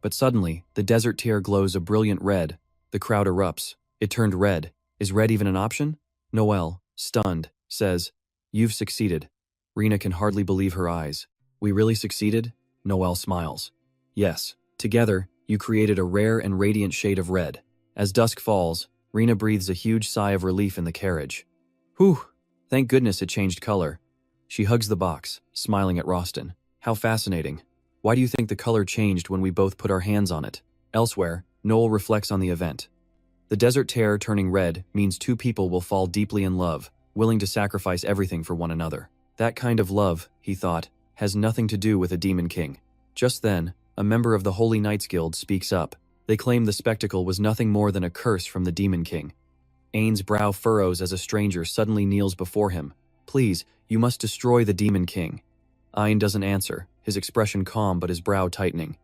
But suddenly, the desert tear glows a brilliant red. The crowd erupts. It turned red. Is red even an option? Noel, stunned, says, You've succeeded. Rena can hardly believe her eyes. We really succeeded? Noel smiles. Yes. Together, you created a rare and radiant shade of red. As dusk falls, Rena breathes a huge sigh of relief in the carriage. Whew! Thank goodness it changed color. She hugs the box, smiling at Rostin. How fascinating. Why do you think the color changed when we both put our hands on it? Elsewhere, Noel reflects on the event. The desert tear turning red means two people will fall deeply in love, willing to sacrifice everything for one another. That kind of love, he thought, has nothing to do with a Demon King. Just then, a member of the Holy Knights Guild speaks up. They claim the spectacle was nothing more than a curse from the Demon King. Ain's brow furrows as a stranger suddenly kneels before him. Please, you must destroy the Demon King. Ain doesn't answer, his expression calm but his brow tightening.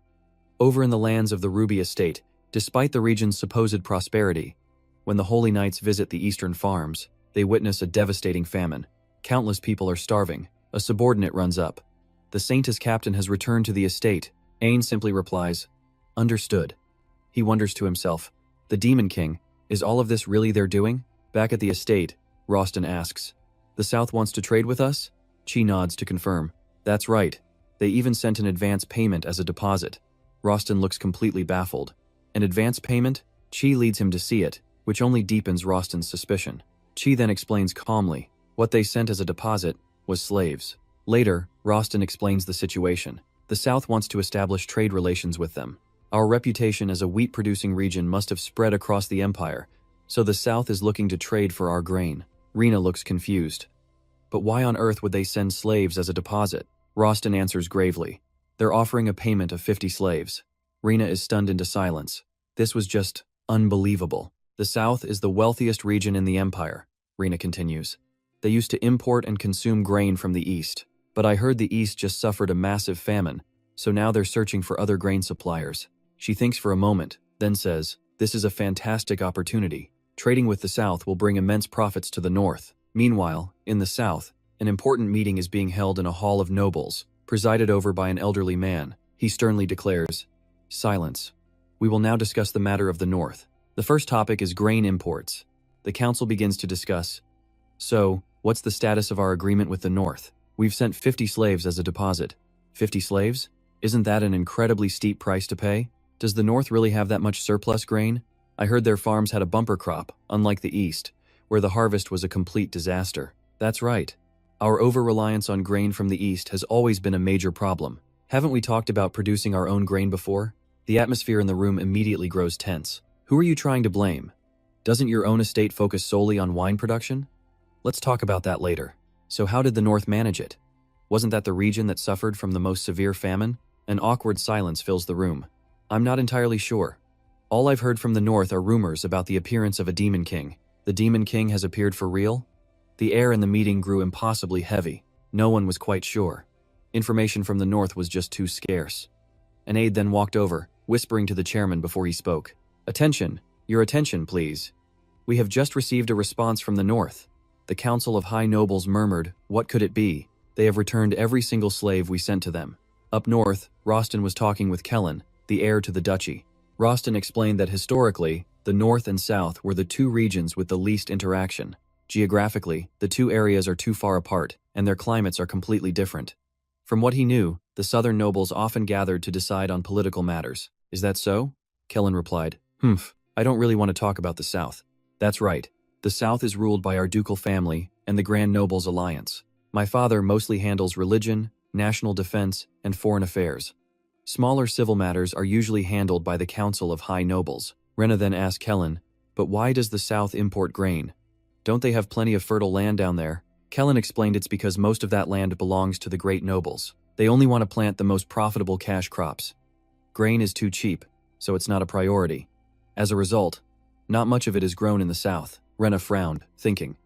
Over in the lands of the Ruby Estate, despite the region's supposed prosperity, when the Holy Knights visit the eastern farms, they witness a devastating famine. Countless people are starving. A subordinate runs up. The Saintess captain has returned to the estate. Ain simply replies, Understood. He wonders to himself, the Demon King, is all of this really their doing? Back at the estate, Rostin asks, The South wants to trade with us? Chi nods to confirm. That's right. They even sent an advance payment as a deposit. Rostin looks completely baffled. An advance payment? Chi leads him to see it, which only deepens Rostin's suspicion. Chi then explains calmly, what they sent as a deposit was slaves. Later, Rostin explains the situation. The South wants to establish trade relations with them. Our reputation as a wheat-producing region must have spread across the empire, so the South is looking to trade for our grain. Rena looks confused. But why on earth would they send slaves as a deposit? Rostin answers gravely. They're offering a payment of 50 slaves. Rena is stunned into silence. This was just unbelievable. The South is the wealthiest region in the empire, Rena continues. They used to import and consume grain from the East. But I heard the East just suffered a massive famine, so now they're searching for other grain suppliers. She thinks for a moment, then says, This is a fantastic opportunity. Trading with the South will bring immense profits to the North. Meanwhile, in the South, an important meeting is being held in a hall of nobles, presided over by an elderly man. He sternly declares, Silence. We will now discuss the matter of the North. The first topic is grain imports. The council begins to discuss. So, what's the status of our agreement with the North? We've sent 50 slaves as a deposit. 50 slaves? Isn't that an incredibly steep price to pay? Does the North really have that much surplus grain? I heard their farms had a bumper crop, unlike the East, where the harvest was a complete disaster. That's right. Our over-reliance on grain from the East has always been a major problem. Haven't we talked about producing our own grain before? The atmosphere in the room immediately grows tense. Who are you trying to blame? Doesn't your own estate focus solely on wine production? Let's talk about that later. So how did the North manage it? Wasn't that the region that suffered from the most severe famine? An awkward silence fills the room. I'm not entirely sure. All I've heard from the North are rumors about the appearance of a Demon King. The Demon King has appeared for real? The air in the meeting grew impossibly heavy. No one was quite sure. Information from the north was just too scarce. An aide then walked over, whispering to the chairman before he spoke. Attention, your attention, please. We have just received a response from the north. The Council of High Nobles murmured, what could it be? They have returned every single slave we sent to them. Up north, Rostin was talking with Kellen, the heir to the duchy. Rostin explained that historically, the north and south were the two regions with the least interaction. Geographically, the two areas are too far apart, and their climates are completely different. From what he knew, the southern nobles often gathered to decide on political matters. Is that so? Kellen replied. I don't really want to talk about the south. That's right. The south is ruled by our ducal family and the Grand Nobles Alliance. My father mostly handles religion, national defense, and foreign affairs. Smaller civil matters are usually handled by the Council of High Nobles. Rena then asked Kellen, but why does the south import grain? Don't they have plenty of fertile land down there? Kellen explained it's because most of that land belongs to the great nobles. They only want to plant the most profitable cash crops. Grain is too cheap, so it's not a priority. As a result, not much of it is grown in the south. Rena frowned, thinking.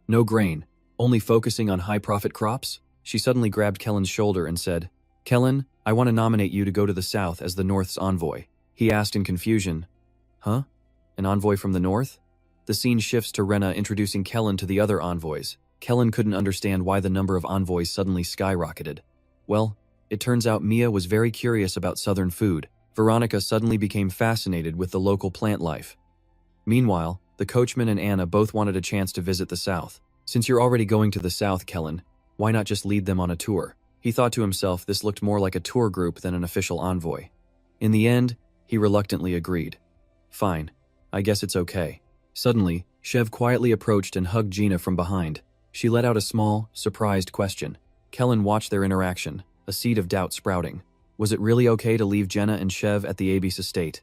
No grain, only focusing on high-profit crops? She suddenly grabbed Kellen's shoulder and said, Kellen, I want to nominate you to go to the south as the north's envoy. He asked in confusion. Huh? An envoy from the north? The scene shifts to Rena introducing Kellen to the other envoys. Kellen couldn't understand why the number of envoys suddenly skyrocketed. Well, it turns out Mia was very curious about southern food. Veronica suddenly became fascinated with the local plant life. Meanwhile, the coachman and Anna both wanted a chance to visit the south. Since you're already going to the south, Kellen, why not just lead them on a tour? He thought to himself this looked more like a tour group than an official envoy. In the end, he reluctantly agreed. Fine, I guess it's okay. Suddenly, Chev quietly approached and hugged Gina from behind. She let out a small, surprised question. Kellen watched their interaction, a seed of doubt sprouting. Was it really okay to leave Jenna and Chev at the Abyss estate?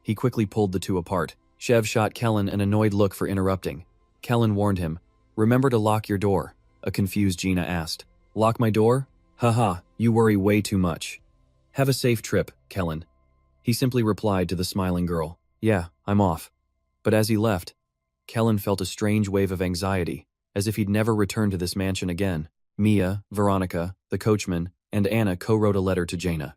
He quickly pulled the two apart. Chev shot Kellen an annoyed look for interrupting. Kellen warned him, remember to lock your door. A confused Gina asked. Lock my door? Haha, you worry way too much. Have a safe trip, Kellen. He simply replied to the smiling girl. Yeah, I'm off. But as he left, Kellen felt a strange wave of anxiety, as if he'd never return to this mansion again. Mia, Veronica, the coachman, and Anna co-wrote a letter to Jaina.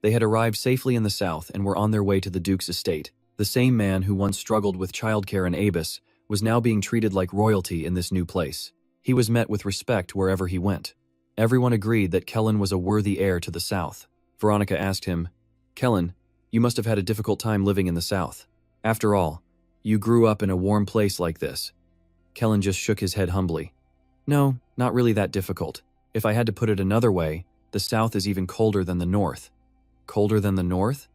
They had arrived safely in the south and were on their way to the Duke's estate. The same man who once struggled with childcare in Abyss was now being treated like royalty in this new place. He was met with respect wherever he went. Everyone agreed that Kellen was a worthy heir to the south. Veronica asked him, Kellen, you must have had a difficult time living in the south. After all, you grew up in a warm place like this. Kellen just shook his head humbly. No, not really that difficult. If I had to put it another way, the south is even colder than the north. Colder than the north?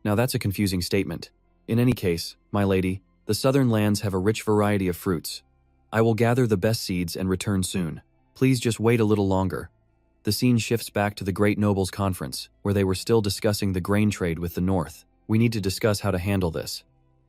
Now that's a confusing statement. In any case, my lady, the southern lands have a rich variety of fruits. I will gather the best seeds and return soon. Please just wait a little longer. The scene shifts back to the Great Nobles Conference, where they were still discussing the grain trade with the north. We need to discuss how to handle this.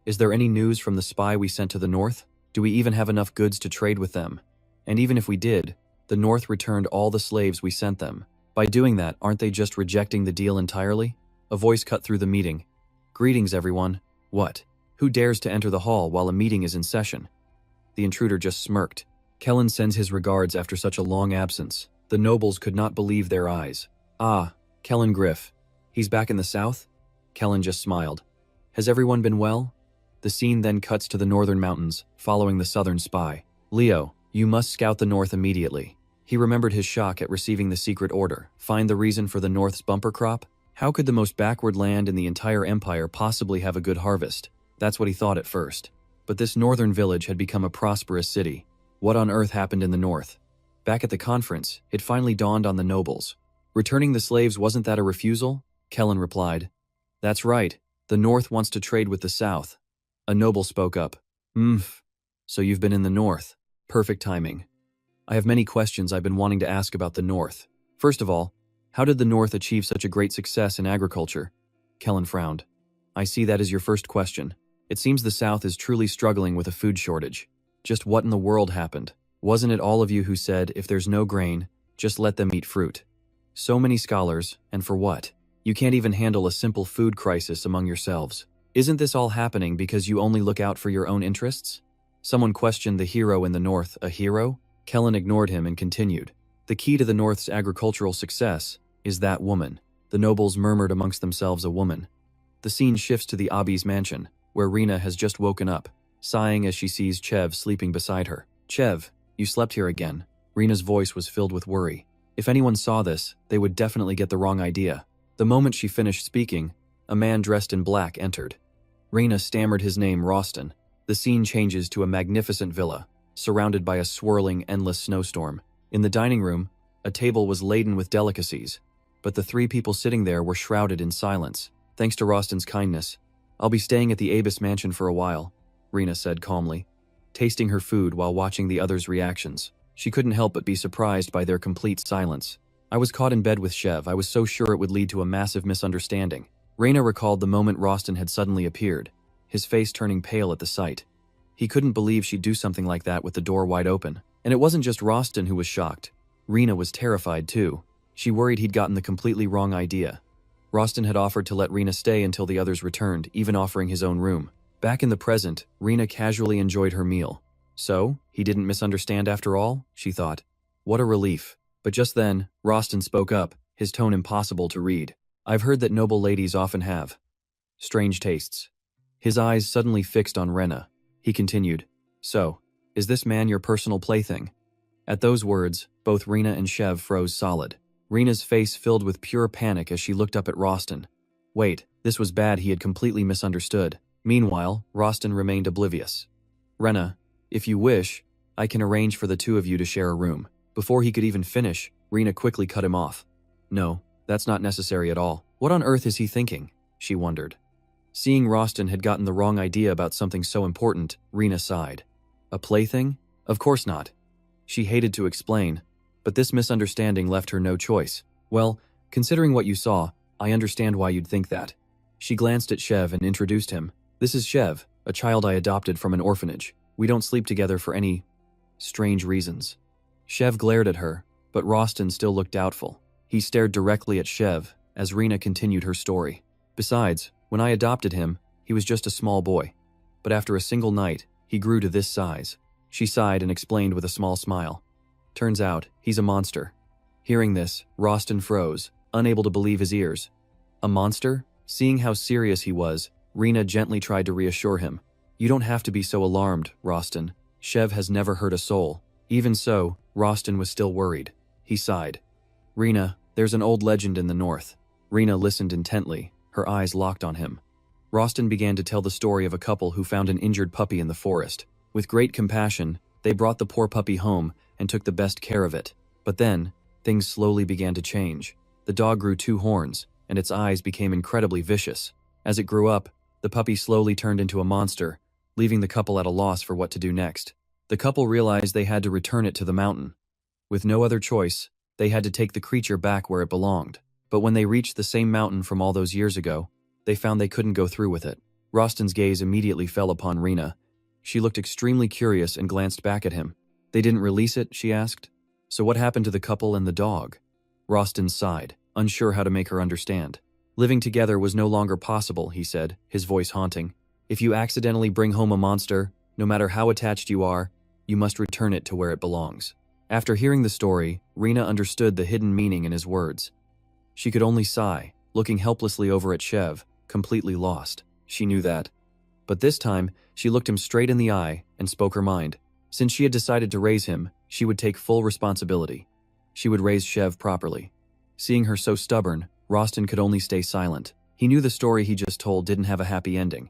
Is there any news from the spy we sent to the north? Do we even have enough goods to trade with them? And even if we did, the north returned all the slaves we sent them. By doing that, aren't they just rejecting the deal entirely? A voice cut through the meeting. Greetings, everyone. What? Who dares to enter the hall while a meeting is in session? The intruder just smirked. Kellen sends his regards after such a long absence. The nobles could not believe their eyes. Ah, Kellen Griff. He's back in the south? Kellen just smiled. Has everyone been well? The scene then cuts to the northern mountains, following the southern spy. Leo, you must scout the north immediately. He remembered his shock at receiving the secret order. Find the reason for the north's bumper crop? How could the most backward land in the entire empire possibly have a good harvest? That's what he thought at first. But this northern village had become a prosperous city. What on earth happened in the north? Back at the conference, it finally dawned on the nobles. Returning the slaves, wasn't that a refusal? Kellen replied. That's right. The north wants to trade with the south. A noble spoke up. So you've been in the north. Perfect timing. I have many questions I've been wanting to ask about the north. First of all, how did the north achieve such a great success in agriculture? Kellen frowned. I see that as your first question. It seems the south is truly struggling with a food shortage. Just what in the world happened? Wasn't it all of you who said, if there's no grain, just let them eat fruit? So many scholars, and for what? You can't even handle a simple food crisis among yourselves. Isn't this all happening because you only look out for your own interests? Someone questioned the hero in the north. A hero? Kellen ignored him and continued. The The key to the North's agricultural success is that woman. The nobles murmured amongst themselves, a woman. The scene shifts to the Abi's mansion, where Rina has just woken up, sighing as she sees Chev sleeping beside her. Chev, you slept here again. Rina's voice was filled with worry. If anyone saw this, they would definitely get the wrong idea. The moment she finished speaking, a man dressed in black entered. Rina stammered his name, Roston. The scene changes to a magnificent villa, surrounded by a swirling, endless snowstorm. In the dining room, a table was laden with delicacies, but the three people sitting there were shrouded in silence. Thanks to Roston's kindness, I'll be staying at the Abis mansion for a while, Rina said calmly, tasting her food while watching the others' reactions. She couldn't help but be surprised by their complete silence. I was caught in bed with Chev. I was so sure it would lead to a massive misunderstanding. Rina recalled the moment Roston had suddenly appeared, his face turning pale at the sight. He couldn't believe she'd do something like that with the door wide open. And it wasn't just Roston who was shocked. Rina was terrified too. She worried he'd gotten the completely wrong idea. Roston had offered to let Rina stay until the others returned, even offering his own room. Back in the present, Rina casually enjoyed her meal. So, he didn't misunderstand after all, she thought. What a relief. But just then, Roston spoke up, his tone impossible to read. I've heard that noble ladies often have strange tastes. His eyes suddenly fixed on Rena. He continued, So, is this man your personal plaything? At those words, both Rina and Chev froze solid. Rina's face filled with pure panic as she looked up at Roston. Wait, this was bad. He had completely misunderstood. Meanwhile, Roston remained oblivious. Rena, if you wish, I can arrange for the two of you to share a room. Before he could even finish, Rina quickly cut him off. No, that's not necessary at all. What on earth is he thinking? She wondered. Seeing Roston had gotten the wrong idea about something so important, Rina sighed. A plaything? Of course not. She hated to explain, but this misunderstanding left her no choice. Well, considering what you saw, I understand why you'd think that. She glanced at Chev and introduced him. This is Chev, a child I adopted from an orphanage. We don't sleep together for any strange reasons. Chev glared at her, but Roston still looked doubtful. He stared directly at Chev as Rina continued her story. Besides, when I adopted him, he was just a small boy. But after a single night, he grew to this size. She sighed and explained with a small smile. Turns out, he's a monster. Hearing this, Roston froze, unable to believe his ears. A monster? Seeing how serious he was, Rina gently tried to reassure him. You don't have to be so alarmed, Roston. Chev has never hurt a soul. Even so, Roston was still worried. He sighed. Rina, there's an old legend in the north. Rina listened intently, her eyes locked on him. Roston began to tell the story of a couple who found an injured puppy in the forest. With great compassion, they brought the poor puppy home and took the best care of it. But then, things slowly began to change. The dog grew 2 horns, and its eyes became incredibly vicious. As it grew up, the puppy slowly turned into a monster, leaving the couple at a loss for what to do next. The couple realized they had to return it to the mountain. With no other choice, they had to take the creature back where it belonged. But when they reached the same mountain from all those years ago, they found they couldn't go through with it. Roston's gaze immediately fell upon Rina. She looked extremely curious and glanced back at him. They didn't release it, she asked. So what happened to the couple and the dog? Roston sighed, unsure how to make her understand. Living together was no longer possible, he said, his voice haunting. If you accidentally bring home a monster, no matter how attached you are, you must return it to where it belongs. After hearing the story, Rina understood the hidden meaning in his words. She could only sigh, looking helplessly over at Chev, completely lost. She knew that. But this time, she looked him straight in the eye and spoke her mind. Since she had decided to raise him, she would take full responsibility. She would raise Chev properly. Seeing her so stubborn, Roston could only stay silent. He knew the story he just told didn't have a happy ending.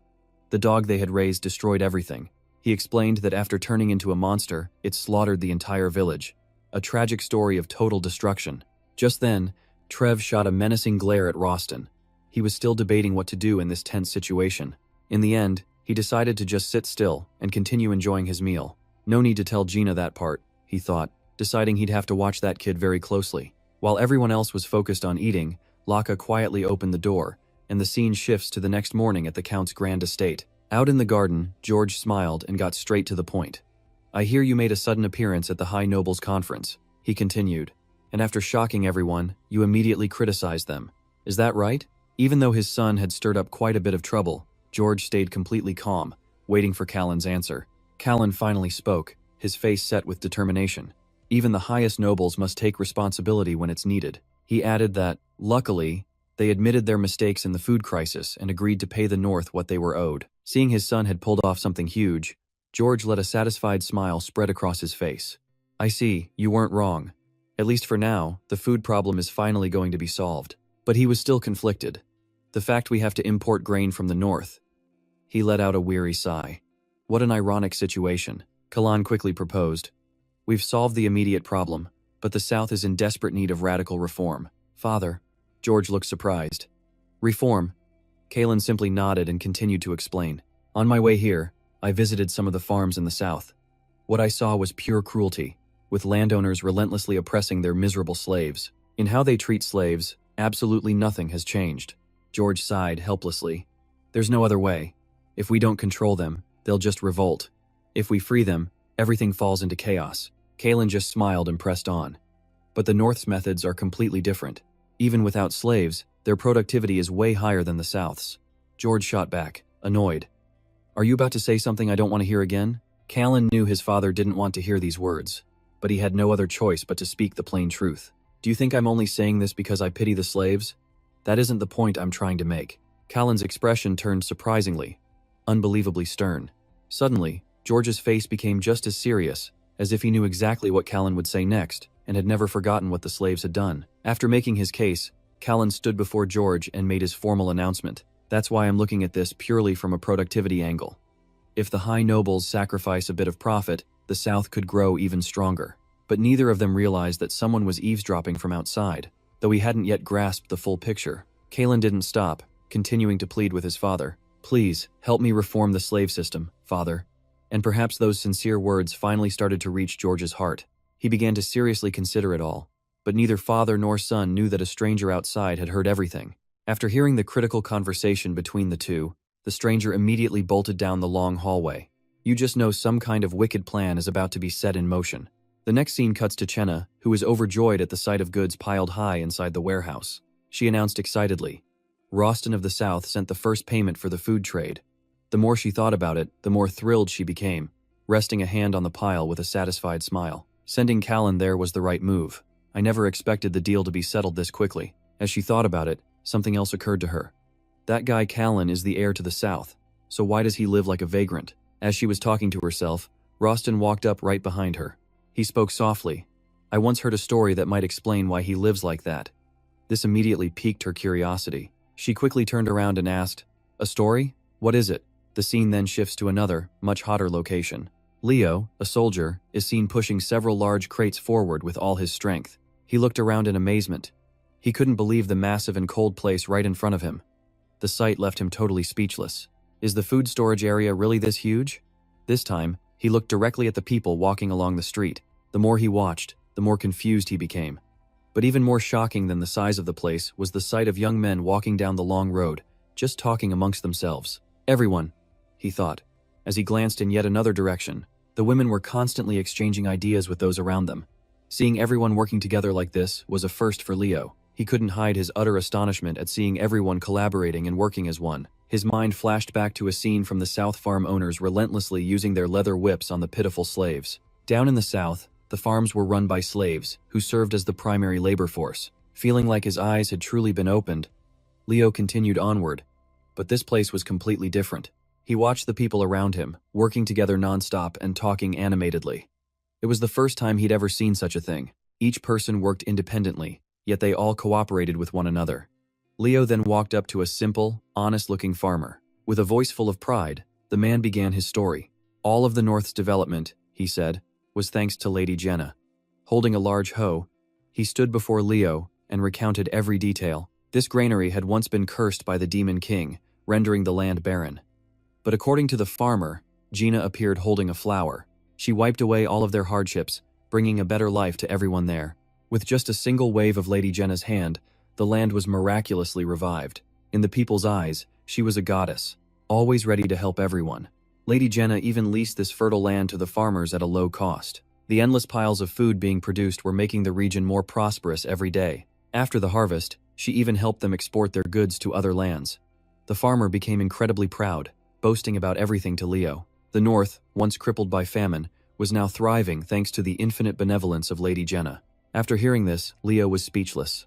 The dog they had raised destroyed everything. He explained that after turning into a monster, it slaughtered the entire village. A tragic story of total destruction. Just then, Trev shot a menacing glare at Roston. He was still debating what to do in this tense situation. In the end, he decided to just sit still and continue enjoying his meal. No need to tell Gina that part, he thought, deciding he'd have to watch that kid very closely. While everyone else was focused on eating, Laka quietly opened the door, and the scene shifts to the next morning at the Count's grand estate. Out in the garden, George smiled and got straight to the point. I hear you made a sudden appearance at the High Nobles Conference, he continued, and after shocking everyone, you immediately criticized them. Is that right? Even though his son had stirred up quite a bit of trouble, George stayed completely calm, waiting for Callan's answer. Callan finally spoke, his face set with determination. Even the highest nobles must take responsibility when it's needed. He added that, luckily, they admitted their mistakes in the food crisis and agreed to pay the North what they were owed. Seeing his son had pulled off something huge, George let a satisfied smile spread across his face. I see, you weren't wrong. At least for now, the food problem is finally going to be solved. But he was still conflicted. The fact we have to import grain from the North. He let out a weary sigh. What an ironic situation. Kalan quickly proposed. We've solved the immediate problem, but the South is in desperate need of radical reform. Father. George looked surprised. Reform? Kalan simply nodded and continued to explain. On my way here, I visited some of the farms in the South. What I saw was pure cruelty, with landowners relentlessly oppressing their miserable slaves. In how they treat slaves, absolutely nothing has changed. George sighed helplessly. There's no other way. If we don't control them, they'll just revolt. If we free them, everything falls into chaos. Kalan just smiled and pressed on. But the North's methods are completely different. Even without slaves, their productivity is way higher than the South's. George shot back, annoyed. Are you about to say something I don't want to hear again? Kalan knew his father didn't want to hear these words, but he had no other choice but to speak the plain truth. Do you think I'm only saying this because I pity the slaves? That isn't the point I'm trying to make. Kalan's expression turned surprisingly, unbelievably stern. Suddenly, George's face became just as serious, as if he knew exactly what Kalan would say next, and had never forgotten what the slaves had done. After making his case, Kalan stood before George and made his formal announcement. That's why I'm looking at this purely from a productivity angle. If the high nobles sacrifice a bit of profit, the South could grow even stronger. But neither of them realized that someone was eavesdropping from outside, though he hadn't yet grasped the full picture. Kalan didn't stop, continuing to plead with his father. Please, help me reform the slave system, father. And perhaps those sincere words finally started to reach George's heart. He began to seriously consider it all, but neither father nor son knew that a stranger outside had heard everything. After hearing the critical conversation between the two, the stranger immediately bolted down the long hallway. You just know some kind of wicked plan is about to be set in motion. The next scene cuts to Chenna, who is overjoyed at the sight of goods piled high inside the warehouse. She announced excitedly, Roston of the South sent the first payment for the food trade. The more she thought about it, the more thrilled she became, resting a hand on the pile with a satisfied smile. Sending Kalan there was the right move. I never expected the deal to be settled this quickly. As she thought about it, something else occurred to her. That guy Kalan is the heir to the South, so why does he live like a vagrant? As she was talking to herself, Roston walked up right behind her. He spoke softly. I once heard a story that might explain why he lives like that. This immediately piqued her curiosity. She quickly turned around and asked, A story? What is it? The scene then shifts to another, much hotter location. Leo, a soldier, is seen pushing several large crates forward with all his strength. He looked around in amazement. He couldn't believe the massive and cold place right in front of him. The sight left him totally speechless. Is the food storage area really this huge? This time, he looked directly at the people walking along the street. The more he watched, the more confused he became. But even more shocking than the size of the place was the sight of young men walking down the long road, just talking amongst themselves. Everyone, he thought, as he glanced in yet another direction. The women were constantly exchanging ideas with those around them. Seeing everyone working together like this was a first for Leo. He couldn't hide his utter astonishment at seeing everyone collaborating and working as one. His mind flashed back to a scene from the South farm owners relentlessly using their leather whips on the pitiful slaves. Down in the South, the farms were run by slaves, who served as the primary labor force. Feeling like his eyes had truly been opened, Leo continued onward. But this place was completely different. He watched the people around him, working together nonstop and talking animatedly. It was the first time he'd ever seen such a thing. Each person worked independently, yet they all cooperated with one another. Leo then walked up to a simple, honest-looking farmer. With a voice full of pride, the man began his story. All of the North's development, he said, was thanks to Lady Jenna. Holding a large hoe, he stood before Leo and recounted every detail. This granary had once been cursed by the Demon King, rendering the land barren. But according to the farmer, Gina appeared holding a flower. She wiped away all of their hardships, bringing a better life to everyone there. With just a single wave of Lady Jenna's hand, the land was miraculously revived. In the people's eyes, she was a goddess, always ready to help everyone. Lady Jenna even leased this fertile land to the farmers at a low cost. The endless piles of food being produced were making the region more prosperous every day. After the harvest, she even helped them export their goods to other lands. The farmer became incredibly proud, boasting about everything to Leo. The North, once crippled by famine, was now thriving thanks to the infinite benevolence of Lady Jenna. After hearing this, Leo was speechless.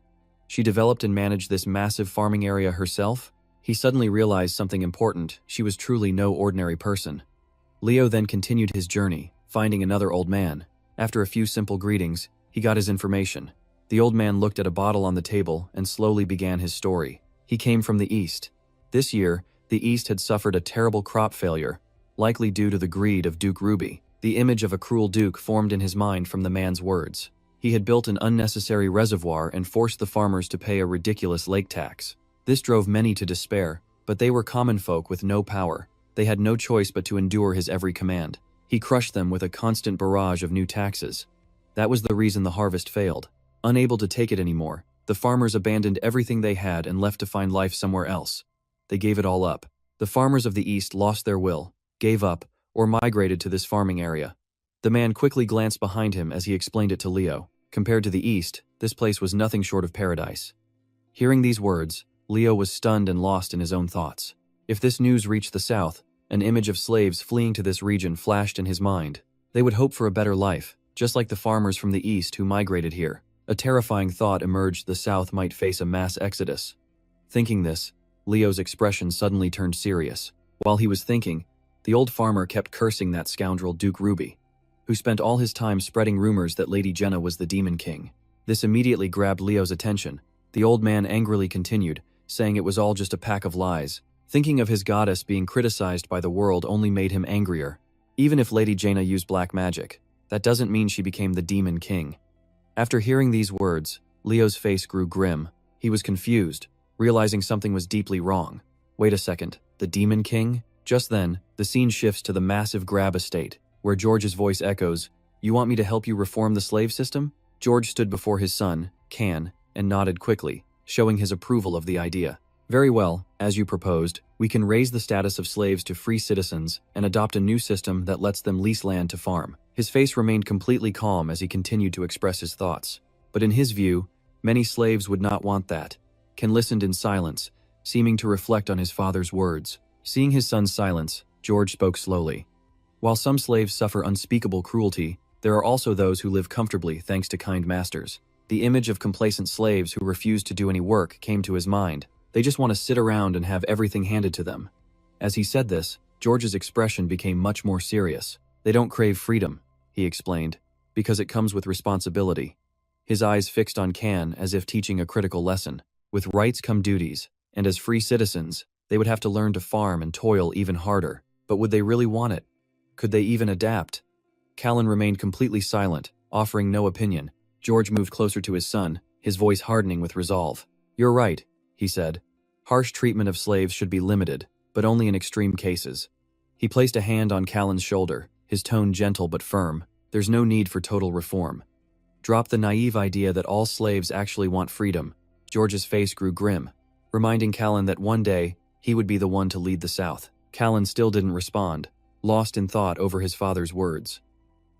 She developed and managed this massive farming area herself? He suddenly realized something important: she was truly no ordinary person. Leo then continued his journey, finding another old man. After a few simple greetings, he got his information. The old man looked at a bottle on the table and slowly began his story. He came from the East. This year, the East had suffered a terrible crop failure, likely due to the greed of Duke Ruby. The image of a cruel duke formed in his mind from the man's words. He had built an unnecessary reservoir and forced the farmers to pay a ridiculous lake tax. This drove many to despair, but they were common folk with no power. They had no choice but to endure his every command. He crushed them with a constant barrage of new taxes. That was the reason the harvest failed. Unable to take it anymore, the farmers abandoned everything they had and left to find life somewhere else. They gave it all up. The farmers of the East lost their will, gave up, or migrated to this farming area. The man quickly glanced behind him as he explained it to Leo. Compared to the East, this place was nothing short of paradise. Hearing these words, Leo was stunned and lost in his own thoughts. If this news reached the South, an image of slaves fleeing to this region flashed in his mind. They would hope for a better life, just like the farmers from the East who migrated here. A terrifying thought emerged: the South might face a mass exodus. Thinking this, Leo's expression suddenly turned serious. While he was thinking, the old farmer kept cursing that scoundrel Duke Ruby, who spent all his time spreading rumors that Lady Jenna was the Demon King. This immediately grabbed Leo's attention. The old man angrily continued, saying it was all just a pack of lies. Thinking of his goddess being criticized by the world only made him angrier. Even if Lady Jenna used black magic, that doesn't mean she became the Demon King. After hearing these words, Leo's face grew grim. He was confused, realizing something was deeply wrong. Wait a second, the Demon King? Just then, the scene shifts to the massive Grab estate, where George's voice echoes, "You want me to help you reform the slave system?" George stood before his son, Can, and nodded quickly, showing his approval of the idea. "Very well, as you proposed, we can raise the status of slaves to free citizens and adopt a new system that lets them lease land to farm." His face remained completely calm as he continued to express his thoughts. But in his view, many slaves would not want that. Ken listened in silence, seeming to reflect on his father's words. Seeing his son's silence, George spoke slowly. "While some slaves suffer unspeakable cruelty, there are also those who live comfortably thanks to kind masters." The image of complacent slaves who refuse to do any work came to his mind. They just want to sit around and have everything handed to them. As he said this, George's expression became much more serious. "They don't crave freedom," he explained, "because it comes with responsibility." His eyes fixed on Can as if teaching a critical lesson. With rights come duties, and as free citizens, they would have to learn to farm and toil even harder. But would they really want it? Could they even adapt? Callan remained completely silent, offering no opinion. George moved closer to his son, his voice hardening with resolve. "You're right," he said. "Harsh treatment of slaves should be limited, but only in extreme cases." He placed a hand on Callan's shoulder, his tone gentle but firm. "There's no need for total reform. Drop the naive idea that all slaves actually want freedom." George's face grew grim, reminding Callan that one day, he would be the one to lead the South. Callan still didn't respond, lost in thought over his father's words.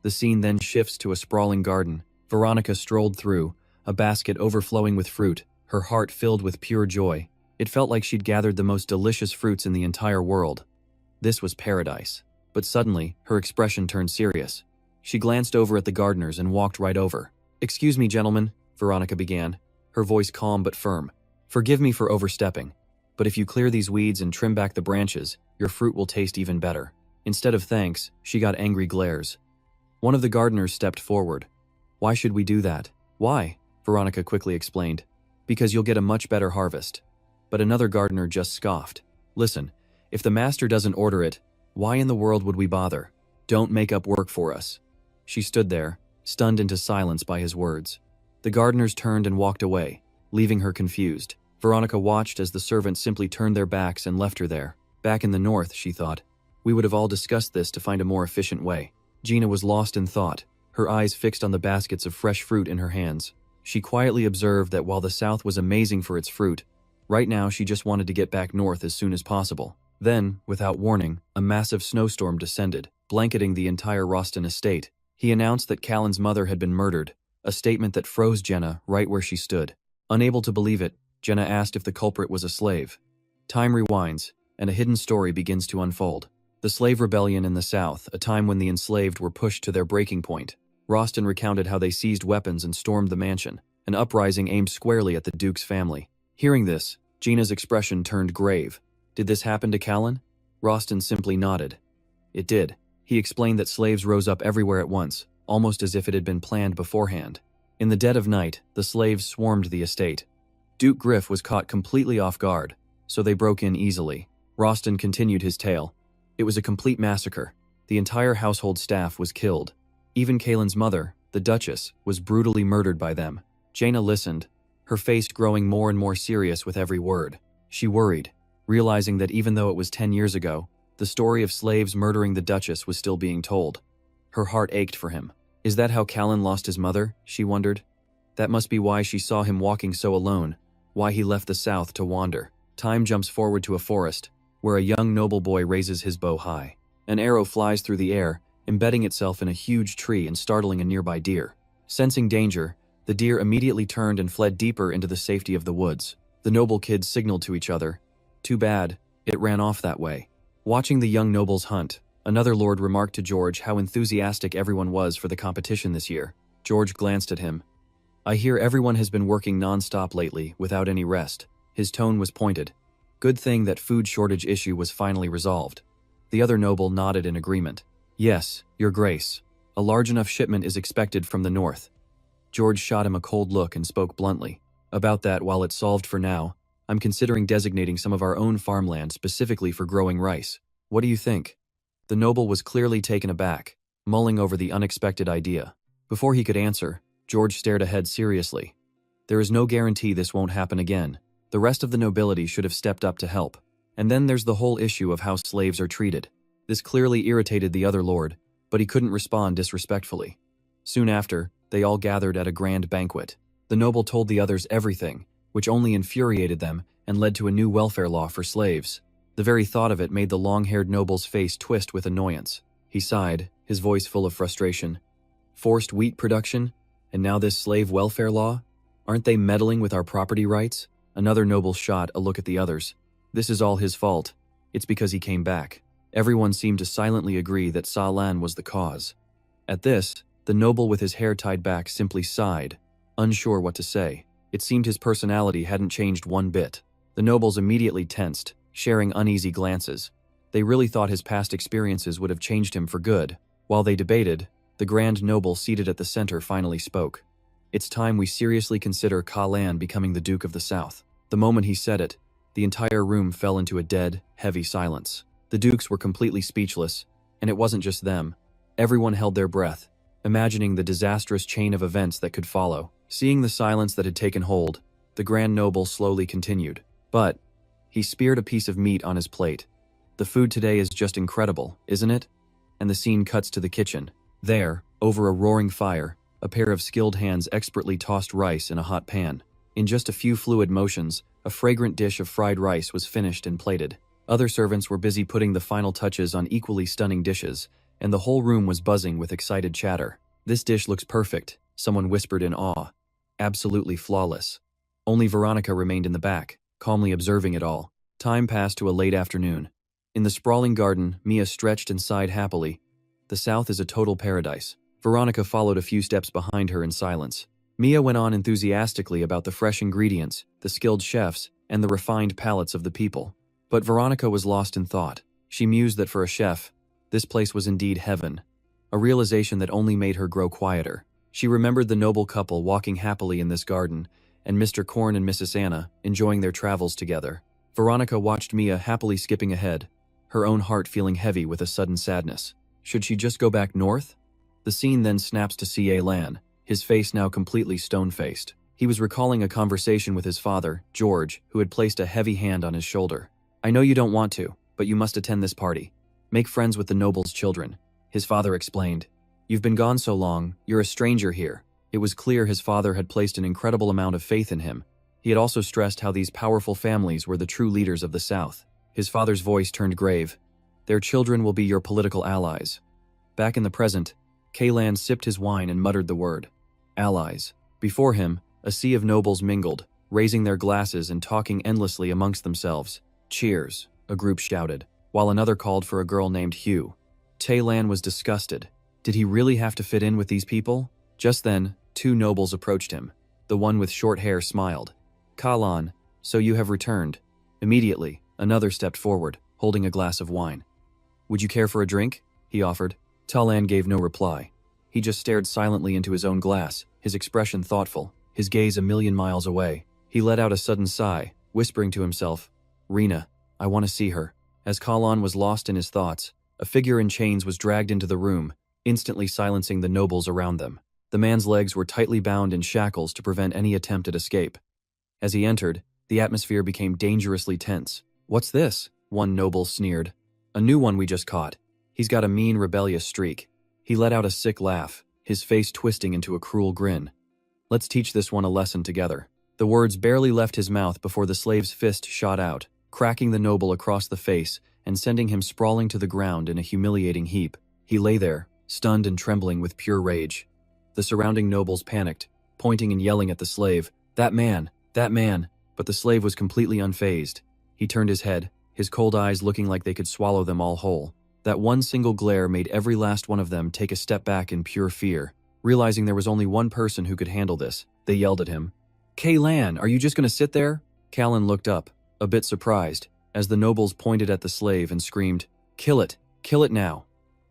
The scene then shifts to a sprawling garden. Veronica strolled through, a basket overflowing with fruit, her heart filled with pure joy. It felt like she'd gathered the most delicious fruits in the entire world. This was paradise. But suddenly, her expression turned serious. She glanced over at the gardeners and walked right over. "Excuse me, gentlemen," Veronica began, her voice calm but firm. "Forgive me for overstepping, but if you clear these weeds and trim back the branches, your fruit will taste even better." Instead of thanks, she got angry glares. One of the gardeners stepped forward. "Why should we do that?" "Why?" Veronica quickly explained. "Because you'll get a much better harvest." But another gardener just scoffed. "Listen, if the master doesn't order it, why in the world would we bother? Don't make up work for us." She stood there, stunned into silence by his words. The gardeners turned and walked away, leaving her confused. Veronica watched as the servants simply turned their backs and left her there. Back in the north, she thought, we would have all discussed this to find a more efficient way. Gina was lost in thought, her eyes fixed on the baskets of fresh fruit in her hands. She quietly observed that while the South was amazing for its fruit, right now she just wanted to get back north as soon as possible. Then, without warning, a massive snowstorm descended, blanketing the entire Roston estate. He announced that Callan's mother had been murdered, a statement that froze Jenna right where she stood. Unable to believe it, Jenna asked if the culprit was a slave. Time rewinds, and a hidden story begins to unfold. The slave rebellion in the South, a time when the enslaved were pushed to their breaking point. Roston recounted how they seized weapons and stormed the mansion, an uprising aimed squarely at the Duke's family. Hearing this, Gina's expression turned grave. Did this happen to Callan? Roston simply nodded. It did. He explained that slaves rose up everywhere at once, almost as if it had been planned beforehand. In the dead of night, the slaves swarmed the estate. Duke Griff was caught completely off guard, so they broke in easily. Roston continued his tale. It was a complete massacre. The entire household staff was killed. Even Kalen's mother, the Duchess, was brutally murdered by them. Jaina listened, her face growing more and more serious with every word. She worried, realizing that even though it was 10 years ago, the story of slaves murdering the Duchess was still being told. Her heart ached for him. Is that how Callan lost his mother? She wondered. That must be why she saw him walking so alone, why he left the South to wander. Time jumps forward to a forest, where a young noble boy raises his bow high. An arrow flies through the air, embedding itself in a huge tree and startling a nearby deer. Sensing danger, the deer immediately turned and fled deeper into the safety of the woods. The noble kids signaled to each other. Too bad, it ran off that way. Watching the young nobles hunt, another lord remarked to George how enthusiastic everyone was for the competition this year. George glanced at him. I hear everyone has been working non-stop lately, without any rest. His tone was pointed. Good thing that food shortage issue was finally resolved. The other noble nodded in agreement. Yes, Your Grace. A large enough shipment is expected from the north. George shot him a cold look and spoke bluntly. About that, while it's solved for now, I'm considering designating some of our own farmland specifically for growing rice. What do you think? The noble was clearly taken aback, mulling over the unexpected idea. Before he could answer, George stared ahead seriously. There is no guarantee this won't happen again. The rest of the nobility should have stepped up to help. And then there's the whole issue of how slaves are treated. This clearly irritated the other lord, but he couldn't respond disrespectfully. Soon after, they all gathered at a grand banquet. The noble told the others everything, which only infuriated them and led to a new welfare law for slaves. The very thought of it made the long-haired noble's face twist with annoyance. He sighed, his voice full of frustration. Forced wheat production? And now this slave welfare law? Aren't they meddling with our property rights? Another noble shot a look at the others. This is all his fault. It's because he came back. Everyone seemed to silently agree that Sa Lan was the cause. At this, the noble with his hair tied back simply sighed, unsure what to say. It seemed his personality hadn't changed one bit. The nobles immediately tensed, sharing uneasy glances. They really thought his past experiences would have changed him for good. While they debated, the grand noble seated at the center finally spoke. It's time we seriously consider Callan becoming the Duke of the South. The moment he said it, the entire room fell into a dead, heavy silence. The dukes were completely speechless, and it wasn't just them. Everyone held their breath, imagining the disastrous chain of events that could follow. Seeing the silence that had taken hold, the grand noble slowly continued. But he speared a piece of meat on his plate. The food today is just incredible, isn't it? And the scene cuts to the kitchen. There, over a roaring fire, a pair of skilled hands expertly tossed rice in a hot pan. In just a few fluid motions, a fragrant dish of fried rice was finished and plated. Other servants were busy putting the final touches on equally stunning dishes, and the whole room was buzzing with excited chatter. This dish looks perfect, someone whispered in awe. Absolutely flawless. Only Veronica remained in the back, calmly observing it all. Time passed to a late afternoon. In the sprawling garden, Mia stretched and sighed happily. The South is a total paradise. Veronica followed a few steps behind her in silence. Mia went on enthusiastically about the fresh ingredients, the skilled chefs, and the refined palates of the people. But Veronica was lost in thought. She mused that for a chef, this place was indeed heaven. A realization that only made her grow quieter. She remembered the noble couple walking happily in this garden, and Mr. Korn and Mrs. Anna enjoying their travels together. Veronica watched Mia happily skipping ahead, her own heart feeling heavy with a sudden sadness. Should she just go back north? The scene then snaps to C.A. Lan, his face now completely stone-faced. He was recalling a conversation with his father, George, who had placed a heavy hand on his shoulder. I know you don't want to, but you must attend this party. Make friends with the noble's children, his father explained. You've been gone so long, you're a stranger here. It was clear his father had placed an incredible amount of faith in him. He had also stressed how these powerful families were the true leaders of the South. His father's voice turned grave. Their children will be your political allies. Back in the present, Kalan sipped his wine and muttered the word. Allies. Before him, a sea of nobles mingled, raising their glasses and talking endlessly amongst themselves. Cheers, a group shouted. while another called for a girl named Hugh. Lan was disgusted. Did he really have to fit in with these people? Just then, two nobles approached him. The one with short hair smiled. Kalan, so you have returned. Immediately, another stepped forward, holding a glass of wine. Would you care for a drink? He offered. Talan gave no reply. He just stared silently into his own glass, his expression thoughtful, his gaze a million miles away. He let out a sudden sigh, whispering to himself, Rena, I want to see her. As Kalan was lost in his thoughts, a figure in chains was dragged into the room, instantly silencing the nobles around them. The man's legs were tightly bound in shackles to prevent any attempt at escape. As he entered, the atmosphere became dangerously tense. What's this? One noble sneered. A new one we just caught. He's got a mean, rebellious streak. He let out a sick laugh, his face twisting into a cruel grin. Let's teach this one a lesson together. The words barely left his mouth before the slave's fist shot out, cracking the noble across the face and sending him sprawling to the ground in a humiliating heap. He lay there, stunned and trembling with pure rage. The surrounding nobles panicked, pointing and yelling at the slave, That man! That man! But the slave was completely unfazed. He turned his head, his cold eyes looking like they could swallow them all whole. That one single glare made every last one of them take a step back in pure fear. Realizing there was only one person who could handle this, they yelled at him. Lan, are you just going to sit there? Callan looked up, a bit surprised, as the nobles pointed at the slave and screamed, Kill it now.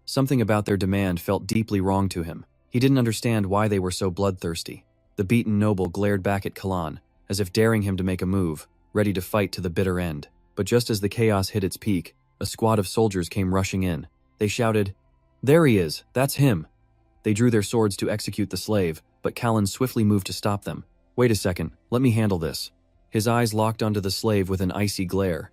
Something about their demand felt deeply wrong to him. He didn't understand why they were so bloodthirsty. The beaten noble glared back at Callan, as if daring him to make a move, ready to fight to the bitter end. But just as the chaos hit its peak, a squad of soldiers came rushing in. They shouted, There he is, that's him. They drew their swords to execute the slave, but Callan swiftly moved to stop them. Wait a second, let me handle this. His eyes locked onto the slave with an icy glare.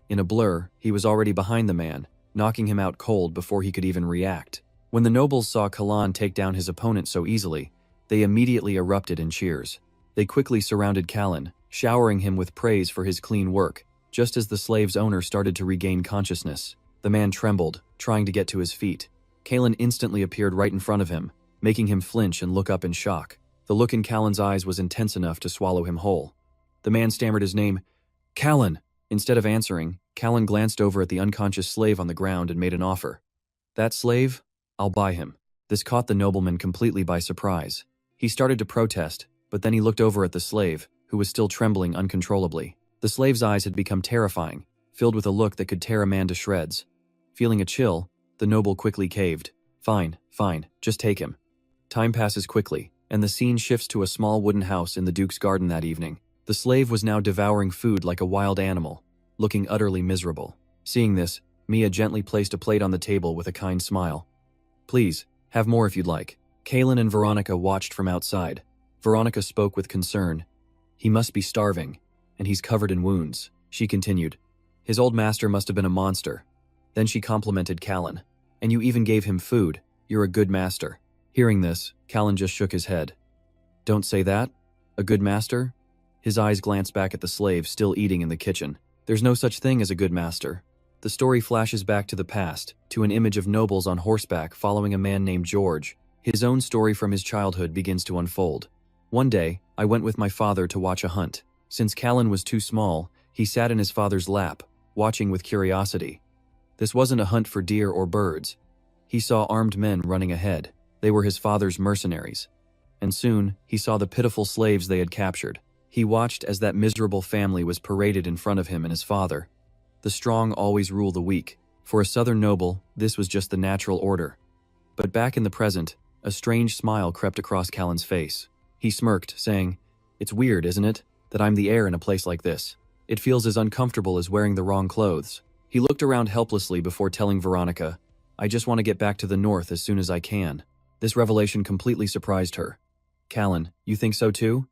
In a blur, he was already behind the man, knocking him out cold before he could even react. When the nobles saw Callan take down his opponent so easily, they immediately erupted in cheers. They quickly surrounded Callan, showering him with praise for his clean work. Just as the slave's owner started to regain consciousness, the man trembled, trying to get to his feet. Callan instantly appeared right in front of him, making him flinch and look up in shock. The look in Callan's eyes was intense enough to swallow him whole. The man stammered his name, Callan. Instead of answering, Callan glanced over at the unconscious slave on the ground and made an offer. That slave? I'll buy him. This caught the nobleman completely by surprise. He started to protest, but then he looked over at the slave, who was still trembling uncontrollably. The slave's eyes had become terrifying, filled with a look that could tear a man to shreds. Feeling a chill, the noble quickly caved. Fine, just take him. Time passes quickly, and the scene shifts to a small wooden house in the Duke's garden that evening. The slave was now devouring food like a wild animal, looking utterly miserable. Seeing this, Mia gently placed a plate on the table with a kind smile. Please, have more if you'd like. Kaylin and Veronica watched from outside. Veronica spoke with concern. He must be starving, and he's covered in wounds, she continued. His old master must have been a monster. Then she complimented Callan. And you even gave him food. You're a good master. Hearing this, Callan just shook his head. Don't say that. A good master? His eyes glanced back at the slave still eating in the kitchen. There's no such thing as a good master. The story flashes back to the past, to an image of nobles on horseback following a man named George. His own story from his childhood begins to unfold. One day, I went with my father to watch a hunt. Since Callan was too small, he sat in his father's lap, watching with curiosity. This wasn't a hunt for deer or birds. He saw armed men running ahead. They were his father's mercenaries. And soon, he saw the pitiful slaves they had captured. He watched as that miserable family was paraded in front of him and his father. The strong always rule the weak. For a southern noble, this was just the natural order. But back in the present, a strange smile crept across Callan's face. He smirked, saying, It's weird, isn't it, that I'm the heir in a place like this? It feels as uncomfortable as wearing the wrong clothes. He looked around helplessly before telling Veronica, I just want to get back to the north as soon as I can. This revelation completely surprised her. Callan, you think so too?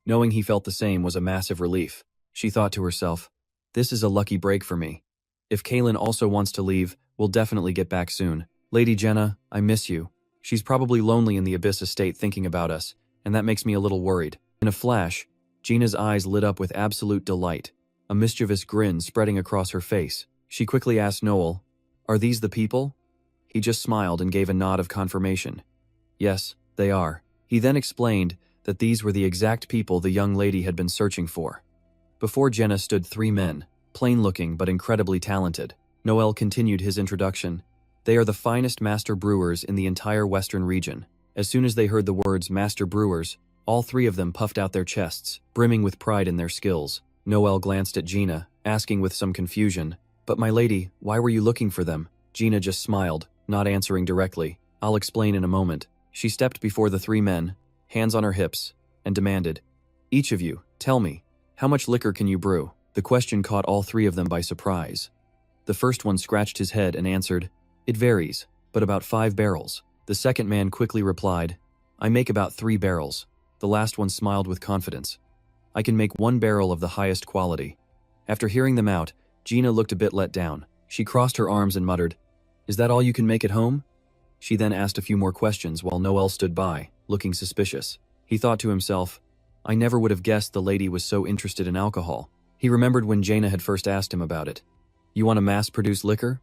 Knowing he felt the same was a massive relief. She thought to herself, this is a lucky break for me. If Kaylin also wants to leave, we'll definitely get back soon. Lady Jenna, I miss you. She's probably lonely in the Abyss estate thinking about us, and that makes me a little worried. In a flash, Gina's eyes lit up with absolute delight, a mischievous grin spreading across her face. She quickly asked Noel, Are these the people? He just smiled and gave a nod of confirmation. Yes, they are. He then explained that these were the exact people the young lady had been searching for. Before Jenna stood three men, plain-looking but incredibly talented. Noel continued his introduction. They are the finest master brewers in the entire western region. As soon as they heard the words master brewers, all three of them puffed out their chests, brimming with pride in their skills. Noel glanced at Gina, asking with some confusion, "But my lady, why were you looking for them?" Gina just smiled, not answering directly. "I'll explain in a moment." She stepped before the three men, hands on her hips, and demanded, "Each of you, tell me, how much liquor can you brew?" The question caught all three of them by surprise. The first one scratched his head and answered, "It varies, but about 5 barrels. The second man quickly replied, "I make about 3 barrels. The last one smiled with confidence. "I can make 1 barrel of the highest quality." After hearing them out, Gina looked a bit let down. She crossed her arms and muttered, "Is that all you can make at home?" She then asked a few more questions while Noel stood by, looking suspicious. He thought to himself, "I never would have guessed the lady was so interested in alcohol." He remembered when Jaina had first asked him about it. "You want to mass-produce liquor?"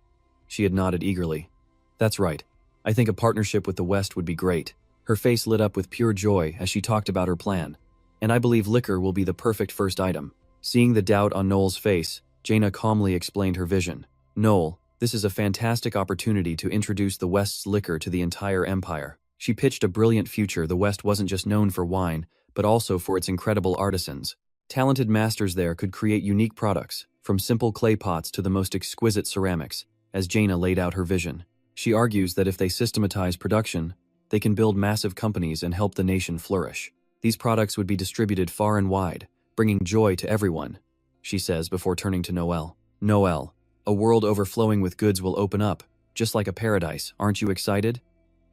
She had nodded eagerly. "That's right. I think a partnership with the West would be great." Her face lit up with pure joy as she talked about her plan. "And I believe liquor will be the perfect first item." Seeing the doubt on Noel's face, Jaina calmly explained her vision. "Noel, this is a fantastic opportunity to introduce the West's liquor to the entire empire." She pitched a brilliant future. The West wasn't just known for wine, but also for its incredible artisans. Talented masters there could create unique products, from simple clay pots to the most exquisite ceramics, as Jaina laid out her vision. She argues that if they systematize production, they can build massive companies and help the nation flourish. These products would be distributed far and wide, bringing joy to everyone, she says before turning to Noel. "Noel, a world overflowing with goods will open up, just like a paradise. Aren't you excited?"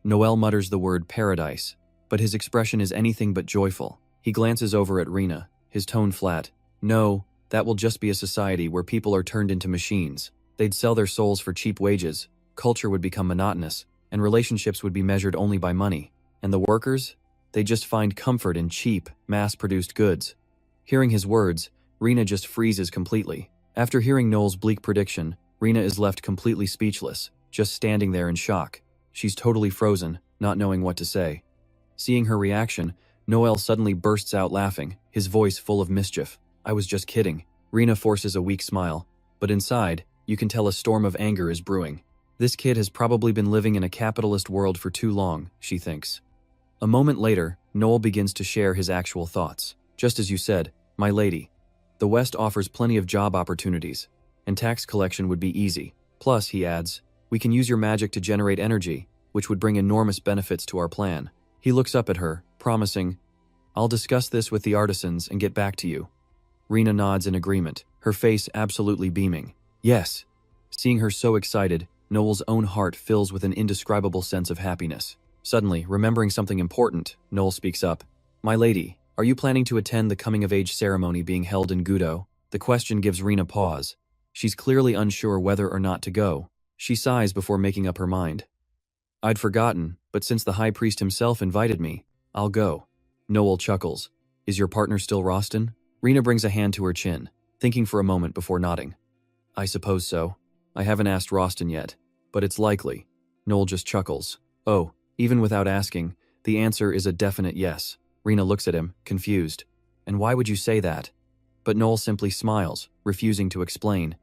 Noel mutters the word paradise, but his expression is anything but joyful. He glances over at Rena, his tone flat. "No, that will just be a society where people are turned into machines. They'd sell their souls for cheap wages, culture would become monotonous, and relationships would be measured only by money. And the workers? They just find comfort in cheap, mass-produced goods." Hearing his words, Rena just freezes completely. After hearing Noel's bleak prediction, Rena is left completely speechless, just standing there in shock. She's totally frozen, not knowing what to say. Seeing her reaction, Noel suddenly bursts out laughing, his voice full of mischief. "I was just kidding." Rena forces a weak smile, but inside, you can tell a storm of anger is brewing. This kid has probably been living in a capitalist world for too long, she thinks. A moment later, Noel begins to share his actual thoughts. "Just as you said, my lady, the West offers plenty of job opportunities, and tax collection would be easy. Plus," he adds, "we can use your magic to generate energy, which would bring enormous benefits to our plan." He looks up at her, promising, "I'll discuss this with the artisans and get back to you." Rena nods in agreement, her face absolutely beaming. "Yes." Seeing her so excited, Noel's own heart fills with an indescribable sense of happiness. Suddenly, remembering something important, Noel speaks up. "My lady, are you planning to attend the coming-of-age ceremony being held in Gudo?" The question gives Rena pause. She's clearly unsure whether or not to go. She sighs before making up her mind. "I'd forgotten, but since the High Priest himself invited me, I'll go." Noel chuckles. "Is your partner still Rostin?" Rena brings a hand to her chin, thinking for a moment before nodding. "I suppose so. I haven't asked Rostin yet, but it's likely." Noel just chuckles. "Oh, even without asking, the answer is a definite yes." Rena looks at him, confused. "And why would you say that?" But Noel simply smiles, refusing to explain.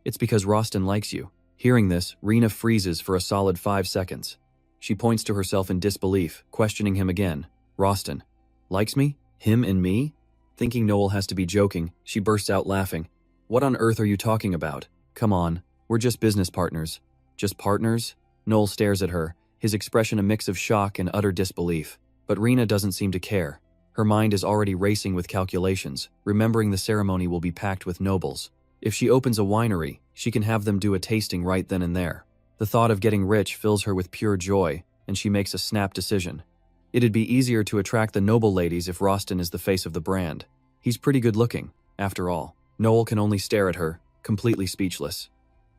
"It's because Rostin likes you." Hearing this, Rena freezes for a solid 5 seconds. She points to herself in disbelief, questioning him again. "Rostin likes me? Him and me?" Thinking Noel has to be joking, she bursts out laughing. "What on earth are you talking about? Come on, we're just business partners." "Just partners?" Noel stares at her, his expression a mix of shock and utter disbelief. But Rena doesn't seem to care. Her mind is already racing with calculations, remembering the ceremony will be packed with nobles. If she opens a winery, she can have them do a tasting right then and there. The thought of getting rich fills her with pure joy, and she makes a snap decision. It'd be easier to attract the noble ladies if Rostin is the face of the brand. He's pretty good looking, after all. Noel can only stare at her, completely speechless.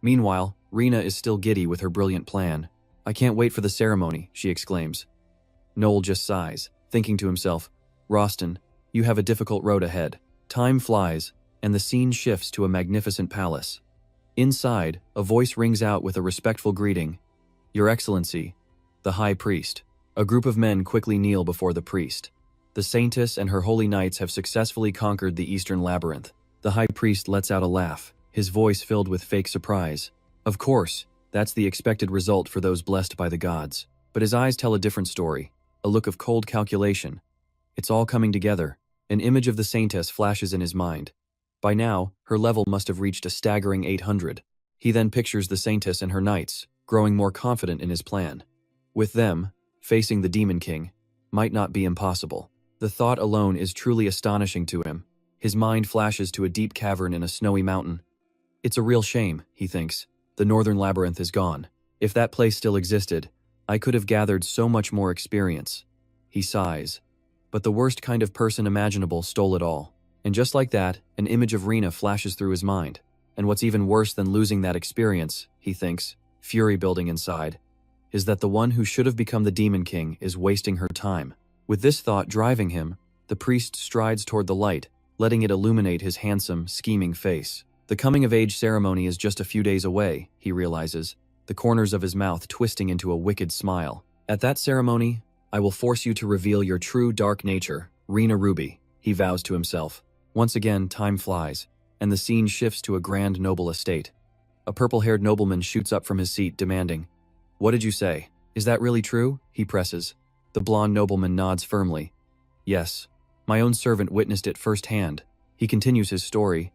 Meanwhile, Rena is still giddy with her brilliant plan. "I can't wait for the ceremony," she exclaims. Noel just sighs, thinking to himself, "Rostin, you have a difficult road ahead." Time flies, and the scene shifts to a magnificent palace. Inside, a voice rings out with a respectful greeting. "Your Excellency, the High Priest." A group of men quickly kneel before the priest. The Saintess and her holy knights have successfully conquered the Eastern Labyrinth. The High Priest lets out a laugh, his voice filled with fake surprise. Of course, that's the expected result for those blessed by the gods. But his eyes tell a different story, a look of cold calculation. It's all coming together. An image of the saintess flashes in his mind. By now, her level must have reached a staggering 800. He then pictures the saintess and her knights, growing more confident in his plan. With them, facing the Demon King might not be impossible. The thought alone is truly astonishing to him. His mind flashes to a deep cavern in a snowy mountain. It's a real shame, he thinks. The northern labyrinth is gone. If that place still existed, I could have gathered so much more experience. He sighs. But the worst kind of person imaginable stole it all. And just like that, an image of Rena flashes through his mind. And what's even worse than losing that experience, he thinks, fury building inside, is that the one who should have become the Demon King is wasting her time. With this thought driving him, the priest strides toward the light, letting it illuminate his handsome, scheming face. The coming-of-age ceremony is just a few days away, he realizes, the corners of his mouth twisting into a wicked smile. At that ceremony, I will force you to reveal your true dark nature, Rena Ruby, he vows to himself. Once again, time flies, and the scene shifts to a grand noble estate. A purple-haired nobleman shoots up from his seat, demanding, "What did you say? Is that really true?" he presses. The blonde nobleman nods firmly. "Yes. My own servant witnessed it firsthand." He continues his story.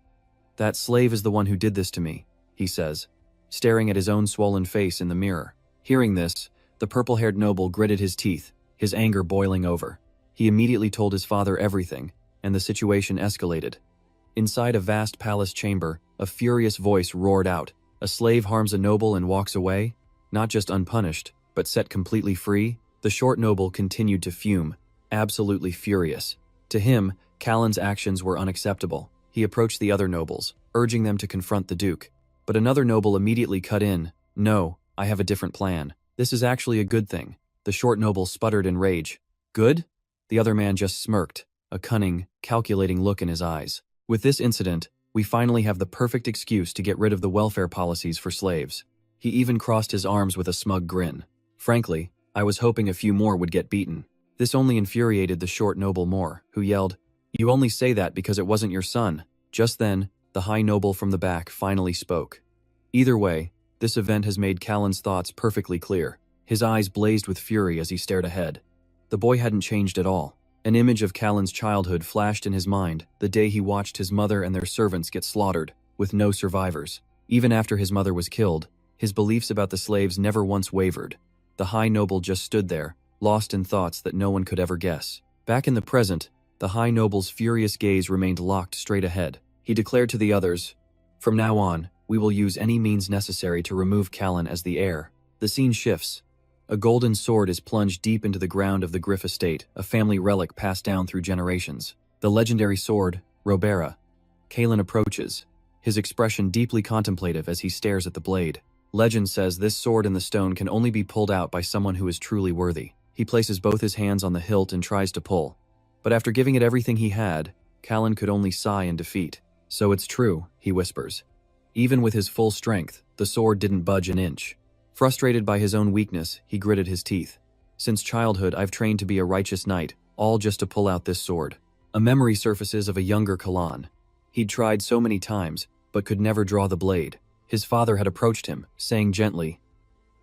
"That slave is the one who did this to me," he says, staring at his own swollen face in the mirror. Hearing this, the purple-haired noble gritted his teeth, his anger boiling over. He immediately told his father everything, and the situation escalated. Inside a vast palace chamber, a furious voice roared out, "A slave harms a noble and walks away? Not just unpunished, but set completely free?" The short noble continued to fume, absolutely furious. To him, Callan's actions were unacceptable. He approached the other nobles, urging them to confront the duke. But another noble immediately cut in. "No, I have a different plan. This is actually a good thing." The short noble sputtered in rage. "Good?" The other man just smirked, a cunning, calculating look in his eyes. With this incident, we finally have the perfect excuse to get rid of the welfare policies for slaves. He even crossed his arms with a smug grin. Frankly, I was hoping a few more would get beaten. This only infuriated the short noble more, who yelled, "You only say that because it wasn't your son." Just then, the high noble from the back finally spoke. Either way, this event has made Callan's thoughts perfectly clear. His eyes blazed with fury as he stared ahead. The boy hadn't changed at all. An image of Callan's childhood flashed in his mind, the day he watched his mother and their servants get slaughtered, with no survivors. Even after his mother was killed, his beliefs about the slaves never once wavered. The high noble just stood there, lost in thoughts that no one could ever guess. Back in the present, the high noble's furious gaze remained locked straight ahead. He declared to the others, "From now on, we will use any means necessary to remove Callan as the heir." The scene shifts. A golden sword is plunged deep into the ground of the Griff estate, a family relic passed down through generations. The legendary sword, Robera. Callan approaches, his expression deeply contemplative as he stares at the blade. Legend says this sword in the stone can only be pulled out by someone who is truly worthy. He places both his hands on the hilt and tries to pull. But after giving it everything he had, Callan could only sigh in defeat. "So it's true," he whispers. Even with his full strength, the sword didn't budge an inch. Frustrated by his own weakness, he gritted his teeth. "Since childhood, I've trained to be a righteous knight, all just to pull out this sword." A memory surfaces of a younger Callan. He'd tried so many times, but could never draw the blade. His father had approached him, saying gently,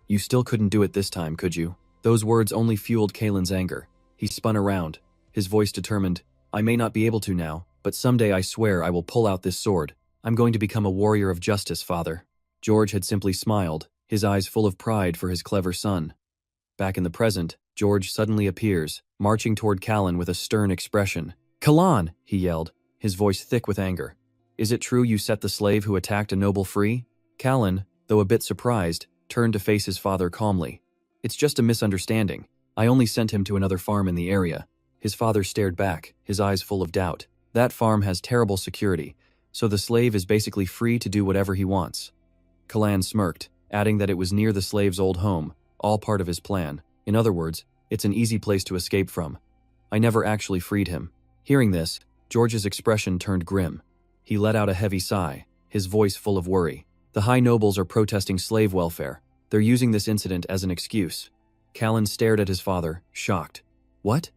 "You still couldn't do it this time, could you?" Those words only fueled Callan's anger. He spun around, his voice determined, "I may not be able to now, but someday I swear I will pull out this sword. I'm going to become a warrior of justice, father." George had simply smiled, his eyes full of pride for his clever son. Back in the present, George suddenly appears, marching toward Callan with a stern expression. "Callan!" he yelled, his voice thick with anger. "Is it true you set the slave who attacked a noble free?" Callan, though a bit surprised, turned to face his father calmly. "It's just a misunderstanding. I only sent him to another farm in the area." His father stared back, his eyes full of doubt. "That farm has terrible security, so the slave is basically free to do whatever he wants." Callan smirked, adding that it was near the slave's old home, all part of his plan. In other words, it's an easy place to escape from. "I never actually freed him." Hearing this, George's expression turned grim. He let out a heavy sigh, his voice full of worry. The high nobles are protesting slave welfare. They're using this incident as an excuse. Callan stared at his father, shocked. What?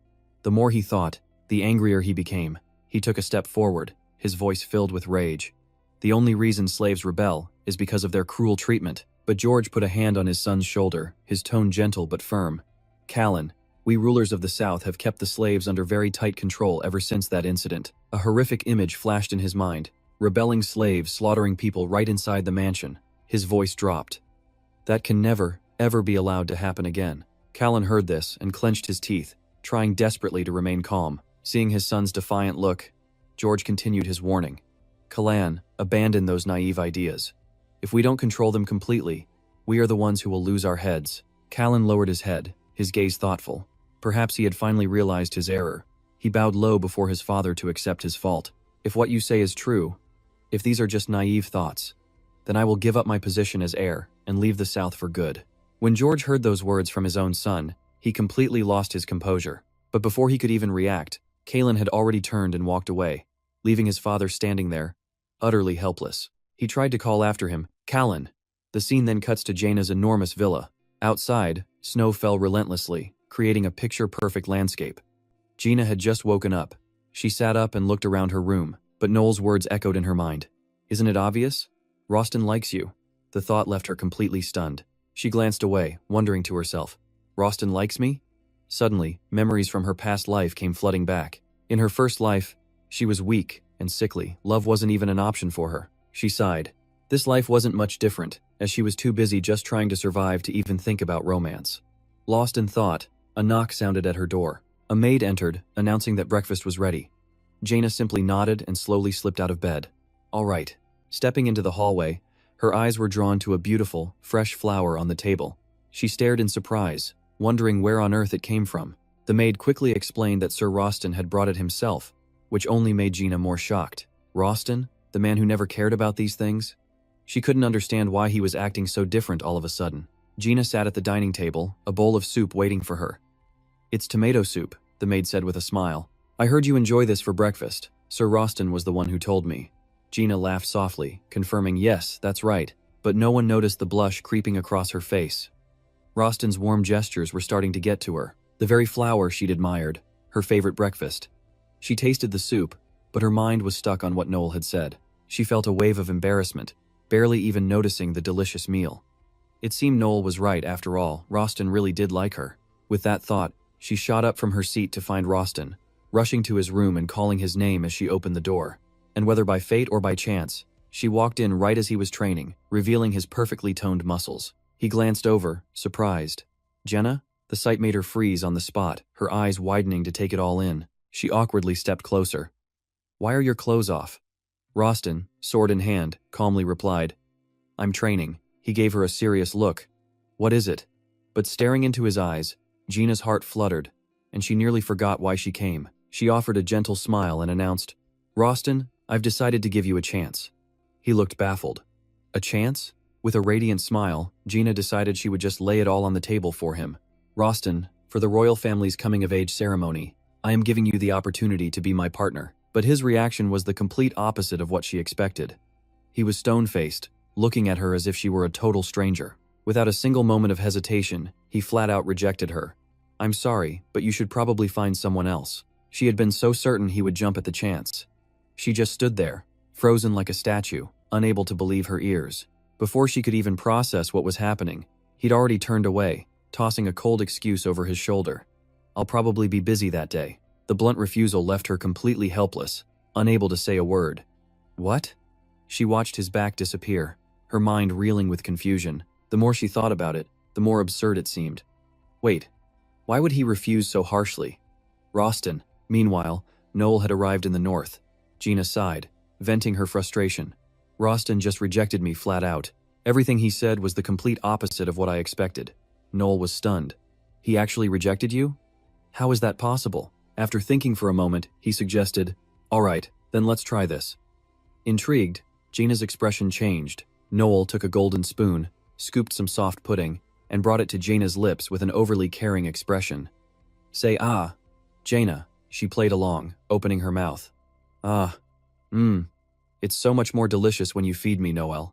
The more he thought, the angrier he became. He took a step forward, his voice filled with rage. "The only reason slaves rebel is because of their cruel treatment. But George put a hand on his son's shoulder, his tone gentle but firm. Callan, we rulers of the South have kept the slaves under very tight control ever since that incident. A horrific image flashed in his mind. Rebelling slaves slaughtering people right inside the mansion. His voice dropped. That can never, ever be allowed to happen again. Callan heard this and clenched his teeth, trying desperately to remain calm. Seeing his son's defiant look, George continued his warning. Callan, abandon those naive ideas. If we don't control them completely, we are the ones who will lose our heads. Callan lowered his head, his gaze thoughtful. Perhaps he had finally realized his error. He bowed low before his father to accept his fault. If what you say is true, if these are just naive thoughts, then I will give up my position as heir and leave the South for good. When George heard those words from his own son, he completely lost his composure. But before he could even react, Callan had already turned and walked away, leaving his father standing there, utterly helpless. He tried to call after him, Callan. The scene then cuts to Jaina's enormous villa. Outside, snow fell relentlessly, creating a picture-perfect landscape. Gina had just woken up. She sat up and looked around her room, but Noel's words echoed in her mind. Isn't it obvious? Roston likes you. The thought left her completely stunned. She glanced away, wondering to herself, Roston likes me? Suddenly, memories from her past life came flooding back. In her first life, she was weak and sickly. Love wasn't even an option for her. She sighed. This life wasn't much different, as she was too busy just trying to survive to even think about romance. Lost in thought, a knock sounded at her door. A maid entered, announcing that breakfast was ready. Jaina simply nodded and slowly slipped out of bed. All right. Stepping into the hallway, her eyes were drawn to a beautiful, fresh flower on the table. She stared in surprise, wondering where on earth it came from. The maid quickly explained that Sir Roston had brought it himself, which only made Gina more shocked. Roston? The man who never cared about these things? She couldn't understand why he was acting so different all of a sudden. Gina sat at the dining table, a bowl of soup waiting for her. It's tomato soup, the maid said with a smile. I heard you enjoy this for breakfast. Sir Roston was the one who told me. Gina laughed softly, confirming yes, that's right, but no one noticed the blush creeping across her face. Roston's warm gestures were starting to get to her, the very flower she'd admired, her favorite breakfast. She tasted the soup, but her mind was stuck on what Noel had said. She felt a wave of embarrassment, barely even noticing the delicious meal. It seemed Noel was right after all, Roston really did like her. With that thought, she shot up from her seat to find Roston, rushing to his room and calling his name as she opened the door. And whether by fate or by chance, she walked in right as he was training, revealing his perfectly toned muscles. He glanced over, surprised. Jenna? The sight made her freeze on the spot, her eyes widening to take it all in. She awkwardly stepped closer. Why are your clothes off? Roston, sword in hand, calmly replied. I'm training. He gave her a serious look. What is it? But staring into his eyes, Gina's heart fluttered, and she nearly forgot why she came. She offered a gentle smile and announced, Roston, I've decided to give you a chance. He looked baffled. A chance? With a radiant smile, Gina decided she would just lay it all on the table for him. Roston, for the royal family's coming-of-age ceremony, I am giving you the opportunity to be my partner. But his reaction was the complete opposite of what she expected. He was stone-faced, looking at her as if she were a total stranger. Without a single moment of hesitation, he flat-out rejected her. I'm sorry, but you should probably find someone else. She had been so certain he would jump at the chance. She just stood there, frozen like a statue, unable to believe her ears. Before she could even process what was happening, he'd already turned away, tossing a cold excuse over his shoulder. I'll probably be busy that day. The blunt refusal left her completely helpless, unable to say a word. What? She watched his back disappear, her mind reeling with confusion. The more she thought about it, the more absurd it seemed. Wait, why would he refuse so harshly? Roston. Meanwhile, Noel had arrived in the north. Gina sighed, venting her frustration. Roston just rejected me flat out. Everything he said was the complete opposite of what I expected. Noel was stunned. He actually rejected you? How is that possible? After thinking for a moment, he suggested, all right, then let's try this. Intrigued, Gina's expression changed. Noel took a golden spoon, scooped some soft pudding, and brought it to Gina's lips with an overly caring expression. Say ah. Jaina, she played along, opening her mouth. Ah. It's so much more delicious when you feed me, Noel.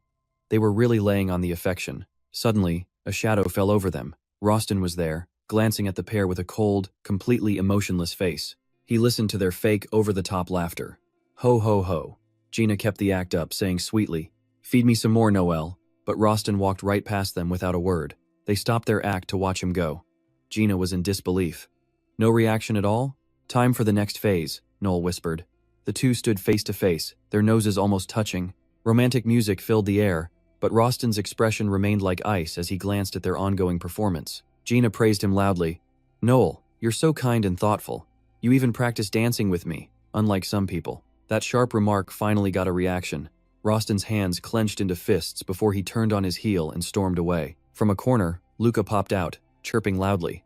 They were really laying on the affection. Suddenly, a shadow fell over them. Roston was there, glancing at the pair with a cold, completely emotionless face. He listened to their fake, over-the-top laughter. Ho ho ho. Gina kept the act up, saying sweetly, "Feed me some more, Noel." But Rostin walked right past them without a word. They stopped their act to watch him go. Gina was in disbelief. "No reaction at all? Time for the next phase," Noel whispered. The two stood face to face, their noses almost touching. Romantic music filled the air, but Rostin's expression remained like ice as he glanced at their ongoing performance. Gina praised him loudly. "Noel, you're so kind and thoughtful. You even practice dancing with me, unlike some people." That sharp remark finally got a reaction. Rostin's hands clenched into fists before he turned on his heel and stormed away. From a corner, Luca popped out, chirping loudly.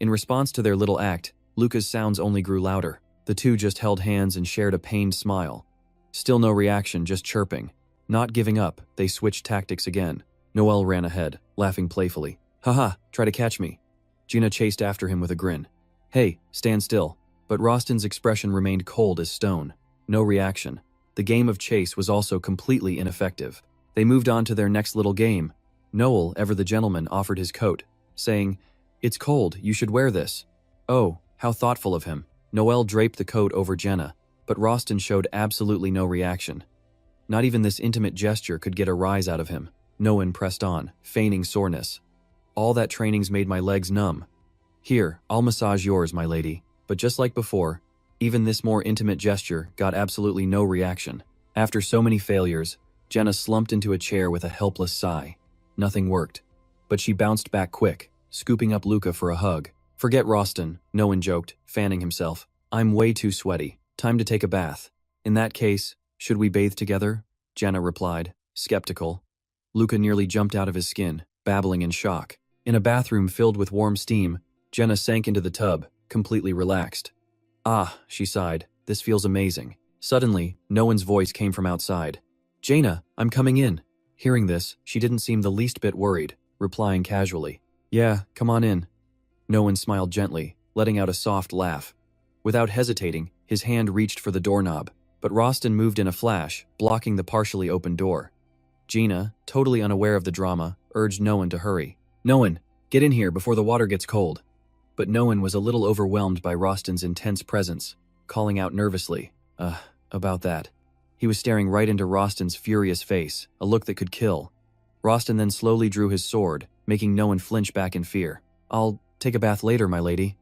In response to their little act, Luca's sounds only grew louder. The two just held hands and shared a pained smile. Still no reaction, just chirping. Not giving up, they switched tactics again. Noel ran ahead, laughing playfully. "Haha, try to catch me." Gina chased after him with a grin. "Hey, stand still." But Rostin's expression remained cold as stone. No reaction. The game of chase was also completely ineffective. They moved on to their next little game. Noel, ever the gentleman, offered his coat, saying, "It's cold, you should wear this." Oh, how thoughtful of him. Noel draped the coat over Jenna, but Rostin showed absolutely no reaction. Not even this intimate gesture could get a rise out of him. Noel pressed on, feigning soreness. "All that training's made my legs numb. Here, I'll massage yours, my lady." But just like before, even this more intimate gesture got absolutely no reaction. After so many failures, Jenna slumped into a chair with a helpless sigh. Nothing worked. But she bounced back quick, scooping up Luca for a hug. "Forget Rostin," Noel joked, fanning himself. "I'm way too sweaty. Time to take a bath." "In that case, should we bathe together?" Jenna replied, skeptical. Luca nearly jumped out of his skin, babbling in shock. In a bathroom filled with warm steam, Jenna sank into the tub, completely relaxed. "Ah," she sighed, "this feels amazing." Suddenly, Noel's voice came from outside. "Jaina, I'm coming in." Hearing this, she didn't seem the least bit worried, replying casually. "Yeah, come on in." Noel smiled gently, letting out a soft laugh. Without hesitating, his hand reached for the doorknob, but Rostin moved in a flash, blocking the partially open door. Gina, totally unaware of the drama, urged Noel to hurry. "Noel, get in here before the water gets cold." But Noel was a little overwhelmed by Rostin's intense presence, calling out nervously, about that." He was staring right into Rostin's furious face, a look that could kill. Rostin then slowly drew his sword, making Noel flinch back in fear. "I'll take a bath later, my lady,"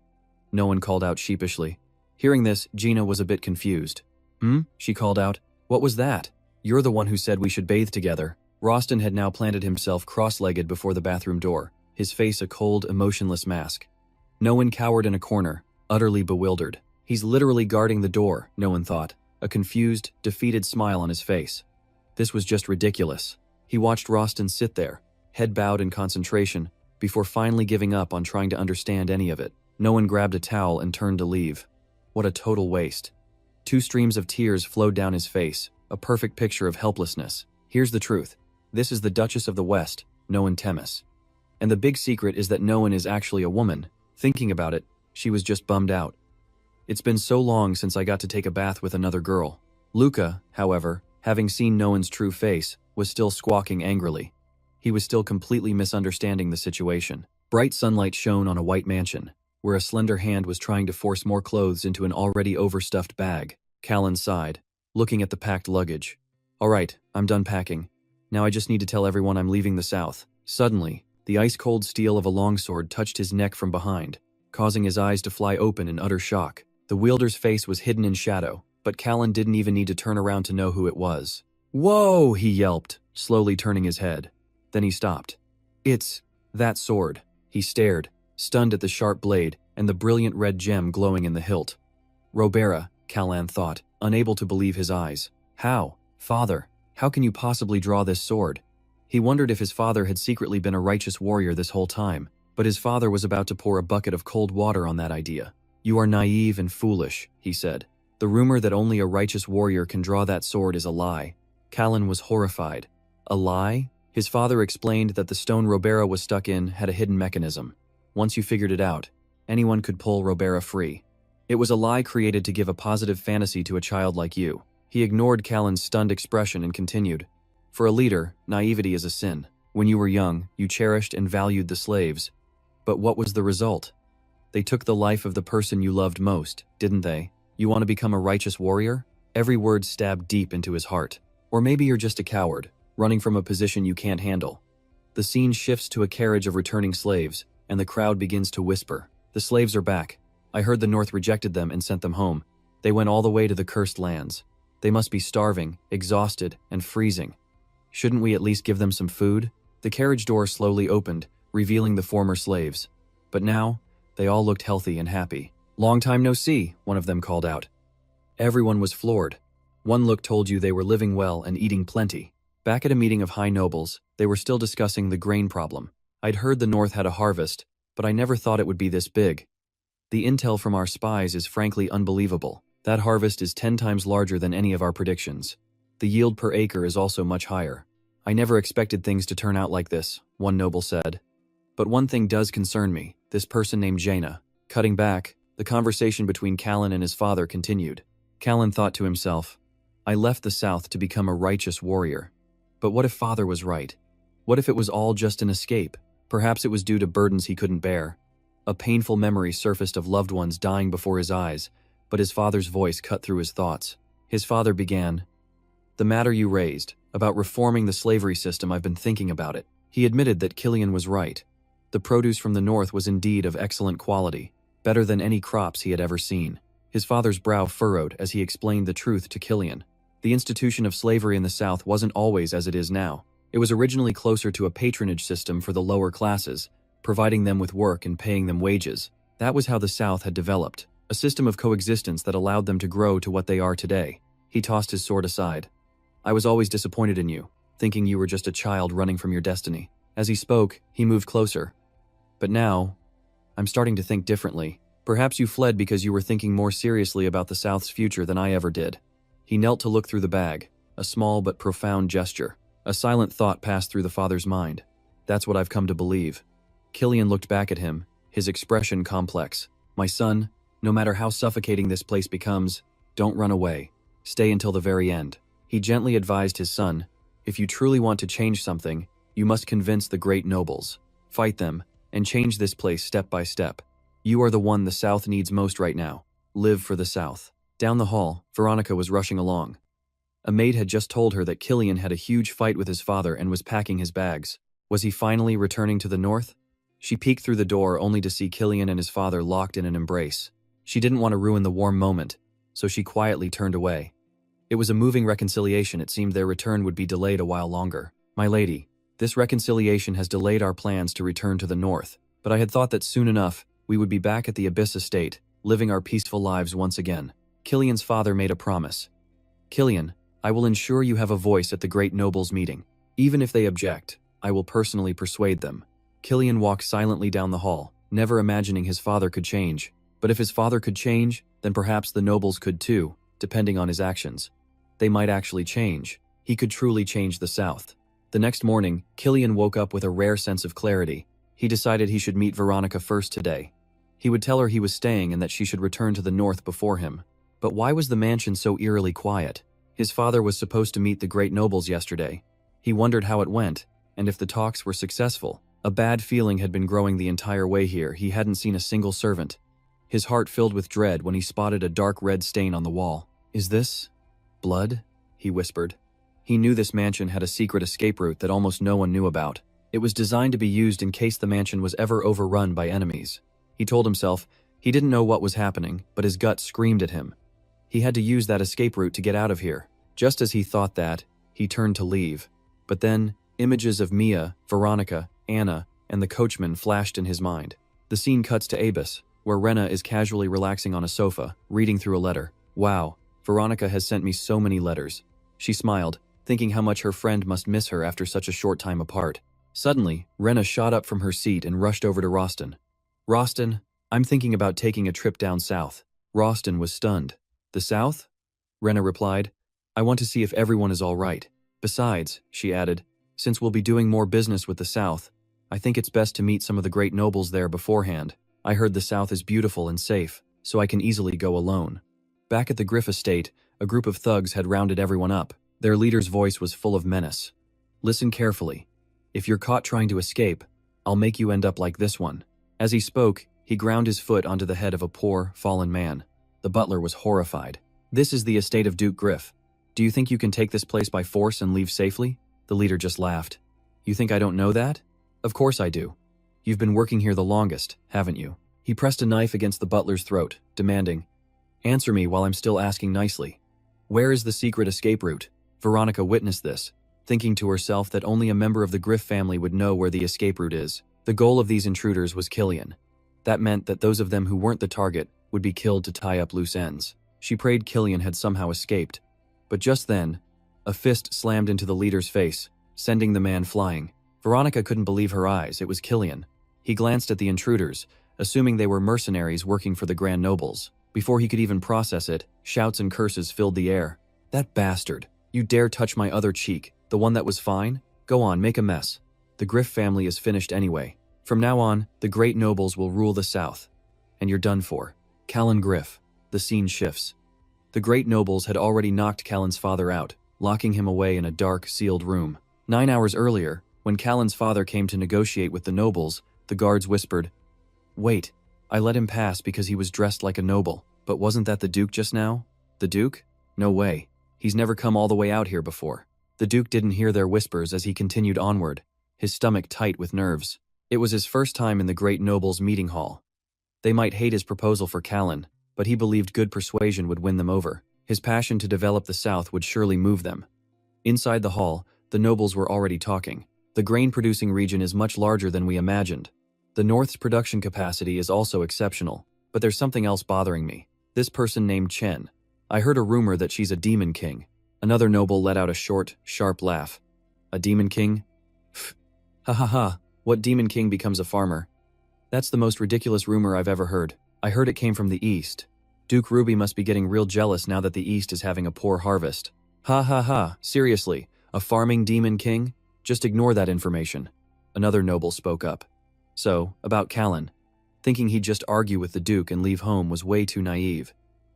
Noel called out sheepishly. Hearing this, Gina was a bit confused. "Hmm?" she called out. "What was that?" "You're the one who said we should bathe together." Rostin had now planted himself cross-legged before the bathroom door, his face a cold, emotionless mask. Noel cowered in a corner, utterly bewildered. He's literally guarding the door, Noel thought, a confused, defeated smile on his face. This was just ridiculous. He watched Rostin sit there, head bowed in concentration, before finally giving up on trying to understand any of it. Noel grabbed a towel and turned to leave. What a total waste. 2 streams of tears flowed down his face, a perfect picture of helplessness. Here's the truth. This is the Duchess of the West, Noel Temis. And the big secret is that Noel is actually a woman. Thinking about it, she was just bummed out. "It's been so long since I got to take a bath with another girl." Luca, however, having seen Noel's true face, was still squawking angrily. He was still completely misunderstanding the situation. Bright sunlight shone on a white mansion, where a slender hand was trying to force more clothes into an already overstuffed bag. Callan sighed, looking at the packed luggage. "All right, I'm done packing. Now I just need to tell everyone I'm leaving the South." Suddenly, the ice-cold steel of a longsword touched his neck from behind, causing his eyes to fly open in utter shock. The wielder's face was hidden in shadow, but Callan didn't even need to turn around to know who it was. "Whoa!" he yelped, slowly turning his head. Then he stopped. "It's that sword." He stared, stunned at the sharp blade and the brilliant red gem glowing in the hilt. "Robera," Callan thought, unable to believe his eyes. "How? Father, how can you possibly draw this sword?" He wondered if his father had secretly been a righteous warrior this whole time, but his father was about to pour a bucket of cold water on that idea. "You are naive and foolish," he said. "The rumor that only a righteous warrior can draw that sword is a lie." Callan was horrified. A lie? His father explained that the stone Robera was stuck in had a hidden mechanism. Once you figured it out, anyone could pull Robera free. It was a lie created to give a positive fantasy to a child like you. He ignored Callan's stunned expression and continued. "For a leader, naivety is a sin. When you were young, you cherished and valued the slaves. But what was the result? They took the life of the person you loved most, didn't they? You want to become a righteous warrior?" Every word stabbed deep into his heart. "Or maybe you're just a coward." running from a position you can't handle. The scene shifts to a carriage of returning slaves, and the crowd begins to whisper. The slaves are back. I heard the North rejected them and sent them home. They went all the way to the cursed lands. They must be starving, exhausted, and freezing. Shouldn't we at least give them some food? The carriage door slowly opened, revealing the former slaves. But now, they all looked healthy and happy. "Long time no see," one of them called out. Everyone was floored. One look told you they were living well and eating plenty. Back at a meeting of high nobles, they were still discussing the grain problem. I'd heard the North had a harvest, but I never thought it would be this big. The intel from our spies is frankly unbelievable. That harvest is 10 times larger than any of our predictions. The yield per acre is also much higher. I never expected things to turn out like this, one noble said. But one thing does concern me, this person named Jaina. Cutting back, the conversation between Callan and his father continued. Callan thought to himself, I left the South to become a righteous warrior. But what if father was right? What if it was all just an escape? Perhaps it was due to burdens he couldn't bear. A painful memory surfaced of loved ones dying before his eyes, but his father's voice cut through his thoughts. His father began, "The matter you raised, about reforming the slavery system, I've been thinking about it." He admitted that Killian was right. The produce from the North was indeed of excellent quality, better than any crops he had ever seen. His father's brow furrowed as he explained the truth to Killian. The institution of slavery in the South wasn't always as it is now. It was originally closer to a patronage system for the lower classes, providing them with work and paying them wages. That was how the South had developed, a system of coexistence that allowed them to grow to what they are today. He tossed his sword aside. "I was always disappointed in you, thinking you were just a child running from your destiny." As he spoke, he moved closer. "But now, I'm starting to think differently. Perhaps you fled because you were thinking more seriously about the South's future than I ever did." He knelt to look through the bag, a small but profound gesture. A silent thought passed through the father's mind. "That's what I've come to believe." Killian looked back at him, his expression complex. "My son, no matter how suffocating this place becomes, don't run away. Stay until the very end." He gently advised his son, "If you truly want to change something, you must convince the great nobles. Fight them, and change this place step by step. You are the one the South needs most right now. Live for the South." Down the hall, Veronica was rushing along. A maid had just told her that Killian had a huge fight with his father and was packing his bags. Was he finally returning to the North? She peeked through the door only to see Killian and his father locked in an embrace. She didn't want to ruin the warm moment, so she quietly turned away. It was a moving reconciliation. It seemed their return would be delayed a while longer. "My lady, this reconciliation has delayed our plans to return to the North, but I had thought that soon enough we would be back at the Abyss estate, living our peaceful lives once again." Killian's father made a promise. "Killian, I will ensure you have a voice at the great nobles' meeting. Even if they object, I will personally persuade them." Killian walked silently down the hall, never imagining his father could change. But if his father could change, then perhaps the nobles could too, depending on his actions. They might actually change. He could truly change the South. The next morning, Killian woke up with a rare sense of clarity. He decided he should meet Veronica first today. He would tell her he was staying and that she should return to the North before him. But why was the mansion so eerily quiet? His father was supposed to meet the great nobles yesterday. He wondered how it went, and if the talks were successful. A bad feeling had been growing the entire way here. He hadn't seen a single servant. His heart filled with dread when he spotted a dark red stain on the wall. "Is this blood?" he whispered. He knew this mansion had a secret escape route that almost no one knew about. It was designed to be used in case the mansion was ever overrun by enemies. He told himself he didn't know what was happening, but his gut screamed at him. He had to use that escape route to get out of here. Just as he thought that, he turned to leave. But then, images of Mia, Veronica, Anna, and the coachman flashed in his mind. The scene cuts to Abyss, where Rena is casually relaxing on a sofa, reading through a letter. "Wow, Veronica has sent me so many letters." She smiled, thinking how much her friend must miss her after such a short time apart. Suddenly, Rena shot up from her seat and rushed over to Roston. "Roston, I'm thinking about taking a trip down south." Roston was stunned. "The South?" Rena replied. "I want to see if everyone is all right. Besides," she added, "since we'll be doing more business with the South, I think it's best to meet some of the great nobles there beforehand. I heard the South is beautiful and safe, so I can easily go alone." Back at the Griff estate, a group of thugs had rounded everyone up. Their leader's voice was full of menace. "Listen carefully. If you're caught trying to escape, I'll make you end up like this one." As he spoke, he ground his foot onto the head of a poor, fallen man. The butler was horrified. "This is the estate of Duke Griff. Do you think you can take this place by force and leave safely?" The leader just laughed. You think I don't know that? Of course I do. You've been working here the longest, haven't you? He pressed a knife against the butler's throat, demanding, Answer me while I'm still asking nicely. Where is the secret escape route? Veronica witnessed this, thinking to herself that only a member of the Griff family would know where the escape route is. The goal of these intruders was Killian. That meant that those of them who weren't the target would be killed to tie up loose ends. She prayed Killian had somehow escaped. But just then, a fist slammed into the leader's face, sending the man flying. Veronica couldn't believe her eyes. It was Killian. He glanced at the intruders, assuming they were mercenaries working for the Grand Nobles. Before he could even process it, shouts and curses filled the air. That bastard! You dare touch my other cheek, the one that was fine? Go on, make a mess. The Griff family is finished anyway. From now on, the great nobles will rule the South. And you're done for. Callan Griff. The scene shifts. The great nobles had already knocked Callan's father out, locking him away in a dark, sealed room. 9 hours earlier, when Callan's father came to negotiate with the nobles, the guards whispered, Wait, I let him pass because he was dressed like a noble. But wasn't that the Duke just now? The Duke? No way. He's never come all the way out here before. The Duke didn't hear their whispers as he continued onward, his stomach tight with nerves. It was his first time in the great nobles' meeting hall. They might hate his proposal for Callan, but he believed good persuasion would win them over. His passion to develop the South would surely move them. Inside the hall, the nobles were already talking. The grain-producing region is much larger than we imagined. The North's production capacity is also exceptional, but there's something else bothering me. This person named Chen. I heard a rumor that she's a demon king. Another noble let out a short, sharp laugh. A demon king? Ha ha ha, what demon king becomes a farmer? That's the most ridiculous rumor I've ever heard. I heard it came from the East. Duke Ruby must be getting real jealous now that the East is having a poor harvest. Ha ha ha, seriously, a farming demon king? Just ignore that information. Another noble spoke up. So, about Callan. Thinking he'd just argue with the Duke and leave home was way too naive.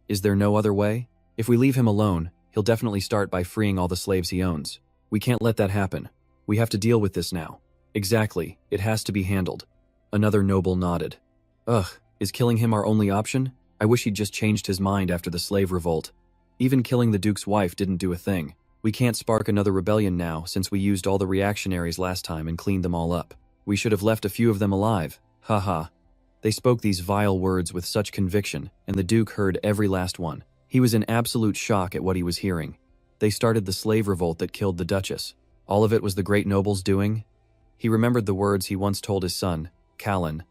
Is there no other way? If we leave him alone, he'll definitely start by freeing all the slaves he owns. We can't let that happen. We have to deal with this now. Exactly, it has to be handled. Another noble nodded. Ugh, is killing him our only option? I wish he'd just changed his mind after the slave revolt. Even killing the Duke's wife didn't do a thing. We can't spark another rebellion now since we used all the reactionaries last time and cleaned them all up. We should have left a few of them alive. Haha. They spoke these vile words with such conviction, and the Duke heard every last one. He was in absolute shock at what he was hearing. They started the slave revolt that killed the Duchess. All of it was the great nobles doing? He remembered the words he once told his son, Callan.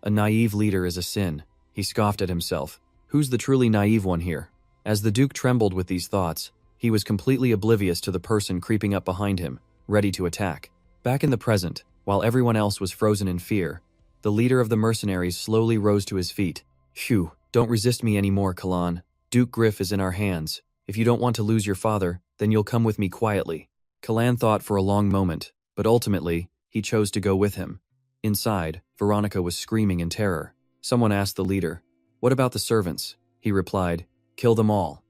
A naive leader is a sin. He scoffed at himself. Who's the truly naive one here? As the Duke trembled with these thoughts, he was completely oblivious to the person creeping up behind him, ready to attack. Back in the present, while everyone else was frozen in fear, the leader of the mercenaries slowly rose to his feet. Phew, don't resist me anymore, Callan. Duke Griff is in our hands. If you don't want to lose your father, then you'll come with me quietly. Callan thought for a long moment, but ultimately, he chose to go with him. Inside, Veronica was screaming in terror. Someone asked the leader, What about the servants? He replied, Kill them all.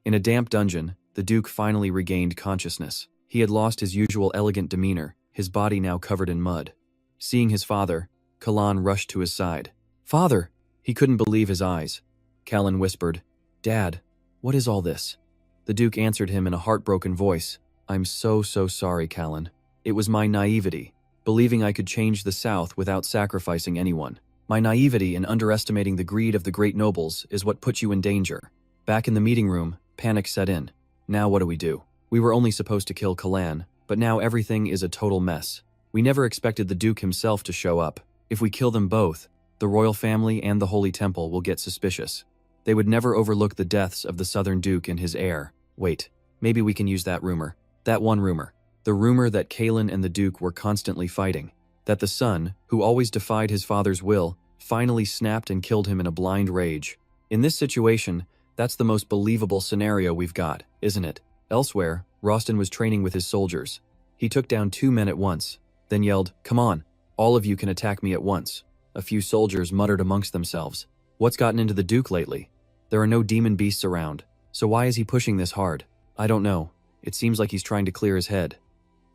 In a damp dungeon, the Duke finally regained consciousness. He had lost his usual elegant demeanor, his body now covered in mud. Seeing his father, Callan rushed to his side. Father! He couldn't believe his eyes. Callan whispered, Dad, what is all this? The Duke answered him in a heartbroken voice. I'm so sorry, Callan. It was my naivety, believing I could change the South without sacrificing anyone. My naivety in underestimating the greed of the great nobles is what put you in danger. Back in the meeting room, panic set in. Now what do we do? We were only supposed to kill Callan, but now everything is a total mess. We never expected the Duke himself to show up. If we kill them both, the royal family and the Holy Temple will get suspicious. They would never overlook the deaths of the Southern Duke and his heir. Wait, maybe we can use that rumor. That one rumor. The rumor that Callan and the Duke were constantly fighting. That the son, who always defied his father's will, finally snapped and killed him in a blind rage. In this situation, that's the most believable scenario we've got, isn't it? Elsewhere, Rostin was training with his soldiers. He took down 2 men at once, then yelled, Come on, all of you can attack me at once. A few soldiers muttered amongst themselves. What's gotten into the Duke lately? There are no demon beasts around, so why is he pushing this hard? I don't know. It seems like he's trying to clear his head.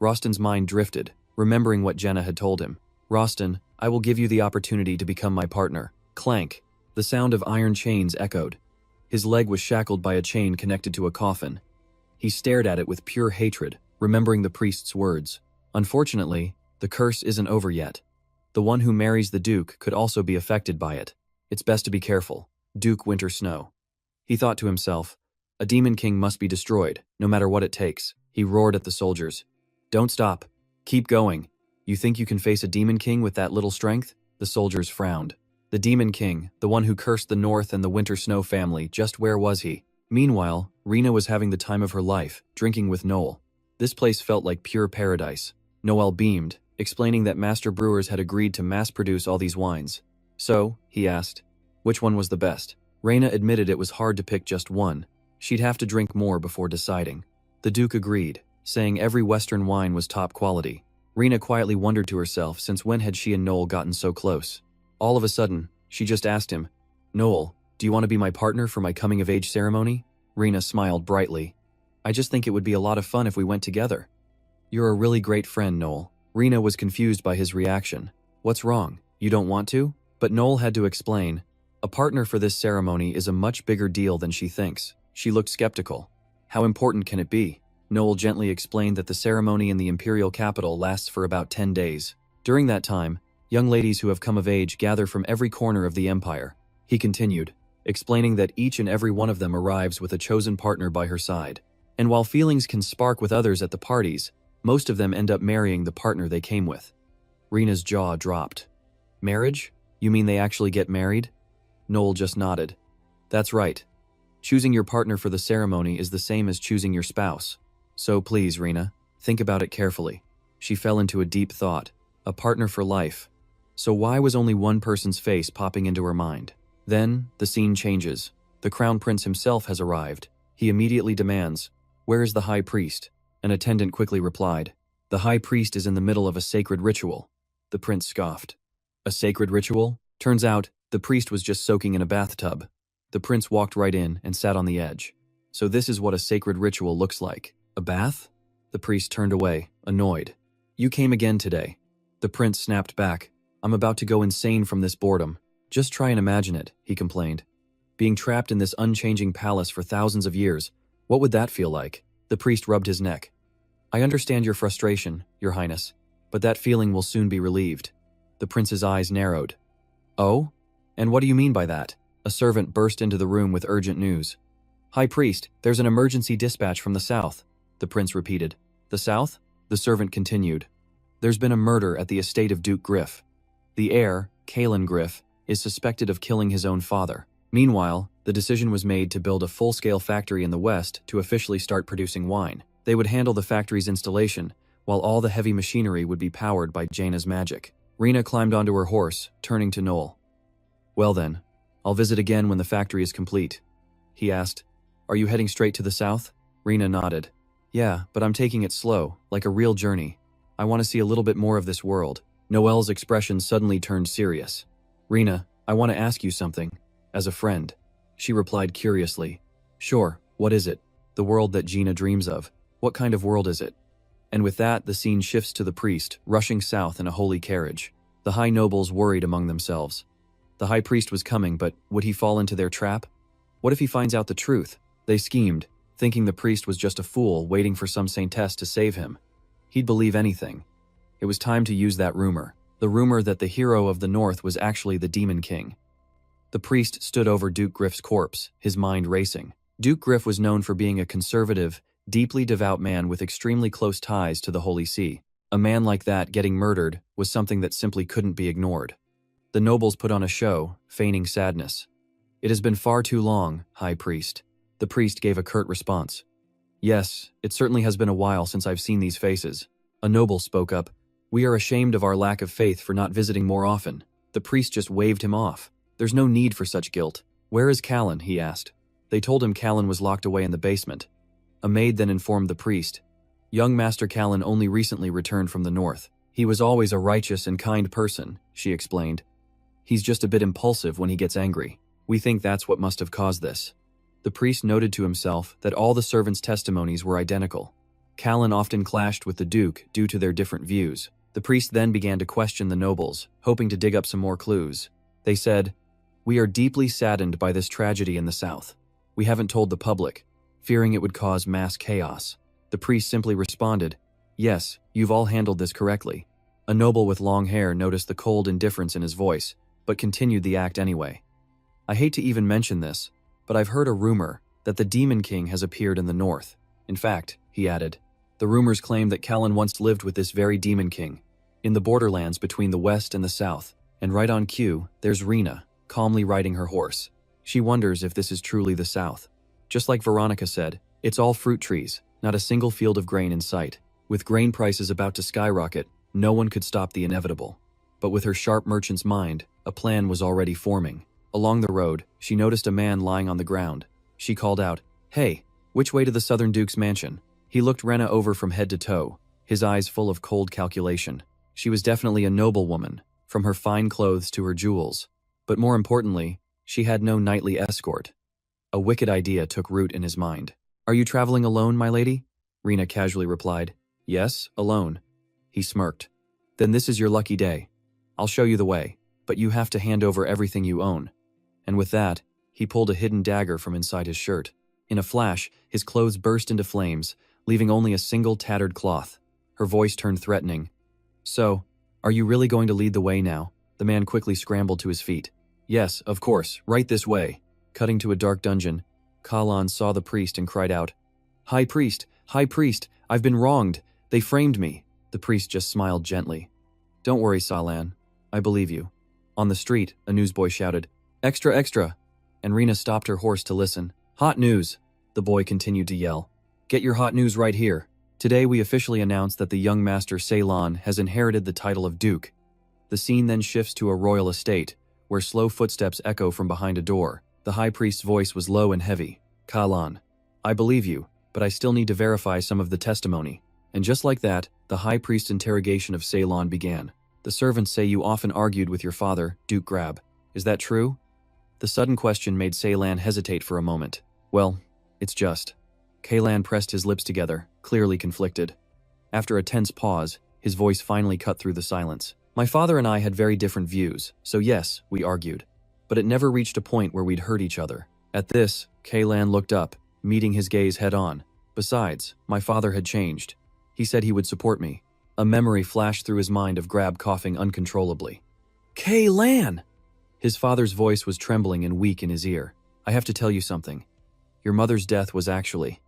Rostin's mind drifted, remembering what Jenna had told him. Rostin, I will give you the opportunity to become my partner. Clank. The sound of iron chains echoed. His leg was shackled by a chain connected to a coffin. He stared at it with pure hatred. remembering the priest's words. Unfortunately, the curse isn't over yet. The one who marries the Duke could also be affected by it. It's best to be careful. Duke Winter Snow. He thought to himself, a demon king must be destroyed, no matter what it takes. He roared at the soldiers. Don't stop. Keep going. You think you can face a demon king with that little strength? The soldiers frowned. The demon king, the one who cursed the North and the Winter Snow family, just where was he? Meanwhile, Rena was having the time of her life, drinking with Noel. This place felt like pure paradise. Noel beamed, explaining that master brewers had agreed to mass-produce all these wines. So, he asked, which one was the best? Rena admitted it was hard to pick just one. She'd have to drink more before deciding. The Duke agreed, saying every Western wine was top quality. Rena quietly wondered to herself since when had she and Noel gotten so close. All of a sudden, she just asked him, Noel, do you want to be my partner for my coming-of-age ceremony? Rena smiled brightly. I just think it would be a lot of fun if we went together. You're a really great friend, Noel. Rena was confused by his reaction. What's wrong? You don't want to? But Noel had to explain. A partner for this ceremony is a much bigger deal than she thinks. She looked skeptical. How important can it be? Noel gently explained that the ceremony in the imperial capital lasts for about 10 days. During that time, young ladies who have come of age gather from every corner of the empire. He continued, explaining that each and every one of them arrives with a chosen partner by her side. And while feelings can spark with others at the parties, most of them end up marrying the partner they came with. Rena's jaw dropped. Marriage? You mean they actually get married? Noel just nodded. That's right. Choosing your partner for the ceremony is the same as choosing your spouse. So please, Rena, think about it carefully. She fell into a deep thought. A partner for life. So why was only one person's face popping into her mind? Then, the scene changes. The crown prince himself has arrived. He immediately demands, "Where is the high priest?" An attendant quickly replied, "The high priest is in the middle of a sacred ritual." The prince scoffed. A sacred ritual? Turns out, the priest was just soaking in a bathtub. The prince walked right in and sat on the edge. So this is what a sacred ritual looks like. A bath? The priest turned away, annoyed. You came again today. The prince snapped back. I'm about to go insane from this boredom. Just try and imagine it, he complained. Being trapped in this unchanging palace for thousands of years, what would that feel like? The priest rubbed his neck. I understand your frustration, Your Highness, but that feeling will soon be relieved. The prince's eyes narrowed. Oh? And what do you mean by that? A servant burst into the room with urgent news. High priest, there's an emergency dispatch from the south, the prince repeated. The south? The servant continued. There's been a murder at the estate of Duke Griff. The heir, Kalen Griff, is suspected of killing his own father. Meanwhile, the decision was made to build a full-scale factory in the west to officially start producing wine. They would handle the factory's installation, while all the heavy machinery would be powered by Jaina's magic. Rena climbed onto her horse, turning to Noel. Well then, I'll visit again when the factory is complete. He asked, Are you heading straight to the south? Rena nodded. Yeah, but I'm taking it slow, like a real journey. I want to see a little bit more of this world. Noel's expression suddenly turned serious. Rena, I want to ask you something. As a friend. She replied curiously. Sure, what is it? The world that Gina dreams of. What kind of world is it? And with that, the scene shifts to the priest, rushing south in a holy carriage. The high nobles worried among themselves. The high priest was coming, but would he fall into their trap? What if he finds out the truth? They schemed, thinking the priest was just a fool waiting for some saintess to save him. He'd believe anything. It was time to use that rumor. The rumor that the hero of the North was actually the Demon King. The priest stood over Duke Griff's corpse, his mind racing. Duke Griff was known for being a conservative, deeply devout man with extremely close ties to the Holy See. A man like that getting murdered was something that simply couldn't be ignored. The nobles put on a show, feigning sadness. It has been far too long, High Priest. The priest gave a curt response. Yes, it certainly has been a while since I've seen these faces. A noble spoke up. We are ashamed of our lack of faith for not visiting more often. The priest just waved him off. There's no need for such guilt. Where is Callan? He asked. They told him Callan was locked away in the basement. A maid then informed the priest. Young Master Callan only recently returned from the north. He was always a righteous and kind person, she explained. He's just a bit impulsive when he gets angry. We think that's what must have caused this. The priest noted to himself that all the servants' testimonies were identical. Callan often clashed with the Duke due to their different views. The priest then began to question the nobles, hoping to dig up some more clues. They said, We are deeply saddened by this tragedy in the south. We haven't told the public, fearing it would cause mass chaos. The priest simply responded, "Yes, you've all handled this correctly." A noble with long hair noticed the cold indifference in his voice, but continued the act anyway. "I hate to even mention this, but I've heard a rumor that the Demon King has appeared in the north. In fact," he added, "the rumors claim that Callan once lived with this very Demon King, in the borderlands between the west and the south, and right on cue, there's Rena, calmly riding her horse. She wonders if this is truly the south. Just like Veronica said, it's all fruit trees, not a single field of grain in sight. With grain prices about to skyrocket, no one could stop the inevitable." But with her sharp merchant's mind, a plan was already forming. Along the road, she noticed a man lying on the ground. She called out, "Hey, which way to the Southern Duke's mansion?" He looked Rena over from head to toe, his eyes full of cold calculation. She was definitely a noble woman, from her fine clothes to her jewels. But more importantly, she had no nightly escort. A wicked idea took root in his mind. "Are you traveling alone, my lady?" Rena casually replied. "Yes, alone." He smirked. "Then this is your lucky day. I'll show you the way, but you have to hand over everything you own." And with that, he pulled a hidden dagger from inside his shirt. In a flash, his clothes burst into flames, leaving only a single tattered cloth. Her voice turned threatening. "So, are you really going to lead the way now?" The man quickly scrambled to his feet. "Yes, of course, right this way." Cutting to a dark dungeon, Callan saw the priest and cried out, High priest, I've been wronged. They framed me." The priest just smiled gently. "Don't worry, Salan. I believe you." On the street, a newsboy shouted, "Extra, extra!" and Rena stopped her horse to listen. "Hot news!" the boy continued to yell. "Get your hot news right here. Today we officially announce that the young master Ceylon has inherited the title of Duke." The scene then shifts to a royal estate, where slow footsteps echo from behind a door. The high priest's voice was low and heavy. "Callan, I believe you, but I still need to verify some of the testimony." And just like that, the high priest's interrogation of Ceylon began. "The servants say you often argued with your father, Duke Grab. Is that true?" The sudden question made Ceylon hesitate for a moment. "Well, it's just." Callan pressed his lips together, clearly conflicted. After a tense pause, his voice finally cut through the silence. "My father and I had very different views, so yes, we argued. But it never reached a point where we'd hurt each other." At this, Callan looked up, meeting his gaze head-on. "Besides, my father had changed. He said he would support me." A memory flashed through his mind of Grab coughing uncontrollably. "Callan!" His father's voice was trembling and weak in his ear. "I have to tell you something. Your mother's death was actually..."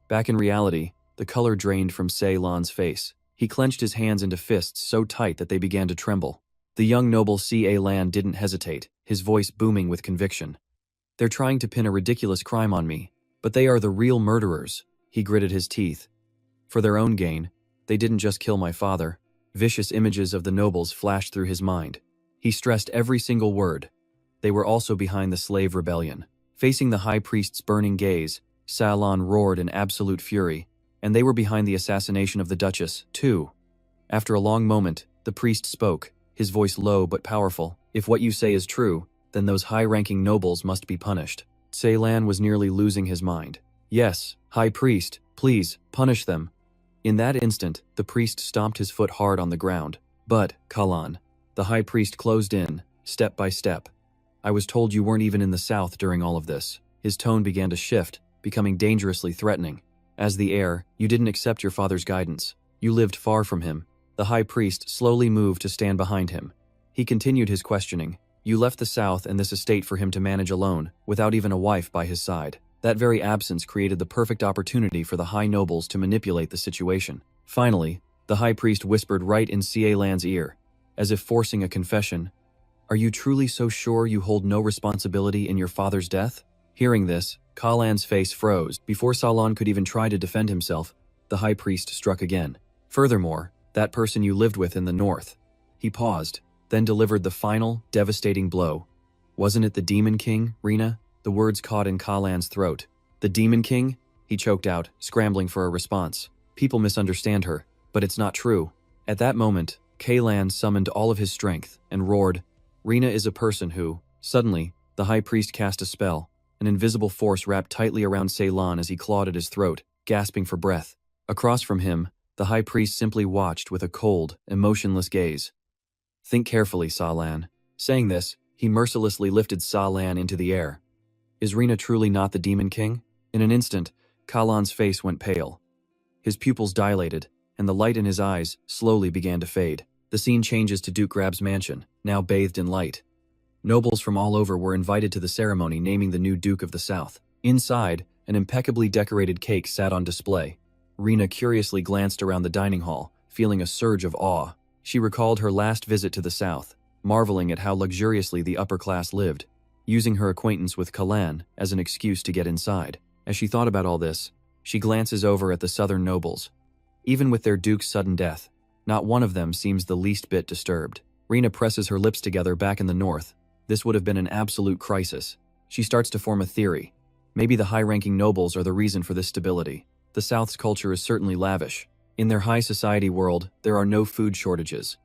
Back in reality, the color drained from Ceylon's face. He clenched his hands into fists so tight that they began to tremble. The young noble Calan didn't hesitate, his voice booming with conviction. "They're trying to pin a ridiculous crime on me, but they are the real murderers." He gritted his teeth. "For their own gain, they didn't just kill my father." Vicious images of the nobles flashed through his mind. He stressed every single word. They were also behind the slave rebellion. Facing the high priest's burning gaze, Ceylon roared in absolute fury, and they were behind the assassination of the Duchess, too. After a long moment, the priest spoke, his voice low but powerful. "If what you say is true, then those high-ranking nobles must be punished." Ceylon was nearly losing his mind. "Yes, High Priest, please, punish them." In that instant, the priest stomped his foot hard on the ground. "But, Callan," the high priest closed in, step by step. "I was told you weren't even in the south during all of this." His tone began to shift, becoming dangerously threatening. "As the heir, you didn't accept your father's guidance. You lived far from him." The high priest slowly moved to stand behind him. He continued his questioning. "You left the south and this estate for him to manage alone, without even a wife by his side. That very absence created the perfect opportunity for the high nobles to manipulate the situation." Finally, the high priest whispered right in Ceylon's ear, as if forcing a confession. "Are you truly so sure you hold no responsibility in your father's death?" Hearing this, Callan's face froze. Before Ceylon could even try to defend himself, the high priest struck again. "Furthermore, that person you lived with in the north." He paused, then delivered the final, devastating blow. "Wasn't it the Demon King, Rena?" The words caught in Callan's throat. "The Demon King?" he choked out, scrambling for a response. "People misunderstand her, but it's not true." At that moment, Callan summoned all of his strength and roared, "Rena is a person who..." Suddenly, the high priest cast a spell. An invisible force wrapped tightly around Ceylon as he clawed at his throat, gasping for breath. Across from him, the high priest simply watched with a cold, emotionless gaze. "Think carefully, Salan." Saying this, he mercilessly lifted Salan into the air. "Is Rena truly not the Demon King?" In an instant, Callan's face went pale. His pupils dilated, and the light in his eyes slowly began to fade. The scene changes to Duke Grab's mansion, now bathed in light. Nobles from all over were invited to the ceremony naming the new Duke of the South. Inside, an impeccably decorated cake sat on display. Rena curiously glanced around the dining hall, feeling a surge of awe. She recalled her last visit to the South, marveling at how luxuriously the upper class lived, using her acquaintance with Kalan as an excuse to get inside. As she thought about all this, she glances over at the southern nobles. Even with their duke's sudden death, not one of them seems the least bit disturbed. Rena presses her lips together back in the north. This would have been an absolute crisis. She starts to form a theory. Maybe the high-ranking nobles are the reason for this stability. The South's culture is certainly lavish. In their high society world, there are no food shortages.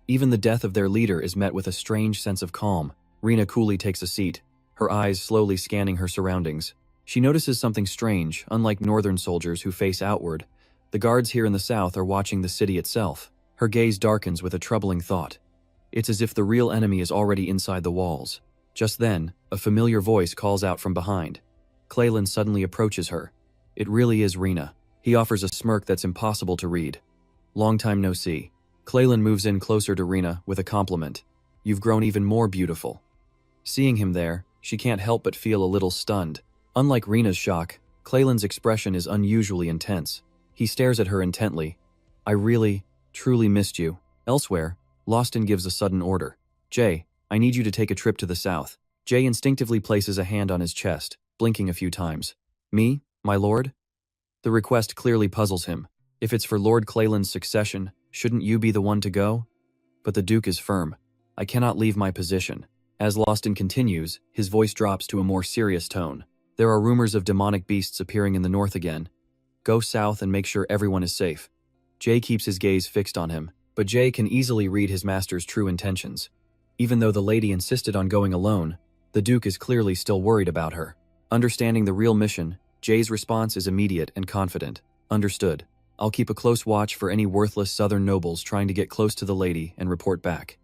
Even the death of their leader is met with a strange sense of calm. Rena coolly takes a seat, her eyes slowly scanning her surroundings. She notices something strange. Unlike northern soldiers who face outward, the guards here in the South are watching the city itself. Her gaze darkens with a troubling thought. It's as if the real enemy is already inside the walls. Just then, a familiar voice calls out from behind. Claylan suddenly approaches her. It really is Rena. He offers a smirk that's impossible to read. Long time no see. Claylan moves in closer to Rena with a compliment. You've grown even more beautiful. Seeing him there, she can't help but feel a little stunned. Unlike Rena's shock, Claylan's expression is unusually intense. He stares at her intently. I really, truly missed you. Elsewhere, Lawston gives a sudden order. Jay, I need you to take a trip to the South. Jay instinctively places a hand on his chest, blinking a few times. Me, my lord? The request clearly puzzles him. If it's for Lord Claylan's succession, shouldn't you be the one to go? But the Duke is firm. I cannot leave my position. As Lawston continues, his voice drops to a more serious tone. There are rumors of demonic beasts appearing in the north again. Go south and make sure everyone is safe. Jay keeps his gaze fixed on him, but Jay can easily read his master's true intentions. Even though the lady insisted on going alone, the Duke is clearly still worried about her. Understanding the real mission, Jay's response is immediate and confident. Understood. I'll keep a close watch for any worthless southern nobles trying to get close to the lady and report back.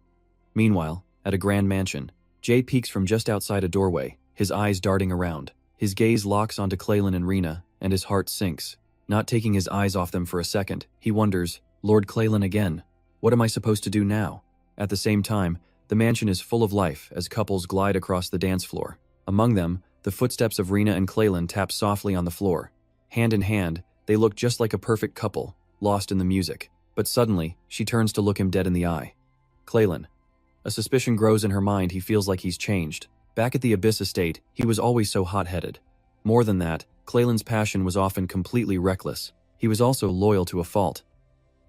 Meanwhile, at a grand mansion, Jay peeks from just outside a doorway, his eyes darting around. His gaze locks onto Claylan and Rena, and his heart sinks. Not taking his eyes off them for a second, he wonders, Lord Claylan again. What am I supposed to do now? At the same time, the mansion is full of life as couples glide across the dance floor. Among them, the footsteps of Rena and Claylan tap softly on the floor. Hand in hand, they look just like a perfect couple, lost in the music. But suddenly, she turns to look him dead in the eye. Claylan. A suspicion grows in her mind. He feels like he's changed. Back at the Abyss estate, he was always so hot-headed. More than that, Claylan's passion was often completely reckless. He was also loyal to a fault.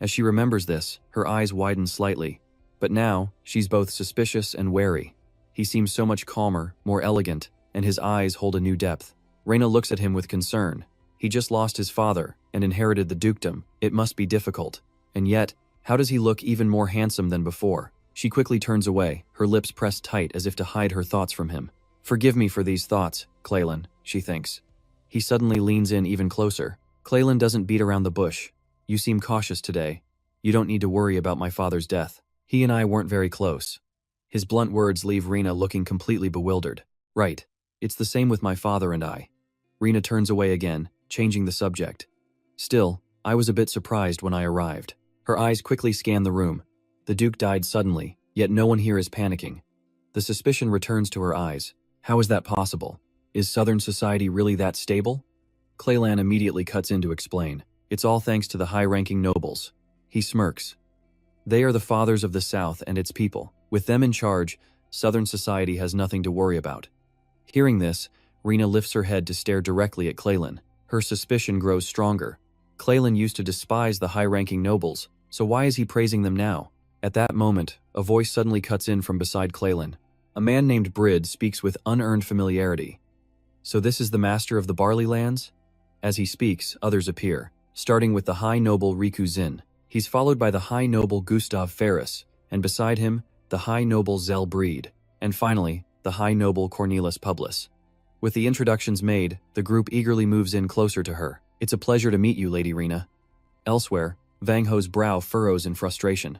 As she remembers this, her eyes widen slightly. But now, she's both suspicious and wary. He seems so much calmer, more elegant, and his eyes hold a new depth. Rena looks at him with concern. He just lost his father and inherited the dukedom. It must be difficult. And yet, how does he look even more handsome than before? She quickly turns away, her lips pressed tight as if to hide her thoughts from him. Forgive me for these thoughts, Claylan, she thinks. He suddenly leans in even closer. Claylan doesn't beat around the bush. You seem cautious today. You don't need to worry about my father's death. He and I weren't very close. His blunt words leave Rena looking completely bewildered. Right. It's the same with my father and I. Rena turns away again, changing the subject. Still, I was a bit surprised when I arrived. Her eyes quickly scan the room. The Duke died suddenly, yet no one here is panicking. The suspicion returns to her eyes. How is that possible? Is Southern society really that stable? Claylan immediately cuts in to explain. It's all thanks to the high-ranking nobles. He smirks. They are the fathers of the South and its people. With them in charge, Southern society has nothing to worry about. Hearing this, Rena lifts her head to stare directly at Claylan. Her suspicion grows stronger. Claylan used to despise the high-ranking nobles, so why is he praising them now? At that moment, a voice suddenly cuts in from beside Claylan. A man named Brid speaks with unearned familiarity. So this is the master of the Barley Lands? As he speaks, others appear, starting with the High Noble Riku Zin. He's followed by the High Noble Gustav Ferris, and beside him, the High Noble Zell Breed, and finally, the High Noble Cornelis Publius. With the introductions made, the group eagerly moves in closer to her. It's a pleasure to meet you, Lady Rena. Elsewhere, Vang Ho's brow furrows in frustration.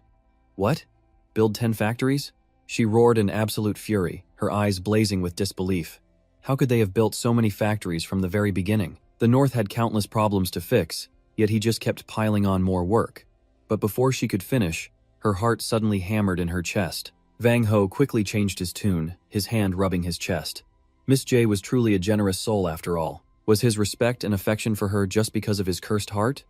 What? Build 10 factories? She roared in absolute fury, her eyes blazing with disbelief. How could they have built so many factories from the very beginning? The North had countless problems to fix, yet he just kept piling on more work. But before she could finish, her heart suddenly hammered in her chest. Wang Ho quickly changed his tune, his hand rubbing his chest. Miss J was truly a generous soul after all. Was his respect and affection for her just because of his cursed heart?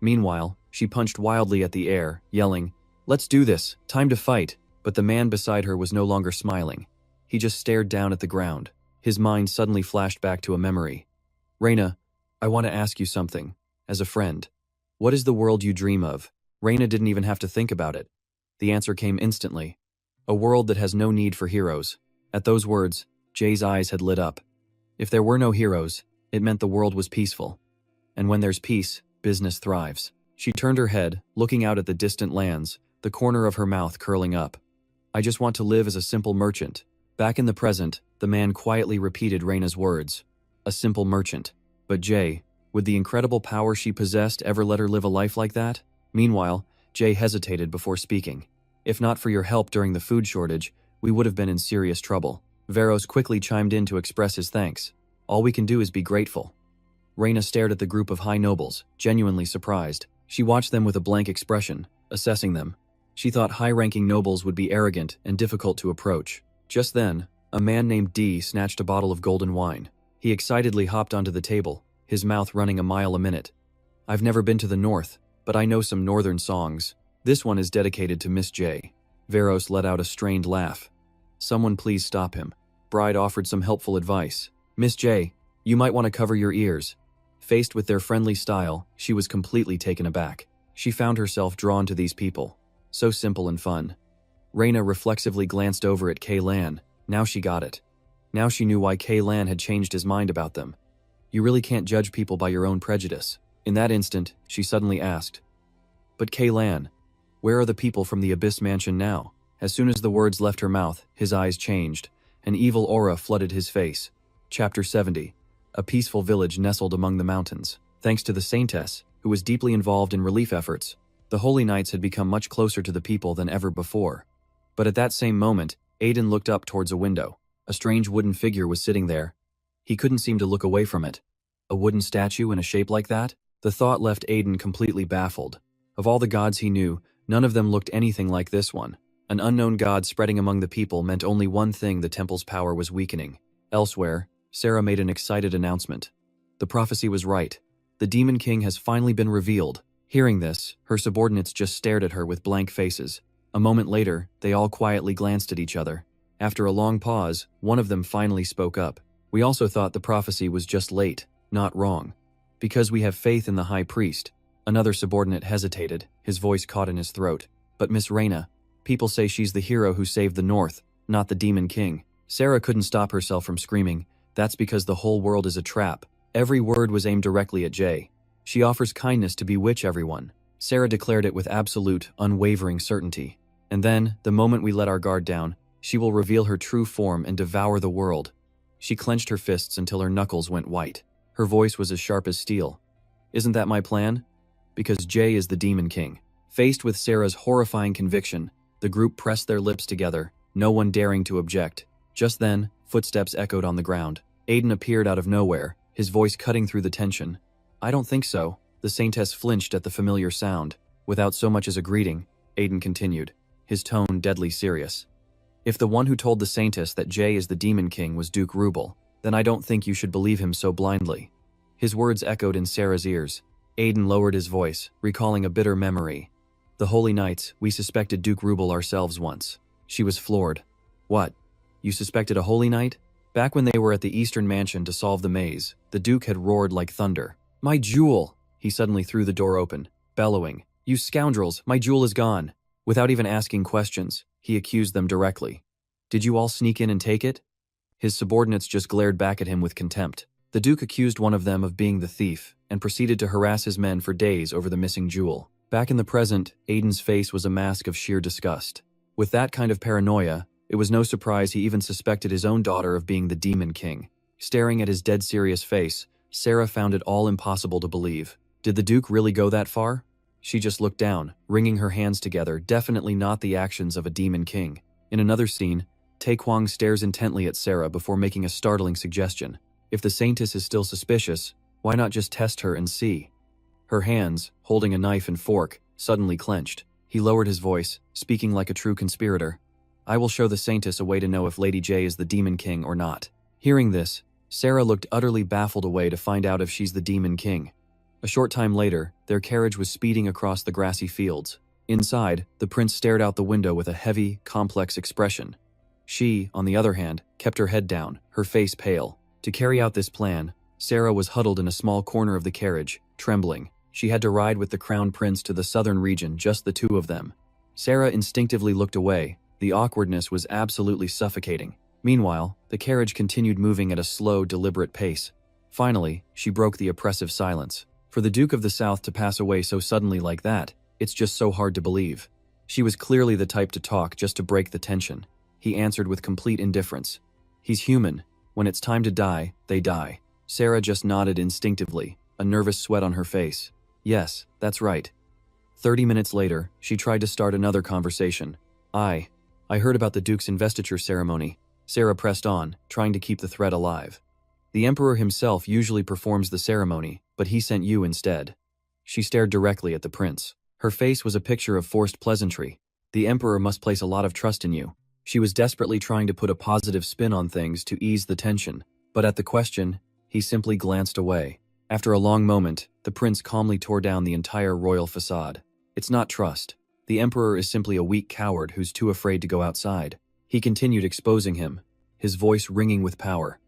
Meanwhile, she punched wildly at the air, yelling, "Let's do this, time to fight." But the man beside her was no longer smiling. He just stared down at the ground. His mind suddenly flashed back to a memory. "Reina, I want to ask you something, as a friend. What is the world you dream of?" Reina didn't even have to think about it. The answer came instantly. "A world that has no need for heroes." At those words, Jay's eyes had lit up. If there were no heroes, it meant the world was peaceful. And when there's peace, business thrives. She turned her head, looking out at the distant lands, the corner of her mouth curling up. "I just want to live as a simple merchant." Back in the present, the man quietly repeated Reina's words. A simple merchant. But Jay, would the incredible power she possessed ever let her live a life like that? Meanwhile, Jay hesitated before speaking. "If not for your help during the food shortage, we would have been in serious trouble." Veros quickly chimed in to express his thanks. "All we can do is be grateful." Reina stared at the group of high nobles, genuinely surprised. She watched them with a blank expression, assessing them. She thought high-ranking nobles would be arrogant and difficult to approach. Just then, a man named D snatched a bottle of golden wine. He excitedly hopped onto the table, his mouth running a mile a minute. "I've never been to the north, but I know some northern songs. This one is dedicated to Miss J." Veros let out a strained laugh. "Someone please stop him." Bride offered some helpful advice. "Miss J, you might want to cover your ears." Faced with their friendly style, she was completely taken aback. She found herself drawn to these people. So simple and fun. Reina reflexively glanced over at K-Lan. Now she got it. Now she knew why K-Lan had changed his mind about them. You really can't judge people by your own prejudice. In that instant, she suddenly asked, "But K-Lan, where are the people from the Abyss Mansion now?" As soon as the words left her mouth, his eyes changed. An evil aura flooded his face. Chapter 70. A peaceful village nestled among the mountains. Thanks to the Saintess, who was deeply involved in relief efforts, the Holy Knights had become much closer to the people than ever before. But at that same moment, Aiden looked up towards a window. A strange wooden figure was sitting there. He couldn't seem to look away from it. A wooden statue in a shape like that? The thought left Aiden completely baffled. Of all the gods he knew, none of them looked anything like this one. An unknown god spreading among the people meant only one thing: the temple's power was weakening. Elsewhere, Sarah made an excited announcement. The prophecy was right. The Demon King has finally been revealed. Hearing this, her subordinates just stared at her with blank faces. A moment later, they all quietly glanced at each other. After a long pause, one of them finally spoke up. "We also thought the prophecy was just late, not wrong. Because we have faith in the High Priest." Another subordinate hesitated, his voice caught in his throat. "But Miss Reina, people say she's the hero who saved the North, not the Demon King." Sarah couldn't stop herself from screaming, "That's because the whole world is a trap." Every word was aimed directly at Jay. "She offers kindness to bewitch everyone." Sarah declared it with absolute, unwavering certainty. "And then, the moment we let our guard down, she will reveal her true form and devour the world." She clenched her fists until her knuckles went white. Her voice was as sharp as steel. "Isn't that my plan? Because Jay is the Demon King." Faced with Sarah's horrifying conviction, the group pressed their lips together, no one daring to object. Just then, footsteps echoed on the ground. Aiden appeared out of nowhere, his voice cutting through the tension. "I don't think so." The Saintess flinched at the familiar sound. Without so much as a greeting, Aiden continued, his tone deadly serious. "If the one who told the Saintess that Jay is the Demon King was Duke Rubel, then I don't think you should believe him so blindly." His words echoed in Sarah's ears. Aiden lowered his voice, recalling a bitter memory. "The Holy Knights, we suspected Duke Rubel ourselves once." She was floored. "What? You suspected a Holy Knight?" Back when they were at the Eastern Mansion to solve the maze, the Duke had roared like thunder. "My jewel!" He suddenly threw the door open, bellowing, "You scoundrels, my jewel is gone!" Without even asking questions, he accused them directly. "Did you all sneak in and take it?" His subordinates just glared back at him with contempt. The Duke accused one of them of being the thief, and proceeded to harass his men for days over the missing jewel. Back in the present, Aiden's face was a mask of sheer disgust. With that kind of paranoia, it was no surprise he even suspected his own daughter of being the Demon King. Staring at his dead serious face, Sarah found it all impossible to believe. Did the Duke really go that far? She just looked down, wringing her hands together, definitely not the actions of a Demon King. In another scene, Taekwang stares intently at Sarah before making a startling suggestion. If the Saintess is still suspicious, why not just test her and see? Her hands, holding a knife and fork, suddenly clenched. He lowered his voice, speaking like a true conspirator. I will show the Saintess a way to know if Lady J is the Demon King or not. Hearing this, Sarah looked utterly baffled away to find out if she's the Demon King. A short time later, their carriage was speeding across the grassy fields. Inside, the prince stared out the window with a heavy, complex expression. She, on the other hand, kept her head down, her face pale. To carry out this plan, Sarah was huddled in a small corner of the carriage, trembling. She had to ride with the crown prince to the southern region, just the two of them. Sarah instinctively looked away. The awkwardness was absolutely suffocating. Meanwhile, the carriage continued moving at a slow, deliberate pace. Finally, she broke the oppressive silence. For the Duke of the South to pass away so suddenly like that, it's just so hard to believe. She was clearly the type to talk just to break the tension. He answered with complete indifference. He's human. When it's time to die, they die. Sarah just nodded instinctively, a nervous sweat on her face. Yes, that's right. 30 minutes later, she tried to start another conversation. I heard about the Duke's investiture ceremony. Sarah pressed on, trying to keep the thread alive. The Emperor himself usually performs the ceremony, but he sent you instead. She stared directly at the prince. Her face was a picture of forced pleasantry. The Emperor must place a lot of trust in you. She was desperately trying to put a positive spin on things to ease the tension, but at the question, he simply glanced away. After a long moment, the prince calmly tore down the entire royal facade. It's not trust. The Emperor is simply a weak coward who's too afraid to go outside. He continued exposing him, his voice ringing with power.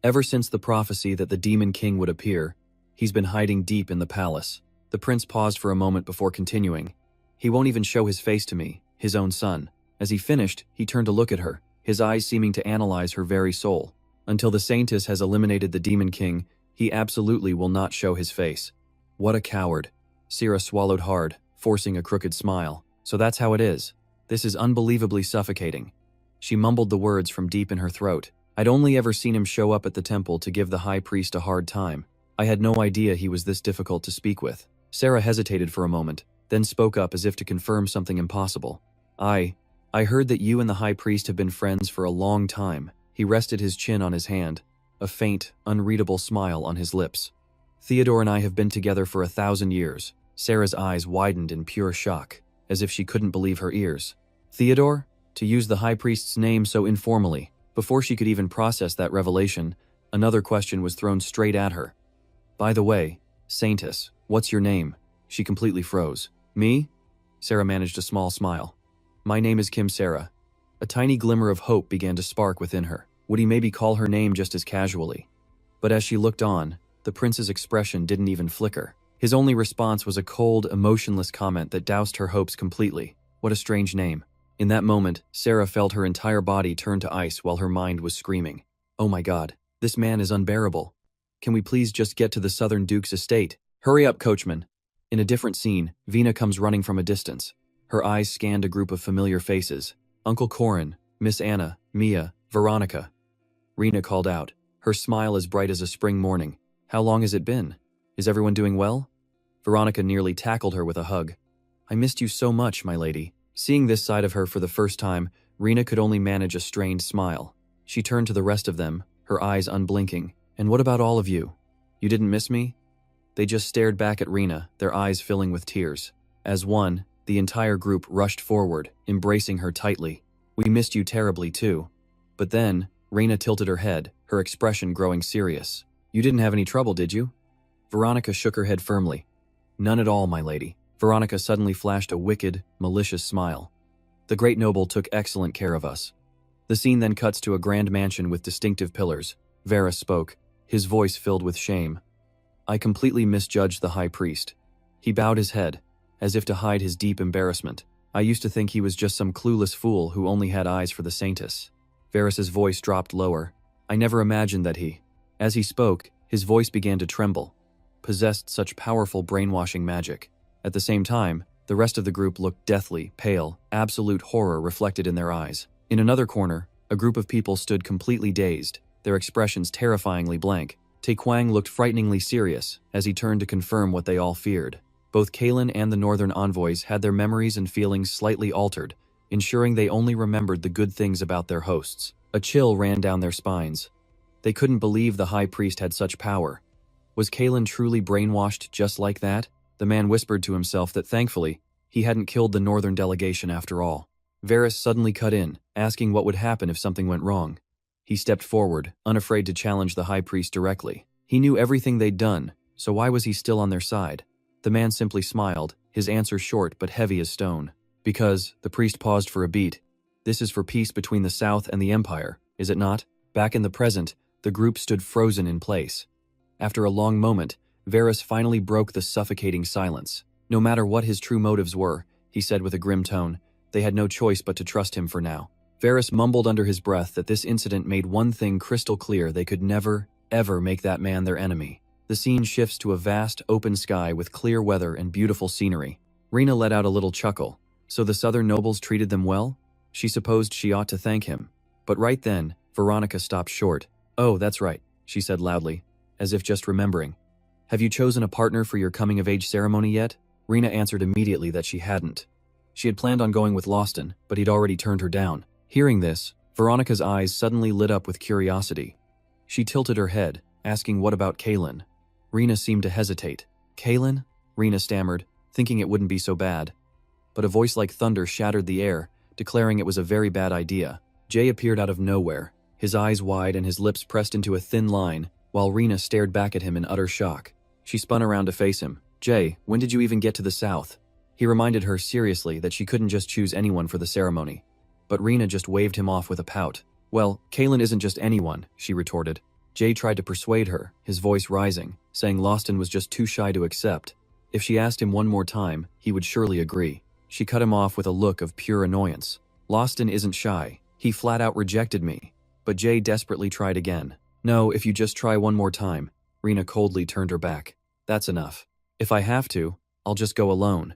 Ever since the prophecy that the Demon King would appear, he's been hiding deep in the palace. The prince paused for a moment before continuing. He won't even show his face to me, his own son. As he finished, he turned to look at her, his eyes seeming to analyze her very soul. Until the Saintess has eliminated the Demon King, he absolutely will not show his face. What a coward. Sarah swallowed hard, forcing a crooked smile. So that's how it is. This is unbelievably suffocating. She mumbled the words from deep in her throat. I'd only ever seen him show up at the temple to give the high priest a hard time. I had no idea he was this difficult to speak with. Sarah hesitated for a moment, then spoke up as if to confirm something impossible. I heard that you and the high priest have been friends for a long time. He rested his chin on his hand, a faint, unreadable smile on his lips. Theodore and I have been together for 1,000 years. Sarah's eyes widened in pure shock, as if she couldn't believe her ears. Theodore? To use the high priest's name so informally. Before she could even process that revelation, another question was thrown straight at her. By the way, Saintess, what's your name? She completely froze. Me? Sarah managed a small smile. My name is Kim Sarah. A tiny glimmer of hope began to spark within her. Would he maybe call her name just as casually? But as she looked on, the prince's expression didn't even flicker. His only response was a cold, emotionless comment that doused her hopes completely. What a strange name. In that moment, Sarah felt her entire body turn to ice while her mind was screaming. Oh my God, this man is unbearable. Can we please just get to the Southern Duke's estate? Hurry up, coachman. In a different scene, Vina comes running from a distance. Her eyes scanned a group of familiar faces. Uncle Corin, Miss Anna, Mia, Veronica. Rena called out, her smile as bright as a spring morning. How long has it been? Is everyone doing well? Veronica nearly tackled her with a hug. I missed you so much, my lady. Seeing this side of her for the first time, Rena could only manage a strained smile. She turned to the rest of them, her eyes unblinking. And what about all of you? You didn't miss me? They just stared back at Rena, their eyes filling with tears. As one, the entire group rushed forward, embracing her tightly. We missed you terribly too. But then, Rena tilted her head, her expression growing serious. You didn't have any trouble, did you? Veronica shook her head firmly. None at all, my lady. Veronica suddenly flashed a wicked, malicious smile. The great noble took excellent care of us. The scene then cuts to a grand mansion with distinctive pillars. Varus spoke, his voice filled with shame. I completely misjudged the high priest. He bowed his head, as if to hide his deep embarrassment. I used to think he was just some clueless fool who only had eyes for the Saintess. Varus's voice dropped lower. I never imagined that he. As he spoke, his voice began to tremble, possessed such powerful brainwashing magic. At the same time, the rest of the group looked deathly, pale, absolute horror reflected in their eyes. In another corner, a group of people stood completely dazed, their expressions terrifyingly blank. Taekwang looked frighteningly serious as he turned to confirm what they all feared. Both Kalen and the northern envoys had their memories and feelings slightly altered, ensuring they only remembered the good things about their hosts. A chill ran down their spines. They couldn't believe the high priest had such power. Was Kalen truly brainwashed just like that? The man whispered to himself that thankfully, he hadn't killed the northern delegation after all. Varys suddenly cut in, asking what would happen if something went wrong. He stepped forward, unafraid to challenge the high priest directly. He knew everything they'd done, so why was he still on their side? The man simply smiled, his answer short but heavy as stone. Because, the priest paused for a beat, this is for peace between the South and the Empire, is it not? Back in the present, the group stood frozen in place. After a long moment, Varys finally broke the suffocating silence. No matter what his true motives were, he said with a grim tone, they had no choice but to trust him for now. Varys mumbled under his breath that this incident made one thing crystal clear: they could never, ever make that man their enemy. The scene shifts to a vast, open sky with clear weather and beautiful scenery. Rena let out a little chuckle. So the southern nobles treated them well? She supposed she ought to thank him. But right then, Veronica stopped short. Oh, that's right, she said loudly, as if just remembering. Have you chosen a partner for your coming-of-age ceremony yet? Rena answered immediately that she hadn't. She had planned on going with Lawston, but he'd already turned her down. Hearing this, Veronica's eyes suddenly lit up with curiosity. She tilted her head, asking what about Kaelin. Rena seemed to hesitate. Kaelin? Rena stammered, thinking it wouldn't be so bad. But a voice like thunder shattered the air, declaring it was a very bad idea. Jay appeared out of nowhere, his eyes wide and his lips pressed into a thin line, while Rena stared back at him in utter shock. She spun around to face him. Jay, when did you even get to the South? He reminded her seriously that she couldn't just choose anyone for the ceremony. But Rena just waved him off with a pout. Well, Kaelin isn't just anyone, she retorted. Jay tried to persuade her, his voice rising, saying Lawston was just too shy to accept. If she asked him one more time, he would surely agree. She cut him off with a look of pure annoyance. Lawston isn't shy. He flat out rejected me. But Jay desperately tried again. No, if you just try one more time. Rena coldly turned her back. That's enough. If I have to, I'll just go alone.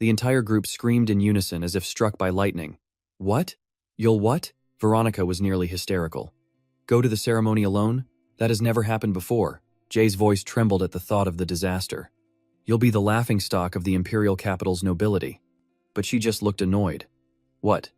The entire group screamed in unison as if struck by lightning. What? You'll what? Veronica was nearly hysterical. Go to the ceremony alone? That has never happened before. Jay's voice trembled at the thought of the disaster. You'll be the laughingstock of the imperial capital's nobility. But she just looked annoyed. What?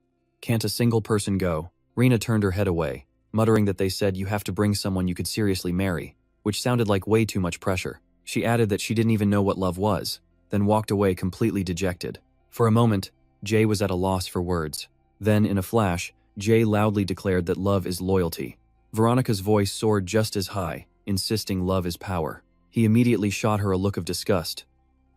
Can't a single person go? Rena turned her head away, muttering that they said you have to bring someone you could seriously marry, which sounded like way too much pressure. She added that she didn't even know what love was, then walked away completely dejected. For a moment, Jay was at a loss for words. Then, in a flash, Jay loudly declared that love is loyalty. Veronica's voice soared just as high, insisting love is power. He immediately shot her a look of disgust.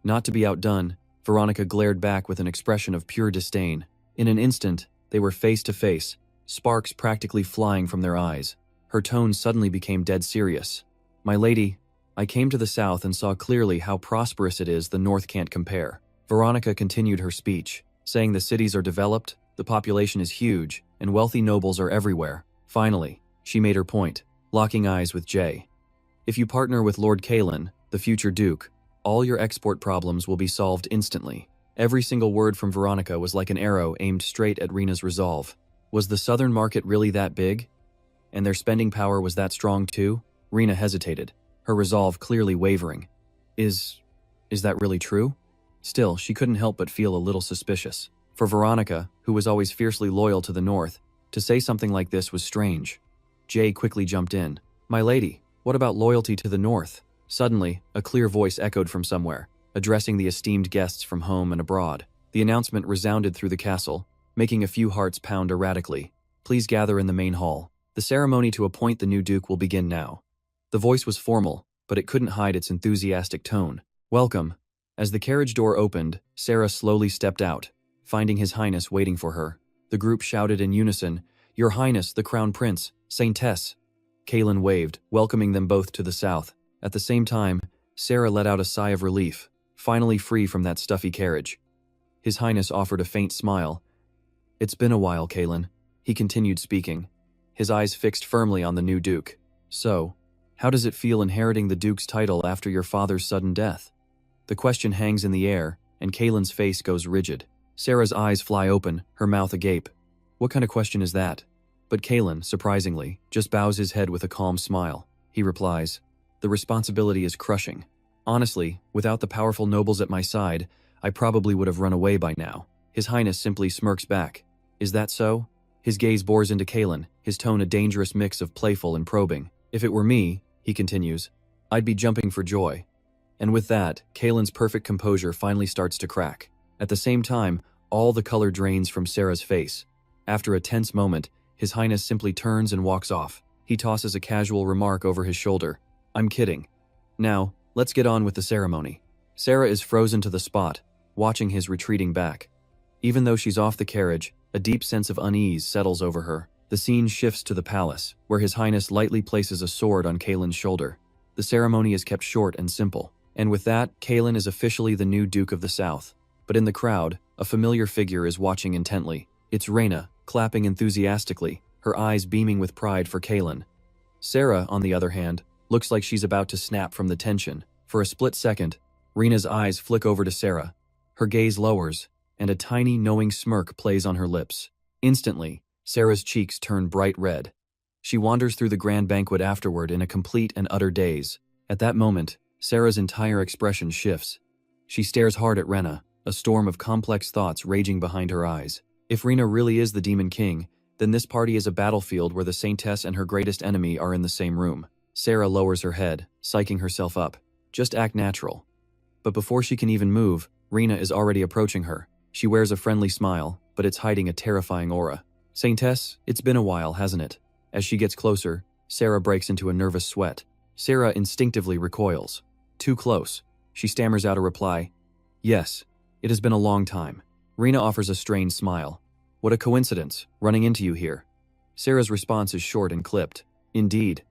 Not to be outdone, Veronica glared back with an expression of pure disdain. In an instant, they were face to face, sparks practically flying from their eyes. Her tone suddenly became dead serious. My lady, I came to the South and saw clearly how prosperous it is the North can't compare. Veronica continued her speech, saying the cities are developed, the population is huge, and wealthy nobles are everywhere. Finally, she made her point, locking eyes with Jay. If you partner with Lord Kaelin, the future Duke, all your export problems will be solved instantly. Every single word from Veronica was like an arrow aimed straight at Rena's resolve. Was the southern market really that big? And their spending power was that strong too? Rena hesitated, her resolve clearly wavering. Is that really true? Still, she couldn't help but feel a little suspicious. For Veronica, who was always fiercely loyal to the North, to say something like this was strange. Jay quickly jumped in. My lady, what about loyalty to the North? Suddenly, a clear voice echoed from somewhere, addressing the esteemed guests from home and abroad. The announcement resounded through the castle, making a few hearts pound erratically. Please gather in the main hall. The ceremony to appoint the new duke will begin now. The voice was formal, but it couldn't hide its enthusiastic tone. Welcome. As the carriage door opened, Sarah slowly stepped out, finding His Highness waiting for her. The group shouted in unison, Your Highness, the Crown Prince, Saintess. Kaelin waved, welcoming them both to the south. At the same time, Sarah let out a sigh of relief, finally free from that stuffy carriage. His Highness offered a faint smile. It's been a while, Kaelin. He continued speaking, his eyes fixed firmly on the new duke. So, how does it feel inheriting the duke's title after your father's sudden death? The question hangs in the air, and Kaelin's face goes rigid. Sarah's eyes fly open, her mouth agape. What kind of question is that? But Kaelin, surprisingly, just bows his head with a calm smile. He replies, The responsibility is crushing. Honestly, without the powerful nobles at my side, I probably would have run away by now. His Highness simply smirks back. Is that so? His gaze bores into Kaelin, his tone a dangerous mix of playful and probing. If it were me, he continues, I'd be jumping for joy. And with that, Kalen's perfect composure finally starts to crack. At the same time, all the color drains from Sarah's face. After a tense moment, His Highness simply turns and walks off. He tosses a casual remark over his shoulder. "I'm kidding. Now, let's get on with the ceremony." Sarah is frozen to the spot, watching his retreating back. Even though she's off the carriage, a deep sense of unease settles over her. The scene shifts to the palace, where His Highness lightly places a sword on Kalen's shoulder. The ceremony is kept short and simple. And with that, Kalen is officially the new Duke of the South. But in the crowd, a familiar figure is watching intently. It's Reyna, clapping enthusiastically, her eyes beaming with pride for Kalen. Sarah, on the other hand, looks like she's about to snap from the tension. For a split second, Reyna's eyes flick over to Sarah. Her gaze lowers, and a tiny, knowing smirk plays on her lips. Instantly, Sarah's cheeks turn bright red. She wanders through the grand banquet afterward in a complete and utter daze. At that moment, Sarah's entire expression shifts. She stares hard at Reyna, a storm of complex thoughts raging behind her eyes. If Reyna really is the Demon King, then this party is a battlefield where the Saintess and her greatest enemy are in the same room. Sarah lowers her head, psyching herself up. Just act natural. But before she can even move, Reyna is already approaching her. She wears a friendly smile, but it's hiding a terrifying aura. "Saintess, it's been a while, hasn't it?" As she gets closer, Sarah breaks into a nervous sweat. Sarah instinctively recoils. Too close. She stammers out a reply. "Yes, it has been a long time." Reyna offers a strained smile. "What a coincidence, running into you here." Sarah's response is short and clipped. "Indeed."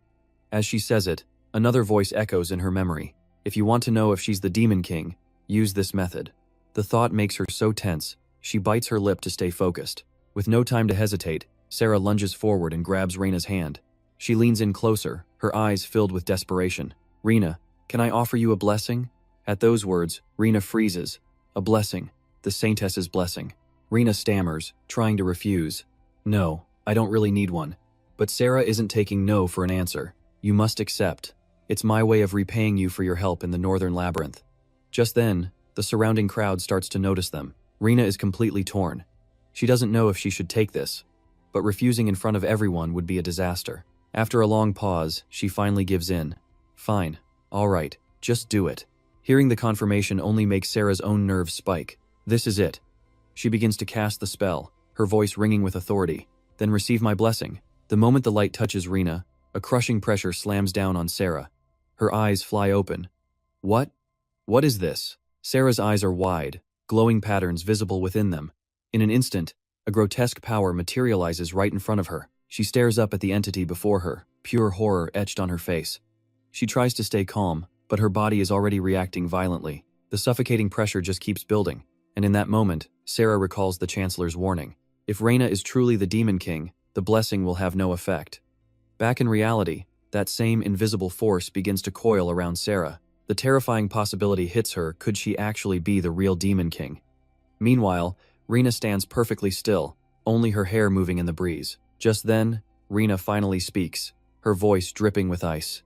As she says it, another voice echoes in her memory. "If you want to know if she's the Demon King, use this method." The thought makes her so tense, she bites her lip to stay focused. With no time to hesitate, Sarah lunges forward and grabs Reyna's hand. She leans in closer, her eyes filled with desperation. "Reyna, can I offer you a blessing?" At those words, Reyna freezes. A blessing. The Saintess's blessing. Reyna stammers, trying to refuse. "No, I don't really need one." But Sarah isn't taking no for an answer. "You must accept. It's my way of repaying you for your help in the Northern Labyrinth." Just then, the surrounding crowd starts to notice them. Reyna is completely torn. She doesn't know if she should take this, but refusing in front of everyone would be a disaster. After a long pause, she finally gives in. "Fine. All right. Just do it." Hearing the confirmation only makes Sarah's own nerves spike. This is it. She begins to cast the spell, her voice ringing with authority. "Then receive my blessing." The moment the light touches Reyna, a crushing pressure slams down on Sarah. Her eyes fly open. "What? What is this?" Sarah's eyes are wide, glowing patterns visible within them. In an instant, a grotesque power materializes right in front of her. She stares up at the entity before her, pure horror etched on her face. She tries to stay calm, but her body is already reacting violently. The suffocating pressure just keeps building, and in that moment, Sarah recalls the Chancellor's warning. If Reyna is truly the Demon King, the blessing will have no effect. Back in reality, that same invisible force begins to coil around Sarah. The terrifying possibility hits her, could she actually be the real Demon King? Meanwhile, Reyna stands perfectly still, only her hair moving in the breeze. Just then, Reyna finally speaks, her voice dripping with ice.